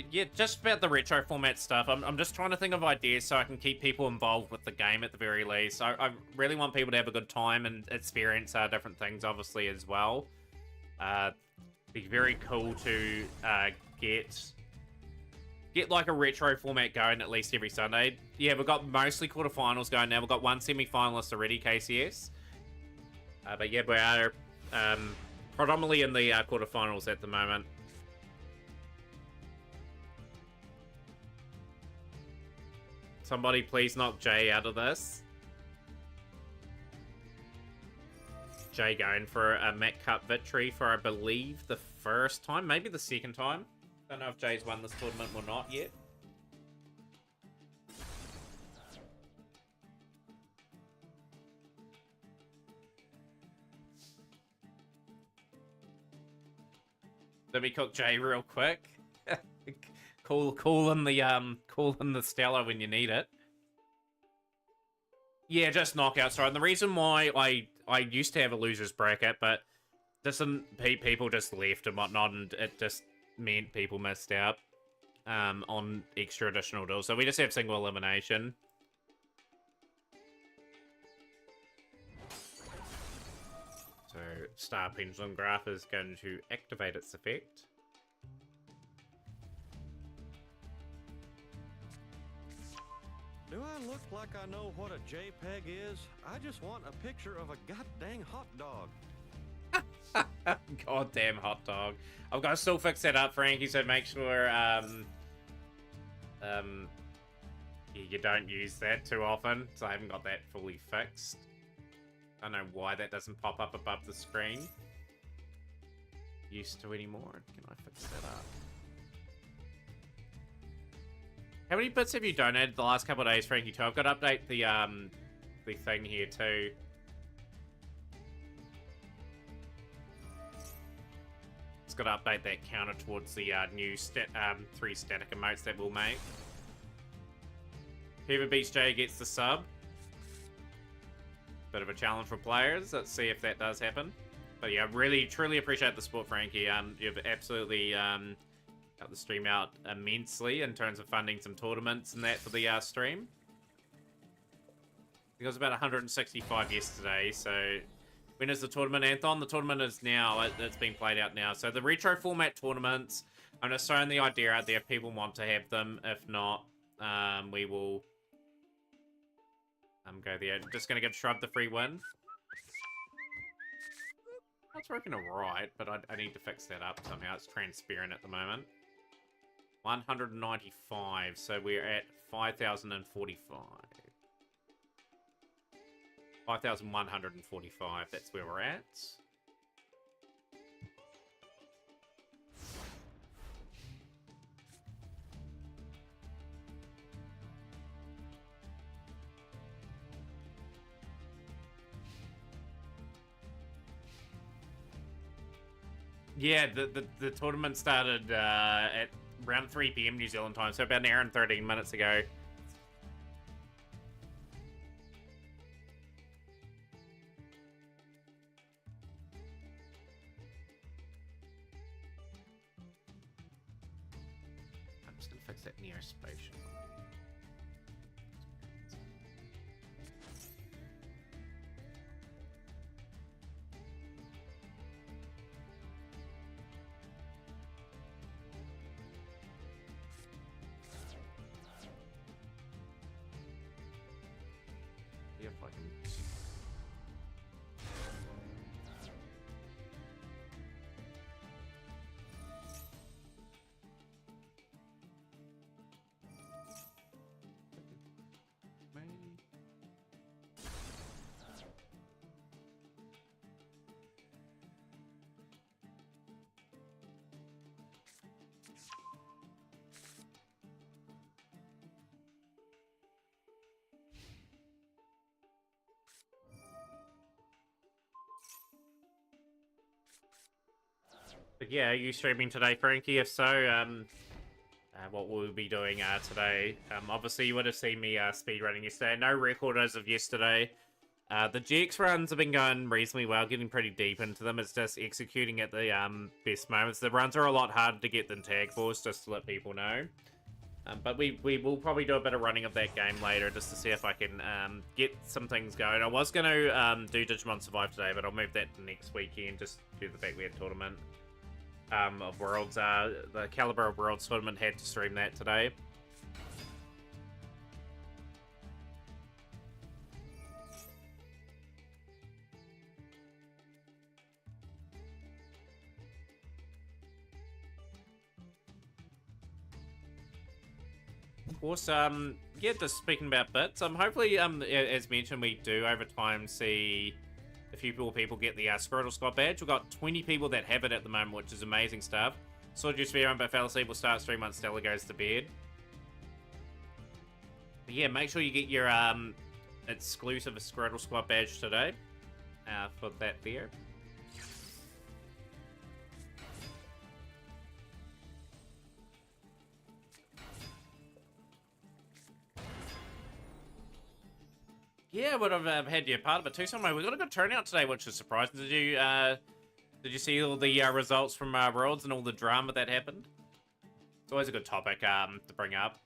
yeah, just about the retro format stuff. I'm just trying to think of ideas so I can keep people involved with the game at the very least. I really want people to have a good time and experience different things, obviously, as well. Be very cool to get like a retro format going at least every Sunday. Yeah, we've got mostly quarterfinals going now. We've got one semi-finalist already, KCS. But yeah, we are predominantly in the quarterfinals at the moment. Somebody please knock Jay out of this. Jay going for a Mac Cup victory for, I believe, the first time, maybe the second time. Don't know if Jay's won this tournament or not yet. Let me cook Jay real quick. Call in the Stella when you need it. Yeah, just knockouts, right? And the reason why I used to have a loser's bracket, but just some people just left and whatnot, and it just meant people missed out on extra additional deals. So we just have single elimination. So Star Pendulum Graph is going to activate its effect. Do I look like I know what a JPEG is? I just want a picture of a goddamn hot dog. Goddamn hot dog. I've got to still fix that up, Frankie, so make sure you don't use that too often, so I haven't got that fully fixed. I don't know why that doesn't pop up above the screen. Used to anymore. Can I fix that up? How many bits have you donated the last couple of days, Frankie? Too? I've got to update the thing here too. It's got to update that counter towards the new 3 static emotes that we'll make. Whoever beats Jay gets the sub. Bit of a challenge for players. Let's see if that does happen. But yeah, really, truly appreciate the support, Frankie. You've absolutely helped the stream out immensely in terms of funding some tournaments and that for the stream. It was about 165 yesterday, so when is the tournament, Anthon? The tournament is now, it's been played out now. So the retro format tournaments, I'm just throwing the idea out there if people want to have them. If not, we will go there. I'm just going to give Shrub the free win. That's working alright, but I need to fix that up somehow. It's transparent at the moment. 195, so we're at 5,045. 5,145, that's where we're at. Yeah, the tournament started at around 3 PM New Zealand time, so about an hour and 13 minutes ago. I'm just gonna fix that neospatial. If I can... But yeah, are you streaming today, Frankie? If so, what we'll be doing today. Obviously, you would have seen me speedrunning yesterday. No record as of yesterday. The GX runs have been going reasonably well, getting pretty deep into them. It's just executing at the best moments. The runs are a lot harder to get than Tag Force, just to let people know. But we will probably do a bit of running of that game later, just to see if I can get some things going. I was going to do Digimon Survive today, but I'll move that to next weekend, just due to the fact we had a tournament of Worlds. The Caliber of Worlds tournament had to stream that today. Of course, yeah, just speaking about bits, hopefully, as mentioned, we do over time see a few people get the Squirtle Squad badge. We've got 20 people that have it at the moment, which is amazing stuff. Saw just Veron, but fell asleep. We'll start stream once Stella goes to bed. But yeah, make sure you get your exclusive Squirtle Squad badge today for that there. Yeah, would have had you a part of it too. So we got a good turnout today, which is surprising. Did you see all the results from Worlds and all the drama that happened? It's always a good topic to bring up.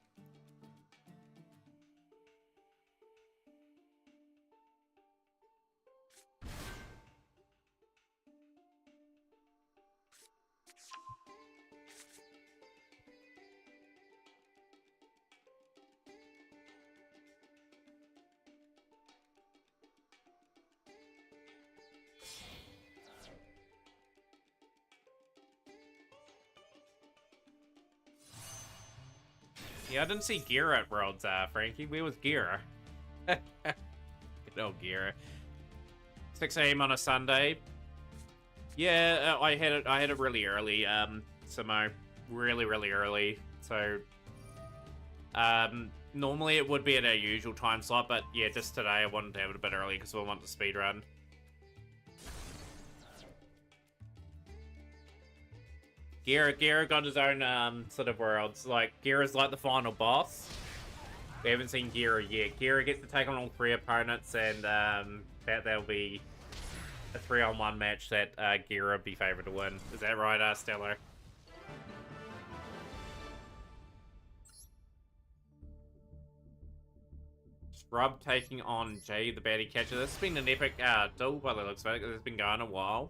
Yeah, I didn't see Gira at Worlds, Frankie. Where was Gira? Good old Gira. 6 AM on a Sunday. Yeah, I had it really early, Samo. Really, really early. So, normally it would be at our usual time slot, but yeah, just today I wanted to have it a bit early because we want to speedrun. Gira got his own sort of worlds. Like, Gira's like the final boss. We haven't seen Gira yet. Gira gets to take on all 3 opponents, and that'll be a 3-on-1 match that Gira would be favored to win. Is that right, Stellar? Scrub taking on Jay, the baddie catcher. This has been an epic duel by the looks of it. It's been going a while.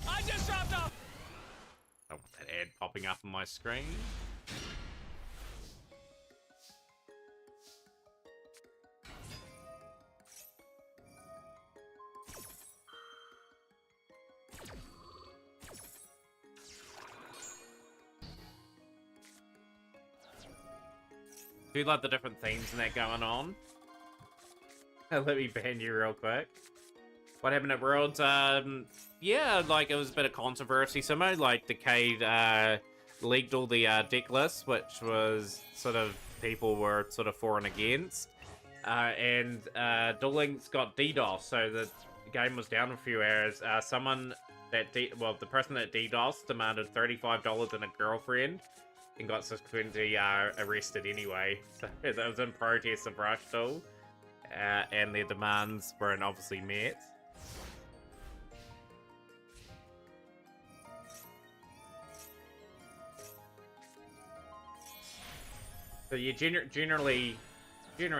I just dropped off. I want that ad popping up on my screen. Do you like the different themes and that going on? Let me ban you real quick. What happened at Worlds? Yeah, like, it was a bit of controversy. Somehow, like, Decade leaked all the deck lists, which was sort of people were sort of for and against. And Duel Links got DDoS, so the game was down a few hours. Someone that, the person that DDoS demanded $35 and a girlfriend and got subsequently arrested anyway. So that was in protest of Rush Duel. And their demands weren't obviously met. So yeah, generally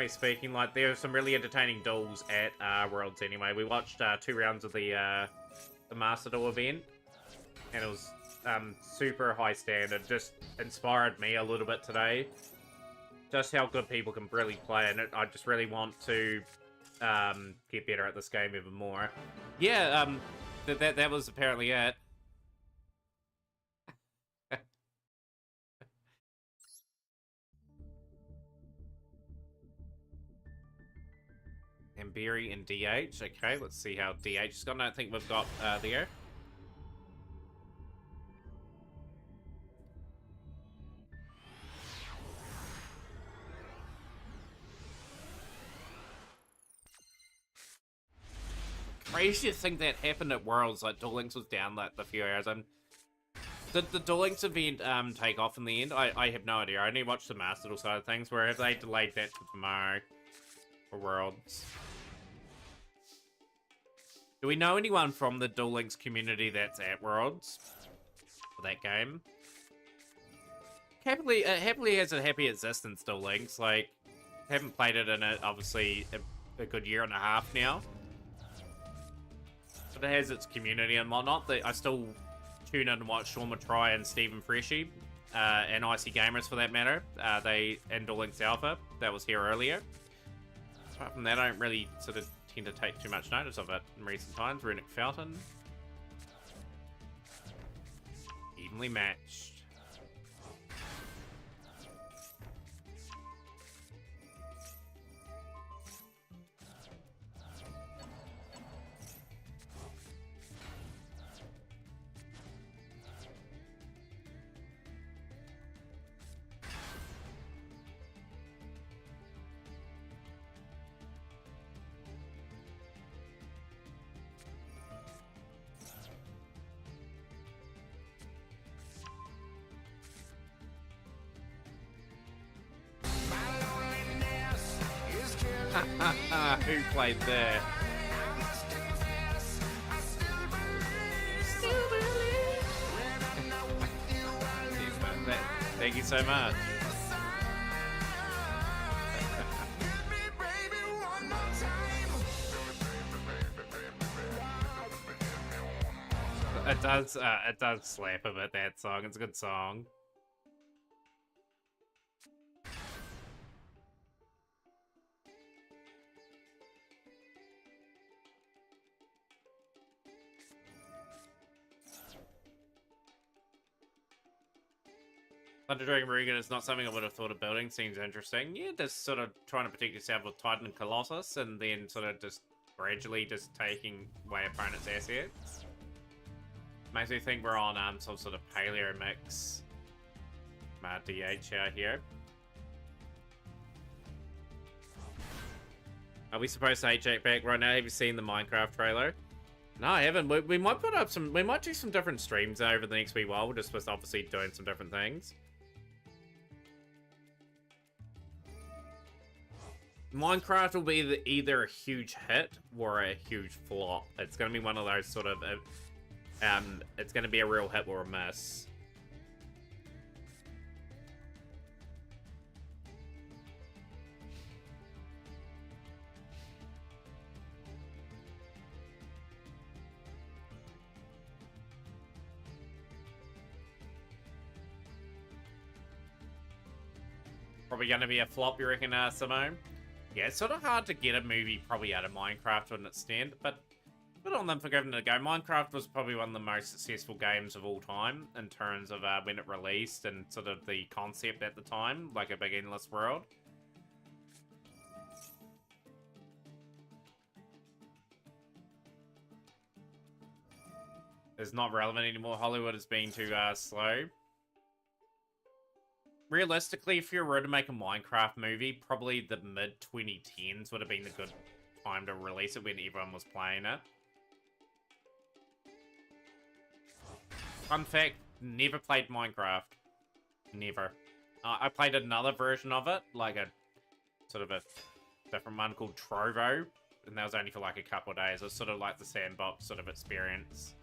speaking, like, there were some really entertaining duels at Worlds anyway. We watched 2 rounds of the Master Duel event, and it was super high standard. Just inspired me a little bit today. Just how good people can really play, and I just really want to get better at this game even more. Yeah, that was apparently it. And Berry and DH. Okay, let's see how DH has gone. I don't think we've got there. Craziest thing that happened at Worlds, like, Duel Links was down like a few hours. Did the Duel Links event take off in the end? I have no idea. I only watched the Master Duel side of things. Where have they delayed that to tomorrow for Worlds? Do we know anyone from the Duel Links community that's at Worlds for that game? Happily has a happy existence, Duel Links. Like, haven't played it in obviously a good year and a half now. But it has its community and whatnot. I still tune in and watch Shawn Matry and Stephen Freshy, and Icy Gamers for that matter. They and Duel Links Alpha, that was here earlier. Apart from that, I don't really sort of tend to take too much notice of it in recent times. Runic Fountain. Evenly matched. Who played there? Thank you so much. It does slap a bit, that song. It's a good song. Thunder Dragon Regan is not something I would have thought of building. Seems interesting. Yeah, just sort of trying to protect yourself with Titan and Colossus, and then sort of just gradually just taking away opponents' assets. Makes me think we're on some sort of paleo mix. DH out here. Are we supposed to H8 back right now? Have you seen the Minecraft trailer? No, I haven't. We might put up some. We might do some different streams over the next wee while. We're just obviously doing some different things. Minecraft will be either a huge hit or a huge flop. It's going to be one of those sort of, it's going to be a real hit or a miss. Probably going to be a flop, you reckon, Simone? Yeah, it's sort of hard to get a movie probably out of Minecraft to an extent, but good on them for giving it a go. Minecraft was probably one of the most successful games of all time in terms of when it released and sort of the concept at the time, like a big endless world. It's not relevant anymore. Hollywood is being too slow. Realistically, if you were to make a Minecraft movie, probably the mid-2010s would have been the good time to release it when everyone was playing it. Fun fact, never played Minecraft. Never. I played another version of it, like a sort of a different one called Trovo, and that was only for like a couple of days. It was sort of like the sandbox sort of experience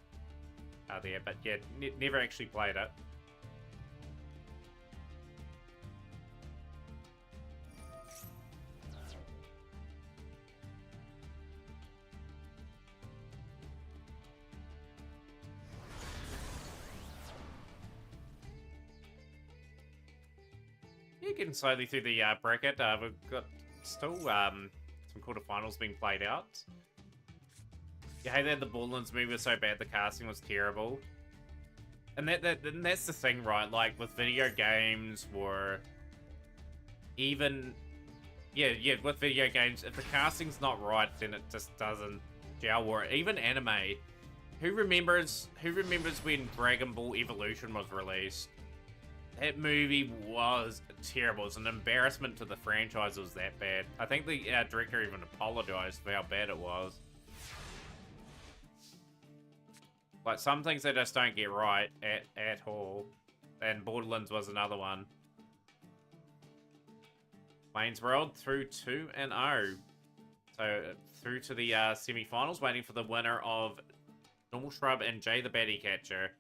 there, but yeah, never actually played it. Getting slowly through the bracket. We've got still some quarterfinals being played out. You hate that the Borderlands movie was so bad, the casting was terrible. And that's the thing, right? Like, with video games or even... Yeah, with video games, if the casting's not right, then it just doesn't gel. Or even anime. Who remembers when Dragon Ball Evolution was released? That movie was terrible. It was an embarrassment to the franchise. It was that bad. I think the director even apologized for how bad it was. Like, some things they just don't get right at all. And Borderlands was another one. Wayne's World through 2-0. So, through to the semi-finals, waiting for the winner of Normal Shrub and Jay the Batty Catcher.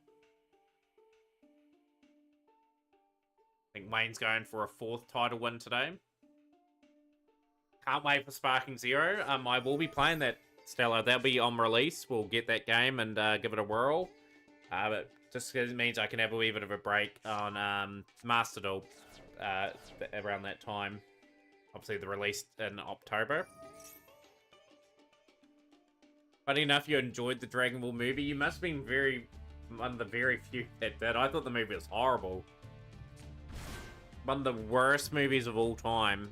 I think Wayne's going for a 4th title win today. Can't wait for Sparking Zero. I will be playing that, Stella. That'll be on release. We'll get that game and give it a whirl. But just means I can have a wee bit of a break on Master Duel around that time. Obviously, the release in October. Funny enough, you enjoyed the Dragon Ball movie. You must have been one of the very few that did. I thought the movie was horrible. One of the worst movies of all time.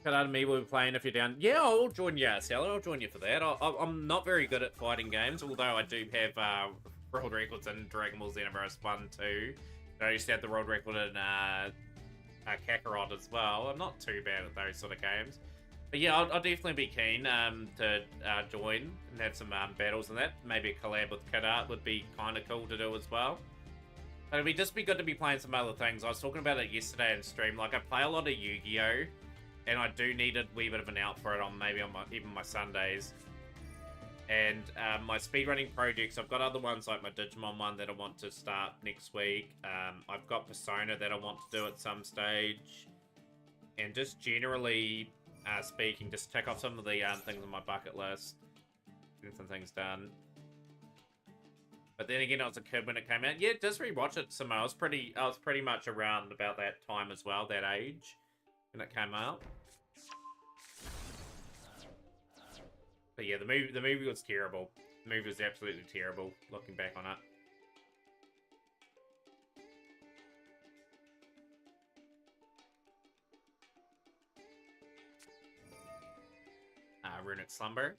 Cut out of me, we'll be playing if you're down. Yeah, I'll join you, Sally. I'll join you for that. I'm not very good at fighting games, although I do have world records in Dragon Ball Xenoverse 1 too. I used to have the world record in Kakarot as well. I'm not too bad at those sort of games. But yeah, I'll definitely be keen to join and have some battles and that. Maybe a collab with Kid Art would be kind of cool to do as well. But it'd just be good to be playing some other things. I was talking about it yesterday in stream. Like, I play a lot of Yu-Gi-Oh! And I do need a wee bit of an out for it on maybe on even my Sundays. And my speedrunning projects, I've got other ones like my Digimon one that I want to start next week. I've got Persona that I want to do at some stage. And just generally speaking, just tick off some of the things on my bucket list. Get some things done. But then again, I was a kid when it came out. Yeah, just rewatch it some more. I was pretty much around about that time as well, that age, when it came out. But yeah, the movie was terrible. The movie was absolutely terrible, looking back on it. Runic Slumber.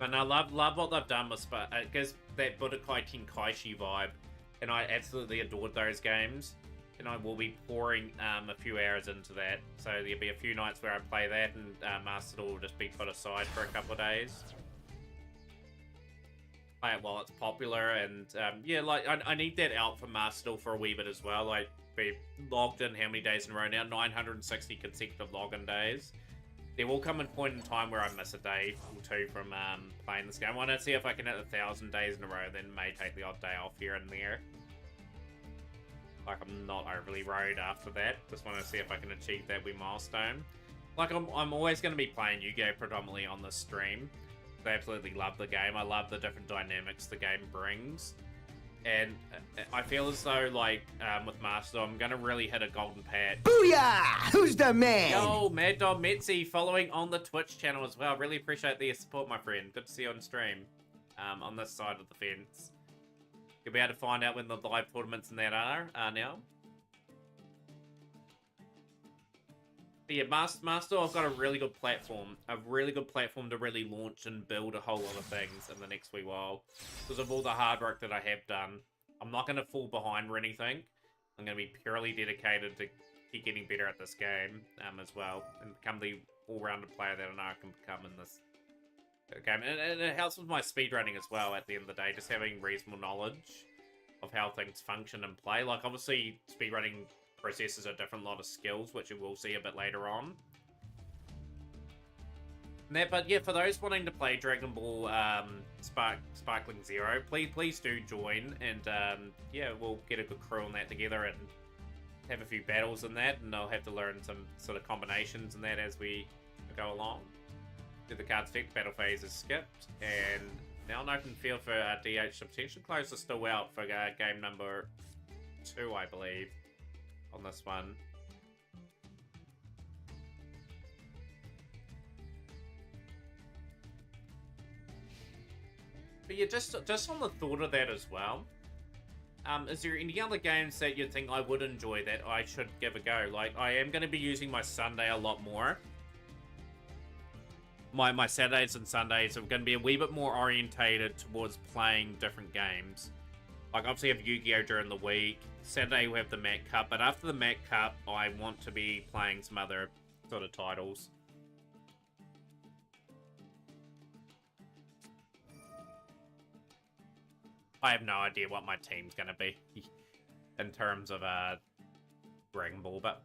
And I love what they've done with it gives that Budokai Tenkaichi vibe. And I absolutely adored those games. And I will be pouring a few hours into that. So there'll be a few nights where I play that, and Master Duel will just be put aside for a couple of days. Play it while it's popular, and yeah, like I need that out for Master Duel for a wee bit as well. Like, be logged in how many days in a row now? 960 consecutive login days. There will come a point in time where I miss a day or two from playing this game. I want to see if I can hit 1,000 days in a row, then may take the odd day off here and there. Like, I'm not overly worried after that. Just want to see if I can achieve that wee milestone. Like, I'm always going to be playing Yu-Gi-Oh! Predominantly on this stream. I absolutely love the game. I love the different dynamics the game brings. And I feel as though, like, with Master, I'm going to really hit a golden patch. Booyah! Who's the man? Yo, Mad Dog Metzi following on the Twitch channel as well. Really appreciate the support, my friend. Good to see you on stream. On this side of the fence. You'll be able to find out when the live tournaments and that are now. But yeah, Master, I've got a really good platform. A really good platform to really launch and build a whole lot of things in the next wee while. Because of all the hard work that I have done. I'm not going to fall behind or anything. I'm going to be purely dedicated to keep getting better at this game as well. And become the all-rounded player that I know I can become in this game. And it helps with my speedrunning as well at the end of the day. Just having reasonable knowledge of how things function and play. Like, obviously, speedrunning processes a different lot of skills, which you will see a bit later on. But yeah, for those wanting to play Dragon Ball Sparkling Zero, please do join, and yeah, we'll get a good crew on that together and have a few battles in that, and I'll have to learn some sort of combinations in that as we go along. Do the cards effect, battle phase is skipped, and now an open field for DH. The potential close is still out for game number 2, I believe, on this one. But yeah, just on the thought of that as well, Is there any other games that you think I would enjoy that I should give a go? Like, I am going to be using my Sunday a lot more. My Saturdays and Sundays are going to be a wee bit more orientated towards playing different games. Like, obviously I have Yu-Gi-Oh! During the week. Saturday we have the Mac Cup, but after the Mac Cup, I want to be playing some other sort of titles. I have no idea what my team's going to be in terms of Dragon Ball, but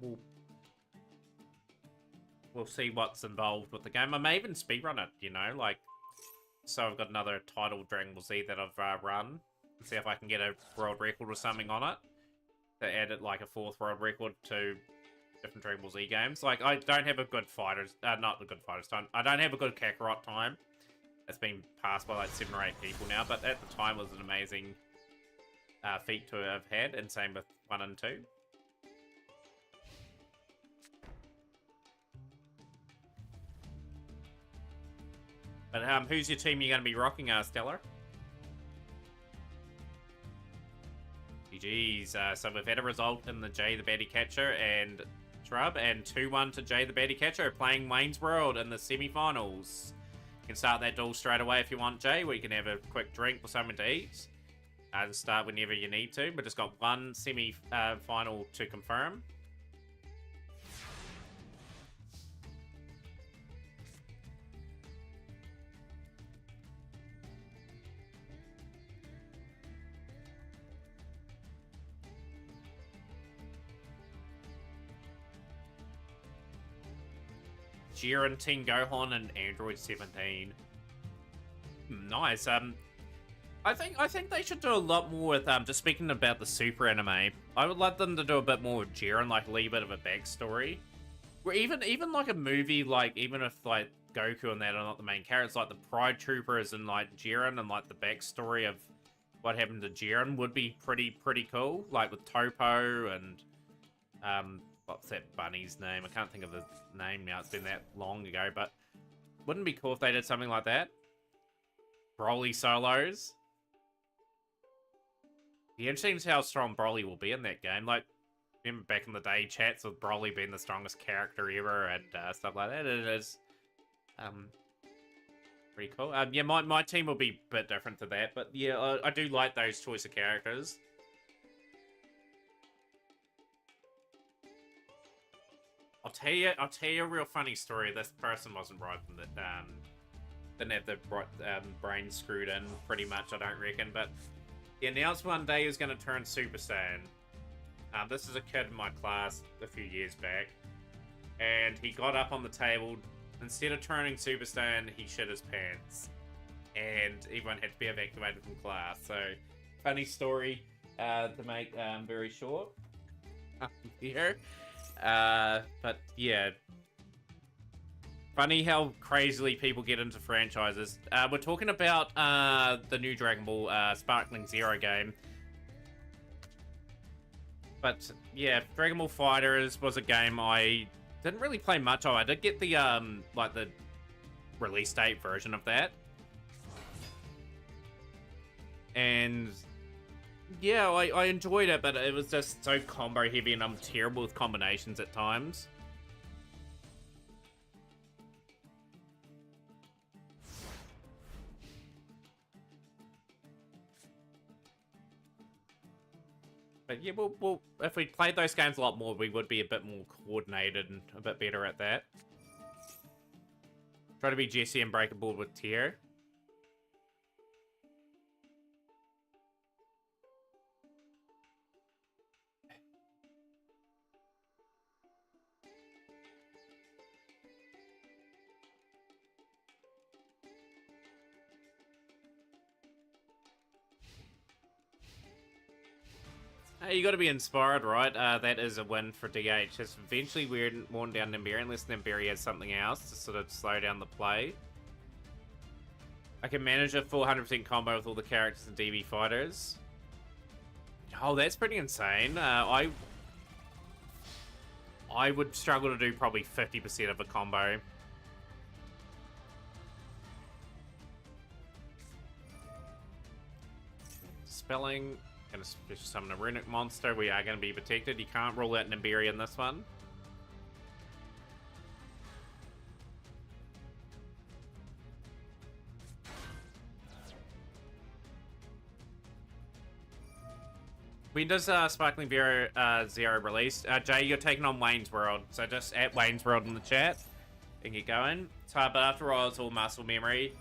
we'll see what's involved with the game. I may even speedrun it, you know, like, so I've got another title Dragon Ball Z that I've run. See if I can get a world record or something on it to add it like a 4th world record to different Dragon Ball Z games. Like, I don't have a good fighters, not a good fighters time. I don't have a good Kakarot time. It's been passed by like 7 or 8 people now, but at the time it was an amazing feat to have had, and same with 1 and 2. But who's your team you're going to be rocking, Stellar? GG's. So we've had a result in the Jay the Baddie Catcher and Shrub, and 2-1 to Jay the Baddie Catcher, playing Wayne's World in the semi-finals. You can start that duel straight away if you want, Jay, where you can have a quick drink or something to eat. And start whenever you need to, but just got 1 semi-final to confirm. Jiren, Teen Gohan, and Android 17. Nice. I think they should do a lot more with just speaking about the Super anime. I would like them to do a bit more with Jiren, like a little bit of a backstory. Or even like a movie, like even if like Goku and that are not the main characters, like the Pride Troopers and like Jiren, and like the backstory of what happened to Jiren would be pretty cool. Like with Topo and what's that bunny's name? I can't think of the name now. It's been that long ago, but wouldn't it be cool if they did something like that? Broly solos. Be interesting to see how strong Broly will be in that game. Like, remember back in the day, chats with Broly being the strongest character ever and stuff like that. It is pretty cool. Yeah, my team will be a bit different to that, but yeah, I do like those choice of characters. I'll tell you a real funny story. This person wasn't right from the didn't have the right brain screwed in pretty much, I don't reckon, but he announced one day he was going to turn Super Saiyan. This is a kid in my class a few years back, and he got up on the table. Instead of turning Super Saiyan, he shit his pants, and everyone had to be evacuated from class. So, funny story to make very short here. But yeah, funny how crazily people get into franchises. We're talking about the new Dragon Ball Sparkling Zero game. But yeah, Dragon Ball FighterZ was a game I didn't really play much of. I did get the like the release date version of that, and yeah, I enjoyed it, but it was just so combo heavy, and I'm terrible with combinations at times. But yeah, we'll if we played those games a lot more, we would be a bit more coordinated and a bit better at that. Try to be Jesse and break a board with Tier. Hey, you got to be inspired, right? That is a win for DH. Just eventually worn down Nimberi, unless Nimberi has something else to sort of slow down the play. I can manage a full 100% combo with all the characters and DB fighters. Oh, that's pretty insane. I would struggle to do probably 50% of a combo. Spelling Gonna special summon a runic monster. We are gonna be protected. You can't rule out Nibiru in this one. When does Sparkling Zero release? Jay, you're taking on Wayne's World, so just at Wayne's World in the chat and get going. So, but after all, it's all muscle memory.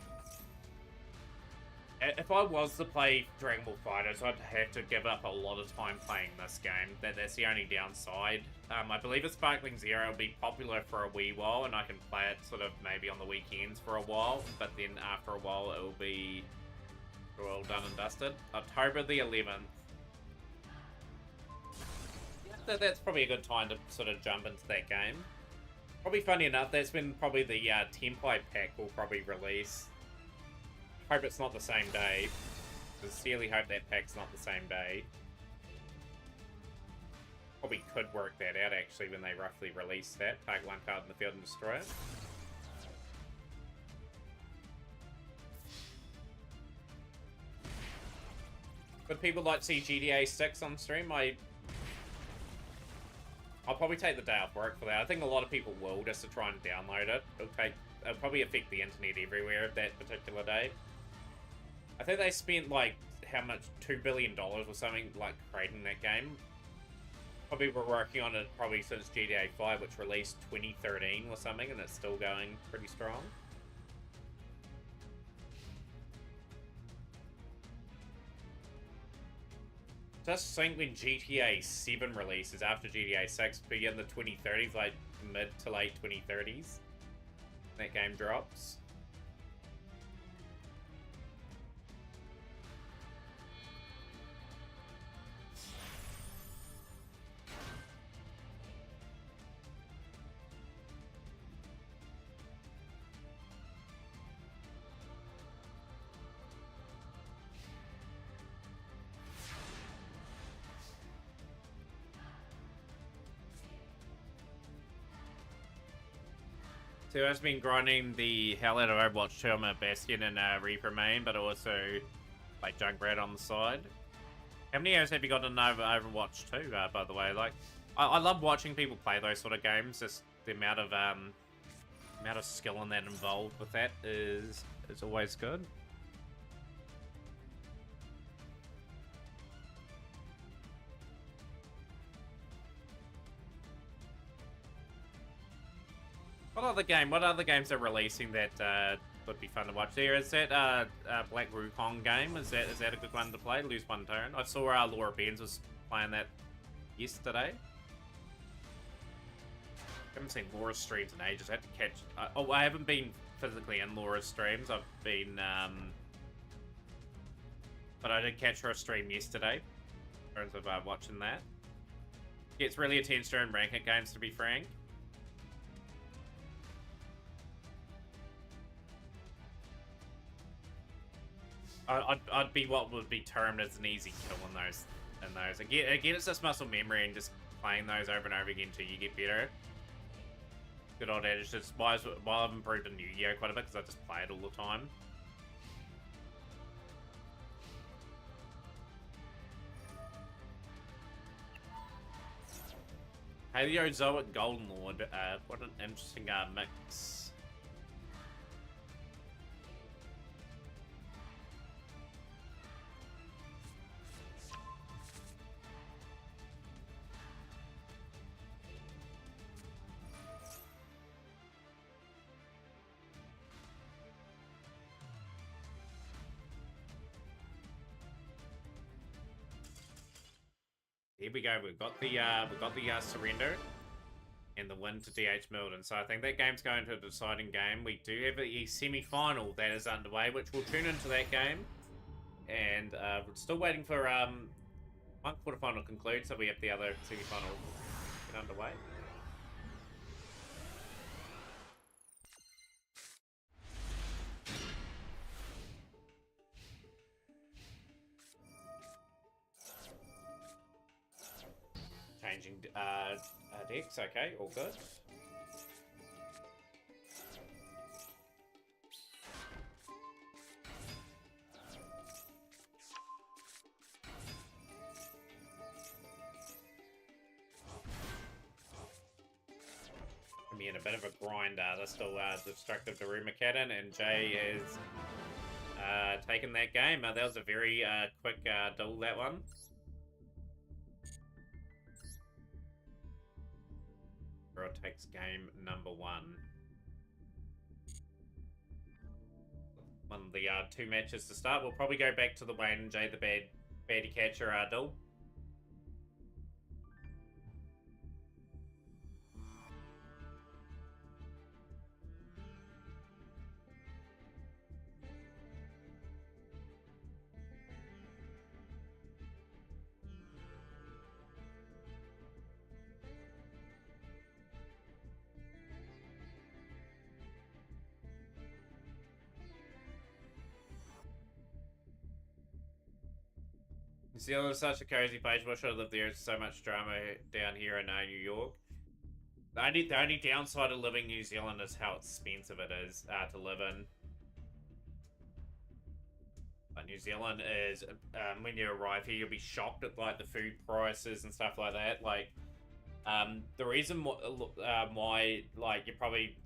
If I was to play Dragon Ball FighterZ, I'd have to give up a lot of time playing this game. That's the only downside. I believe that Sparkling Zero will be popular for a wee while, and I can play it sort of maybe on the weekends for a while, but then after a while, it will be all done and dusted. October the 11th. That's probably a good time to sort of jump into that game. Probably funny enough, that's when probably the Tempai pack will probably release. Hope it's not the same day. Sincerely hope that pack's not the same day. Probably could work that out actually when they roughly release that. Take one card in the field and destroy it. Would people like to see GTA 6 on stream? I'll probably take the day off work for that. I think a lot of people will, just to try and download it. It'll probably affect the internet everywhere that particular day. I think they spent, like, how much? $2 billion or something, like, creating that game. Probably were working on it probably since GTA 5, which released 2013 or something, and it's still going pretty strong. Just think when GTA 7 releases after GTA 6, be in the 2030s, like mid to late 2030s, that game drops. So I've been grinding the hell out of Overwatch 2. I'm a Bastion and Reaper main, but also like Junkrat on the side. How many hours have you got in Overwatch 2, by the way? Like, I love watching people play those sort of games. Just the amount of skill in that involved with that is always good. What other games are releasing that would be fun to watch? There is that Black Wukong game. Is that a good one to play? Lose one turn. I saw Laura Benz was playing that yesterday. Haven't seen Laura's streams in ages. I had to catch. I haven't been physically in Laura's streams. I've been, but I did catch her stream yesterday. In terms of watching that. Gets really attention in ranked games, to be frank. I'd be what would be termed as an easy kill in those. Again, it's just muscle memory and just playing those over and over again until you get better. Good old adage. Just why I've improved in Yu-Gi-Oh quite a bit because I just play it all the time. Paleozoic Golden Lord. What an interesting mix. Here we go. We've got the surrender and the win to DH Milton. So I think that game's going to a deciding game. We do have a semi-final that is underway, which will tune into that game. And we're still waiting for one quarterfinal to conclude, so we have the other semi-final get underway. Changing decks, okay, all good. been a bit of a grinder. They're still destructive to Rumakadin, and Jay has taken that game. That was a very quick duel, that one. World takes game number 1. One of the 2 matches to start. We'll probably go back to the Wayne and Jay the baddie catcher duel. New Zealand is such a cozy place. Wish I lived there. There's so much drama down here in New York. The only downside of living in New Zealand is how expensive it is to live in. But New Zealand is, when you arrive here, you'll be shocked at like the food prices and stuff like that. Like, the reason why, like, you probably,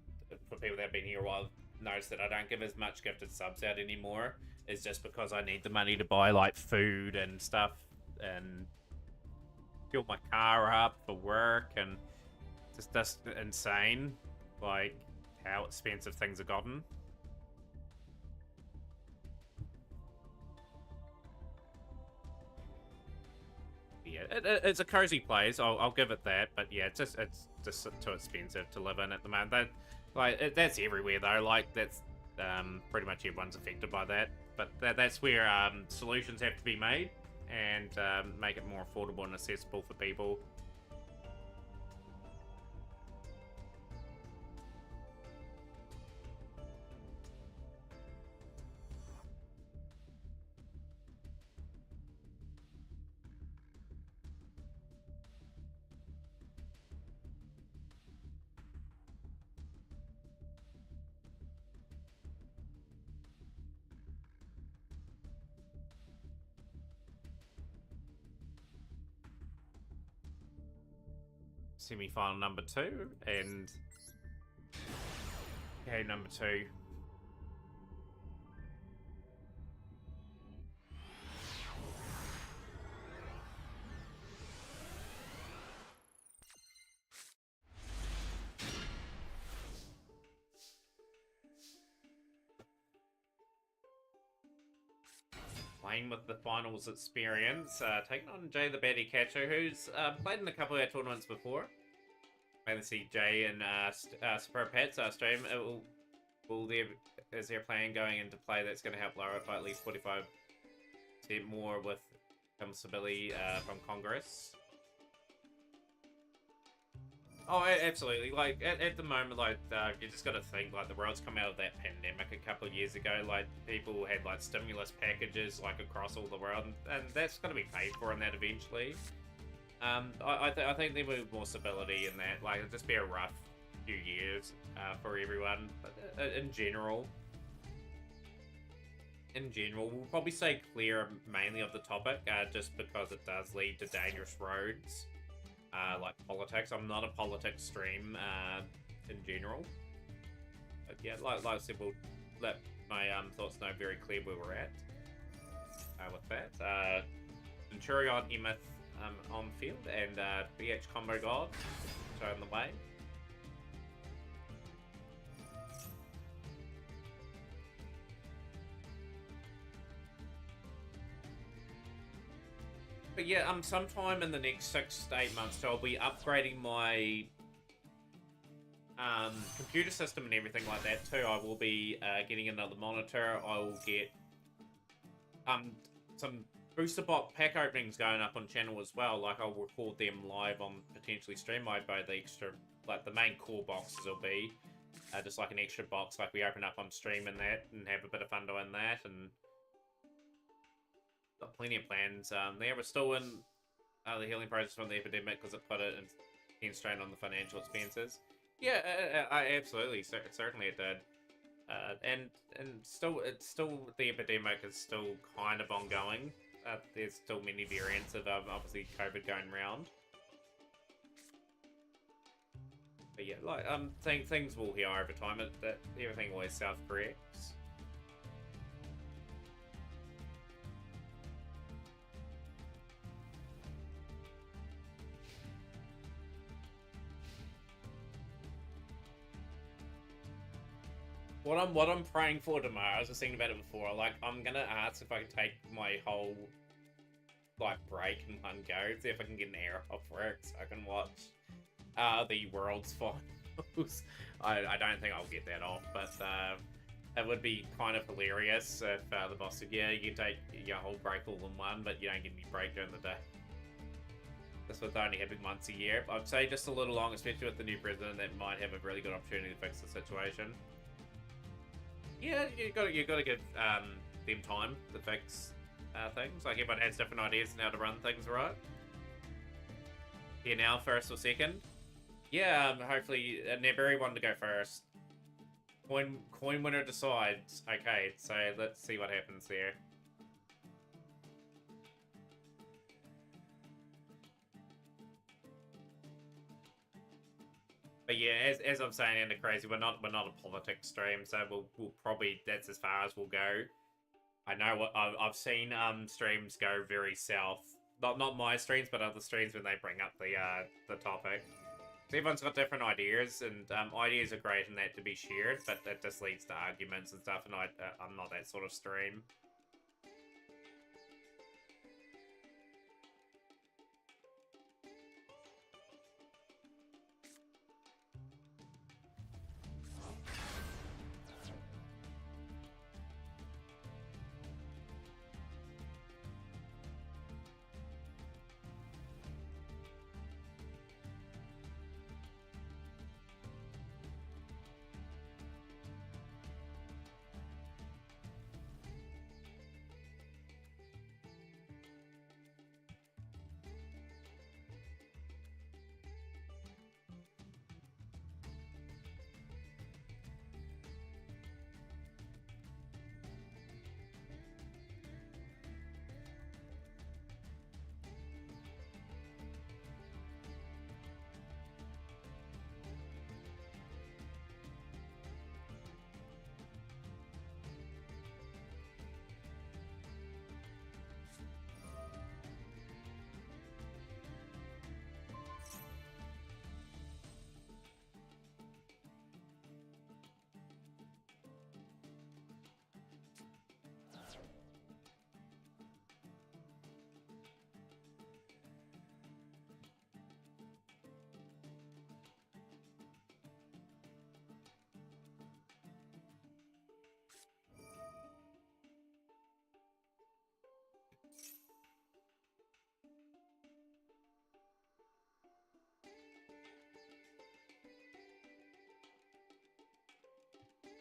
for people that have been here a while, notice that I don't give as much gifted subs out anymore. Is just because I need the money to buy like food and stuff and fill my car up for work, and it's just insane like how expensive things have gotten. Yeah, it's a cozy place. I'll give it that, but yeah, it's just too expensive to live in at the moment. That's everywhere though. Like that's pretty much everyone's affected by that. But that's where solutions have to be made and make it more affordable and accessible for people. Semi-final number 2 and game number 2. Playing with the finals experience, taking on Jay the baddie catcher, who's played in a couple of our tournaments before. Maybe see Jay and Super Pets stream. Is there a plan going into play that's going to help lower it by at least 45% more with stability from Congress? Oh, absolutely. Like, at the moment, like, you just got to think, like, the world's come out of that pandemic a couple of years ago. Like, people had, like, stimulus packages, like, across all the world, and that's going to be paid for in that eventually. I think there will be more stability in that. Like, it'll just be a rough few years for everyone. But in general, we'll probably stay clear mainly of the topic, just because it does lead to dangerous roads. Like politics. I'm not a politics stream in general. But yeah, like I said, we'll let my thoughts know very clear where we're at with that. Centurion Emeth on field, and BH Combo God showing the way. But yeah, sometime in the next 6 to 8 months, so I'll be upgrading my computer system and everything like that too. I will be getting another monitor. I will get some booster box pack openings going up on channel as well. Like, I'll record them live on potentially stream mode, by the extra, like the main core boxes will be just like an extra box, like we open up on stream and that, and have a bit of fun doing that. And got plenty of plans. There we're still in the healing process from the epidemic because it put it in strain on the financial expenses. Yeah, absolutely, certainly it did. And still, the epidemic is still kind of ongoing. There's still many variants of obviously COVID going around. But yeah, like things will heal over time. That everything always self-corrects. What I'm praying for tomorrow, I was just thinking about it before, like I'm gonna ask if I can take my whole like break in one go, see if I can get an air off work so I can watch the World's Finals. I don't think I'll get that off, but it would be kind of hilarious if the boss said, yeah, you can take your whole break all in one, but you don't get any break during the day. This was only happening once a year. I'd say just a little long, especially with the new president, that might have a really good opportunity to fix the situation. Yeah, you got to give them time to fix things. Like everyone has different ideas on how to run things, right? Here now, first or second? Yeah, hopefully never one to go first. Coin winner decides. Okay, so let's see what happens there. But yeah, as I'm saying, Ender Crazy, we're not a politics stream, so we'll probably, that's as far as we'll go. I know what I've seen streams go very south. Not my streams, but other streams when they bring up the topic. So everyone's got different ideas, and ideas are great and that to be shared, but that just leads to arguments and stuff, and I'm not that sort of stream.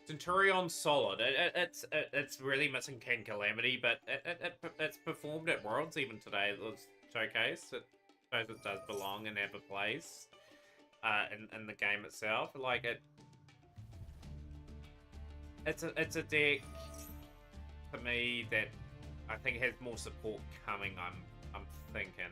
Centurion's solid. It's really missing King Calamity, but it's performed at Worlds even today. It was showcased. It shows it does belong and have a place in the game itself. Like it's a deck for me that I think has more support coming. I'm thinking.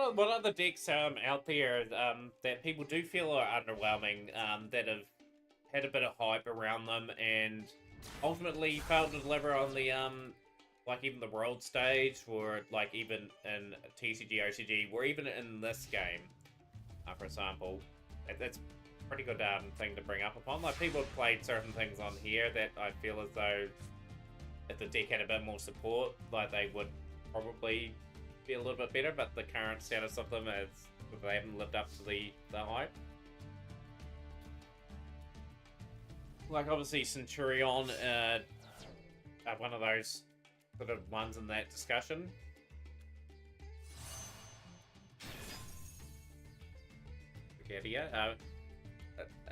are the decks out there that people do feel are underwhelming, that have had a bit of hype around them and ultimately failed to deliver on the like even the world stage, or like even in TCG, OCG, or even in this game, for example. That's a pretty good thing to bring up upon. Like, people have played certain things on here that I feel as though if the deck had a bit more support, like, they would probably be a little bit better, but the current status of them is they haven't lived up to the hype. Like, obviously Centurion, one of those sort of ones in that discussion.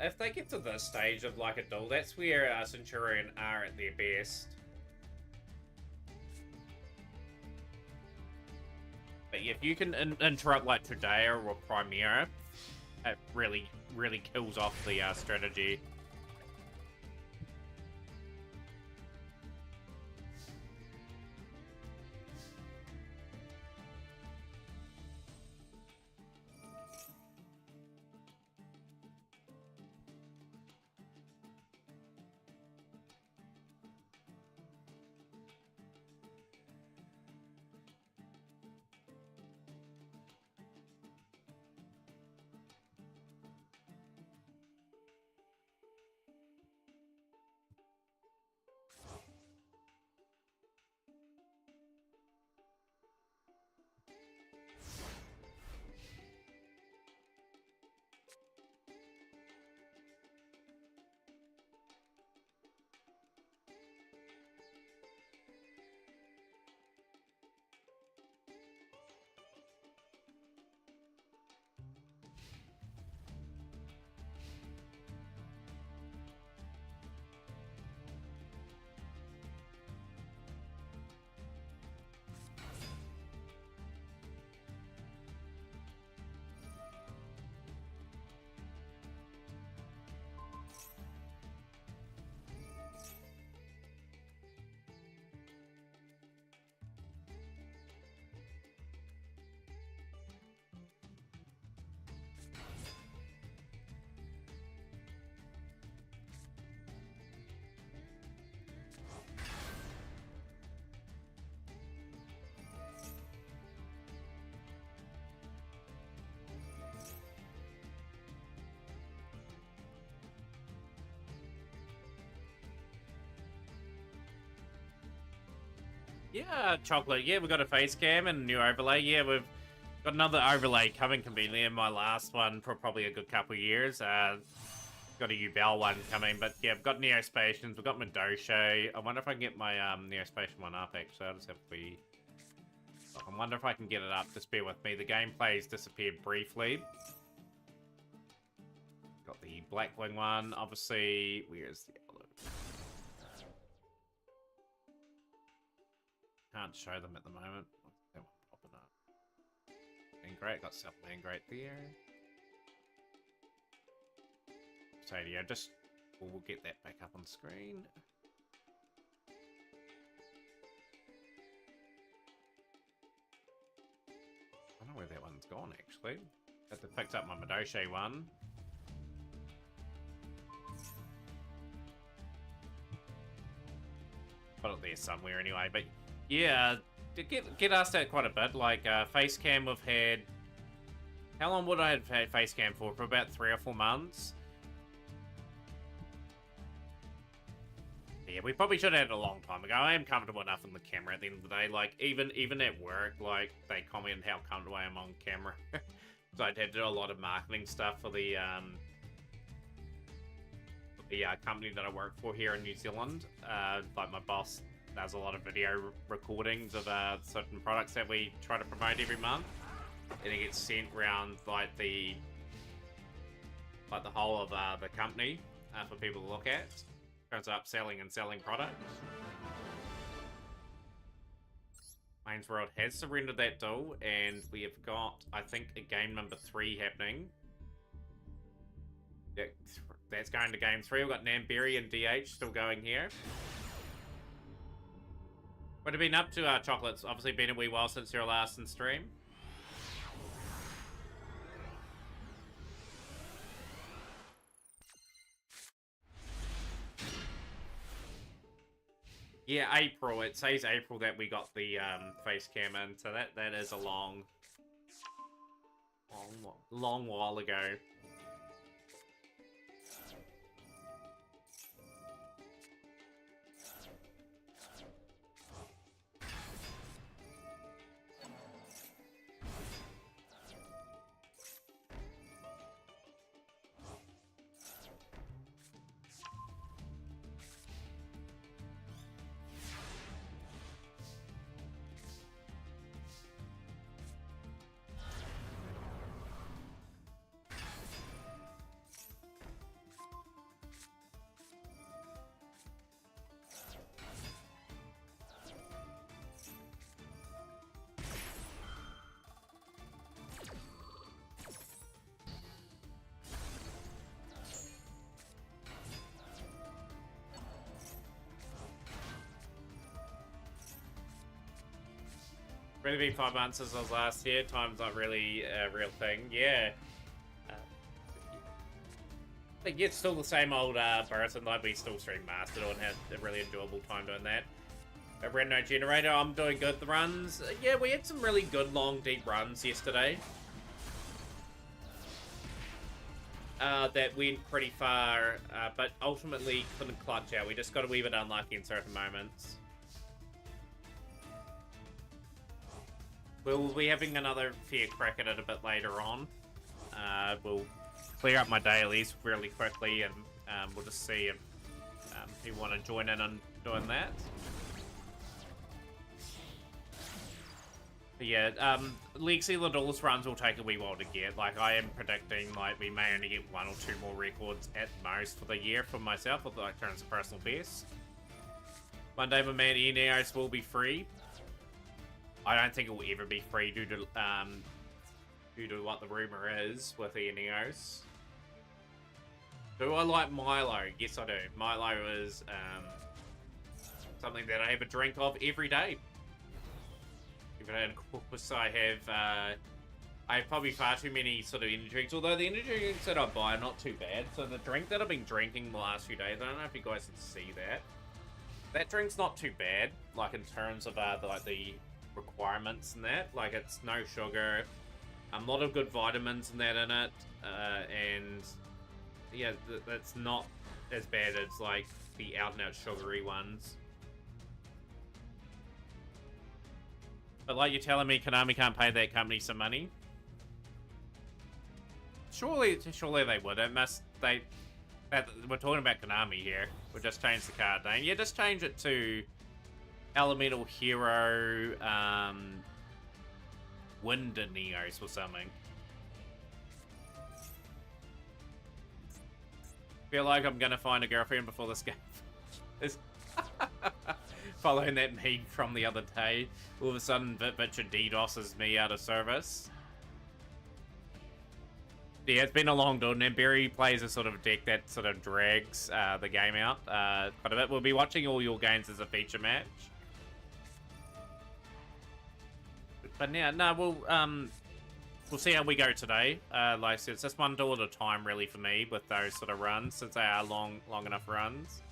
If they get to this stage of like a duel, that's where Centurion are at their best. But if you can interrupt like Tradea or Primera, it really kills off the strategy. Yeah, Chocolate. Yeah, we've got a face cam and a new overlay. Yeah, we've got another overlay coming conveniently in my last one for probably a good couple of years. Got a Ubel one coming, but yeah, we've got Neospatians, we've got Madoshe. I wonder if I can get my Neospatian one up, actually. I'll just have to be... I wonder if I can get it up. Just bear with me. The gameplay's disappeared briefly. Got the Blackwing one, obviously. Where's the other? Can't show them at the moment. That one popping up. And great, got South Man Great there. So yeah, just we'll get that back up on screen. I don't know where that one's gone actually. Have to picked up my Madoshe one. Put it there somewhere anyway, but yeah, to get asked that quite a bit. Like face cam, we've had. How long would I have had face cam for? For about 3 or 4 months. Yeah, we probably should have had it a long time ago. I am comfortable enough on the camera at the end of the day. Like even at work, like they comment how comfortable I am on camera. So I had to do a lot of marketing stuff for the company that I work for here in New Zealand. Like my boss does a lot of video recordings of certain products that we try to promote every month, and it gets sent around like the whole of the company for people to look at. Turns up selling and selling products. Main's World has surrendered that duel, and we have got, I think, a game number 3 happening. Yeah, that's going to game 3. We've got Namberi and DH still going here. What have you been up to, Chocolates? Obviously been a wee while since your last in stream. Yeah, April. It says April that we got the face cam in, so that is a long while ago. Really been 5 months since I was last here. Time's not really a real thing. Yeah. But yeah, it's still the same old Burrison, like we still stream Mastodon, had a really enjoyable time doing that. Red No Generator, I'm doing good. The runs, yeah, we had some really good, long, deep runs yesterday. That went pretty far, but ultimately couldn't clutch out. We just got a wee bit unlucky in certain moments. We'll be having another fair crack at it a bit later on. We'll clear up my dailies really quickly, and we'll just see if you want to join in on doing that. But yeah, Lexi Ladul's runs will take a wee while to get. Like, I am predicting, like, we may only get 1 or 2 more records at most for the year for myself, with like terms of personal best. One day my man Eneos will be free. I don't think it will ever be free due to what the rumor is with Eneos. Do I like Milo? Yes, I do. Milo is something that I have a drink of every day. And of course, I have probably far too many sort of energy drinks. Although the energy drinks that I buy are not too bad. So the drink that I've been drinking the last few days, I don't know if you guys can see that. That drink's not too bad. Like in terms of the requirements and that, like it's no sugar, a lot of good vitamins and that in it, and yeah, that's not as bad as like the out and out sugary ones. But like you're telling me Konami can't pay that company some money? Surely they would. We're talking about Konami here. We'll just change the card name. Yeah, just change it to Elemental Hero, Wind Neos or something. Feel like I'm gonna find a girlfriend before this game is following that meme from the other day. All of a sudden, Bitcher DDoSes me out of service. Yeah, it's been a long build, and Barry plays a sort of deck that sort of drags the game out quite a bit. We'll be watching all your games as a feature match. But yeah, no, we'll see how we go today. Like I said, it's just one duel at a time, really, for me with those sort of runs, since they are long enough runs.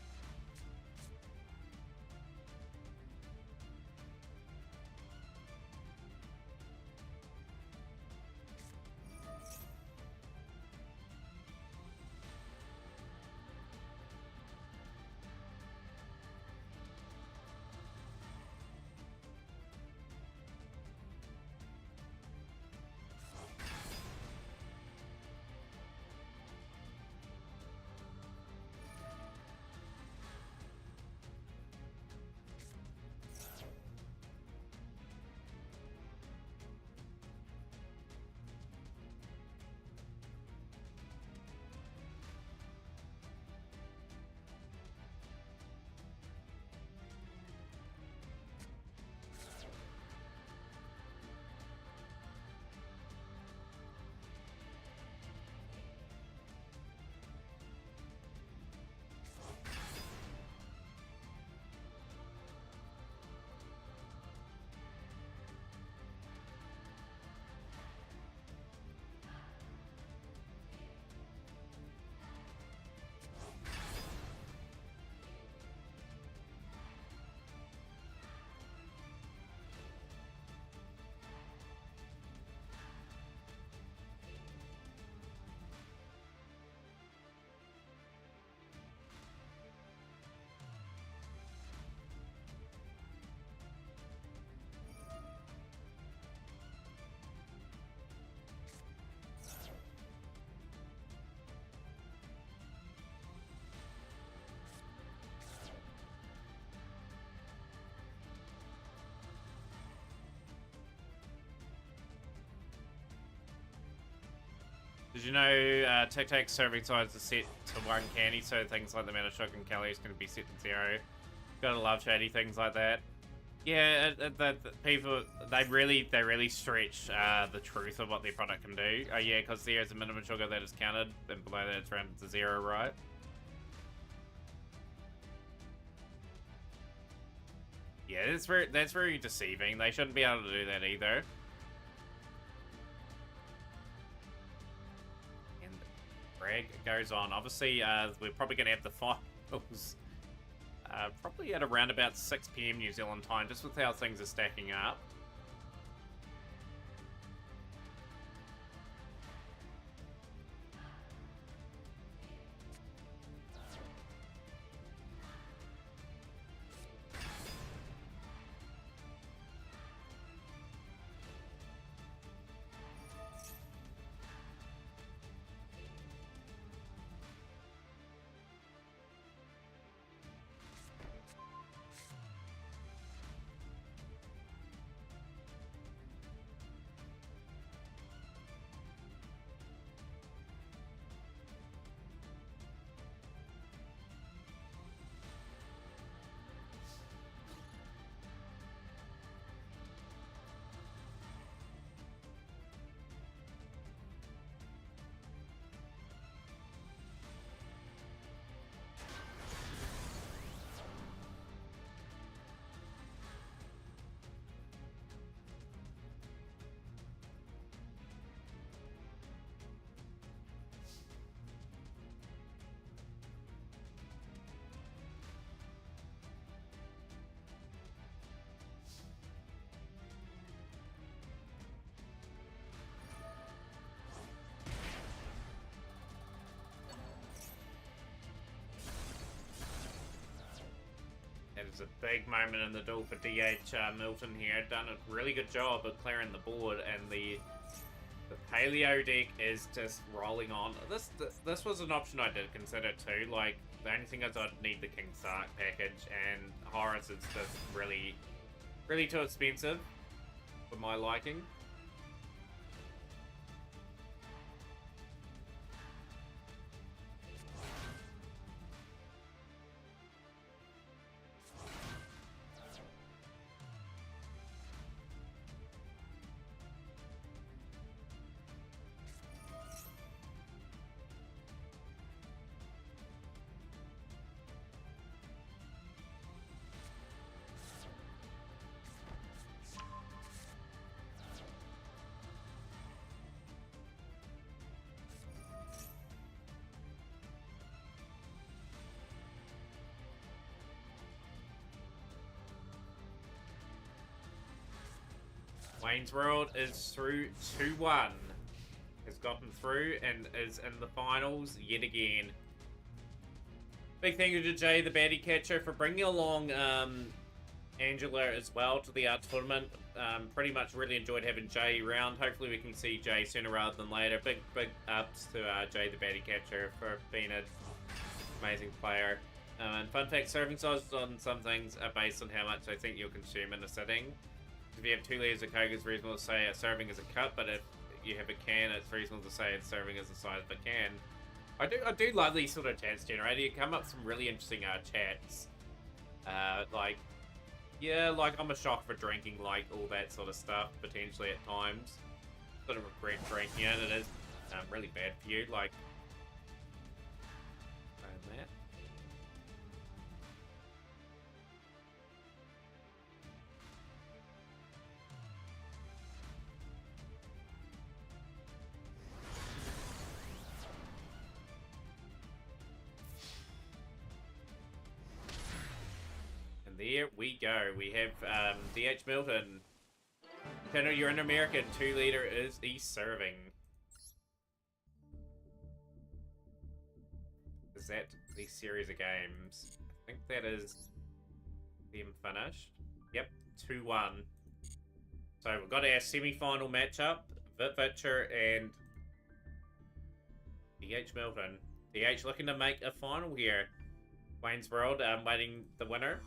Did you know Tic Tac serving size is set to 1 candy, so things like the amount of sugar and calories can be set to 0. Gotta love shady things like that. Yeah, the people, they really stretch the truth of what their product can do. Yeah, because there is a minimum sugar that is counted, and below that it's rounded to 0, right? Yeah, that's very deceiving. They shouldn't be able to do that either. And brag goes on. Obviously, we're probably going to have the finals probably at around about 6 PM New Zealand time, just with how things are stacking up. It is a big moment in the duel for DH Milton here. Done a really good job of clearing the board, and the paleo deck is just rolling on. This was an option I did consider too. Like, the only thing is I'd need the King Sark package, and Horus is just really too expensive for my liking. Wayne's World is through 2-1. Has gotten through and is in the finals yet again. Big thank you to Jay, the baddie catcher, for bringing along Angela as well to the tournament. Pretty much really enjoyed having Jay around. Hopefully we can see Jay sooner rather than later. Big ups to Jay, the baddie catcher, for being an amazing player. And fun fact, serving sizes on some things are based on how much I think you'll consume in a sitting. If you have 2 liters of Coke, it's reasonable to say a serving is a cup, but if you have a can, it's reasonable to say it's serving is the size of a can. I do love these sort of chats generated. You come up with some really interesting chats. Like, yeah, like I'm a shock for drinking, like all that sort of stuff, potentially at times. Sort of regret drinking it. It is really bad for you, like, that. There we go. We have DH Milton. Tanner, you're an American. 2 liter is East serving. Is that the series of games? I think that is them finished. Yep, 2-1. So we've got our semi-final matchup. Vitcher and DH Milton. DH looking to make a final here. Wayne's World, waiting the winner.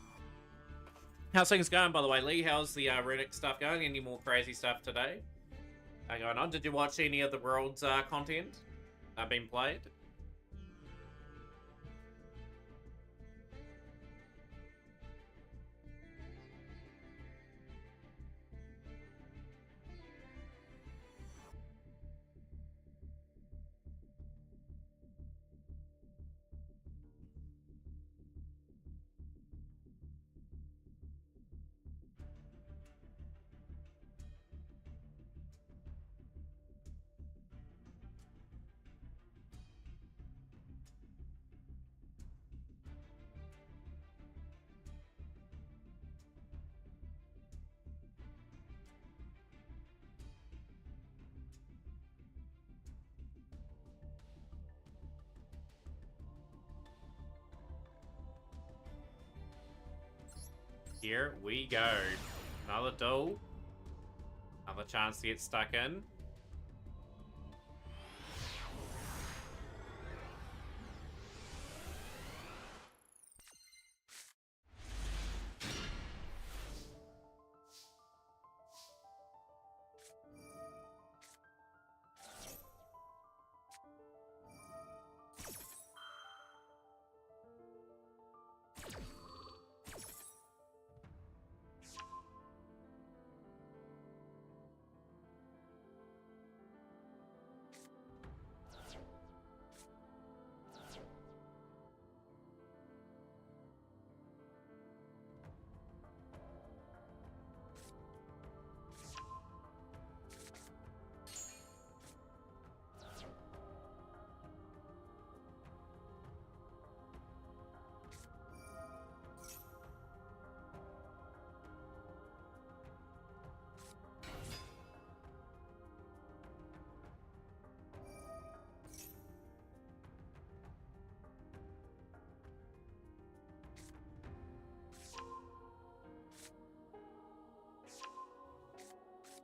How's things going, by the way, Lee? How's the Reddit stuff going? Any more crazy stuff today going on? Did you watch any of the World's content? been played. Here we go. Another duel. Another chance to get stuck in.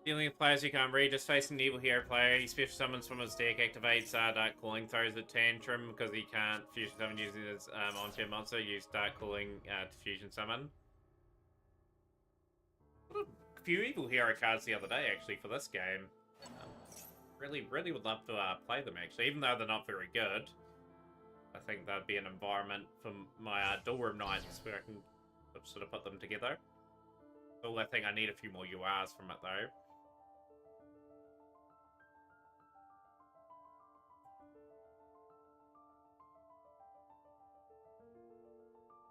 Dealing with players who can't read, just facing an evil hero player. He special summons from his deck, activates Dark Calling, throws a tantrum because he can't fusion summon using his on-turn monster. Use Dark Calling to fusion summon. What a few evil hero cards the other day, actually, for this game. Really would love to play them, actually, even though they're not very good. I think that'd be an environment for my dual room nights where I can sort of put them together. Still, I think I need a few more URs from it, though.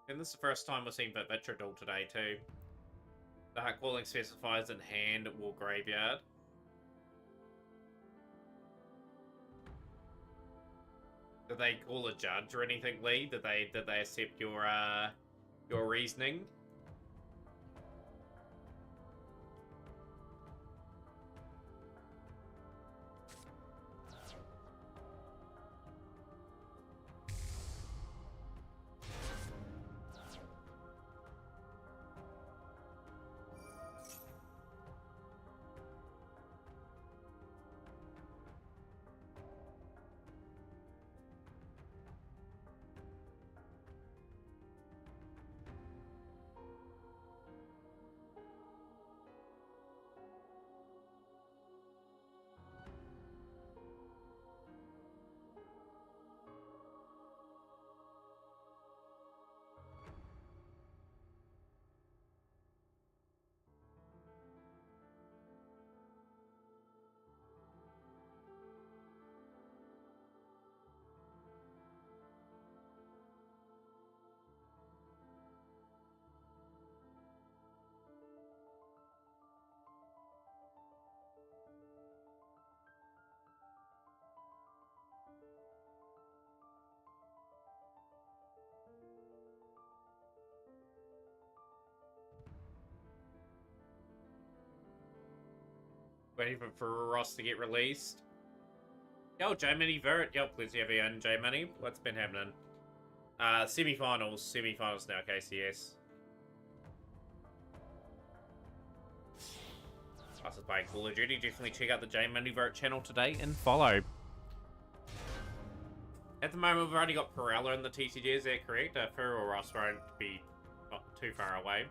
And this is the first time we're seeing Vitra duel today, too. Dark Calling specifies in hand or graveyard. Did they call a judge or anything, Lee? Did they accept your reasoning? Waiting for Ross to get released. Yo, J-Mini Vert. Yo, please have you in, J-Mini. What's been happening? Semi-finals now, KCS. Us is playing Call of Duty. Definitely check out the J-Mini Vert channel today and follow. At the moment, we've only got Perella in the TCG, is that correct? Fur or Ross won't be not too far away.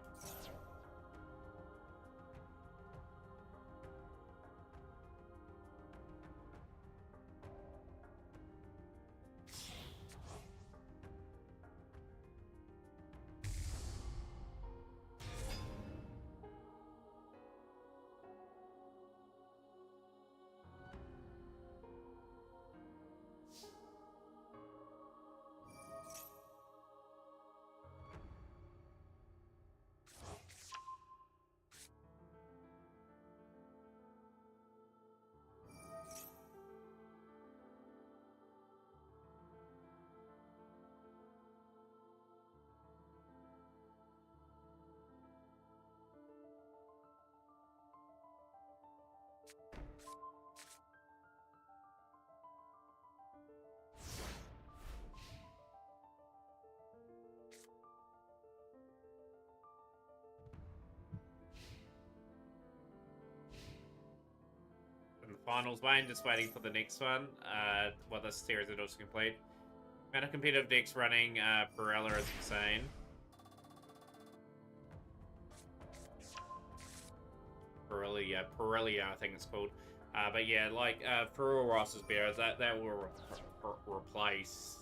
finals, Wayne. Just waiting for the next one. Well, this series is also complete. Amount of competitive decks running Pirella is insane. Pirellia, I think it's called. But yeah, like Ferrero Ross's beers, that will replace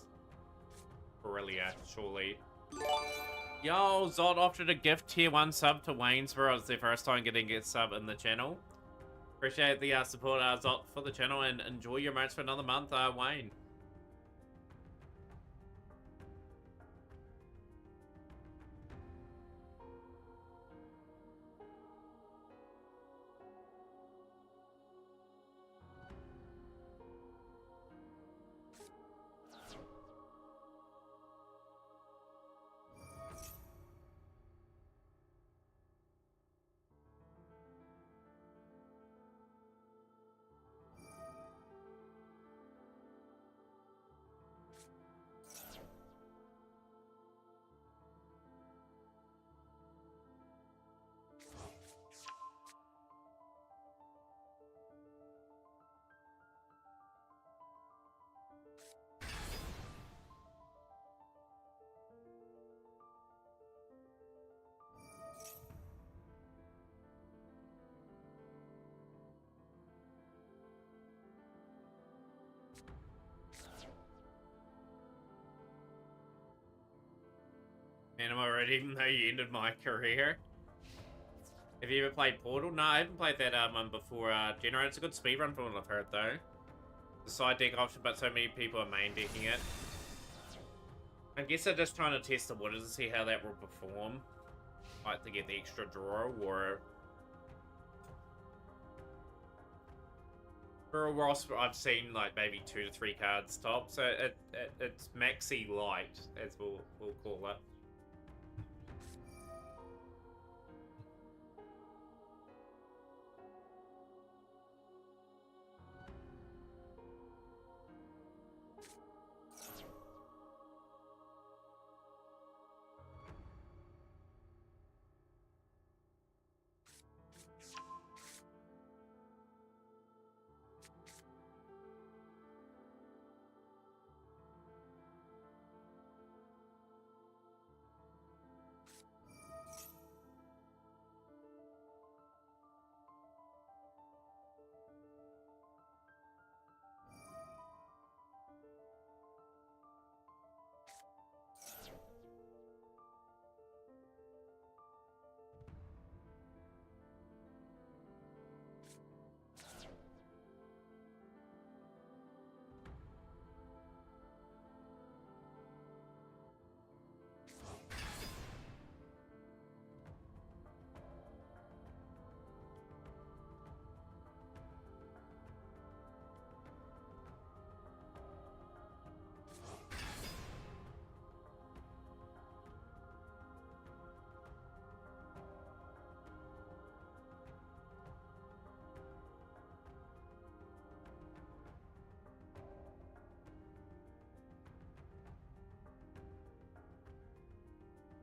Pirellia, surely. Yo, Zod offered a gift tier 1 sub to Waynesboro. It's their first time getting a sub in the channel. Appreciate the support, Zod, for the channel, and enjoy your merch for another month, Wayne. Man, am I ready to know you ended my career? Have you ever played Portal? No, I haven't played that one before. Generator, it's a good speedrun from what I've heard, though. The side deck option, but so many people are main decking it. I guess they're just trying to test the waters to see how that will perform. Like, to get the extra draw, or... For a Ross, I've seen, like, maybe 2 to 3 cards top, so it's maxi light, as we'll call it.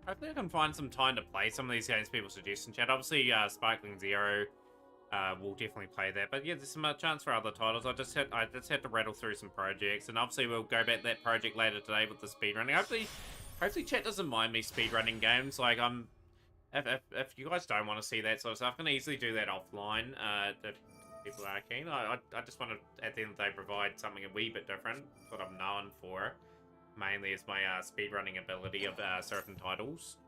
Hopefully I can find some time to play some of these games people suggest in chat. Obviously, Sparkling Zero will definitely play that. But yeah, there's some chance for other titles. I just had to rattle through some projects. And obviously we'll go back to that project later today with the speedrunning. Hopefully chat doesn't mind me speedrunning games. Like, if you guys don't want to see that sort of stuff, I can easily do that offline if people are keen. I just want to, at the end of the day, provide something a wee bit different. That's what I'm known for. Mainly is my speedrunning ability of certain titles.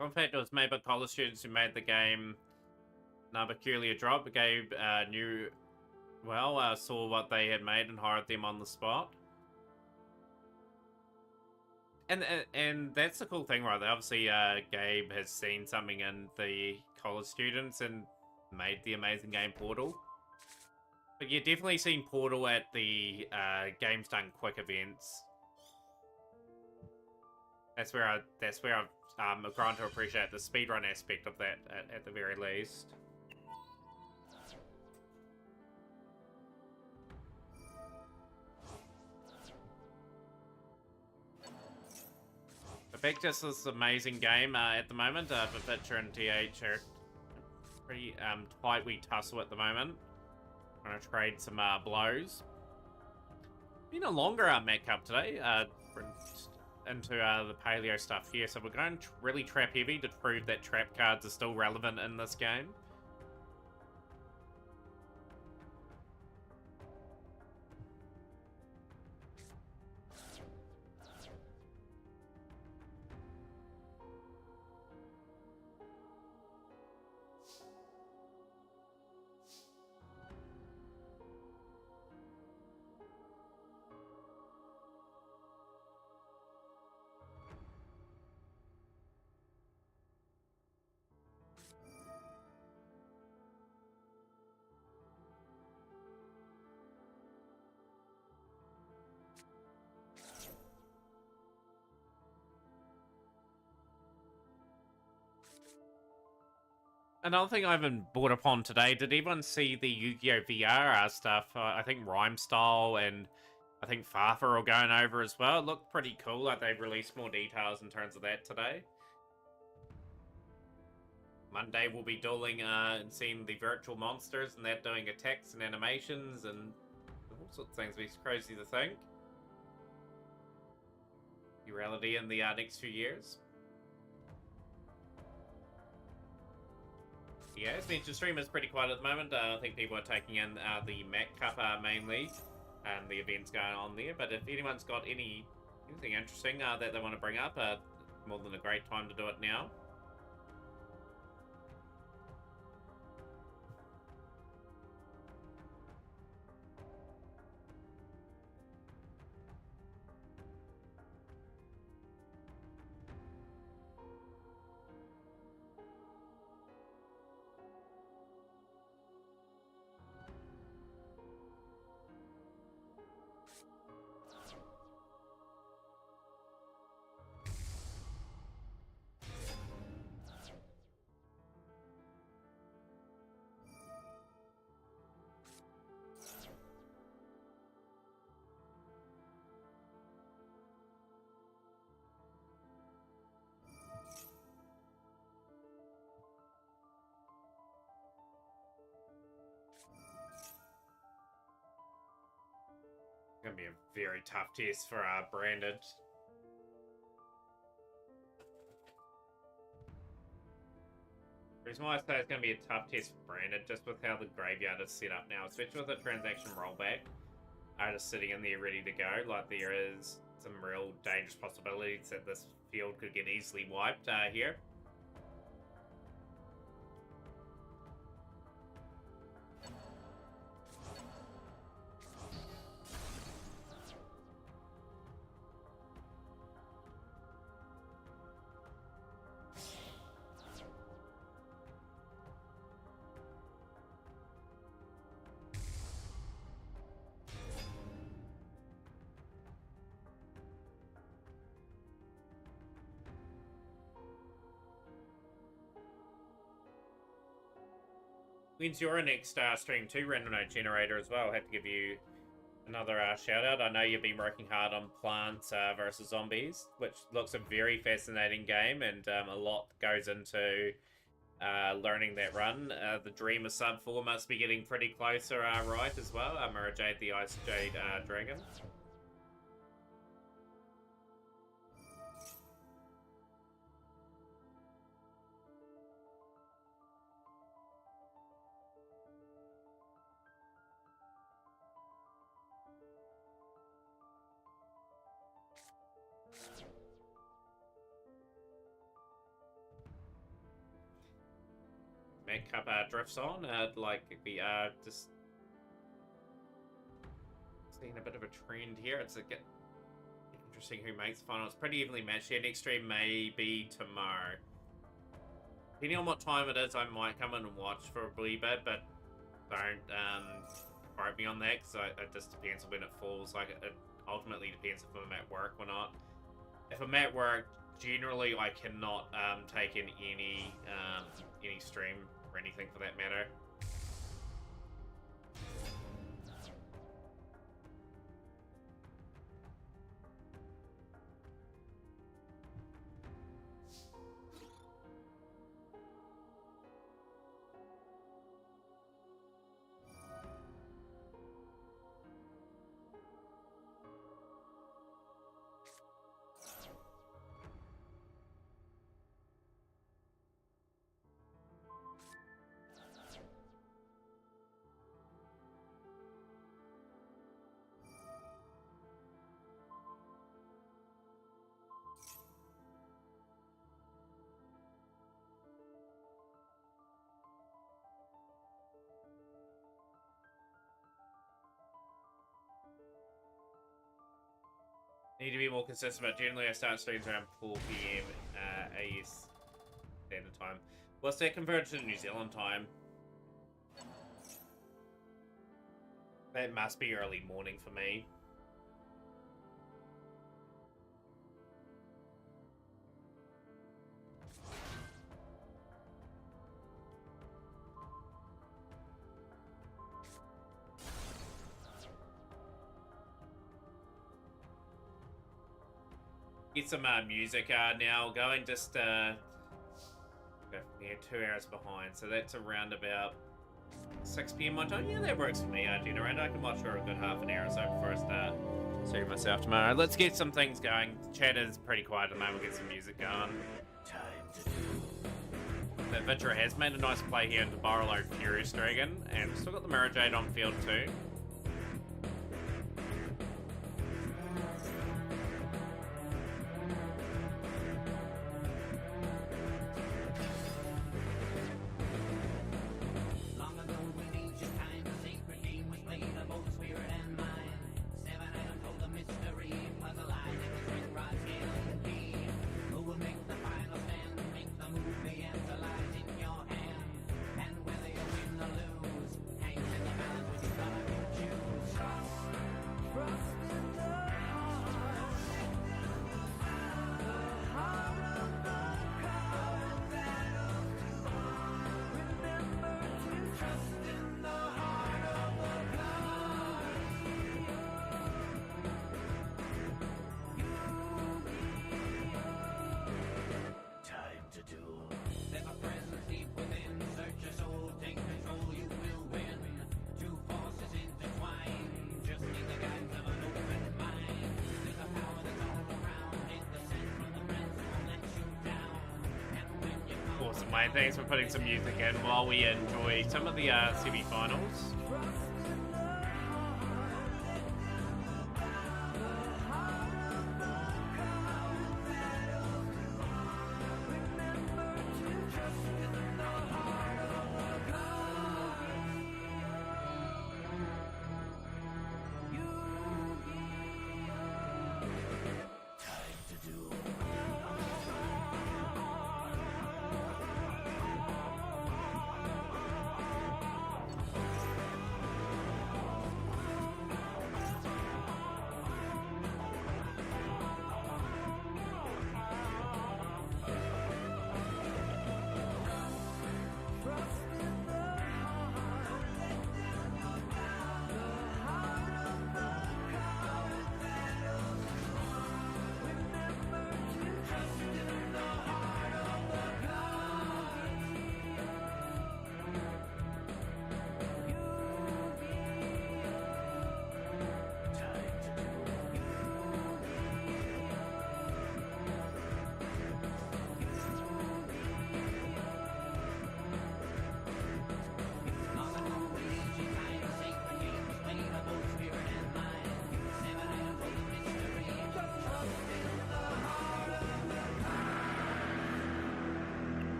In fact, it was made by college students who made the game No Peculiar Drop. Gabe saw what they had made and hired them on the spot. And that's the cool thing, right? Obviously, Gabe has seen something in the college students and made the amazing game Portal. But yeah, definitely seen Portal at the Games Done Quick events. That's where I've grown to appreciate the speedrun aspect of that at the very least. But back to this amazing game at the moment. Vitcher and TH are pretty tight wee tussle at the moment. Trying to trade some blows. Been a longer Mac Cup today. Into the paleo stuff here, so we're going really trap heavy to prove that trap cards are still relevant in this game. Another thing I haven't brought upon today, did everyone see the Yu-Gi-Oh! VR stuff? I think Rhyme Style and I think Farfa are going over as well. It looked pretty cool, like they've released more details in terms of that today. Monday we'll be dueling and seeing the virtual monsters and they're doing attacks and animations and all sorts of things. It's crazy to think. Reality in the next few years. Yeah, as mentioned, stream is pretty quiet at the moment. I think people are taking in the Mac Cup mainly, and the events going on there. But if anyone's got anything interesting that they want to bring up, more than a great time to do it now. Gonna be a very tough test for Branded. The reason why I say it's going to be a tough test for Branded, just with how the graveyard is set up now, especially with the transaction rollback, just sitting in there ready to go. Like, there is some real dangerous possibilities that this field could get easily wiped here. When's your next stream too, Random Note Generator, as well? I have to give you another shout out. I know you've been working hard on Plants versus Zombies, which looks a very fascinating game, and a lot goes into learning that run. The Dreamer sub 4 must be getting pretty closer, right, as well. Mirror Jade, the Ice Jade Dragon. Mac Cup drifts on. Like we are just seeing a bit of a trend here. It's interesting who makes the final. It's pretty evenly matched here. Next stream may be tomorrow. Depending on what time it is, I might come in and watch for a wee bit, but don't quote me on that, because it just depends on when it falls. Like, it ultimately depends if I'm at work or not. If I'm at work, generally I cannot take in any stream or anything for that matter. Need to be more consistent, but generally I start streams around 4 PM AS standard time. What's that converted to New Zealand time? That must be early morning for me. Get some music now going, just yeah, 2 hours behind, so that's around about 6 PM my time. Yeah, that works for me, Gina, and I can watch for a good half an hour or so before I start seeing myself tomorrow. Let's get some things going. Chat is pretty quiet at the moment. We'll get some music going. That Vitra has made a nice play here into Borrello Furious Dragon, and we've still got the Mirror Jade on field too. Mate, thanks for putting some music in while we enjoy some of the semi-finals.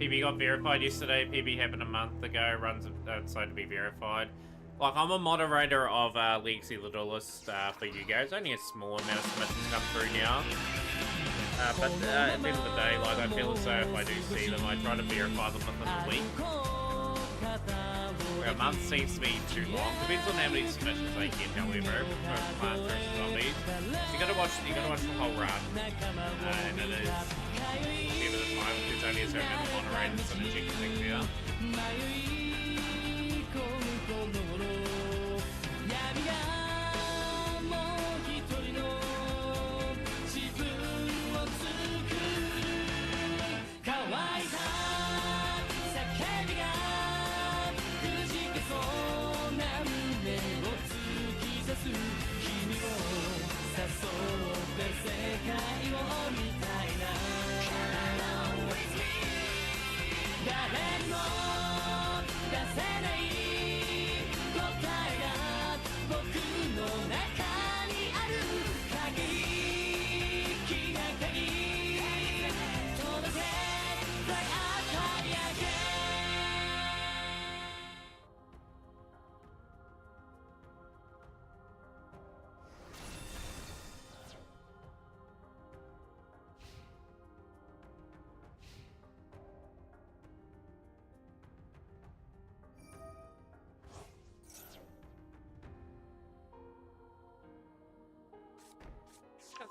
PB got verified yesterday. PB happened a month ago. Runs outside to be verified. Like, I'm a moderator of Legacy the Duelist for you guys. Only a small amount of submissions come through now. But at the end of the day, like, I feel as though if I do see them, I try to verify them within the week. A month seems to be too long. Depends on how many submissions they get, however, for Plants vs Zombies. So you gotta watch the whole run. And it is end of the time, there's only a certain amount of moderators that are checking things out.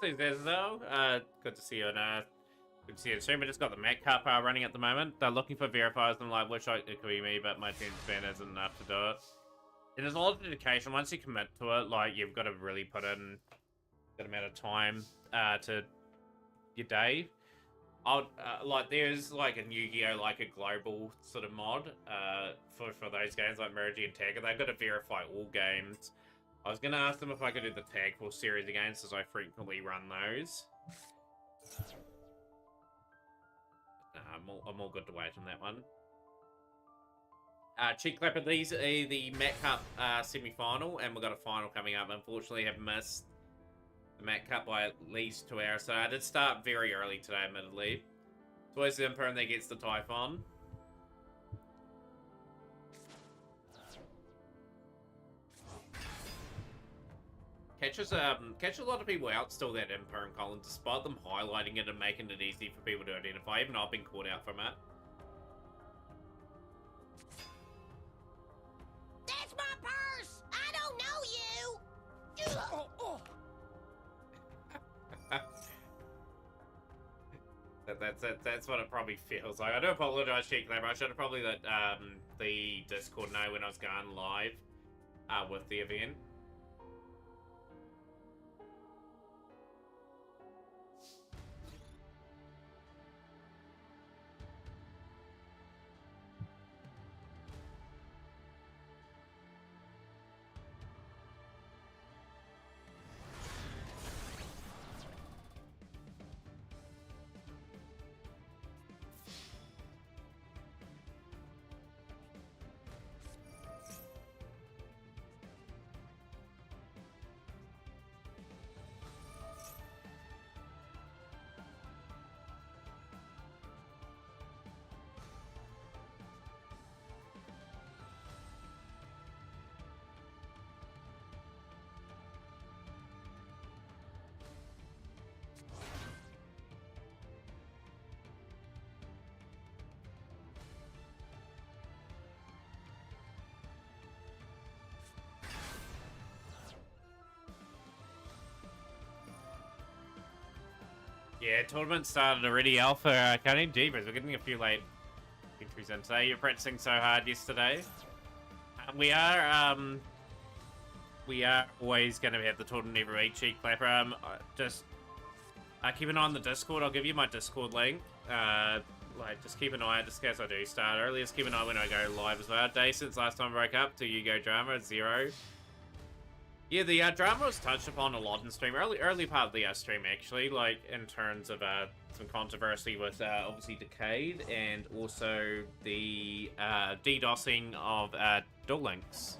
'Cause there's though. Good to see you on good to see you on stream. I just got the Mac Cup running at the moment. They're looking for verifiers, and I'm like, wish it could be me, but my team span isn't enough to do it. And there's a lot of dedication. Once you commit to it, like, you've got to really put in a good amount of time to your day. Like, there's like a new Yu-Gi-Oh, like a global sort of mod for those games like Mergy and Tagger. They've got to verify all games. I was going to ask them if I could do the Tag Force series of games, as I frequently run those. Nah, I'm all good to wait on that one. Cheek Clapper, these are the Mac Cup semi-final, and we've got a final coming up. Unfortunately, have missed the Mac Cup by at least 2 hours, so I did start very early today, admittedly. It's always the Emperor that gets the Typhon. Catches a lot of people out still, that Emperor and Colin, despite them highlighting it and making it easy for people to identify. Even I've been caught out from it. That's my purse! I don't know you! That's what it probably feels like. I do apologize, Cheek Labor. I should have probably let the Discord know when I was going live with the event. Yeah, tournament started already, Alpha. Counting Jeepers, we're getting a few late entries in today. You're practicing so hard yesterday. We are always going to have the tournament every week, Cheek Clapper. Just keep an eye on the Discord. I'll give you my Discord link. Just keep an eye out just in case I do start early. Just keep an eye when I go live as well. Day since last time I broke up to Yu-Gi-Oh! Drama at 0. Yeah, the drama was touched upon a lot in stream. Early part of the stream, actually, like, in terms of some controversy with, obviously, Decade, and also the DDoSing of Duel Links.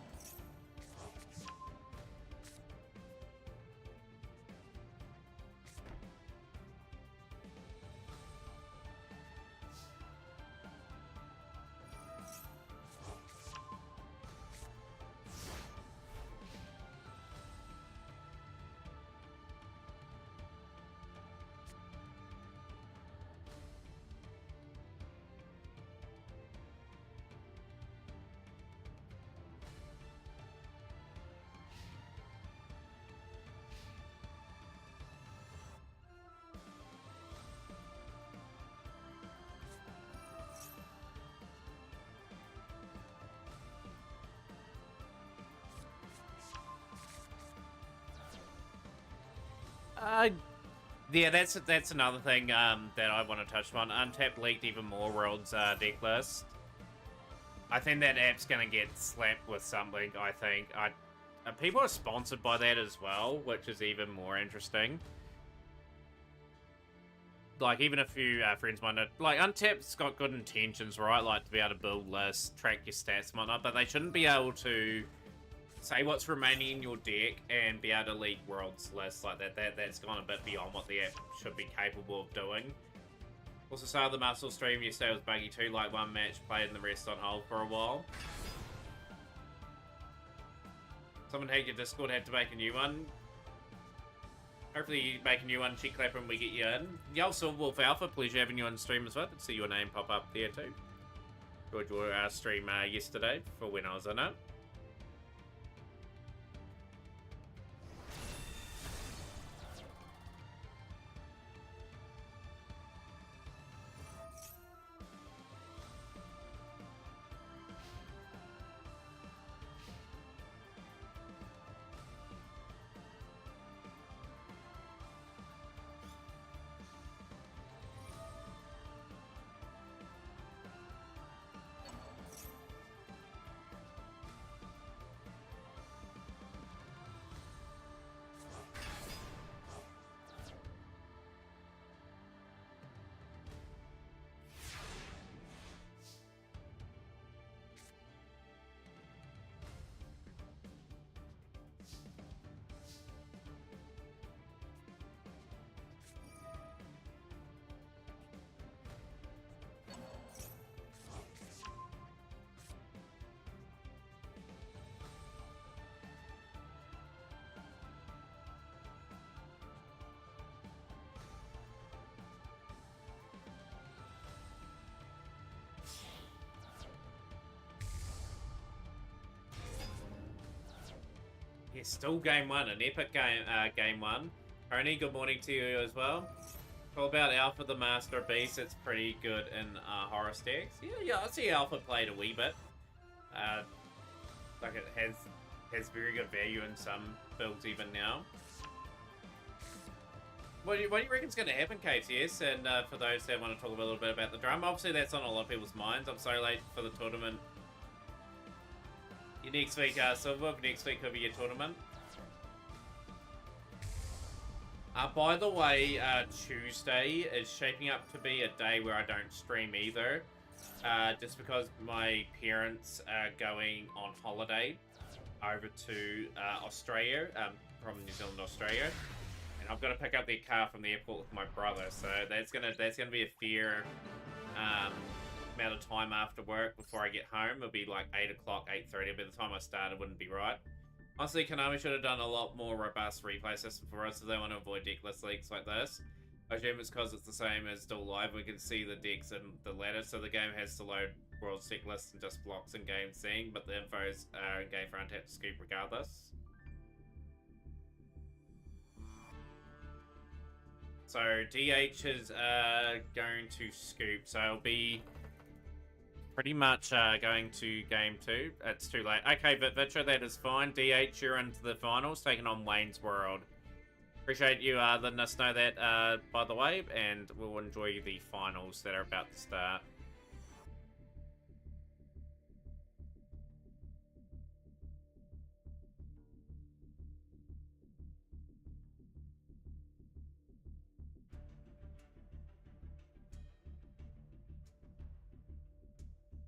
Yeah, that's another thing that I want to touch on. Untapped leaked even more World's deck list. I think that app's gonna get slapped with something. I think people are sponsored by that as well, which is even more interesting. Like, even a few friends might know, like, Untapped's got good intentions, right? Like, to be able to build lists, track your stats and whatnot, but they shouldn't be able to say what's remaining in your deck and be able to leak Worlds lists like that. That's gone a bit beyond what the app should be capable of doing. Also, started the Muscle stream yesterday was buggy too, like one match played and the rest on hold for a while. Someone hacked your Discord, had to make a new one. Hopefully you make a new one, check clap when we get you in. Yo, Silverwolf Alpha, pleasure having you on stream as well. Good to see your name pop up there too. Enjoyed your stream yesterday for when I was in it. Yeah, still game one, an epic game one. Tony, good morning to you as well. All about Alpha the Master Beast, it's pretty good in horror stacks. Yeah, I see Alpha played a wee bit. Like it has very good value in some builds even now. What do you reckon's going to happen, KTS? And for those that want to talk a little bit about the drum, obviously that's on a lot of people's minds. I'm so late for the tournament. Your next week, Silver, next week will be your tournament. By the way, Tuesday is shaping up to be a day where I don't stream either. Just because my parents are going on holiday over to Australia, from New Zealand, Australia. And I've got to pick up their car from the airport with my brother, so that's gonna be a fair amount of time after work before I get home. It'll be like 8 o'clock, 8:30. By the time I start, it wouldn't be right. Honestly, Konami should have done a lot more robust replay system for us if they want to avoid deck list leaks like this. I assume it's because it's the same as Dual Live. We can see the decks and the ladder, so the game has to load World Deck lists and just blocks in game seeing, but the infos are in game for untapped scoop regardless. So DH is going to scoop, so it'll be pretty much going to game 2. It's too late. Okay, but Vitra, that is fine. DH, you're into the finals, taking on Wayne's World. Appreciate you letting us know that, by the way, and we'll enjoy the finals that are about to start.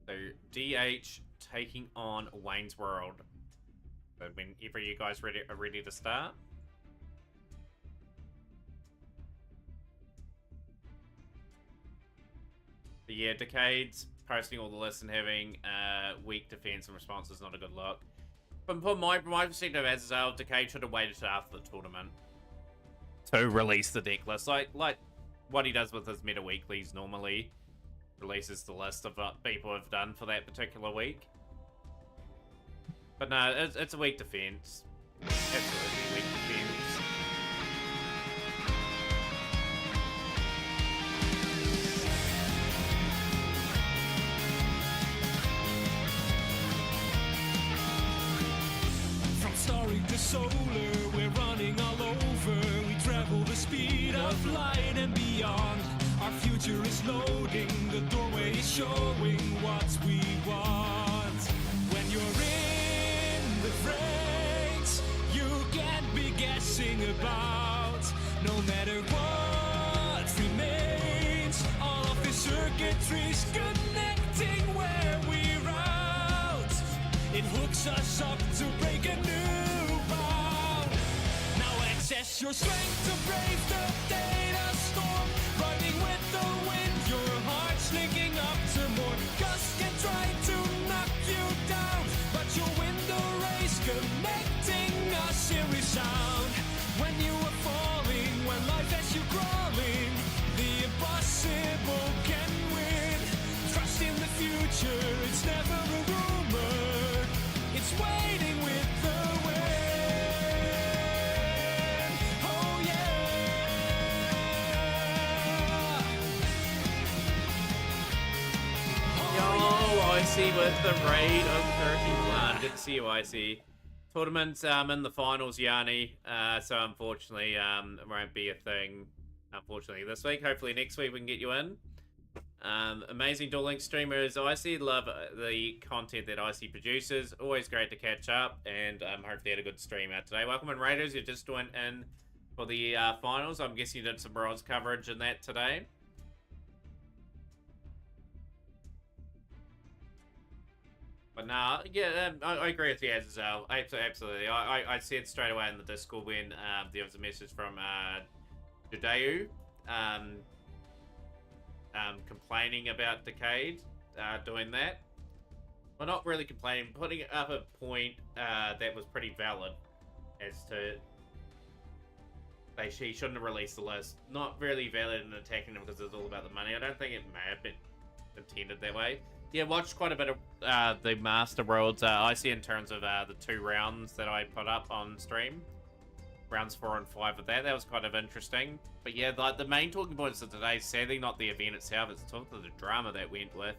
So, DH taking on Wayne's World. So whenever you guys are ready to start. But yeah, Decades posting all the lists and having weak defense and response is not a good look. From my perspective as well, Decade should have waited till after the tournament to release the deck list. Like what he does with his meta weeklies normally. Releases the list of what people have done for that particular week. But no, it's a weak defense. Absolutely weak defense. From starry to solar, we're running all over. We travel the speed of light and beyond. Our future is loading, the doorway is showing what we want. When you're in the freight, you can't be guessing about. No matter what remains, all of the circuitry's connecting where we route. It hooks us up to break a new bound. Now access your strength to brave the data storm. Running with the wind, your heart's linking up to more. Gust can try to knock you down, but you'll win the race, connecting us in resound. When you are falling, when life has you crawling, the impossible can win. Trust in the future, it's never a rumor. It's waiting with the wind. Oh yeah. Yo, Icy with the raid of 31. Good to see you, Icy. Tournament's in the finals, Yanni. So unfortunately, it won't be a thing. Unfortunately, this week. Hopefully next week we can get you in. Amazing Duel Links streamers. Icy, love the content that Icy produces. Always great to catch up, and hopefully you had a good stream out today. Welcome in, Raiders. You're just joined in for the finals. I'm guessing you did some bronze coverage in that today. But nah, yeah, I agree with you as well. Absolutely. I said straight away in the Discord when there was a message from Judeu complaining about Decade doing that. Well, not really complaining, putting up a point that was pretty valid as to she shouldn't have released the list. Not really valid in attacking them because it's all about the money. I don't think it may have been intended that way. Yeah, watched quite a bit of the Master Worlds. I see in terms of the 2 rounds that I put up on stream. Rounds 4 and 5 of that. That was kind of interesting. But yeah, like the main talking points of today, sadly not the event itself, it's sort of the drama that went with.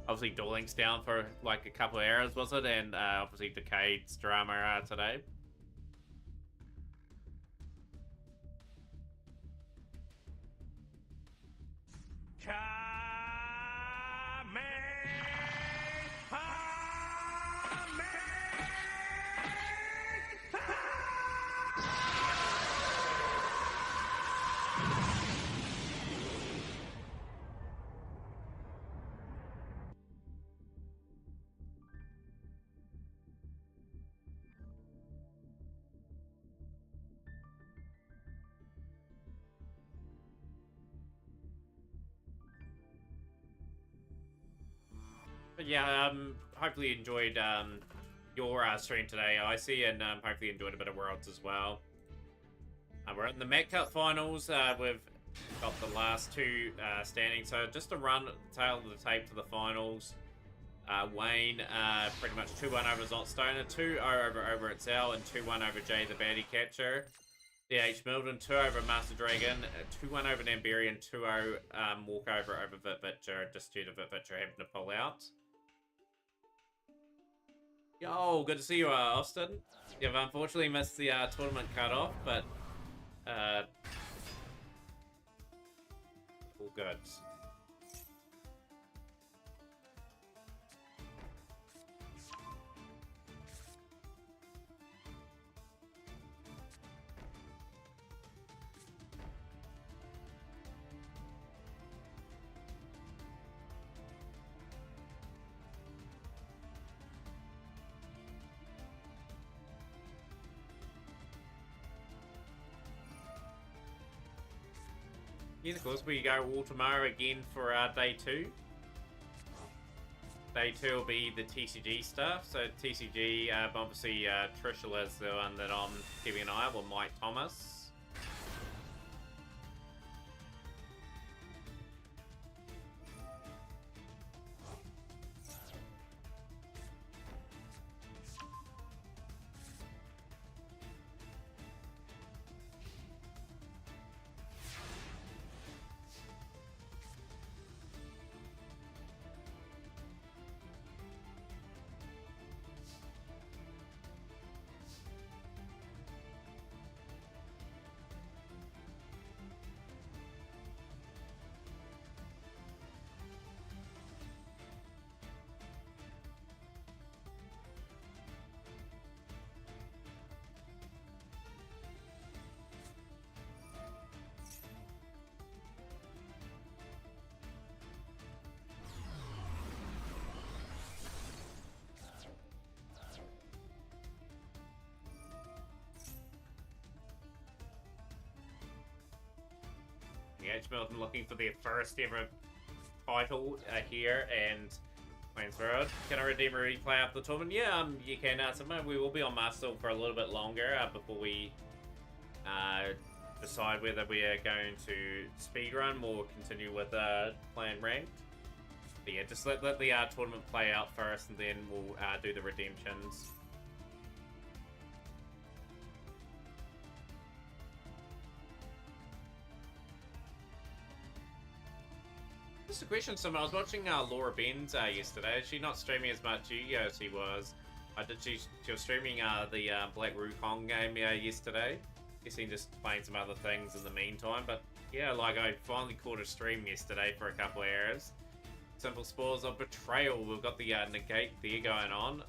Obviously Duel Links down for like a couple of hours, was it? And obviously Decade's drama today. But yeah, hopefully you enjoyed your stream today, Icy, and hopefully you enjoyed a bit of Worlds as well. We're in the Mac Cup finals. We've got the last 2 standing, so just to run the tail of the tape to the finals. Wayne pretty much 2-1 over Zotstoner, 2-0 over Itzel, and 2-1 over Jay the Baddie Catcher. DH Milton, 2 over Master Dragon, 2-1 over Namberian, 2-0 walkover over Vitvitcher, just due to Vitvitcher having to pull out. Yo, good to see you, Austin. You've unfortunately missed the tournament cutoff, but all good. Yes, of course, we go all tomorrow again for day 2. Day 2 will be the TCG stuff. So TCG, obviously Trishula is the one that I'm keeping an eye on, or Mike Thomas. H Milton looking for their first ever title here, and Queen's Road. Can I redeem a replay after the tournament? Yeah, you can. We will be on Master for a little bit longer before we decide whether we are going to speedrun or continue with playing ranked. But yeah, just let the tournament play out first, and then we'll do the redemptions. Just a question, someone. I was watching Laura Benz yesterday. Is she not streaming as much Yu-Gi-Oh as she was? She was streaming the Black Wukong game yesterday. Guessing just playing some other things in the meantime. But yeah, like I finally caught a stream yesterday for a couple of hours. Simple Spores of Betrayal. We've got the negate there going on.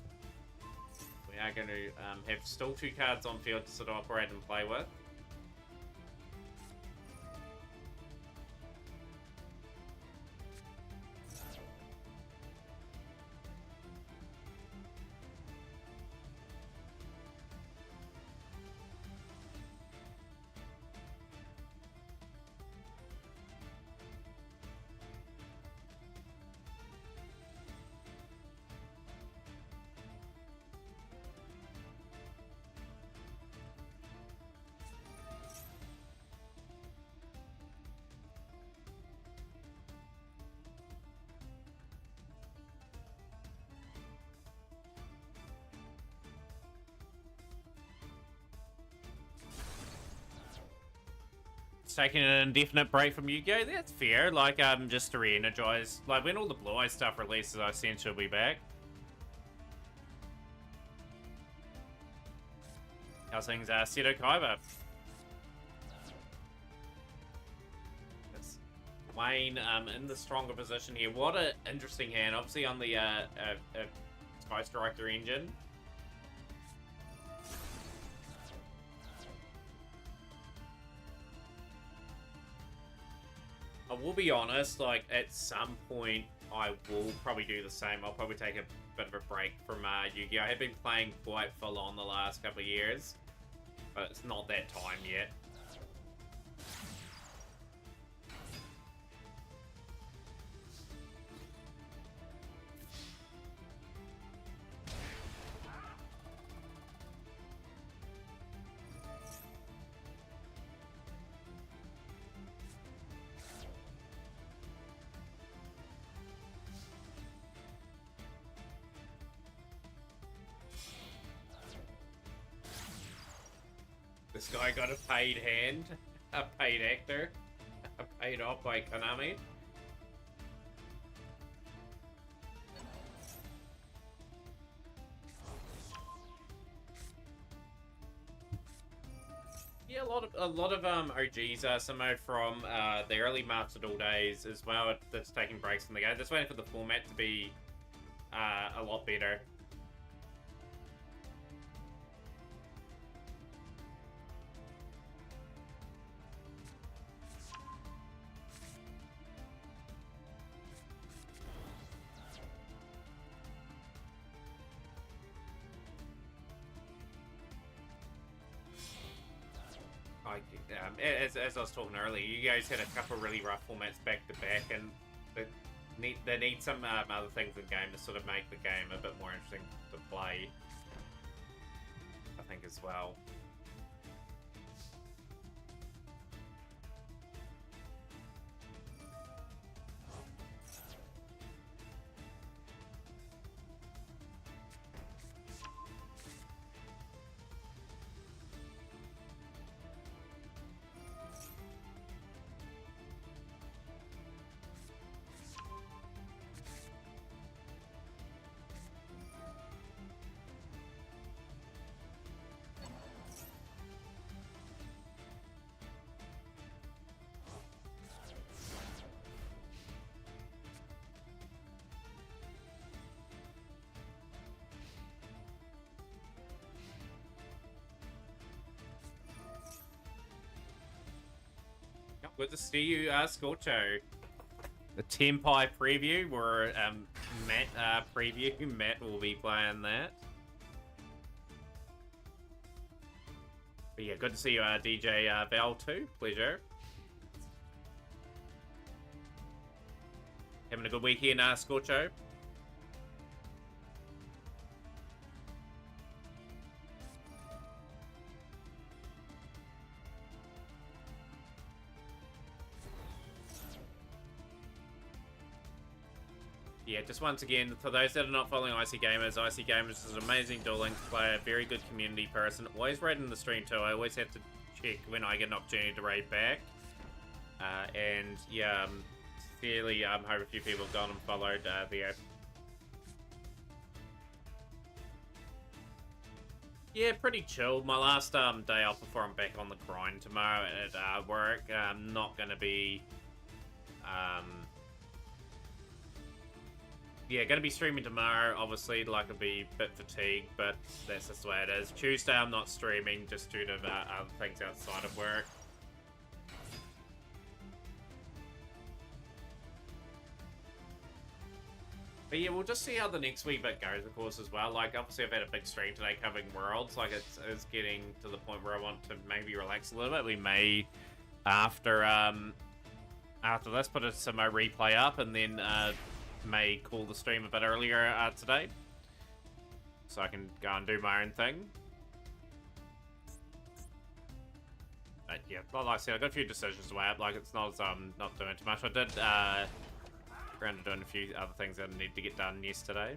We are going to have still 2 cards on field to sort of operate and play with. Taking an indefinite break from Yu-Gi-Oh! That's fair. Like, just to re-energize. Like, when all the Blue Eye stuff releases, I sense she'll be back. How's things, Seto Kaiba? That's Wayne in the stronger position here. What an interesting hand. Obviously on the Sky Striker engine. I will be honest, like, at some point, I will probably do the same. I'll probably take a bit of a break from Yu-Gi-Oh! I have been playing quite full on the last couple of years, but it's not that time yet. This guy got a paid hand, a paid actor, paid off by Konami. Yeah, a lot of OGs Samo from the early Master Duel days as well. That's taking breaks from the game. Just waiting for the format to be a lot better. As I was talking earlier, you guys had a couple really rough formats back to back, and they need some other things in game to sort of make the game a bit more interesting to play, I think, as well. Good to see you, Scorcho. The Tempai preview, or Matt preview. Matt will be playing that. But yeah, good to see you, DJ Val too. Pleasure. having a good weekend, Scorcho? Yeah, just once again, for those that are not following Icy Gamers is an amazing Duel Links player, very good community person, always raiding the stream too. I always have to check when I get an opportunity to raid back. And yeah, sincerely, hope a few people have gone and followed Theo. Yeah, pretty chilled. My last day off before I'm back on the grind tomorrow at work. I'm not going to be... yeah, going to be streaming tomorrow. Obviously, like, I'll be a bit fatigued, but that's just the way it is. Tuesday, I'm not streaming just due to other things outside of work. But yeah, we'll just see how the next wee bit goes, of course, as well. Like, obviously, I've had a big stream today covering Worlds. Like, it's getting to the point where I want to maybe relax a little bit. We may, after this, put some replay up, and then may call the stream a bit earlier today, so I can go and do my own thing. But yeah, like I said, I got a few decisions to weigh up. Like, it's not as I'm not doing too much. I did around to doing a few other things that I need to get done yesterday.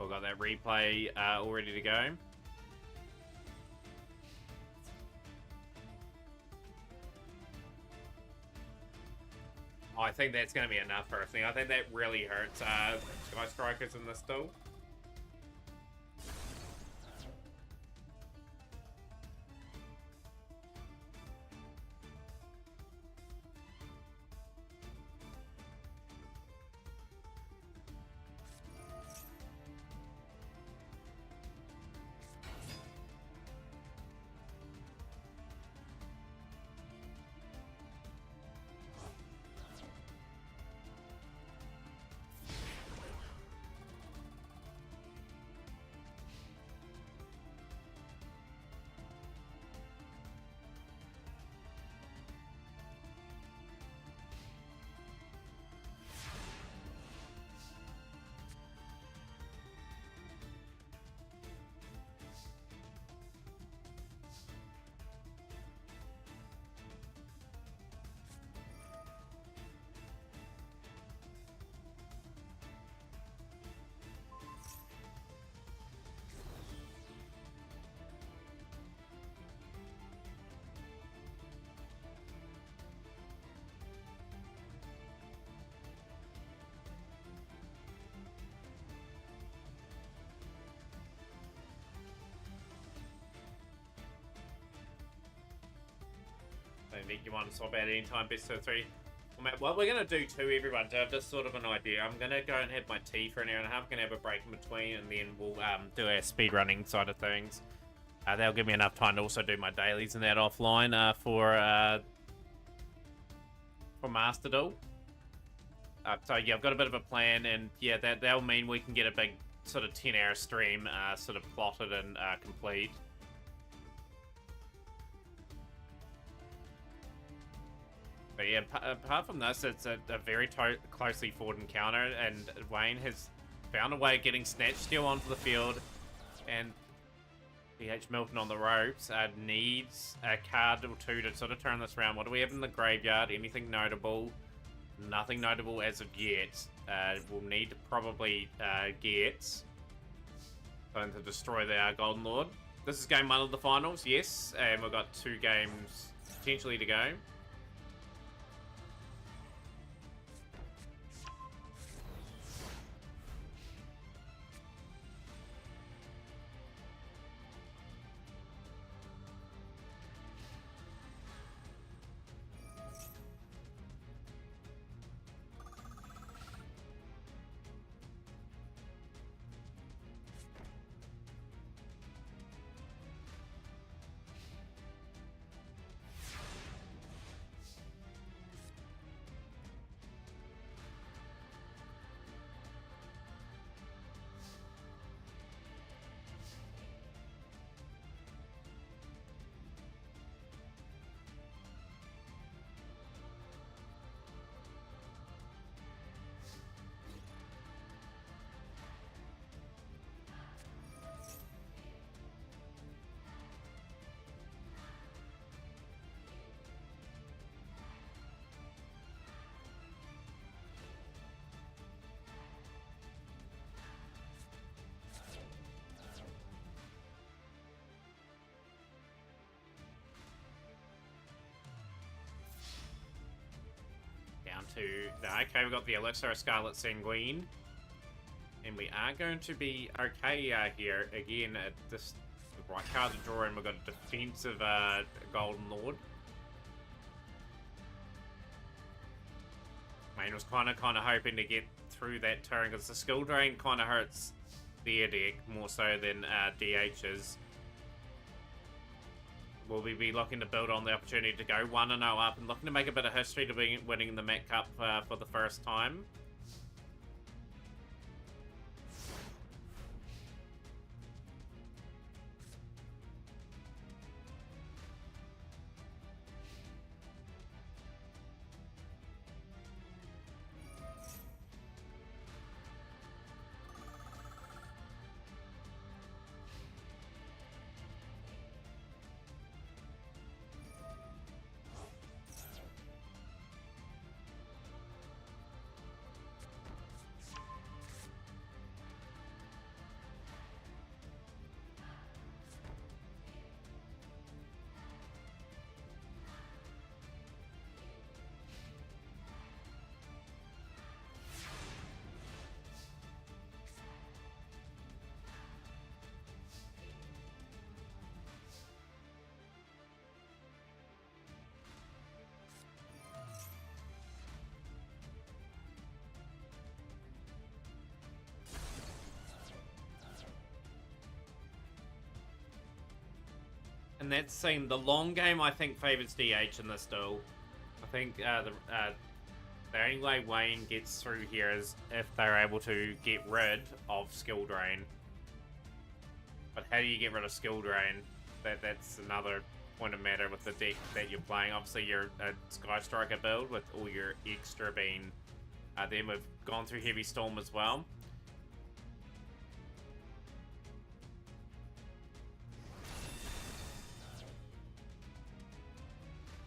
I've got that replay all ready to go. I think that's going to be enough, personally. I think that really hurts Sky Strikers in this duel. I think you want to swap out any time, best of three. What we're going to do too, everyone, to have just sort of an idea, I'm going to go and have my tea for an hour and a half, going to have a break in between, and then we'll do our speedrunning side of things. That'll give me enough time to also do my dailies and that offline for Master Duel. So yeah, I've got a bit of a plan, and yeah, that'll mean we can get a big sort of 10-hour stream sort of plotted and complete. But yeah, apart from this, it's a very closely fought encounter, and Wayne has found a way of getting Snatch Steel onto the field. And DH Milton on the ropes needs a card or two to sort of turn this around. What do we have in the graveyard? Anything notable? Nothing notable as of yet. We'll need to probably get something to destroy the Golden Lord. This is game 1 of the finals, yes, and we've got 2 games potentially to go. Down to... Okay, we've got the Elixir of Scarlet Sanguine. And we are going to be okay here. Again, this the right card to draw in. We've got a defensive Golden Lord. Main was kind of hoping to get through that turn because the skill drain kind of hurts their deck more so than DH's. Will we be looking to build on the opportunity to go 1-0 up and looking to make a bit of history to be winning the Met Cup for the first time? And that's seen the long game, I think, favors DH in this duel. I think the only way Wayne gets through here is if they're able to get rid of skill drain. But how do you get rid of skill drain? That's another point of matter with the deck that you're playing. Obviously, you're a Sky Striker build with all your extra being. Then we've gone through Heavy Storm as well.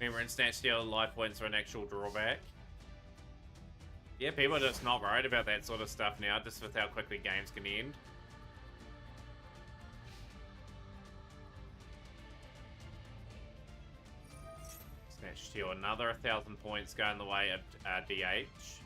Remember, in Snatch Steal, life points are an actual drawback. Yeah, people are just not worried about that sort of stuff now, just with how quickly games can end. Snatch Steal, another 1,000 points going the way of DH.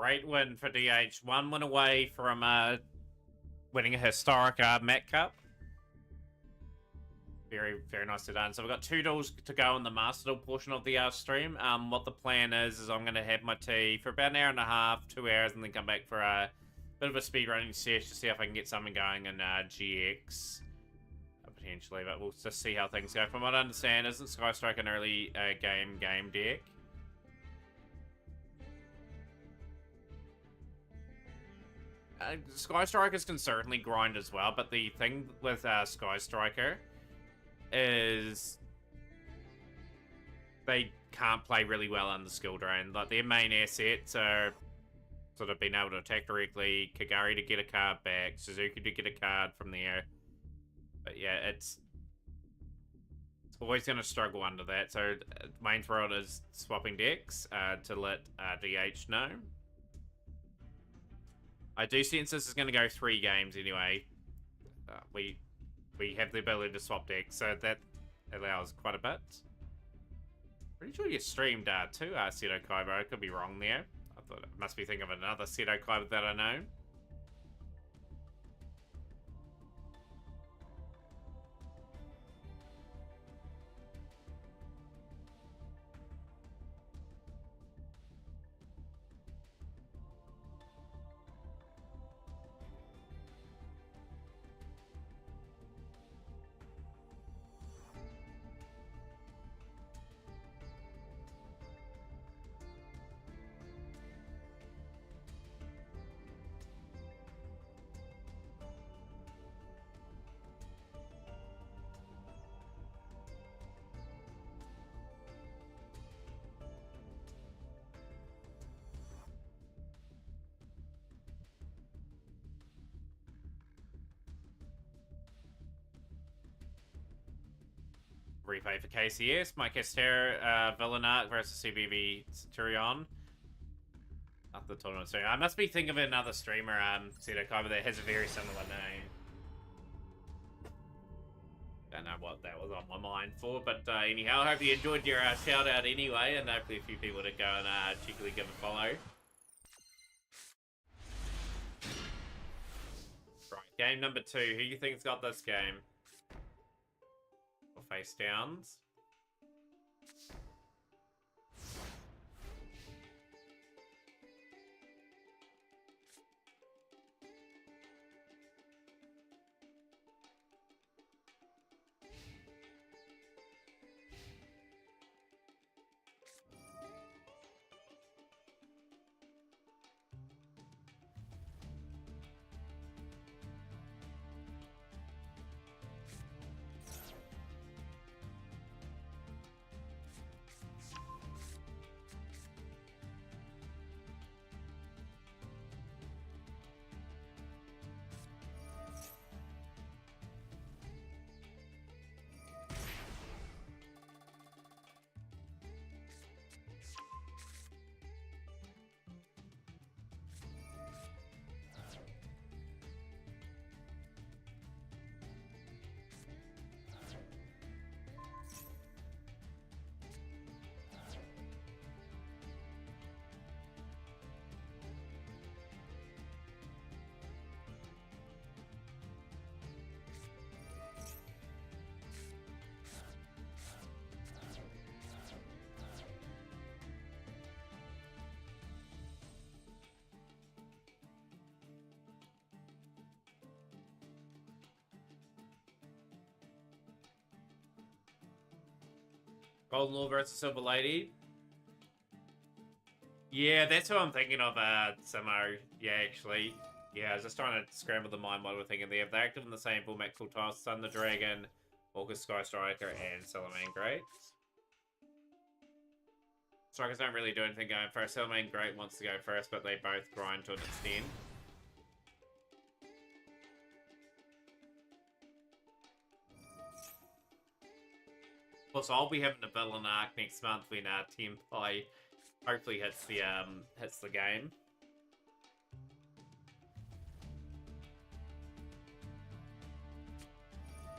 great win for DH. 1 win away from winning a historic Met Cup. Very, very nicely done. So we've got 2 duels to go in the Master Duel portion of the stream. What the plan is I'm going to have my tea for about an hour and a half, 2 hours, and then come back for a bit of a speedrunning sesh to see if I can get something going in GX. Potentially, but we'll just see how things go. From what I understand, isn't Skystrike an early game deck? Sky Strikers can certainly grind as well, but the thing with Sky Striker is they can't play really well under skill drain. Like, their main assets are sort of being able to attack directly, Kagari to get a card back, Suzuki to get a card from there. But yeah, it's always going to struggle under that. So main world is swapping decks to let DH know. I do sense this is going to go 3 games anyway. We have the ability to swap decks, so that allows quite a bit. Pretty sure you streamed 2 Seto Kaiba. I could be wrong there. I thought I must be thinking of another Seto Kaiba that I know. Replay for KCS, Mike Esther, Villanark versus CBB Centurion. Not the tournament stream. I must be thinking of another streamer, Seto Kaiba, that has a very similar name. Don't know what that was on my mind for, but anyhow, I hope you enjoyed your shout out anyway, and hopefully a few people to go and cheekily give a follow. Right, game number 2. Who do you think's got this game? Face downs. Golden Law versus Silver Lady. Yeah, that's who I'm thinking of, Samo. Yeah, actually. Yeah, I was just trying to scramble the mind while we're thinking there. They're active in the same format, Full Tiles, Sun the Dragon, August Sky Striker, and Salamane Great. Strikers don't really do anything going first. Salamane Great wants to go first, but they both grind to an extent. Plus, I'll be having a Villanark next month when Tempai hopefully hits the game.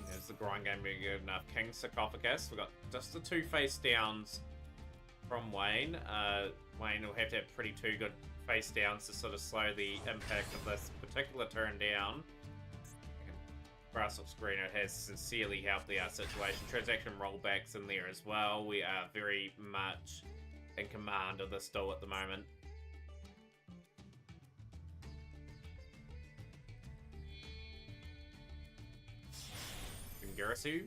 There's the grind game being good enough. King Sarcophagus. We've got just the 2 face downs from Wayne. Wayne will have to have pretty two good face downs to sort of slow the impact of this particular turn down. Grass off screen, it has sincerely helped the situation. Transaction rollbacks in there as well. We are very much in command of this duel at the moment. Garasu.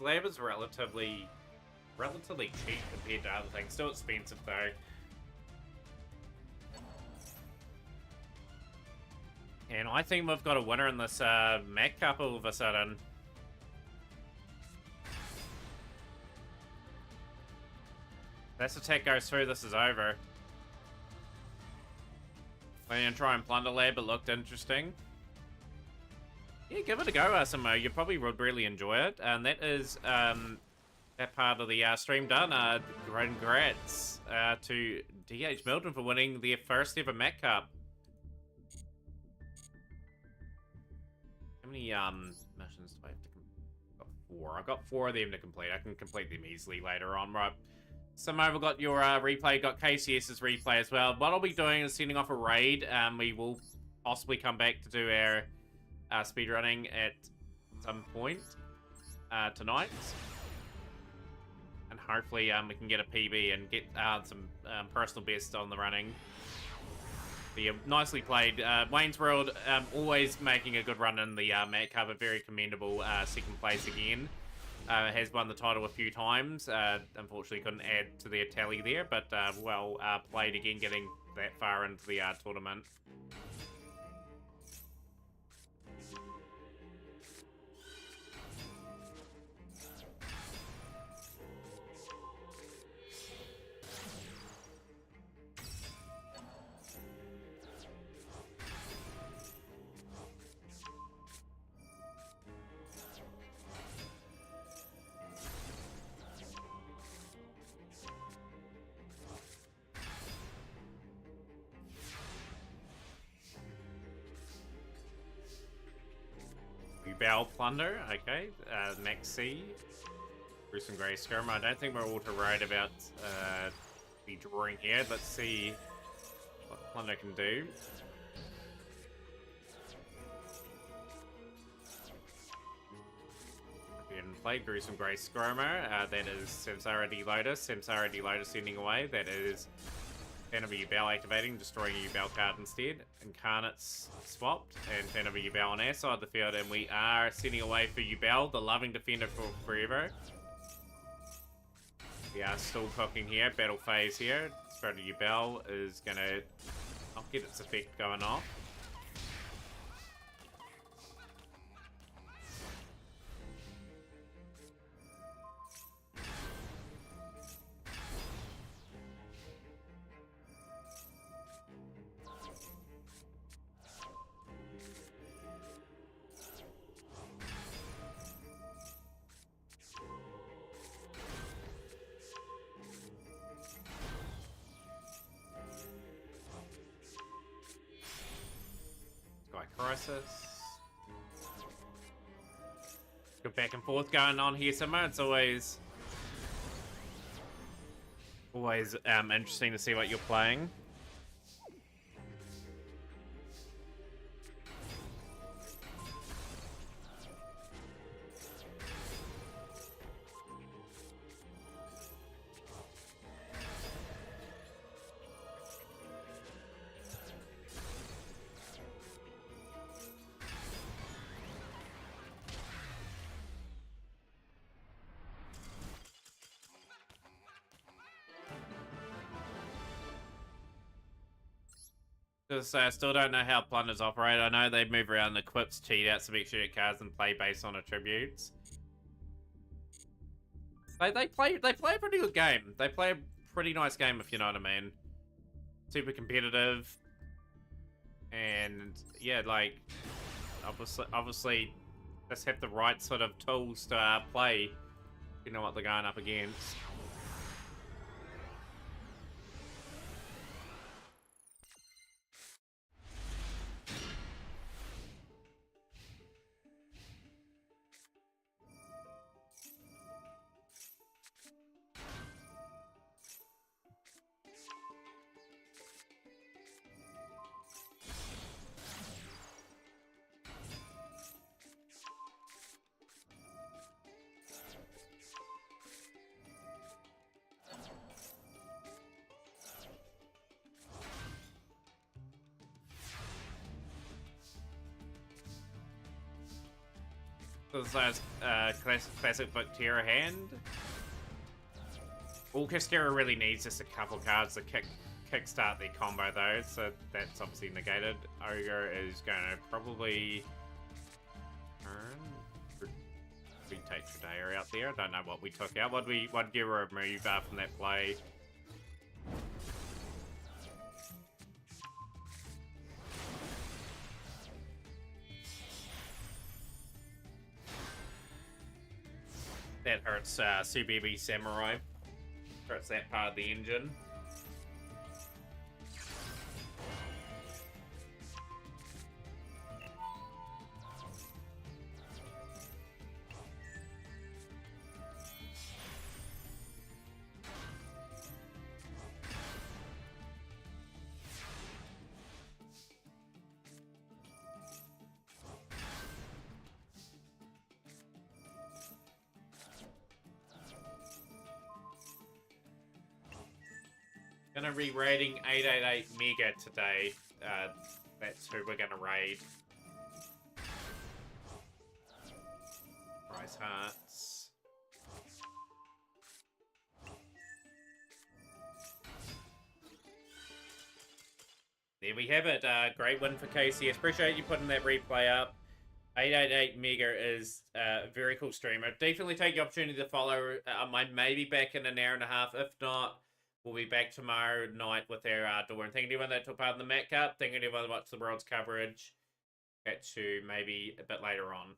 Labor's relatively cheap compared to other things. Still expensive though. And I think we've got a winner in this Mac Cup all of a sudden. This attack goes through, this is over. I'm gonna try and plunder Lab, it looked interesting. Yeah, give it a go, Asimo. You probably would really enjoy it. And that is that part of the stream done. Congrats to DH Milton for winning their first ever Mac Cup. How many missions do I have to complete? Got 4. I've got 4 of them to complete. I can complete them easily later on. Right. Simova got your replay, got KCS's replay as well. What I'll be doing is sending off a raid. We will possibly come back to do our speedrunning at some point tonight, and hopefully we can get a PB and get some personal best on the running. But yeah, nicely played. Wayne's World always making a good run in the Mac Cup, very commendable second place again. Has won the title a few times. Unfortunately couldn't add to their tally there, but well played again, getting that far into the tournament. Bell Plunder, okay. Max C. Bruce and Grey Skirm. I don't think we're all too worried about the drawing here. Let's see what Plunder can do. Played Gruesome Grey Skirmer. That is Samsara D Lotus. Samsara D Lotus sending away. That is Fan of a Yubel activating, destroying a Yubel card instead. Incarnates swapped, and Fan of a Yubel on our side of the field, and we are sending away for Yubel, the loving defender for forever. We are still cooking here, battle phase here. Spirit of Yubel is gonna not get its effect going off. Crisis. Good back and forth going on here, Simmer. It's always interesting to see what you're playing. Because I still don't know how plunders operate. I know they move around equips, cheat out some extra cards, and play based on attributes. They play a pretty good game. They play a pretty nice game, if you know what I mean. Super competitive, and yeah, like obviously, just have the right sort of tools to play. You know what they're going up against. Those classic Bacteria hand. All Kastera really needs just a couple cards to kickstart the combo though, so that's obviously negated. Ogre is going to probably turn. We take Tradea out there. I don't know what we took out. What did you remove from that play? That hurts Subibi Samurai. Hurts that part of the engine. Gonna be raiding 888 Mega today. That's who we're gonna raid. Price Hearts. There we have it. Great win for KCS. Appreciate you putting that replay up. 888 Mega is a very cool streamer. Definitely take the opportunity to follow. I may be back in an hour and a half. If not, we'll be back tomorrow night with our door. And thank you to everyone that took part in the Met Cup. Thank you to everyone that watched the World's coverage. Catch you maybe a bit later on.